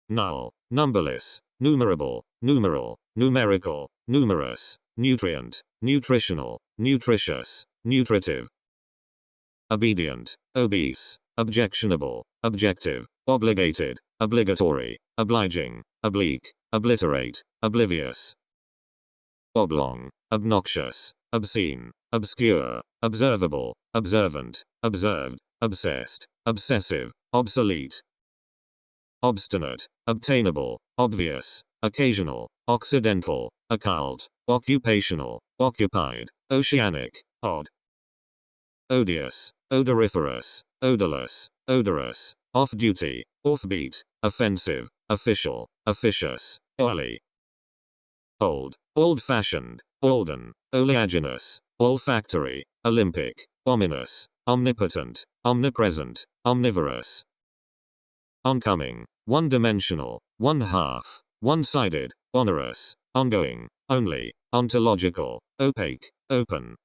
null, numberless, numerable, numeral, numerical, numerous, nutrient, nutritional, nutritious, nutritive, obedient, obese, objectionable, objective, obligated, obligatory, obliging, oblique, obliterate, oblivious, oblong, obnoxious, obscene, obscure, observable, observant, observed, obsessed, obsessive, obsolete, obstinate, obtainable, obvious, occasional, occidental, occult, occupational, occupied, oceanic, odd, odious, odoriferous, odorless, odorous, off-duty, offbeat, offensive, official, officious, oily, old, old-fashioned, olden, oleaginous, olfactory, Olympic, ominous, omnipotent, omnipresent, omnivorous, oncoming, one-dimensional, one-half, one-sided, onerous, ongoing, only, ontological, opaque, open,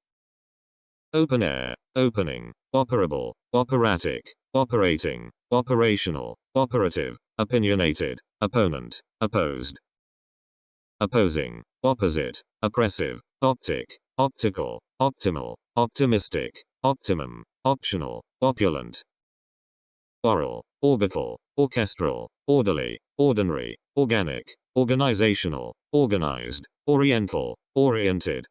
open air, opening, operable, operatic, operating, operational, operative, opinionated, opponent, opposed, opposing, opposite, oppressive, optic, optical, optimal, optimistic, optimum, optional, opulent. Oral, orbital, orchestral, orderly, ordinary, organic, organizational, organized, oriental, oriented.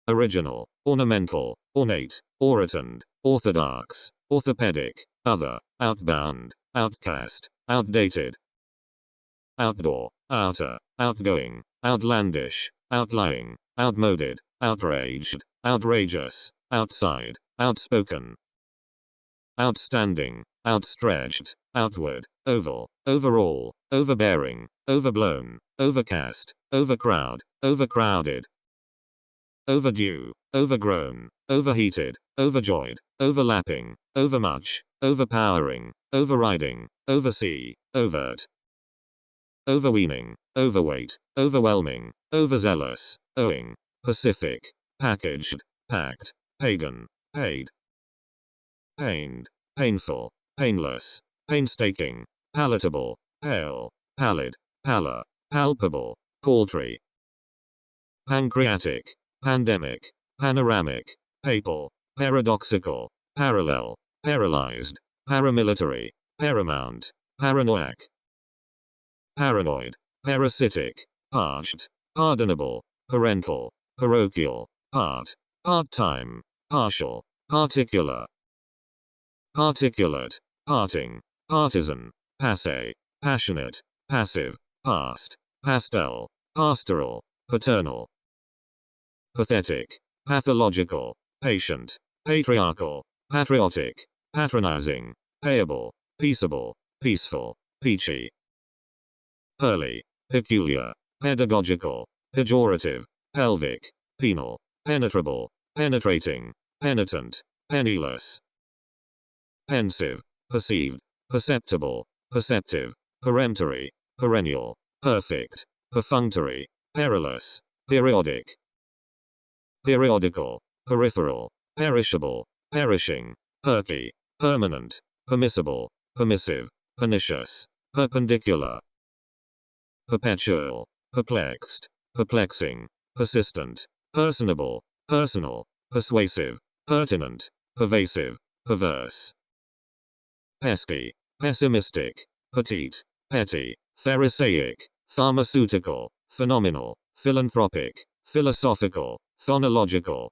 Original, ornamental, ornate, orotund, orthodox, orthopedic, other, outbound, outcast, outdated. Outdoor, outer, outgoing, outlandish, outlying, outmoded, outraged, outrageous, outside, outspoken. Outstanding, outstretched, outward, oval, overall, overbearing, overblown, overcast, overcrowd, overcrowded. Overdue, overgrown, overheated, overjoyed, overlapping, overmuch, overpowering, overriding, oversee, overt. Overweening, overweight, overwhelming, overzealous, owing, pacific, packaged, packed, pagan, paid. Pained, painful, painless, painstaking, palatable, pale, pallid, pallor, palpable, paltry. Pancreatic, pandemic, panoramic, papal, paradoxical, parallel, paralyzed, paramilitary, paramount, paranoiac. Paranoid, parasitic, parched, pardonable, parental, parochial, part-time, partial, particular. Particulate, parting, partisan, passe, passionate, passive, past, pastel, pastoral, paternal. Pathetic, pathological, patient, patriarchal, patriotic, patronizing, payable, peaceable, peaceful, peachy. Pearly, peculiar, pedagogical, pejorative, pelvic, penal, penetrable, penetrating, penitent, penniless. Pensive, perceived, perceptible, perceptive, peremptory, perennial, perfect, perfunctory, perilous, periodic. Periodical, peripheral, perishable, perishing, perky, permanent, permissible, permissive, pernicious, perpendicular. Perpetual, perplexed, perplexing, persistent, personable, personal, persuasive, pertinent, pervasive, perverse. Pesky, pessimistic, petite, petty, pharisaic, pharmaceutical, phenomenal, philanthropic, philosophical, phonological.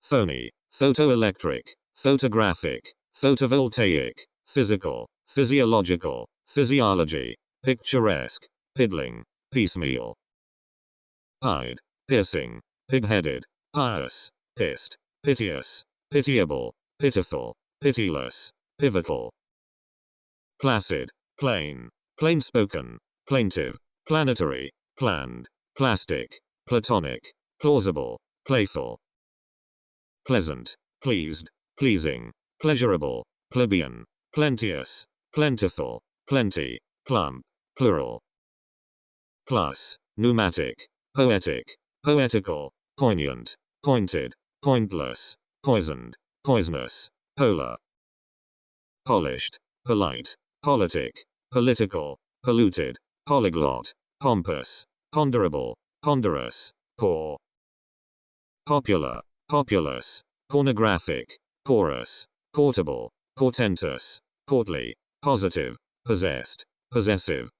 Phony, photoelectric, photographic, photovoltaic, physical, physiological, physiology, picturesque, piddling, piecemeal. Pied, piercing, pig-headed, pious, pissed, piteous, pitiable, pitiful, pitiless, pivotal. Placid, plain, plain-spoken, plaintive, planetary, planned, plastic, platonic, plausible, playful. Pleasant, pleased, pleasing, pleasurable, plebeian, plenteous, plentiful, plenty, plump, plural. Plus, pneumatic, poetic, poetical, poignant, pointed, pointless, poisoned, poisonous, polar. Polished, polite, politic, political, polluted, polyglot, pompous, ponderable, ponderous, poor. Popular, populous, pornographic, porous, portable, portentous, portly, positive, possessed, possessive.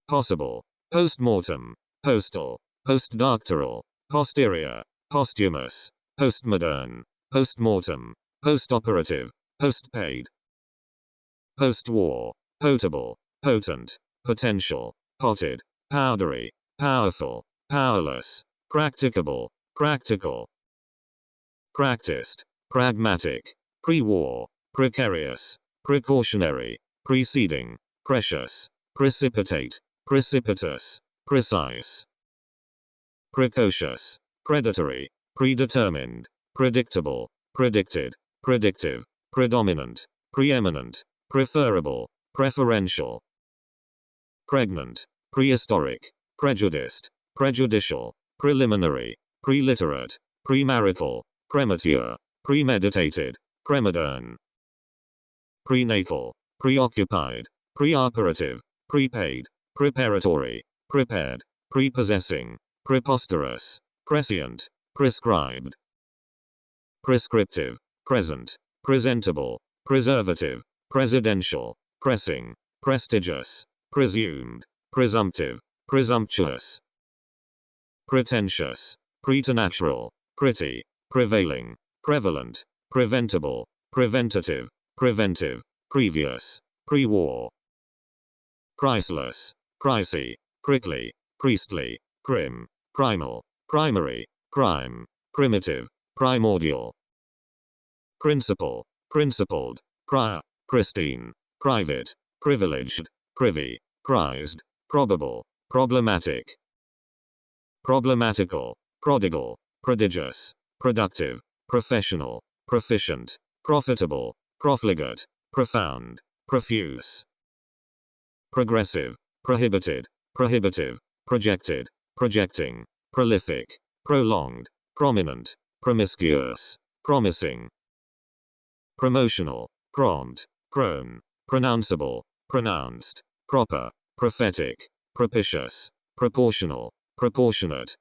Possible, postmortem, postal, postdoctoral, posterior, posthumous, postmodern, postmortem, postoperative, postpaid. Postwar, potable, potent, potential, potted, powdery, powerful, powerless, practicable, practical. Practiced, pragmatic, pre-war, precarious, precautionary, preceding, precious, precipitate, precipitous, precise. Precocious, predatory, predetermined, predictable, predicted, predictive, predominant, preeminent, preferable, preferential. Pregnant, prehistoric, prejudiced, prejudicial, preliminary, preliterate, premarital, premature, premeditated, premodern. Prenatal, preoccupied, preoperative, prepaid, preparatory, prepared, prepossessing, preposterous, prescient, prescribed, prescriptive, present, presentable, preservative, presidential, pressing, prestigious, presumed, presumptive, presumptuous, pretentious, preternatural, pretty, prevailing, prevalent, preventable, preventative, preventive, previous, pre-war, priceless, pricey, prickly, priestly, prim, primal, primary, prime, primitive, primordial, principal, principled, prior, pristine, private, privileged, privy, prized, probable, problematic, problematical, prodigal, prodigious, productive, professional, proficient, profitable, profligate, profound, profuse, progressive, prohibited, prohibitive, projected, projecting, prolific, prolonged, prominent, promiscuous, promising, promotional, prompt, prone, pronounceable, pronounced, proper, prophetic, propitious, proportional, proportionate,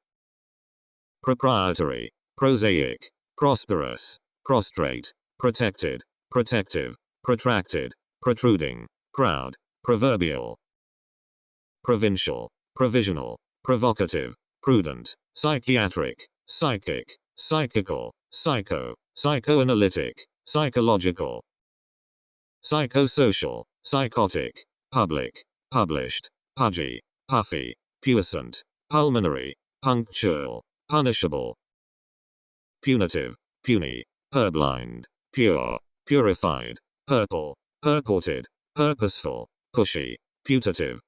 proprietary, prosaic, prosperous, prostrate, protected, protective, protracted, protruding, proud, proverbial, provincial, provisional, provocative, prudent, psychiatric, psychic, psychical, psycho, psychoanalytic, psychological, psychosocial, psychotic, public, published, pudgy, puffy, puissant, pulmonary, punctual, punishable, punitive, puny, purblind, pure, purified, purple, purported, purposeful, pushy, putative,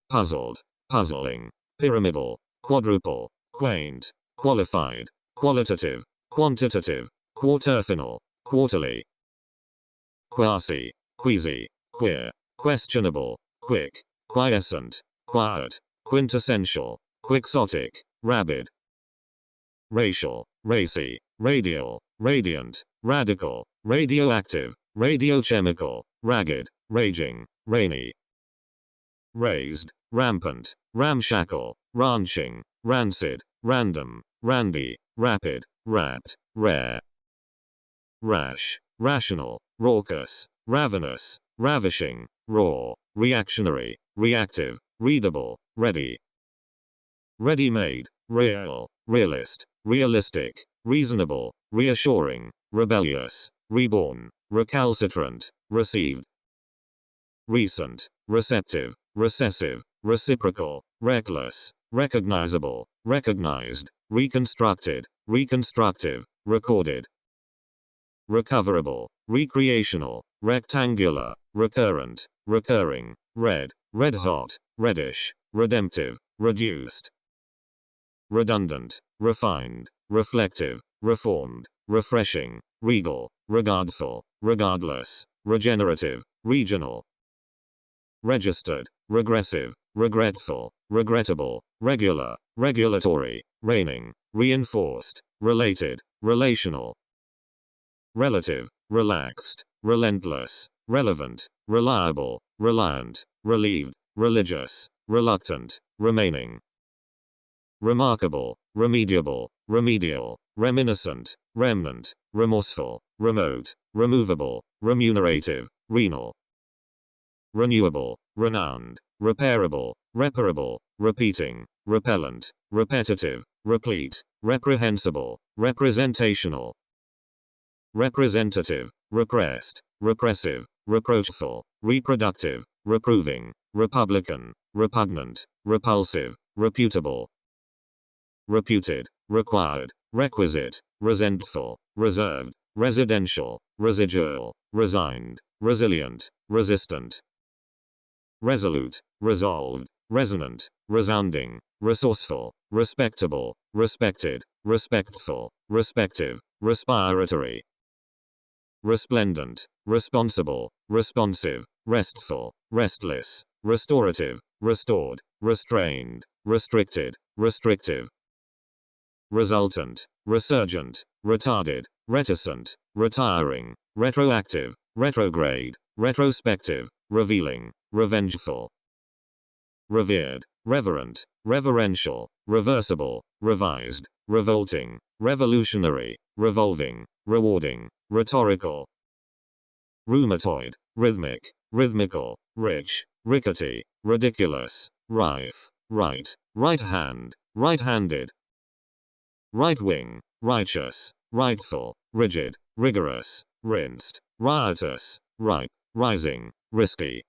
puzzled, puzzling, pyramidal, quadruple, quaint, qualified, qualitative, quantitative, quarterfinal, quarterly, quasi, queasy, queer, questionable, quick, quiescent, quiet, quintessential, quixotic, rabid, racial, racy, radial, radiant, radical, radioactive, radiochemical, ragged, raging, rainy, raised, rampant, ramshackle, ranching, rancid, random, randy, rapid, rat, rare, rash, rational, raucous, ravenous, ravishing, raw, reactionary, reactive, readable, ready, ready-made, real, realist, realistic, reasonable, reassuring, rebellious, reborn, recalcitrant, received, recent, receptive, recessive, reciprocal, reckless, recognizable, recognized, reconstructed, reconstructive, recorded, recoverable, recreational, rectangular, recurrent, recurring, red, red-hot, reddish, redemptive, reduced, redundant, refined, reflective, reformed, refreshing, regal, regardful, regardless, regenerative, regional, registered, regressive, regretful, regrettable, regular, regulatory, reigning, reinforced, related, relational, relative, relaxed, relentless, relevant, reliable, reliant, relieved, religious, reluctant, remaining, remarkable, remediable, remedial, reminiscent, remnant, remorseful, remote, removable, remunerative, renal, renewable, renowned, repairable, reparable, repeating, repellent, repetitive, replete, reprehensible, representational, representative, repressed, repressive, reproachful, reproductive, reproving, republican, repugnant, repulsive, reputable, reputed, required, requisite, resentful, reserved, residential, residual, resigned, resilient, resistant, resolute, resolved, resonant, resounding, resourceful, respectable, respected, respectful, respective, respiratory, resplendent, responsible, responsive, restful, restless, restorative, restored, restrained, restricted, restrictive, resultant, resurgent, retarded, reticent, retiring, retroactive, retrograde, retrospective, revealing, revengeful, revered, reverent, reverential, reversible, revised, revolting, revolutionary, revolving, rewarding, rhetorical, rheumatoid, rhythmic, rhythmical, rich, rickety, ridiculous, rife, right, right hand, right-handed, right wing, righteous, rightful, rigid, rigorous, rinsed, riotous, ripe, rising, risky,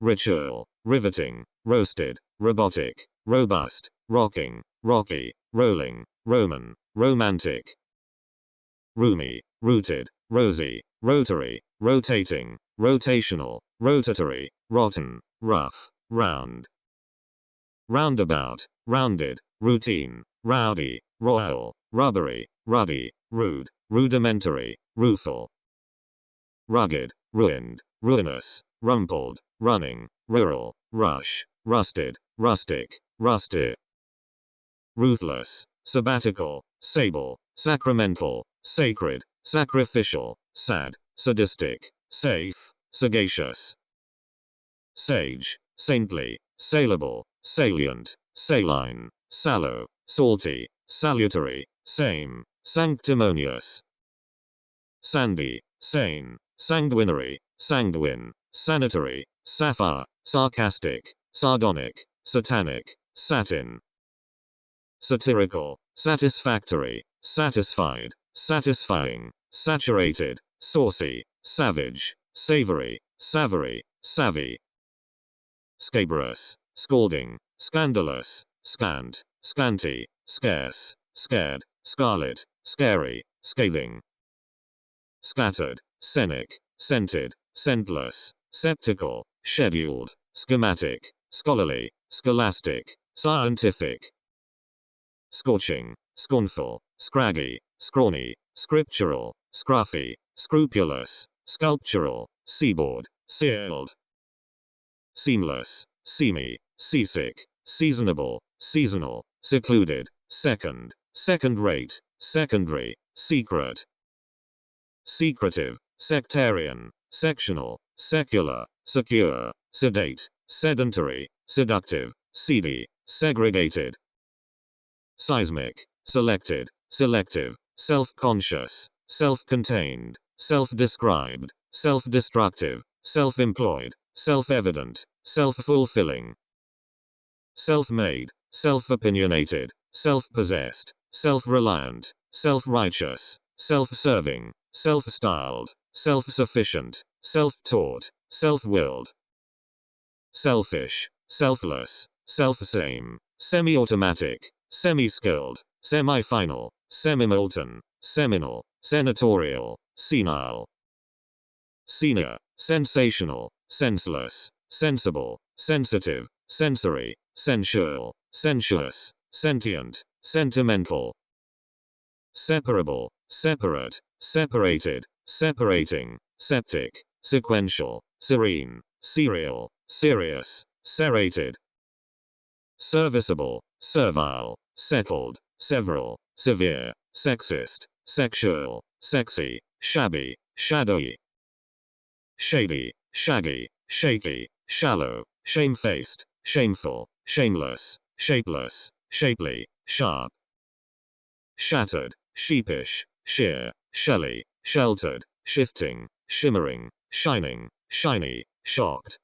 ritual, riveting, roasted, robotic, robust, rocking, rocky, rolling, Roman, romantic, roomy, rooted, rosy, rotary, rotating, rotational, rotatory, rotten, rough, round, roundabout, rounded, routine, rowdy, royal, rubbery, ruddy, rude, rudimentary, rueful, rugged, ruined, ruinous, rumpled, running, rural, rush, rusted, rustic, rusty, ruthless, sabbatical, sable, sacramental, sacred, sacrificial, sad, sadistic, safe, sagacious, sage, saintly, saleable, salient, saline, sallow, salty, salutary, same, sanctimonious, sandy, sane, sanguinary, sanguine, sanitary, sapphire, sarcastic, sardonic, satanic, satin, satirical, satisfactory, satisfied, satisfying, saturated, saucy, savage, savory, savoury, savvy, scabrous, scalding, scandalous, scant, scanty, scarce, scared, scarlet, scary, scathing, scattered, scenic, scented, scentless, sceptical, scheduled, schematic, scholarly, scholastic, scientific, scorching, scornful, scraggy, scrawny, scriptural, scruffy, scrupulous, sculptural, seaboard, sealed, seamless, seamy, seasick, seasonable, seasonal, secluded, second, second-rate, secondary, secret, secretive, sectarian, sectional, secular, secure, sedate, sedentary, seductive, seedy, segregated, seismic, selected, selective, self-conscious, self-contained, self-described, self-destructive, self-employed, self-evident, self-fulfilling, self-made, self-opinionated, self-possessed, self-reliant, self-righteous, self-serving, self-styled, self-sufficient, self-taught, self-willed, selfish, selfless, self-same, semi-automatic, semi-skilled, semi-final, semi-molten, seminal, senatorial, senile, senior, sensational, senseless, sensible, sensitive, sensory, sensual, sensuous, sentient, sentimental, separable, separate, separated, separating, septic, sequential, serene, serial, serious, serrated, serviceable, servile, settled, several, severe, sexist, sexual, sexy, shabby, shadowy, shady, shaggy, shaky, shallow, shamefaced, shameful, shameless, shapeless, shapely, sharp, shattered, sheepish, sheer, shelly, sheltered, shifting, shimmering, shining, shiny, shocked,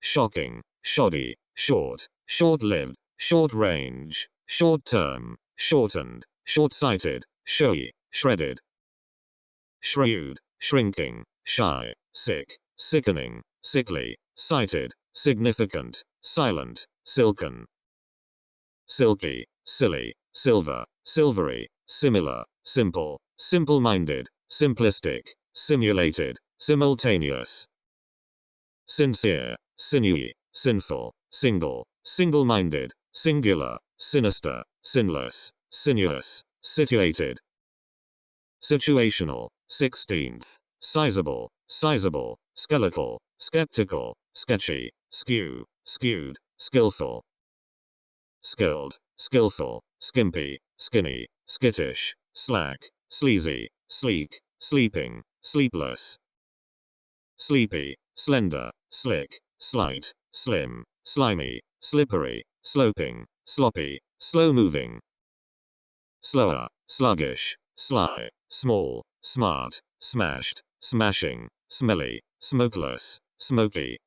shocking, shoddy, short, short-lived, short-range, short-term, shortened, short-sighted, showy, shredded, shrewd, shrinking, shy, sick, sickening, sickly, sighted, significant, silent, silken, silky, silly, silver, silvery, similar, simple, simple-minded, simplistic, simulated, simultaneous, sincere, sinewy, sinful, single, single-minded, singular, sinister, sinless, sinuous, situated, situational, 16th, sizable, sizable, skeletal, skeptical, sketchy, skew, skewed, skillful, skilled, skillful, skimpy, skinny, skittish, slack, sleazy, sleek, sleeping, sleepless, sleepy, slender, slick, slight, slim, slimy, slippery, sloping, sloppy, slow-moving, slower, sluggish, sly, small, smart, smashed, smashing, smelly, smokeless, smoky,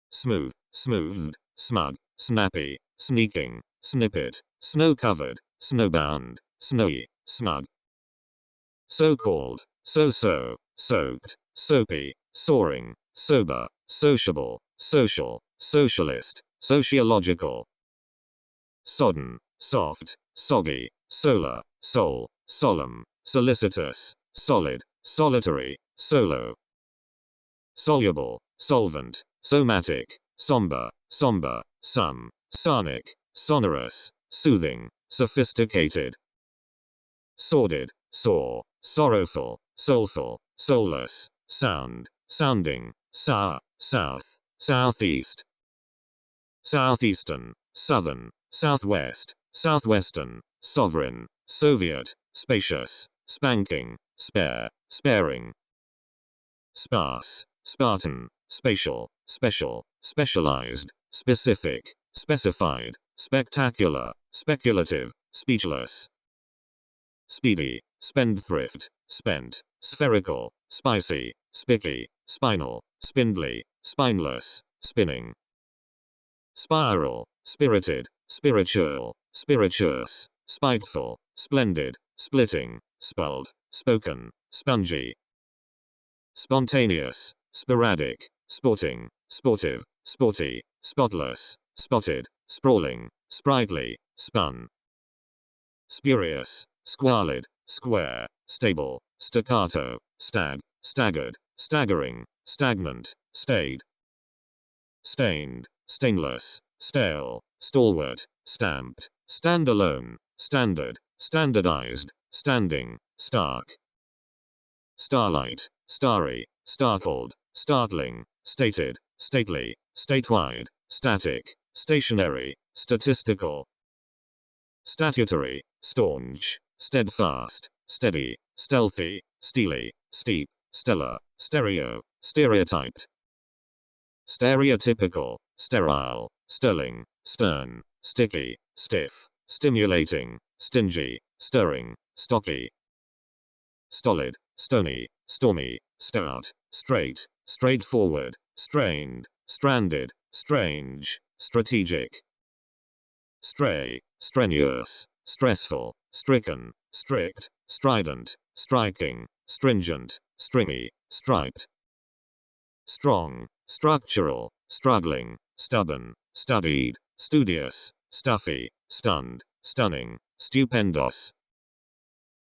smooth, smoothed, smug, snappy, sneaking, snippet, snow-covered, snowbound, snowy, snug, so-called, so-so, soaked, soapy, soaring, sober, sociable, social, socialist, sociological, sodden, soft, soggy, solar, soul, solemn, solicitous, solid, solitary, solo, soluble, solvent, somatic, somber, somber, sum, sonic, sonorous, soothing, sophisticated, sordid, sore, sorrowful, soulful, soulless, sound, sounding, sour, south, southeast, southeastern, southern, southwest, southwestern, sovereign, Soviet, spacious, spanking, spare, sparing, sparse, Spartan, spatial, special, specialized, specific, specified, spectacular, speculative, speechless, speedy, spendthrift, spent, spherical, spicy, spiky, spinal, spindly, spineless, spinning, spiral, spirited, spiritual, spirituous, spiteful, splendid, splitting, spelled, spoken, spongy, spontaneous, sporadic, sporting, sportive, sporty, spotless, spotted, sprawling, sprightly, spun, spurious, squalid, square, stable, staccato, stag, staggered, staggering, stagnant, staid, stained, stainless, stale, stalwart, stamped, standalone, standard, standardized, standing, stark, starlight, starry, startled, startling, stated, stately, statewide, static, stationary, statistical, statutory, staunch, steadfast, steady, stealthy, steely, steep, stellar, stereo, stereotyped, stereotypical, sterile, sterling, stern, sticky, stiff, stimulating, stingy, stirring, stocky, stolid, stony, stormy, stout, straight, straightforward, strained, stranded, strange, strategic, stray, strenuous, stressful, stricken, strict, strident, striking, stringent, stringy, striped, strong, structural, struggling, stubborn, studied, studious, stuffy, stunned, stunning, stupendous,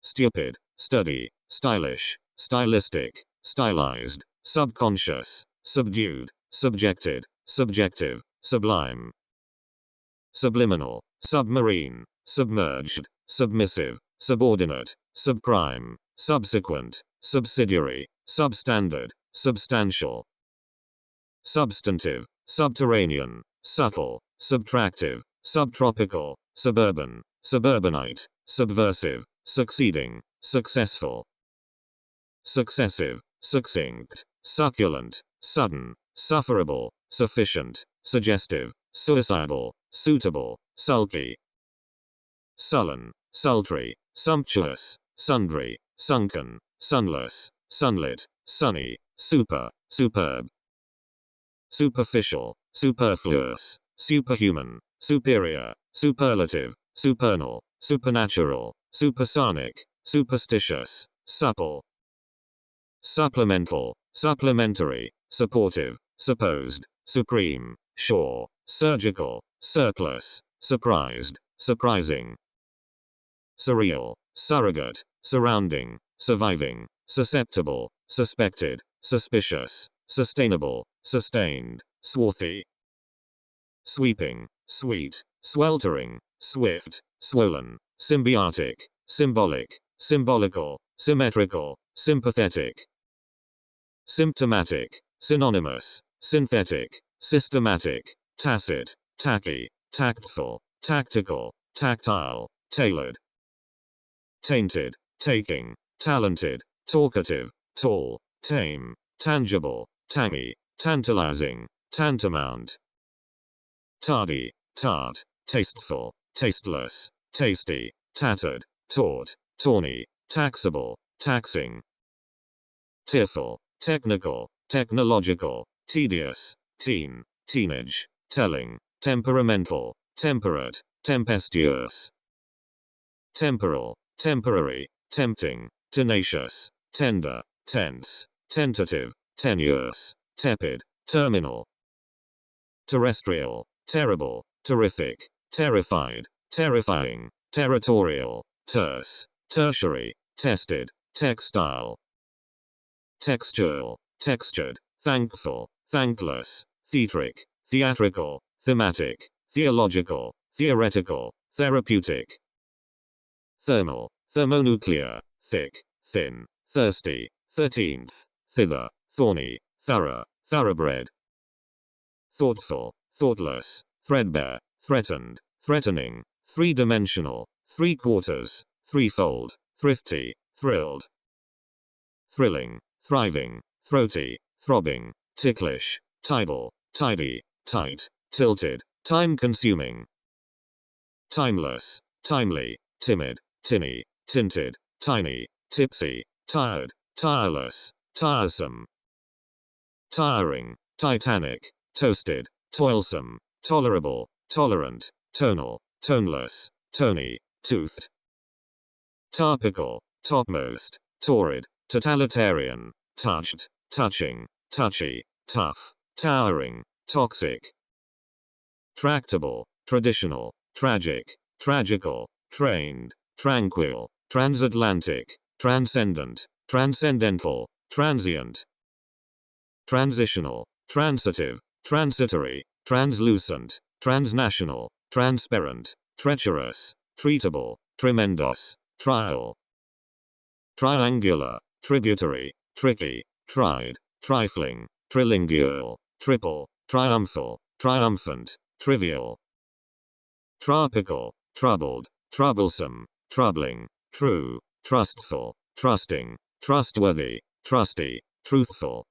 stupid, sturdy, stylish, stylistic, stylized, subconscious, subdued, subjected, subjective, sublime, subliminal, submarine, submerged, submissive, subordinate, subprime, subsequent, subsidiary, substandard, substantial, substantive, subterranean, subtle, subtractive, subtropical, suburban, suburbanite, subversive, succeeding, successful, successive, succinct, succulent, sudden, sufferable, sufficient, suggestive, suicidal, suitable, sulky, sullen, sultry, sumptuous, sundry, sunken, sunless, sunlit, sunny, super, superb, superficial, superfluous, superhuman, superior, superlative, supernal, supernatural, supersonic, superstitious, supple, supplemental, supplementary, supportive, supposed, supreme, sure, surgical, surplus, surprised, surprising, surreal, surrogate, surrounding, surviving, susceptible, suspected, suspicious, sustainable, sustained, swarthy, sweeping, sweet, sweltering, swift, swollen, symbiotic, symbolic, symbolical, symmetrical, sympathetic, symptomatic, synonymous, synthetic, systematic, tacit, tacky, tactful, tactical, tactile, tailored, tainted, taking, talented, talkative, tall, tame, tangible, tangy, tantalizing, tantamount, tardy, tart, tasteful, tasteless, tasty, tattered, taut, tawny, taxable, taxing. Tearful, technical, technological, tedious, teen, teenage, telling, temperamental, temperate, tempestuous. Temporal, temporary, tempting, tenacious, tender, tense, tentative, tenuous, tepid, terminal. Terrestrial, terrible, terrific, terrified, terrifying, territorial, terse, tertiary, tested, textile. Textual, textured, thankful, thankless, theatric, theatrical, thematic, theological, theoretical, therapeutic. Thermal, thermonuclear, thick, thin, thirsty, 13th, thither, thorny, thorough, thoroughbred. Thoughtful, thoughtless, threadbare, threatened, threatening, three-dimensional, three-quarters, threefold, thrifty, thrilled. Thrilling, thriving, throaty, throbbing, ticklish, tidal, tidy, tight, tilted, time-consuming. Timeless, timely, timid, tinny, tinted, tiny, tipsy, tired, tireless, tiresome. Tiring, titanic, toasted, toilsome, tolerable, tolerant, tonal, toneless, tony, toothed. Topical, topmost, torrid, totalitarian, touched, touching, touchy, tough, towering, toxic. Tractable, traditional, tragic, tragical, trained, tranquil, transatlantic, transcendent, transcendental, transient. Transitional, transitive, transitory, translucent, transnational, transparent, treacherous, treatable, tremendous, trial. Triangular, tributary, tricky, tried, trifling, trilingual, triple, triumphal, triumphant, trivial. Tropical, troubled, troublesome, troubling, true, trustful, trusting, trustworthy, trusty, truthful.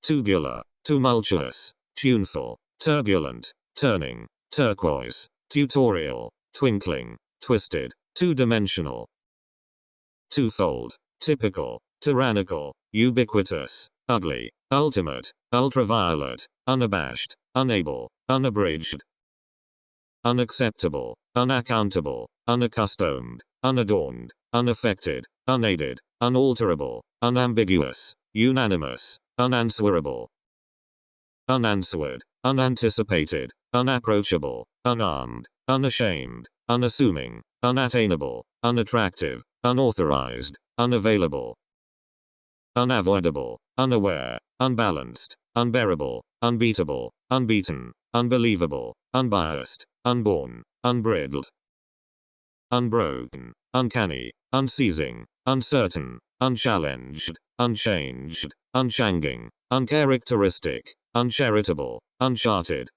Tubular, tumultuous, tuneful, turbulent, turning, turquoise, tutorial, twinkling, twisted, two-dimensional. Twofold, typical, tyrannical, ubiquitous, ugly, ultimate, ultraviolet, unabashed, unable, unabridged. Unacceptable, unaccountable, unaccustomed, unadorned, unaffected, unaided, unalterable, unambiguous, unanimous, unanswerable. Unanswered, unanticipated, unapproachable, unarmed, unashamed, unassuming, unattainable, unattractive, unauthorized, unavailable. Unavoidable, unaware, unbalanced, unbearable, unbeatable, unbeaten, unbelievable, unbiased, unborn, unbridled. Unbroken, uncanny, unceasing, uncertain, unchallenged, unchanged, unchanging, uncharacteristic, uncharitable, uncharted.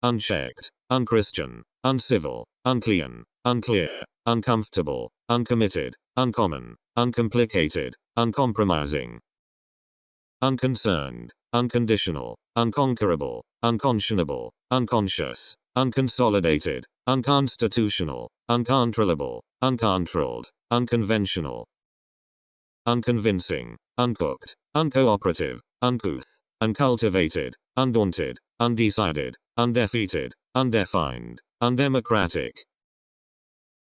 Unchecked, unchristian, uncivil, unclean, unclear, uncomfortable, uncommitted, uncommon, uncomplicated, uncompromising. Unconcerned, unconditional, unconquerable, unconscionable, unconscious, unconsolidated, unconstitutional, uncontrollable, uncontrolled, unconventional. Unconvincing, uncooked, uncooperative, uncouth, uncultivated, undaunted, undecided, undefeated, undefined, undemocratic.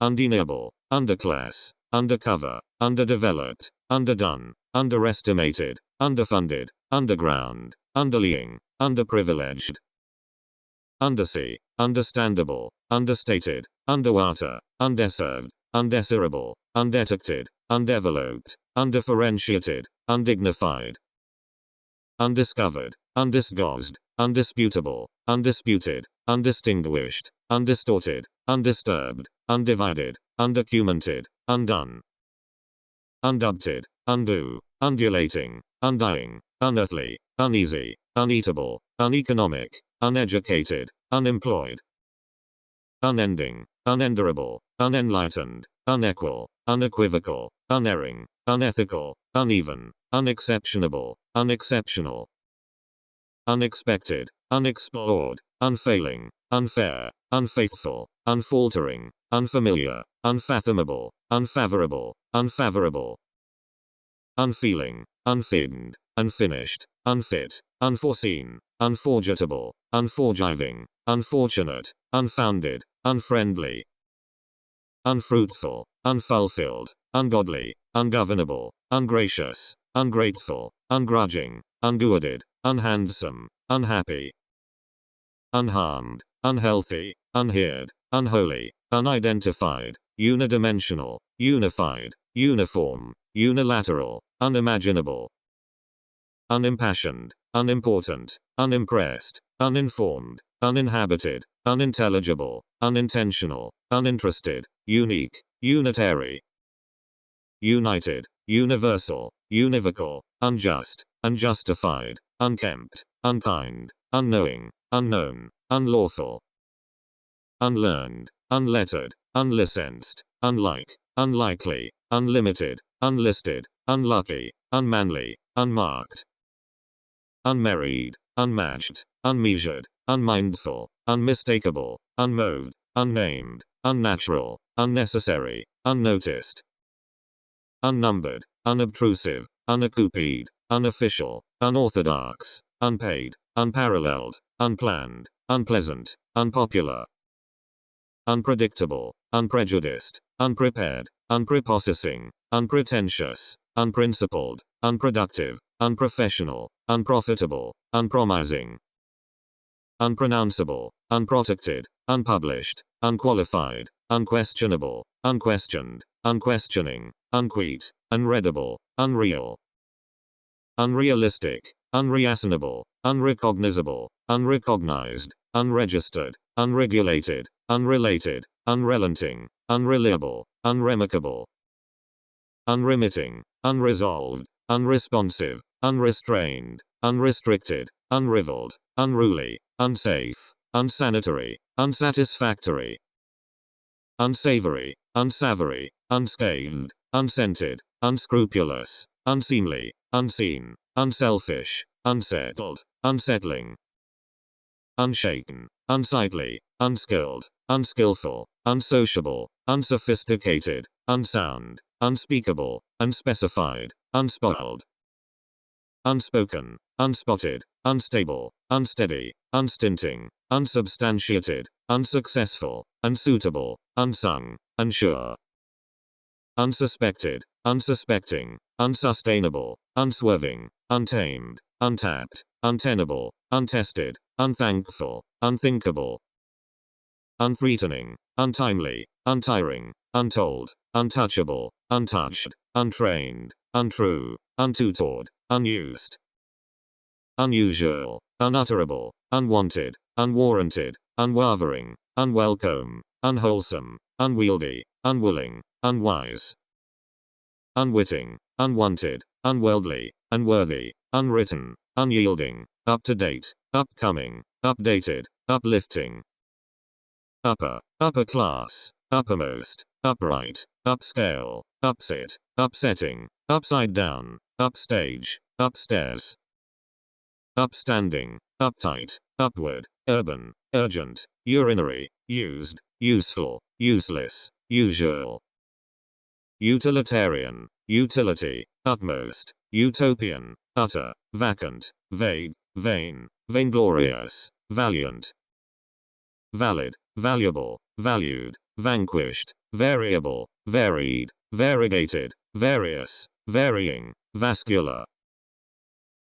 Undeniable, underclass, undercover, underdeveloped, underdone, underestimated, underfunded, underground, underlying, underprivileged. Undersea, understandable, understated, underwater, undeserved, undesirable, undetected, undeveloped, undifferentiated, undignified. Undiscovered, undisguised, undisputable, undisputed, undistinguished, undistorted, undisturbed, undivided, undocumented, undone. Undubbed, undo, undulating, undying, unearthly, uneasy, uneatable, uneconomic, uneducated, unemployed. Unending, unenderable, unenlightened, unequal, unequivocal, unerring, unethical, uneven, unexceptionable, unexceptional. Unexpected, unexplored, unfailing, unfair, unfaithful, unfaltering, unfamiliar, unfathomable, unfavorable, unfavorable, unfeeling, unfitted, unfinished, unfit, unforeseen, unforgettable, unforgiving, unfortunate, unfounded, unfriendly, unfruitful, unfulfilled, ungodly, ungovernable, ungracious, ungrateful, ungrudging, ungooded, unhandsome, unhappy, unharmed, unhealthy, unheard, unholy, unidentified, unidimensional, unified, uniform, unilateral, unimaginable, unimpassioned, unimportant, unimpressed, uninformed, uninhabited, unintelligible, unintentional, uninterested, unique, unitary, united, universal, univocal, unjust, unjustified, unkempt, unkind, unknowing, unknown, unlawful, unlearned, unlettered, unlicensed, unlike, unlikely, unlimited, unlisted, unlucky, unmanly, unmarked, unmarried, unmatched, unmeasured, unmindful, unmistakable, unmoved, unnamed, unnatural, unnecessary, unnoticed, unnumbered, unobtrusive, unaccompanied, unofficial, unorthodox, unpaid, unparalleled, unplanned, unpleasant, unpopular, unpredictable, unprejudiced, unprepared, unprepossessing, unpretentious, unprincipled, unproductive, unprofessional, unprofitable, unpromising, unpronounceable, unprotected, unpublished, unqualified, unquestionable, unquestioned, unquestioning, unquete, unreadable, unreal, unrealistic, unreasonable, unrecognizable, unrecognized, unregistered, unregulated, unrelated, unrelenting, unreliable, unremarkable, unremitting, unresolved, unresponsive, unrestrained, unrestricted, unrivaled, unruly, unsafe, unsanitary, unsatisfactory, unsavory, unsavory, unscathed, unscented, unscrupulous, unseemly, unseen, unselfish, unsettled, unsettling, unshaken, unsightly, unskilled, unskillful, unsociable, unsophisticated, unsound, unspeakable, unspecified, unspoiled, unspoken, unspotted, unstable, unsteady, unstinting, unsubstantiated, unsuccessful, unsuitable, unsung, unsure, unsuspected, unsuspecting, unsustainable, unswerving, untamed, untapped, untenable, untested, unthankful, unthinkable, unthreatening, untimely, untiring, untold, untouchable, untouched, untrained, untrue, untutored, unused, unusual, unutterable, unwanted, unwarranted, unwavering, unwelcome, unwholesome, unwieldy, unwilling, unwise, unwitting, unwanted, unworldly, unworthy, unwritten, unyielding, up-to-date, upcoming, updated, uplifting, upper, upper class, uppermost, upright, upscale, upset, upsetting, upside down, upstage, upstairs, upstanding, uptight, upward, urban, urgent, urinary, used, useful, useless, usual, utilitarian, utility, utmost, utopian, utter, vacant, vague, vain, vainglorious, valiant, valid, valuable, valued, vanquished, variable, varied, variegated, various, varying, vascular,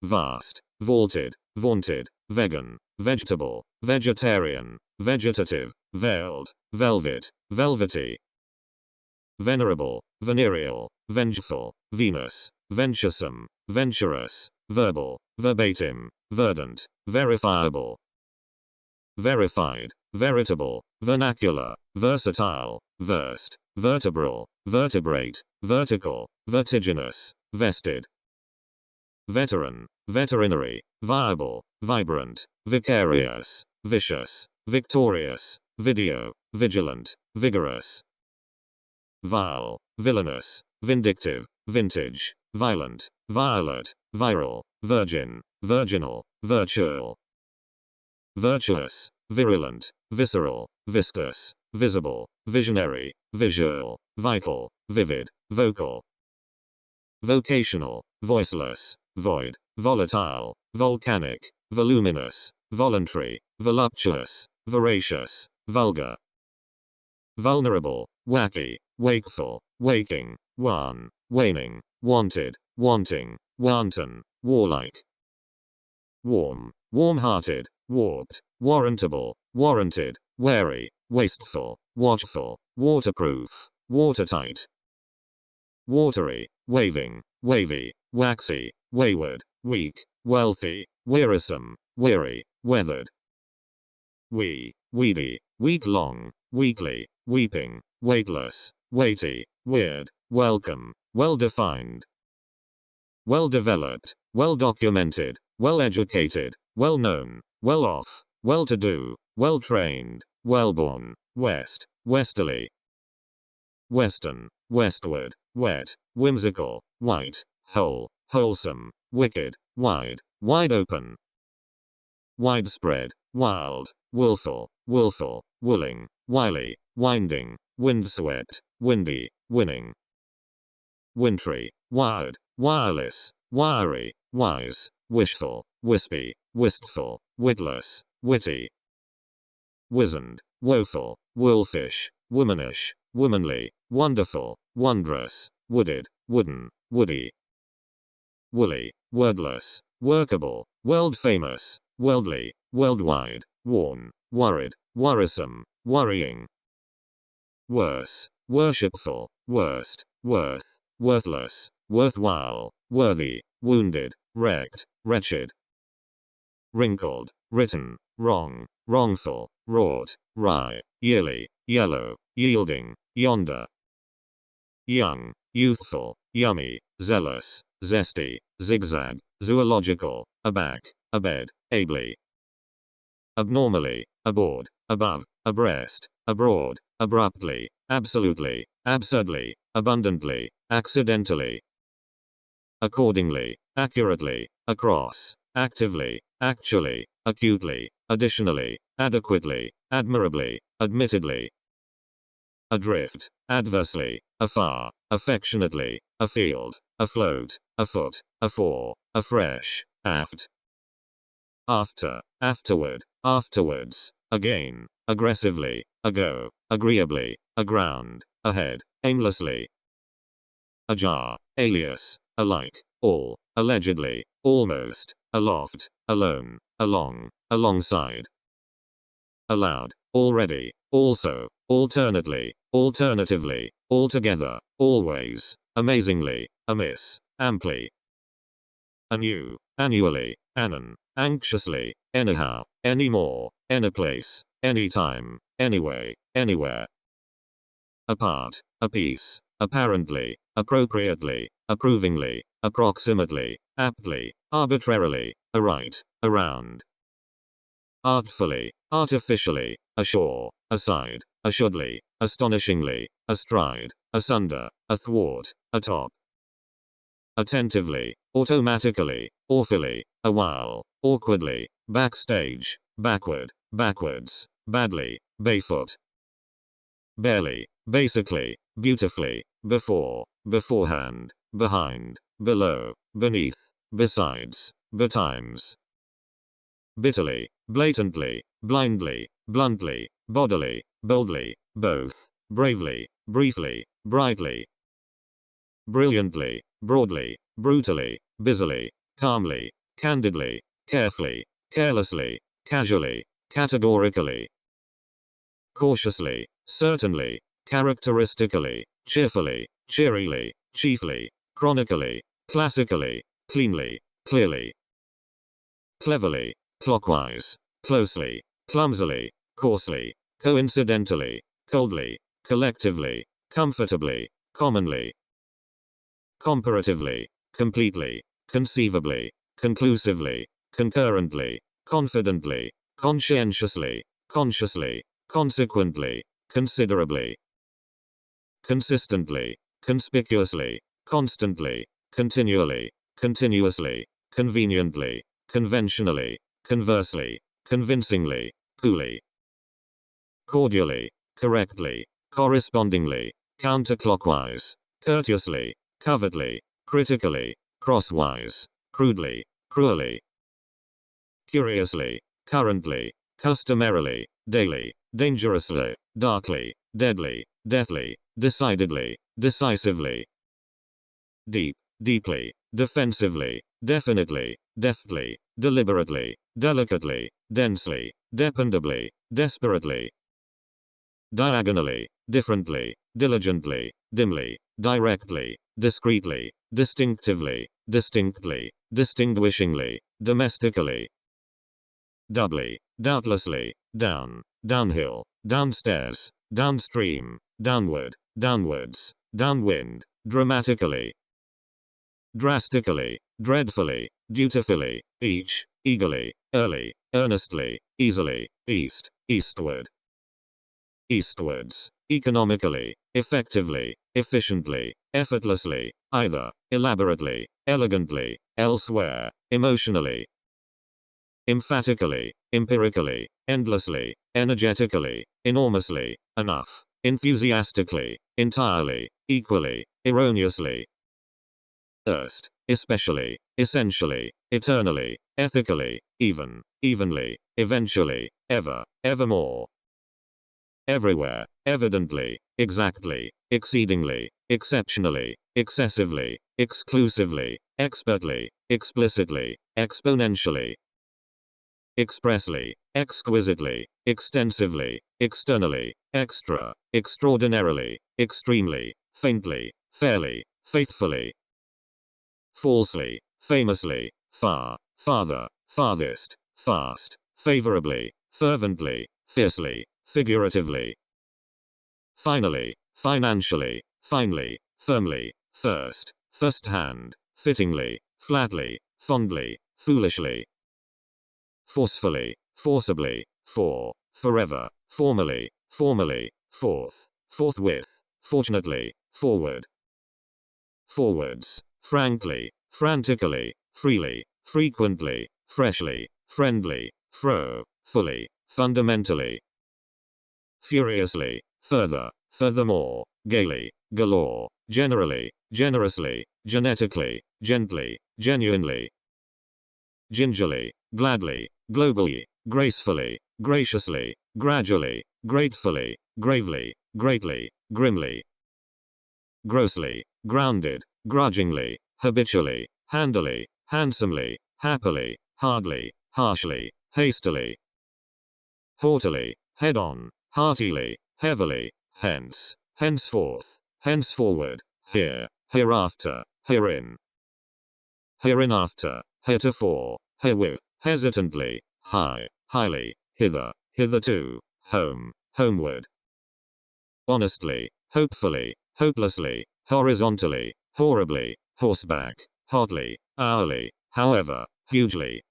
vast, vaulted, vaunted, vegan, vegetable, vegetarian, vegetative, veiled, velvet, velvety, venerable, venereal, vengeful, Venus, venturesome, venturous, verbal, verbatim, verdant, verifiable, verified, veritable, vernacular, versatile, versed, vertebral, vertebrate, vertical, vertiginous, vested, veteran, veterinary, viable, vibrant, vicarious, vicious, victorious, video, vigilant, vigorous, vile, villainous, vindictive, vintage, violent, violet, viral, virgin, virginal, virtual, virtuous, virulent, visceral, viscous, visible, visionary, visual, vital, vivid, vocal. Vocational, voiceless, void, volatile, volcanic, voluminous, voluntary, voluptuous, voracious, vulgar. Vulnerable, wacky, wakeful, waking, wan, waning, wanted, wanting, wanton, warlike. Warm, warm-hearted, warped, warrantable, warranted, wary, wasteful, watchful, waterproof, watertight. Watery, waving, wavy, waxy, wayward, weak, wealthy, wearisome, weary, weathered. Weedy, week-long, weekly, weeping, weightless, weighty, weird, welcome, well-defined. Well-developed, well-documented, well-educated, well-known, well-off, well-to-do, well-trained, well-born, west, westerly. Western, westward, wet, whimsical, white, whole, wholesome, wicked, wide, wide open. Widespread, wild, willful, willful, willing, wily, winding, windswept, windy, winning. Wintry, wired, wireless, wiry, wise, wishful, wispy, wistful, witless, witty. Wizened, woeful, wolfish, womanish, womanly, wonderful, wondrous, wooded, wooden, woody. Woolly, wordless, workable, world-famous, worldly, worldwide, worn, worried, worrisome, worrying. Worse, worshipful, worst, worth, worthless, worthwhile, worthy, wounded, wrecked, wretched. Wrinkled, written, wrong, wrongful, wrought, wry, yearly, yellow, yielding, yonder. Young, youthful, yummy, zealous, zesty, zigzag, zoological, aback, abed, ably. Abnormally, aboard, above, abreast, abroad, abruptly, absolutely, absurdly, abundantly, accidentally. Accordingly, accurately, across, actively, actually, acutely, additionally, adequately, admirably, admittedly. Adrift, adversely, afar, affectionately, afield, afloat, afoot, afore, afresh, aft. After, afterward, afterwards, again, aggressively, ago, agreeably, aground, ahead, aimlessly. Ajar, alias, alike, all, allegedly, almost, aloft, alone, along, alongside. Allowed, already, also, alternately, alternatively, altogether, always, amazingly, amiss, amply. Anew, annually, anon, anxiously, anyhow, anymore, anyplace, anytime, anyway, anywhere. Apart, apiece, apparently, appropriately, approvingly, approximately, aptly, arbitrarily, aright, around. Artfully, artificially, ashore, aside, assuredly, astonishingly, astride, asunder, athwart, atop. Attentively, automatically, awfully, awhile, awkwardly, backstage, backward, backwards, badly, barefoot. Barely, basically, beautifully, before, beforehand, behind, below, beneath, besides, betimes. Bitterly, blatantly, blindly, bluntly, bodily, boldly, both, bravely, briefly, brightly. Brilliantly, broadly, brutally, busily, calmly, candidly, carefully, carelessly, casually, categorically. Cautiously, certainly, characteristically, cheerfully, cheerily, chiefly, chronically, classically, cleanly, clearly. Cleverly, clockwise, closely, clumsily, coarsely, coincidentally, coldly, collectively, comfortably, commonly. Comparatively, completely, conceivably, conclusively, concurrently, confidently, conscientiously, consciously, consequently, considerably. Consistently, conspicuously, constantly, continually, continuously, conveniently, conventionally, conversely, convincingly, coolly, cordially, correctly, correspondingly, counterclockwise, courteously, covertly, critically, crosswise, crudely, cruelly, curiously, currently, customarily, daily, dangerously, darkly, deadly, deathly, decidedly, decisively, deep, deeply, defensively, definitely, deftly, deliberately, delicately, densely, dependably, desperately, diagonally, differently, diligently, dimly, directly, discreetly, distinctively, distinctly, distinguishingly, domestically, doubly, doubtlessly, down, downhill, downstairs, downstream, downward, downwards, downwind, dramatically, drastically, dreadfully, dutifully, each, eagerly, early, earnestly, easily, east, eastward, eastwards, economically, effectively, efficiently, effortlessly, either, elaborately, elegantly, elsewhere, emotionally, emphatically, empirically, endlessly, energetically, enormously, enough, enthusiastically, entirely, equally, erroneously, erst, especially, essentially, eternally, ethically, even, evenly, eventually, ever, evermore, everywhere, evidently, exactly, exceedingly, exceptionally, excessively, exclusively, expertly, explicitly, exponentially, expressly, exquisitely, extensively, externally, extra, extraordinarily, extremely, faintly, fairly, faithfully, falsely, famously, far, farther, farthest, fast, favorably, fervently, fiercely, figuratively, finally, financially, finely, firmly, first, first-hand, fittingly, flatly, fondly, foolishly, forcefully, forcibly, for, forever, formally, formally, forth, forthwith, fortunately, forward, forwards, frankly, frantically, freely, frequently, freshly, friendly, fro, fully, fundamentally, furiously, further, furthermore, gaily, galore, generally, generously, genetically, gently, genuinely, gingerly, gladly, globally, gracefully, graciously, gradually, gratefully, gravely, greatly, grimly, grossly, grounded, grudgingly, habitually, handily, handsomely, happily, hardly, harshly, hastily, haughtily, head-on, heartily, heavily, hence, henceforth, henceforward, here, hereafter, herein, hereinafter, heretofore, herewith, hesitantly, high, highly, hither, hitherto, home, homeward, honestly, hopefully, hopelessly, horizontally, horribly, horseback, hotly, hourly, however, hugely,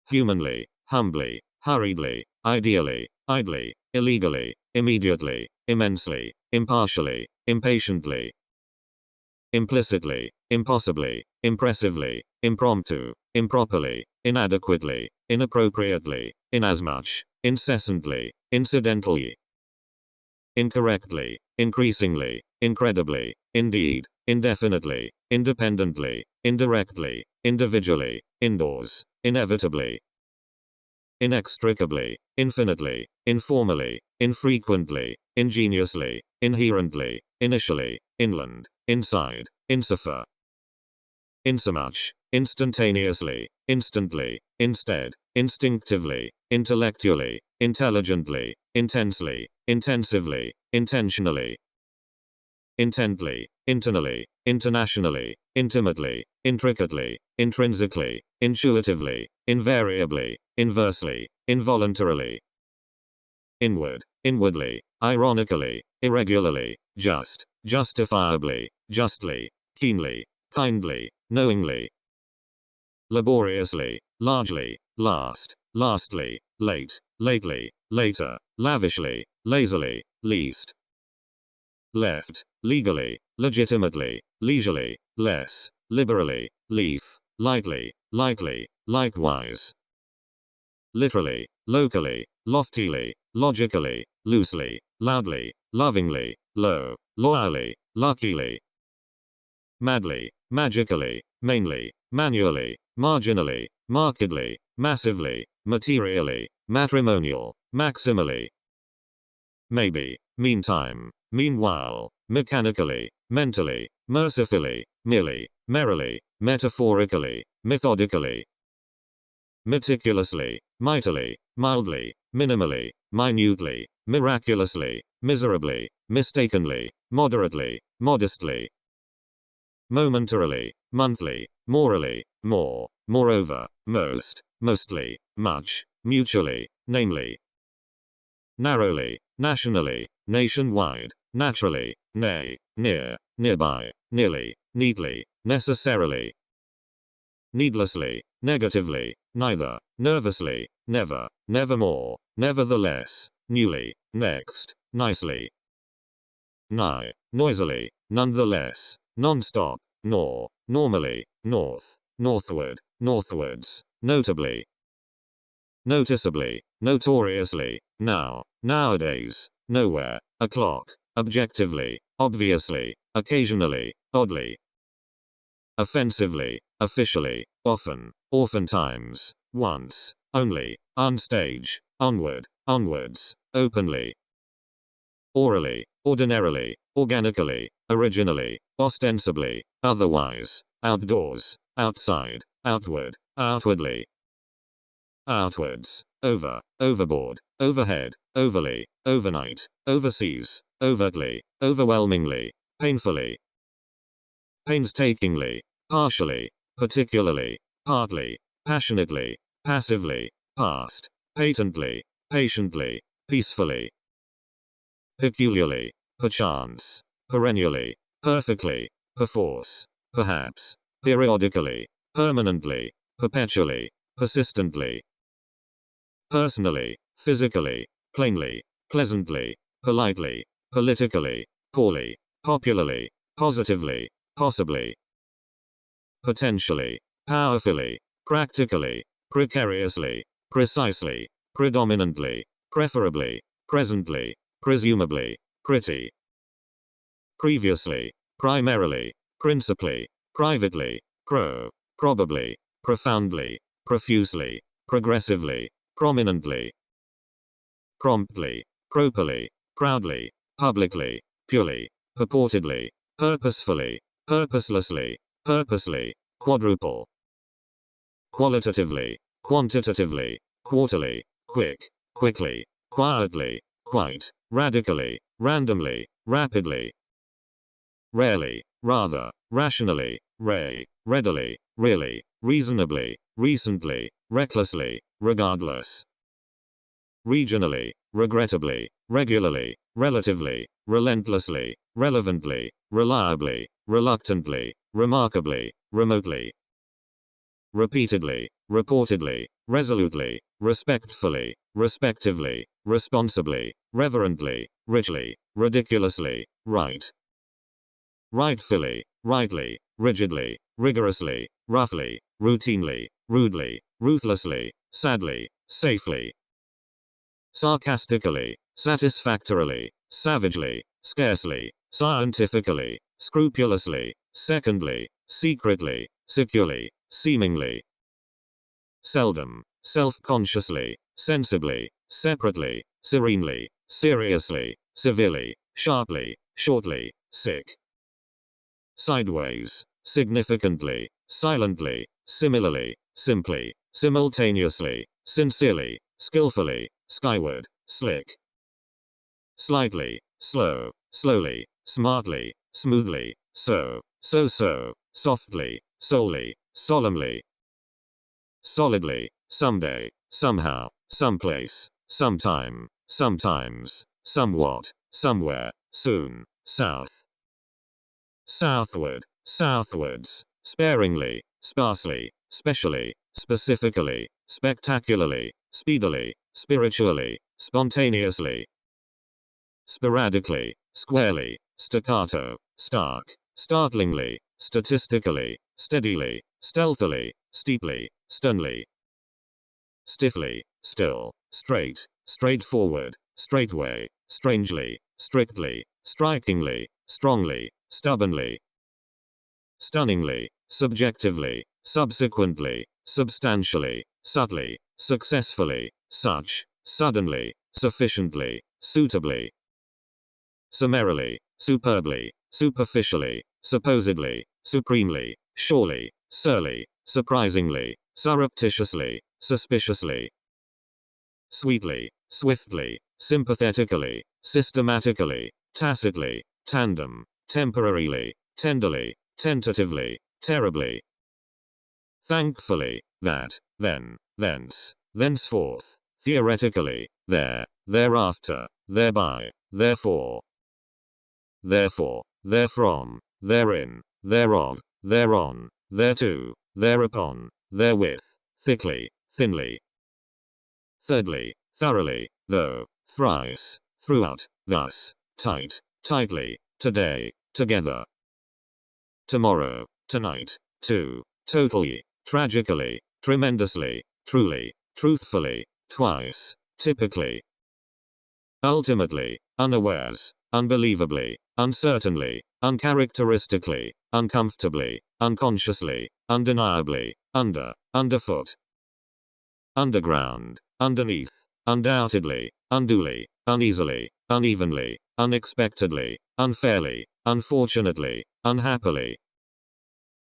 humanly, humbly, hurriedly, ideally, idly, illegally, immediately, immensely, impartially, impatiently, implicitly, impossibly, impressively, impromptu, improperly, inadequately, inappropriately, inasmuch, incessantly, incidentally, incorrectly, increasingly, incredibly, indeed, indefinitely, independently, indirectly, individually, indoors, inevitably, inextricably, infinitely, informally, infrequently, ingeniously, inherently, initially, inland, inside, insofar, insomuch, instantaneously, instantly, instead, instinctively, intellectually, intelligently, intensely, intensively, intentionally, intently, internally, internationally, intimately, intricately, intrinsically, intuitively, invariably, inversely, involuntarily, inward, inwardly, ironically, irregularly, just, justifiably, justly, keenly, kindly, knowingly, laboriously, largely, last, lastly, late, lately, later, lavishly, lazily, least, left, legally, legitimately, leisurely, less, liberally, leaf, lightly, likely, likewise, literally, locally, loftily, logically, loosely, loudly, lovingly, low, loyally, luckily, madly, magically, mainly, manually, marginally, markedly, massively, materially, matrimonial, maximally, maybe, meantime, meanwhile, mechanically, mentally, mercifully, merely, merrily, metaphorically, methodically, meticulously, mightily, mildly, minimally, minutely, miraculously, miserably, mistakenly, moderately, modestly, momentarily, monthly, morally, more, moreover, most, mostly, much, mutually, namely, narrowly, nationally, nationwide, naturally, nay, near, nearby, nearly, neatly, necessarily, needlessly, negatively, neither, nervously, never, nevermore, nevertheless, newly, next, nicely, nigh, noisily, nonetheless, non-stop, nor, normally, north, northward, northwards, notably, noticeably, notoriously, now, nowadays, nowhere, o'clock, objectively, obviously, occasionally, oddly, offensively, officially, often, oftentimes, once, only, unstage, onward, onwards, openly, orally, ordinarily, organically, originally, ostensibly, otherwise, outdoors, outside, outward, outwardly, outwards, over, overboard, overhead, overly, overnight, overseas, overtly, overwhelmingly, painfully, painstakingly, partially, particularly, partly, passionately, passively, past, patently, patiently, peacefully, peculiarly, perchance, perennially, perfectly, perforce, perhaps, periodically, permanently, perpetually, persistently, personally, physically, plainly, pleasantly, politely, politically, poorly, popularly, positively, possibly, potentially, powerfully, practically, precariously, precisely, predominantly, preferably, presently, presumably, pretty, previously, primarily, principally, privately, probably, profoundly, profusely, progressively, prominently, promptly, properly, proudly, publicly, purely, purportedly, purposefully, purposelessly, purposely, quadruple, qualitatively, quantitatively, quarterly, quick, quickly, quietly, quite, radically, randomly, rapidly, rarely, rather, rationally, readily, really, reasonably, recently, recklessly, regardless, regionally, regrettably, regularly, relatively, relentlessly, relevantly, reliably, reluctantly, remarkably, remotely, repeatedly, reportedly, resolutely, respectfully, respectively, responsibly, reverently, richly, ridiculously, right, rightfully, rightly, rigidly, rigorously, roughly, routinely, rudely, ruthlessly, sadly, safely, sarcastically, satisfactorily, savagely, scarcely, scientifically, scrupulously, secondly, secretly, securely, seemingly, seldom, self-consciously, sensibly, separately, serenely, seriously, severely, sharply, shortly, sick, sideways, significantly, silently, similarly, simply, simultaneously, sincerely, skillfully, skyward, slick, slightly, slow, slowly, smartly, smoothly, so, softly, solely, solemnly, solidly, someday, somehow, someplace, sometime, sometimes, somewhat, somewhere, soon, south, southward, southwards, sparingly, sparsely, specially, specifically, spectacularly, speedily, spiritually, spontaneously, sporadically, squarely, staccato, stark, startlingly, statistically, steadily, stealthily, steeply, sternly, stiffly, still, straight, straightforward, straightway, strangely, strictly, strikingly, strongly, stubbornly, stunningly, subjectively, subsequently, substantially, subtly, successfully, such, suddenly, sufficiently, suitably, summarily, superbly, superficially, supposedly, supremely, surely, surly, surprisingly, surreptitiously, suspiciously, sweetly, swiftly, sympathetically, systematically, tacitly, tandem, temporarily, tenderly, tentatively, terribly, thankfully, that, then, thence, thenceforth, theoretically, there, thereafter, thereby, therefore, therefrom, therein, thereof, thereon, thereto, thereupon, therewith, thickly, thinly, thirdly, thoroughly, though, thrice, throughout, thus, tight, tightly, today, together, tomorrow, tonight, too, totally, tragically, tremendously, truly, truthfully, twice, typically, ultimately, unawares, unbelievably, uncertainly, uncharacteristically, uncomfortably, unconsciously, undeniably, underfoot, underground, underneath, undoubtedly, unduly, uneasily, unevenly, unexpectedly, unfairly, unfortunately, unhappily,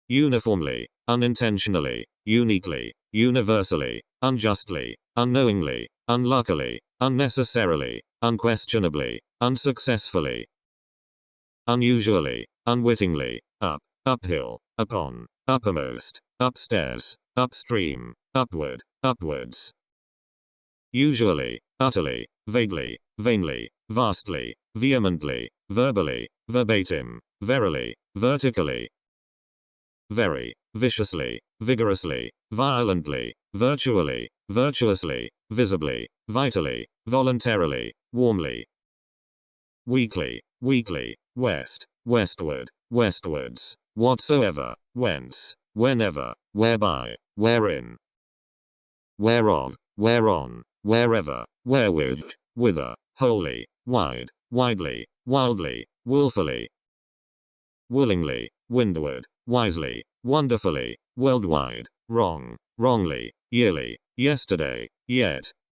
uniformly, unintentionally, uniquely, universally, unjustly, unknowingly, unluckily, unnecessarily, unquestionably, unsuccessfully, unusually, unwittingly, uphill, upon, uppermost, upstairs, upstream, upward, upwards, usually, utterly, vaguely, vainly, vastly, vehemently, verbally, verbatim, verily, vertically, very, viciously, vigorously, violently, virtually, virtuously, visibly, vitally, voluntarily, warmly, weakly, weakly, west, westward, westwards, whatsoever, whence, whenever, whereby, wherein, whereof, whereon, wherever, wherewith, whither, wholly, wide, widely, wildly, wilfully, willingly, windward, wisely, wonderfully, worldwide, wrong, wrongly, yearly, yesterday, yet,